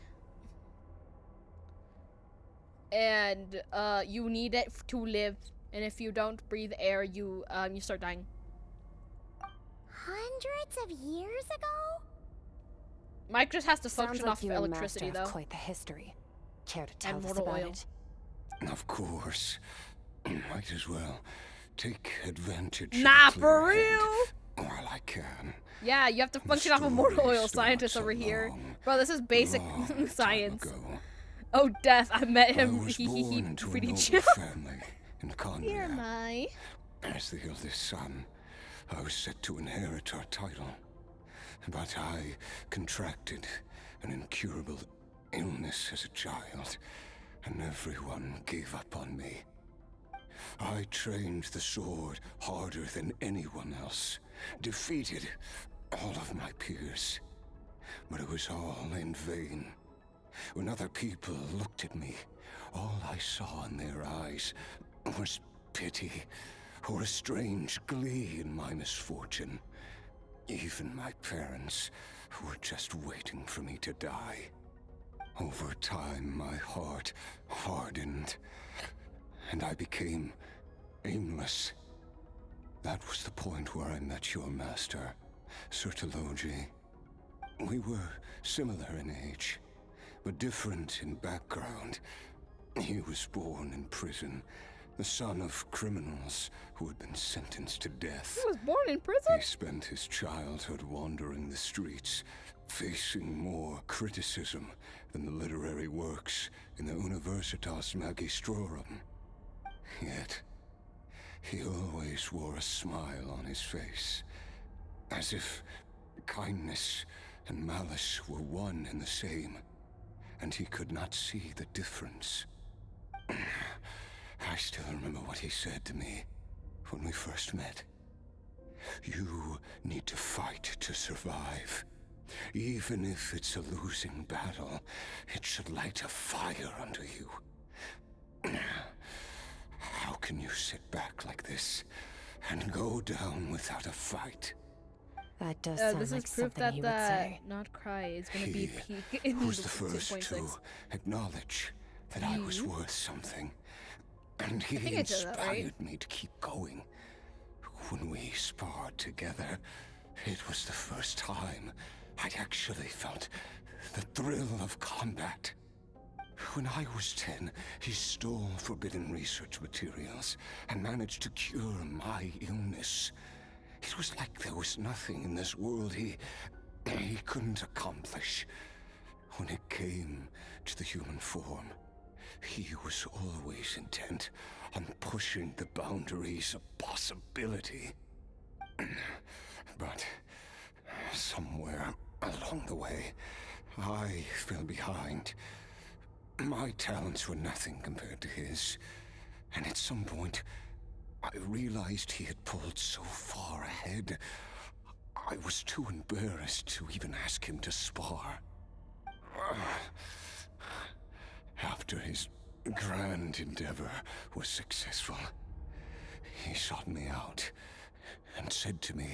And you need it to live. And if you don't breathe air, you start dying. Hundreds of years ago? Mike just has to Sounds function like off you of and electricity, Master have though. quite the history. Care to tell And us mortal about oil. it? Of course. Might as well take advantage Nah, of the for clear head real? while I can. Yeah, you have to function off of mortal oil, scientist over here. Bro, this is basic science. Oh, Death, I met him. I was He born into a pretty noble chill. family in Conria. Here am I. As the eldest son, I was set to inherit our title. But I contracted an incurable illness as a child, and everyone gave up on me. I trained the sword harder than anyone else, defeated all of my peers. But it was all in vain. When other people looked at me, all I saw in their eyes was pity or a strange glee in my misfortune. Even my parents were just waiting for me to die. Over time, my heart hardened, and I became aimless. That was the point where I met your master, Sertologi. We were similar in age, but different in background. He was born in prison, the son of criminals who had been sentenced to death. He was born in prison? He spent his childhood wandering the streets, facing more criticism than the literary works in the Universitas Magistrorum. Yet, he always wore a smile on his face, as if kindness and malice were one and the same, and he could not see the difference. I still remember what he said to me when we first met. You need to fight to survive. Even if it's a losing battle, it should light a fire under you. How can you sit back like this and go down without a fight? That does sound this like is proof something that he would say. Not Cry is gonna be peak in He was the first 6.6. to acknowledge that I was worth something. And he think I said that right. inspired me to keep going. When we sparred together, it was the first time I'd actually felt the thrill of combat. When I was 10, he stole forbidden research materials and managed to cure my illness. It was like there was nothing in this world he couldn't accomplish. When it came to the human form, he was always intent on pushing the boundaries of possibility. But somewhere along the way, I fell behind. My talents were nothing compared to his, and at some point, I realized he had pulled so far ahead, I was too embarrassed to even ask him to spar. After his grand endeavor was successful, he sought me out and said to me,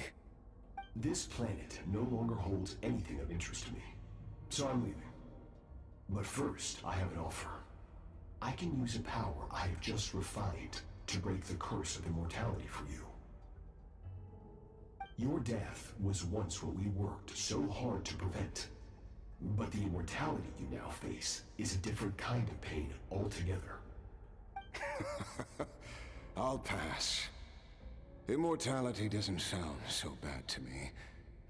This planet no longer holds anything of interest to me, so I'm leaving. But first, I have an offer. I can use a power I have just refined to break the curse of immortality for you. Your death was once what we worked so hard to prevent. But the immortality you now face is a different kind of pain altogether. I'll pass. Immortality doesn't sound so bad to me.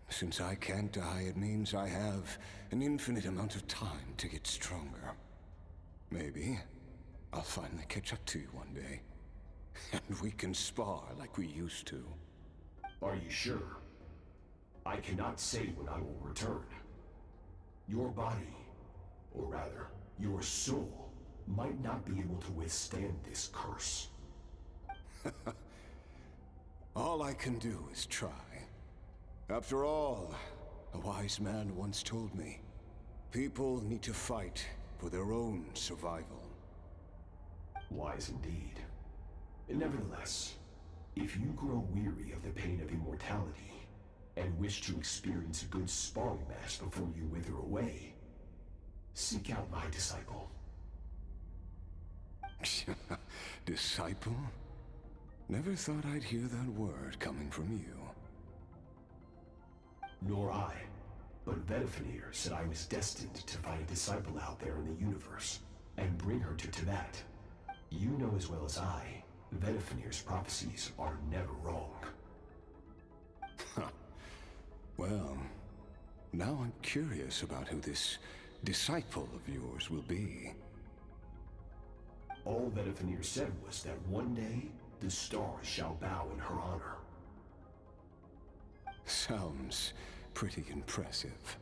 Since I can't die, it means I have an infinite amount of time to get stronger. Maybe I'll finally catch up to you one day. And we can spar like we used to. Are you sure? I cannot say when I will return. Your body, or rather, your soul, might not be able to withstand this curse. All I can do is try. After all, a wise man once told me, people need to fight for their own survival. Wise indeed. Nevertheless, if you grow weary of the pain of immortality, and wish to experience a good sparring match before you wither away, seek out my disciple. Disciple? Never thought I'd hear that word coming from you. Nor I, but Vedifenir said I was destined to find a disciple out there in the universe, and bring her to Tibet. You know as well as I, Vedifenir's prophecies are never wrong. Well, now I'm curious about who this disciple of yours will be. All Vedifenir said was that one day, the stars shall bow in her honor. Sounds pretty impressive.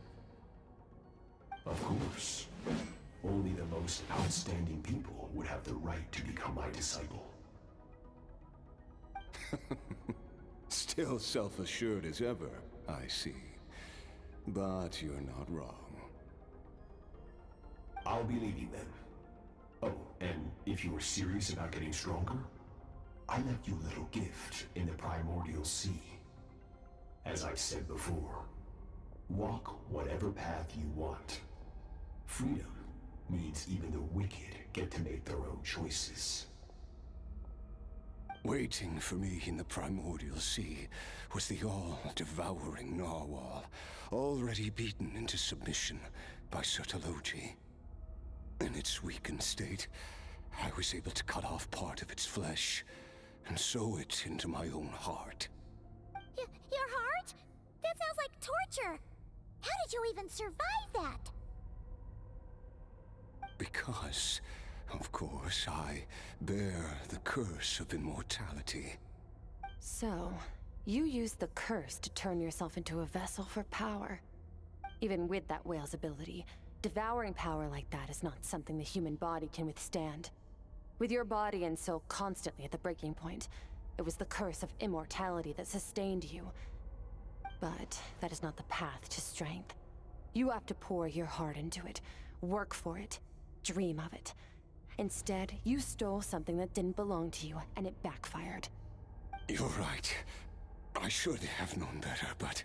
Of course. Only the most outstanding people would have the right to become my disciple. Still self-assured as ever, I see. But you're not wrong. I'll be leaving then. Oh, and if you were serious about getting stronger, I left you a little gift in the primordial sea. As I've said before, walk whatever path you want. Freedom means even the wicked get to make their own choices. Waiting for me in the primordial sea was the all-devouring narwhal, already beaten into submission by Sertologi. In its weakened state, I was able to cut off part of its flesh and sew it into my own heart. Your heart? That sounds like torture! How did you even survive that? Because, of course, I bear the curse of immortality. So, you used the curse to turn yourself into a vessel for power. Even with that whale's ability, devouring power like that is not something the human body can withstand. With your body and soul constantly at the breaking point, it was the curse of immortality that sustained you. But that is not the path to strength. You have to pour your heart into it, work for it, dream of it. Instead, you stole something that didn't belong to you, and it backfired. You're right. I should have known better, but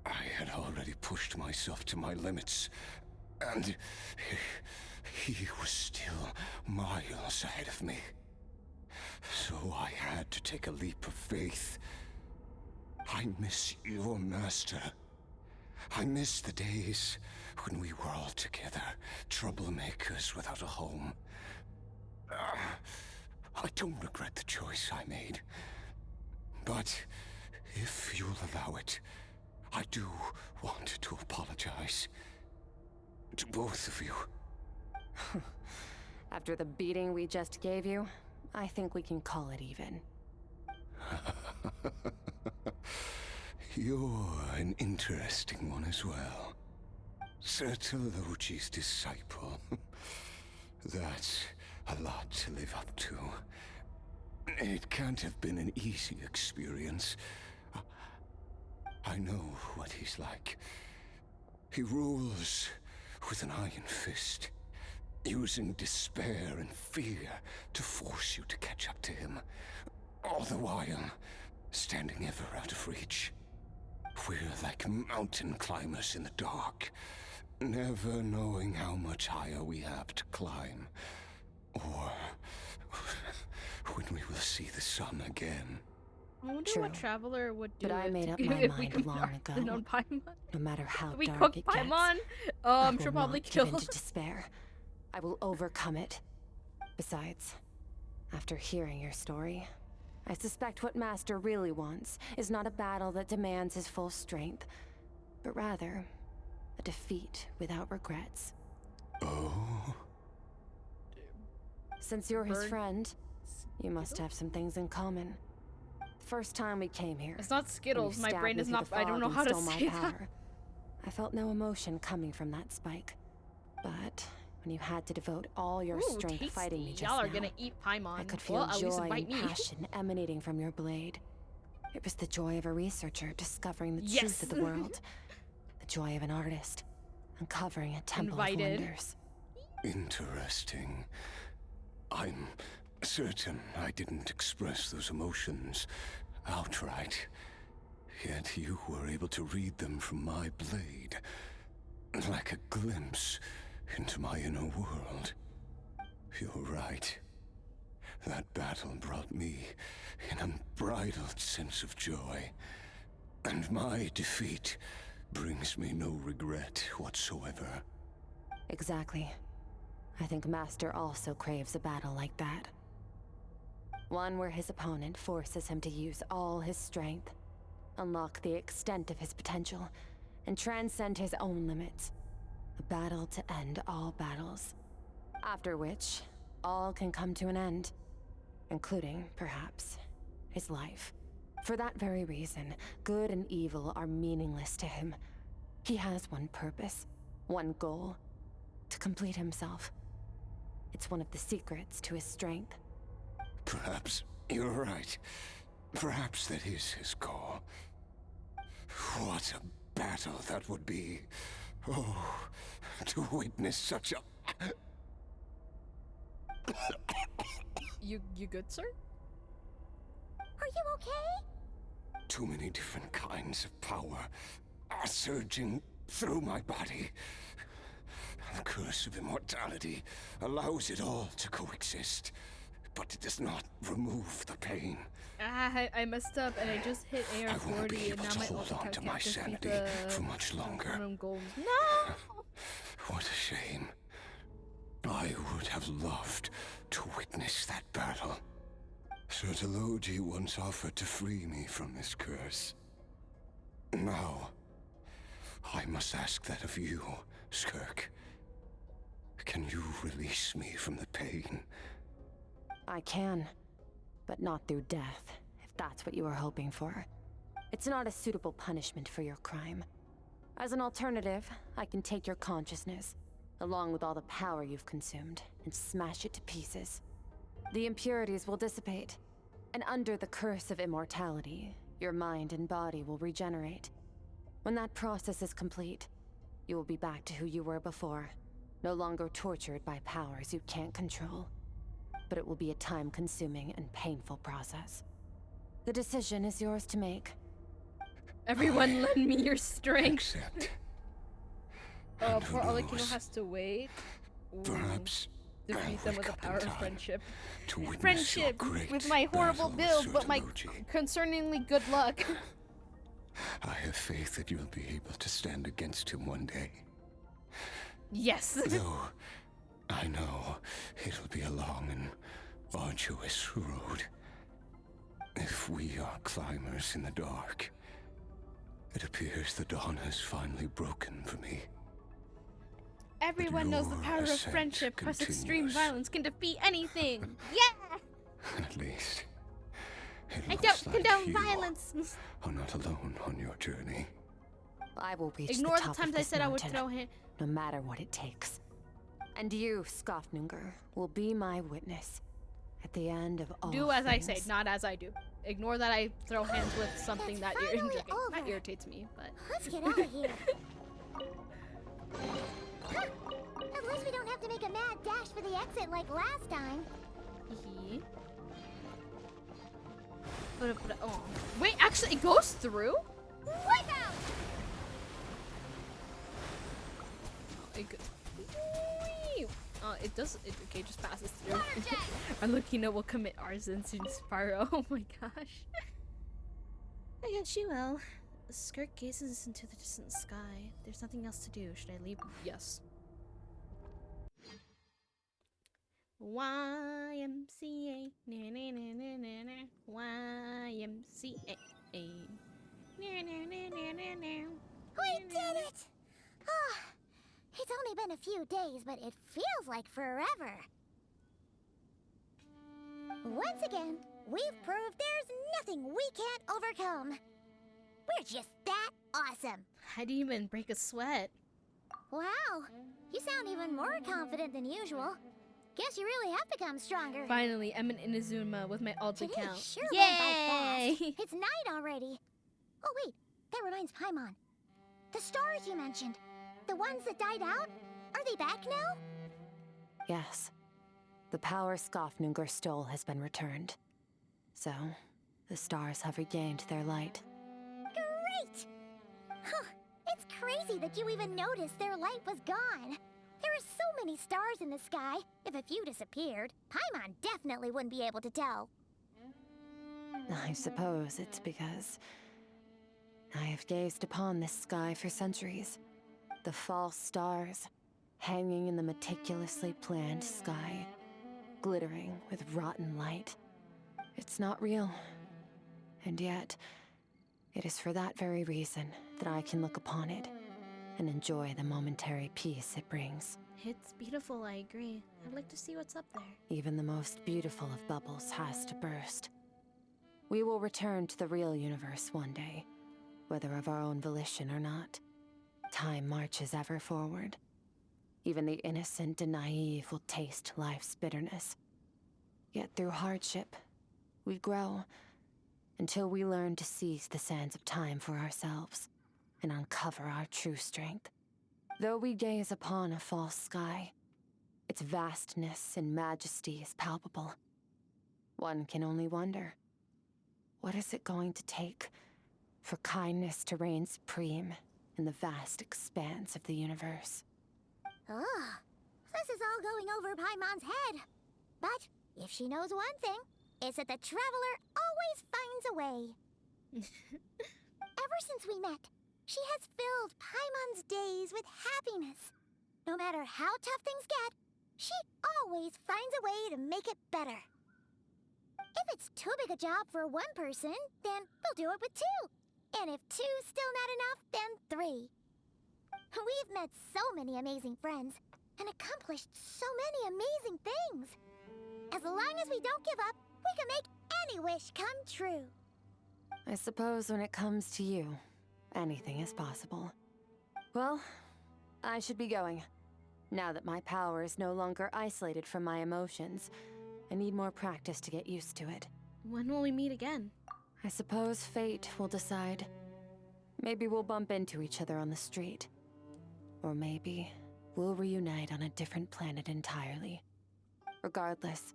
I had already pushed myself to my limits, and he was still miles ahead of me. So I had to take a leap of faith. I miss your master. I miss the days when we were all together, troublemakers without a home. I don't regret the choice I made. But if you'll allow it, I do want to apologize. To both of you. After the beating we just gave you, I think we can call it even. You're an interesting one as well. Sertologi's disciple. That's a lot to live up to. It can't have been an easy experience. I know what he's like. He rules with an iron fist, using despair and fear to force you to catch up to him, all the while standing ever out of reach. We're like mountain climbers in the dark, never knowing how much higher we have to climb, or when we will see the sun again. I wonder True. what Traveler would do. But I made up if my we mind could long not ago. on Paimon. No matter how We dark cook it gets, Paimon. I I'm will sure probably not give kill. in to despair. I will overcome it. Besides, after hearing your story, I suspect what Master really wants is not a battle that demands his full strength, but rather a defeat without regrets. Oh? Since you're his Bird. friend, you must have some things in common. First time we came here, It's not Skittles. when you My stabbed brain me is through not. the I don't fog know and how to stole my say that. power. I felt no emotion coming from that spike. But when you had to devote all your Ooh, strength tasty. fighting me just Y'all are now, gonna eat Paimon. I could feel well, at least joy bite and me. passion emanating from your blade. It was the joy of a researcher discovering the Yes. truth of the world. The joy of an artist uncovering a temple Invited. of wonders. Interesting. I'm certain I didn't express those emotions outright. Yet you were able to read them from my blade, like a glimpse into my inner world. You're right. That battle brought me an unbridled sense of joy, and my defeat brings me no regret whatsoever. Exactly. I think Master also craves a battle like that. One where his opponent forces him to use all his strength, unlock the extent of his potential, and transcend his own limits. A battle to end all battles. After which, all can come to an end, including, perhaps, his life. For that very reason, good and evil are meaningless to him. He has one purpose, one goal: to complete himself. It's one of the secrets to his strength. Perhaps you're right. Perhaps that is his goal. What a battle that would be. Oh, to witness such a... You good, sir? Are you okay? Too many different kinds of power are surging through my body. The curse of immortality allows it all to coexist, but it does not remove the pain. I messed up and I just hit I won't be AR-40 and able now to my hold ultra on to can't my defeat sanity the for much longer. minimum goals. No! What a shame. I would have loved to witness that battle. Sir Telogi once offered to free me from this curse. Now, I must ask that of you, Skirk. Can you release me from the pain? I can, but not through death, if that's what you were hoping for. It's not a suitable punishment for your crime. As an alternative, I can take your consciousness, along with all the power you've consumed, and smash it to pieces. The impurities will dissipate, and under the curse of immortality, your mind and body will regenerate. When that process is complete, you will be back to who you were before, no longer tortured by powers you can't control. But it will be a time-consuming and painful process. The decision is yours to make. Everyone lend me your strength. Accept. Oh, And who poor Alikino knows? has to wait. Ooh. Perhaps I'll Defeat them with wake the up in power of time friendship. to witness your Friendship great with my horrible battle, build, Sir but my Telogi. concerningly good luck. I have faith that you'll be able to stand against him one day. Yes. Though, I know it'll be a long and arduous road. If we are climbers in the dark, it appears the dawn has finally broken for me. Everyone knows the your power of ascent friendship plus extreme continues. violence can defeat anything. Yeah! At least, it I looks don't like condone you violence. are not alone on your journey. I will reach Ignore the the top times of I this said I would mountain, throw him. no matter what it takes. And you, Skofnungur, will be my witness. At the end of all Do as I say, things. not as I do. Ignore that I throw hands with something that finally over. that irritates me, but Let's get out of here. Huh. At least we don't have to make a mad dash for the exit like last time. oh wait, actually it goes through? Wipe out! it goes. Oh, it does. Okay, just passes through. Our Lucina will commit arson soon, Spyro. Oh my gosh. I guess you will. Skirk gazes into the distant sky. There's nothing else to do. Should I leave? Yes. YMCA. Na na na na na na. YMCA. Na na na na na na. We did it! Oh, it's only been a few days, but it feels like forever. Once again, we've proved there's nothing we can't overcome. We're just that awesome. I didn't even break a sweat. Wow, you sound even more confident than usual. Guess you really have become stronger. Finally, I'm an Inazuma with my ult Today account. sure Yay! went by fast. It's night already. Oh wait, that reminds Paimon. The stars you mentioned, the ones that died out, are they back now? Yes. The power Skofnungur stole has been returned. So, the stars have regained their light. Great! Huh, it's crazy that you even noticed their light was gone. There are so many stars in the sky. If a few disappeared, Paimon definitely wouldn't be able to tell. I suppose it's because I have gazed upon this sky for centuries. The false stars, hanging in the meticulously planned sky, glittering with rotten light. It's not real. And yet, it is for that very reason that I can look upon it and enjoy the momentary peace it brings. It's beautiful, I agree. I'd like to see what's up there. Even the most beautiful of bubbles has to burst. We will return to the real universe one day, whether of our own volition or not. Time marches ever forward. Even the innocent and naive will taste life's bitterness. Yet through hardship, we grow until we learn to seize the sands of time for ourselves and uncover our true strength. Though we gaze upon a false sky, its vastness and majesty is palpable. One can only wonder, what is it going to take for kindness to reign supreme in the vast expanse of the universe? Ugh, this is all going over Paimon's head. But if she knows one thing, it's that the traveler always finds a way. Ever since we met, she has filled Paimon's days with happiness. No matter how tough things get, she always finds a way to make it better. If it's too big a job for one person, then we'll do it with two. And if two's still not enough, then three. We've met so many amazing friends and accomplished so many amazing things. As long as we don't give up, we can make any wish come true. I suppose when it comes to you, anything is possible. Well, I should be going. Now that my power is no longer isolated from my emotions, I need more practice to get used to it. When will we meet again? I suppose fate will decide. Maybe we'll bump into each other on the street. Or maybe we'll reunite on a different planet entirely. Regardless,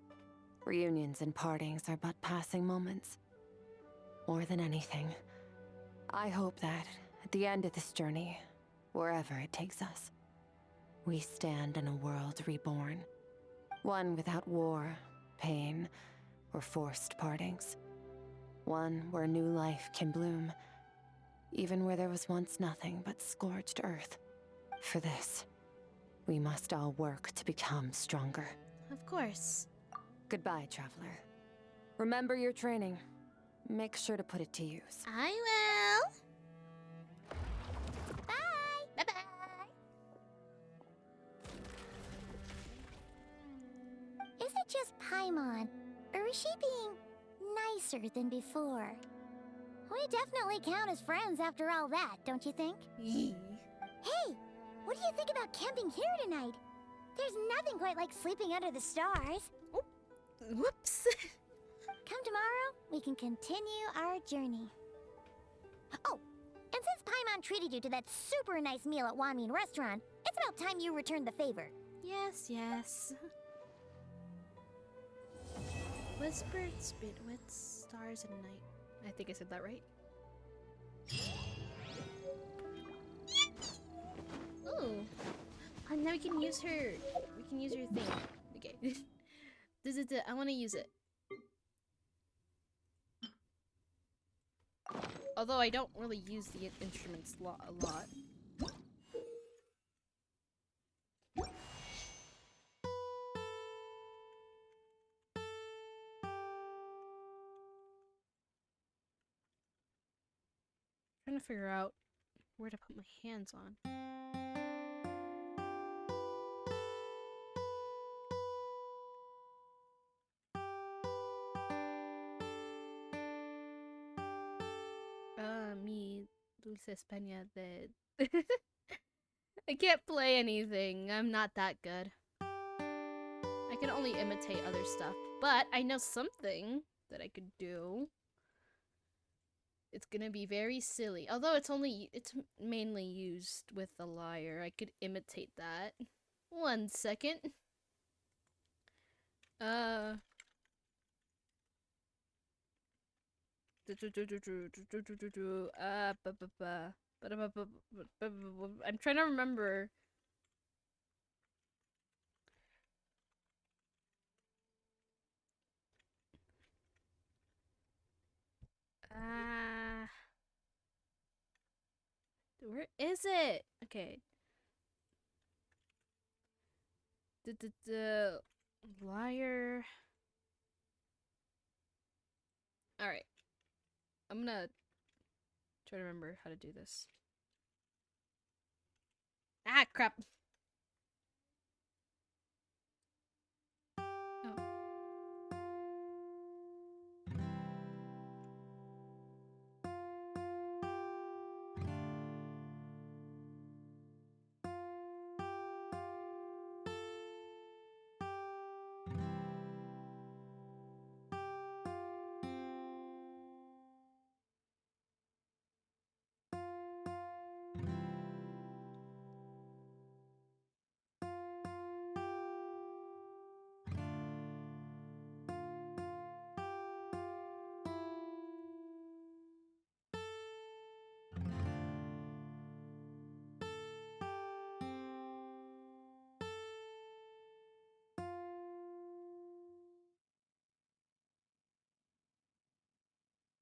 reunions and partings are but passing moments. More than anything, I hope that at the end of this journey, wherever it takes us, we stand in a world reborn. One without war, pain, or forced partings. One where new life can bloom, even where there was once nothing but scorched earth. For this, we must all work to become stronger. Of course. Goodbye, traveler. Remember your training. Make sure to put it to use. I will. Bye! Bye-bye! Is it just Paimon, or is she being nicer than before? We definitely count as friends after all that, don't you think? Yee. Hey, what do you think about camping here tonight? There's nothing quite like sleeping under the stars. Oh, whoops. Come tomorrow, we can continue our journey. Oh, and since Paimon treated you to that super nice meal at Wanmin Restaurant, it's about time you returned the favor. Yes, yes. Whispered Spitwits, Stars and Night. I think I said that right. Ooh. A now we can use her. We can use her thing. Okay. I want to use it. Although I don't really use the instruments a lot. Trying to figure out where to put my hands on. Me, Dulce España, I can't play anything. I'm not that good. I can only imitate other stuff, but I know something that I could do. It's gonna be very silly. Although it's mainly used with the lyre. I could imitate that. 1 second. I'm trying to remember. Where is it? Okay. The lyre. Alright. I'm gonna try to remember how to do this. Ah, crap. Oh.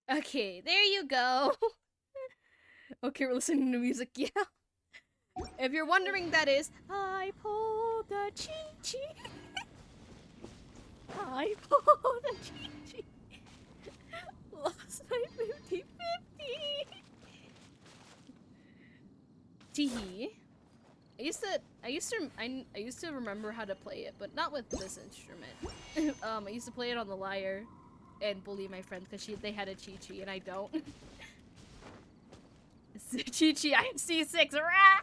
Okay, there you go. Okay, we're listening to music, yeah. If you're wondering, that is I pulled the chi-chi. I pulled the chi-chi. Lost my 50-50. Teehee. I used to remember how to play it, but not with this instrument. I used to play it on the lyre and bully my friends because they had a chi-chi and I don't. Chi-chi, I am C6. Rah!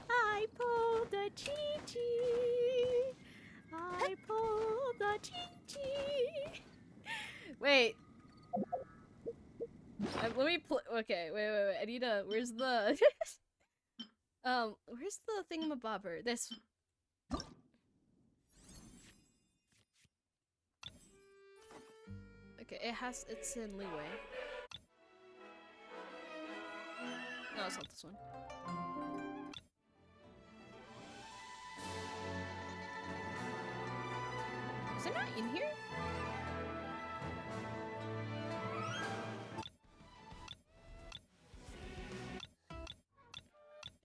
I pulled the chi-chi. I pulled the chi-chi. Wait. Let me play. Okay, wait. I need a. Where's the. Where's the thingamabobber? This. Okay, it's in leeway. No, it's not this one. Is it not in here?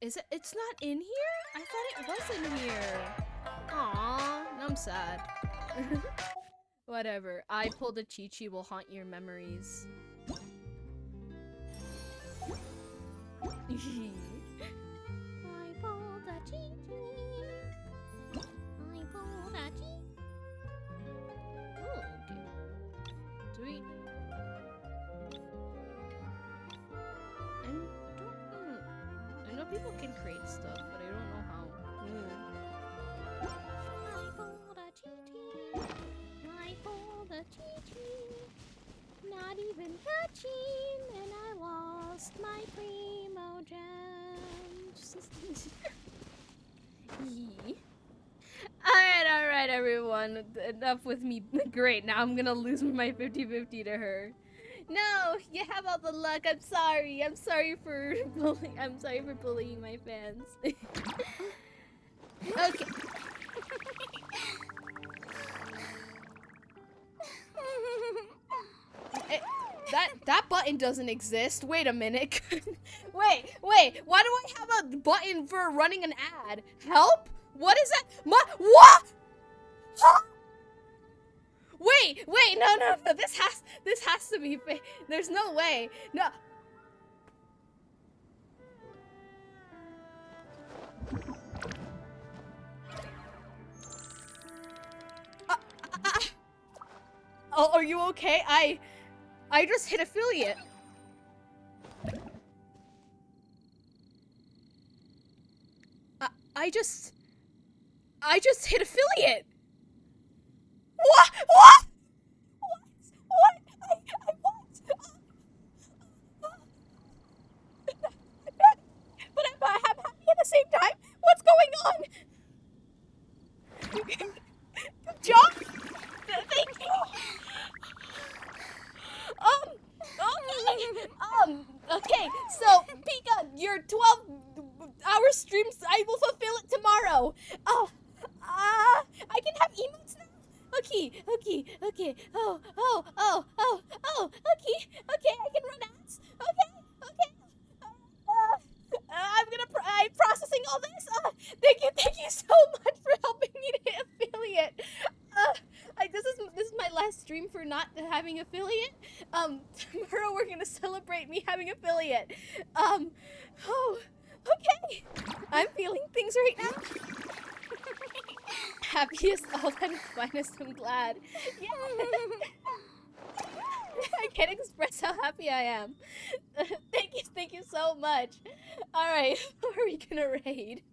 Is it? It's not in here? I thought it was in here. Aww, now I'm sad. Whatever. I pulled a chi-chi will haunt your memories. I pulled a chi-chi. I pulled a chi. Oh, okay. Do we? I know people can create stuff, but I don't know how. I pulled a chi-chi. I pulled a chi-chi. Not even touching, and I lost my primo gems. Alright, everyone. Enough with me. Great, now I'm gonna lose my 50-50 to her. No, you have all the luck. I'm sorry. I'm sorry for bullying my fans. Okay. That button doesn't exist. Wait a minute. wait. Why do I have a button for running an ad? Help? What is that? What? Huh? Wait. No. This has to be fake. There's no way. No. Oh, are you okay? I just hit affiliate. I just hit affiliate. What? I what? But I'm happy at the same time. What's going on? Good job. Thank you. Okay, so, Pika, your 12-hour streams, I will fulfill it tomorrow. I can have emotes now? Okay. Oh, okay, I can run ads. Okay. I'm processing all this. Thank you so much for helping me to hit affiliate. This is my last stream for not having affiliate. Tomorrow we're gonna celebrate me having affiliate. Okay. I'm feeling things right now. Happiest all time finest, I'm glad. Yeah. I can't express how happy I am. Thank you so much. Alright, who are we gonna raid?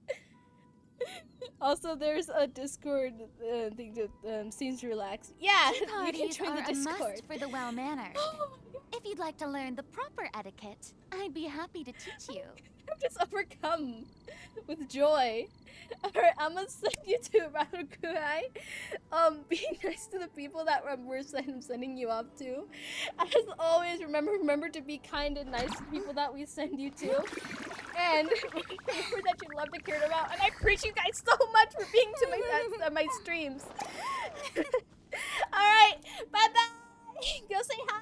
Also, there's a Discord thing that seems relaxed. Yeah, Tea you can parties join are the a Discord. must for the well-mannered. If you'd like to learn the proper etiquette, I'd be happy to teach you. I'm just overcome with joy. Alright, I'm gonna send you to Rarukurai. Be nice to the people that I'm sending you off to. As always, remember to be kind and nice to people that we send you to. And remember that you love to care about. And I appreciate you guys so much for being to my streams. Alright, bye-bye. Go say hi.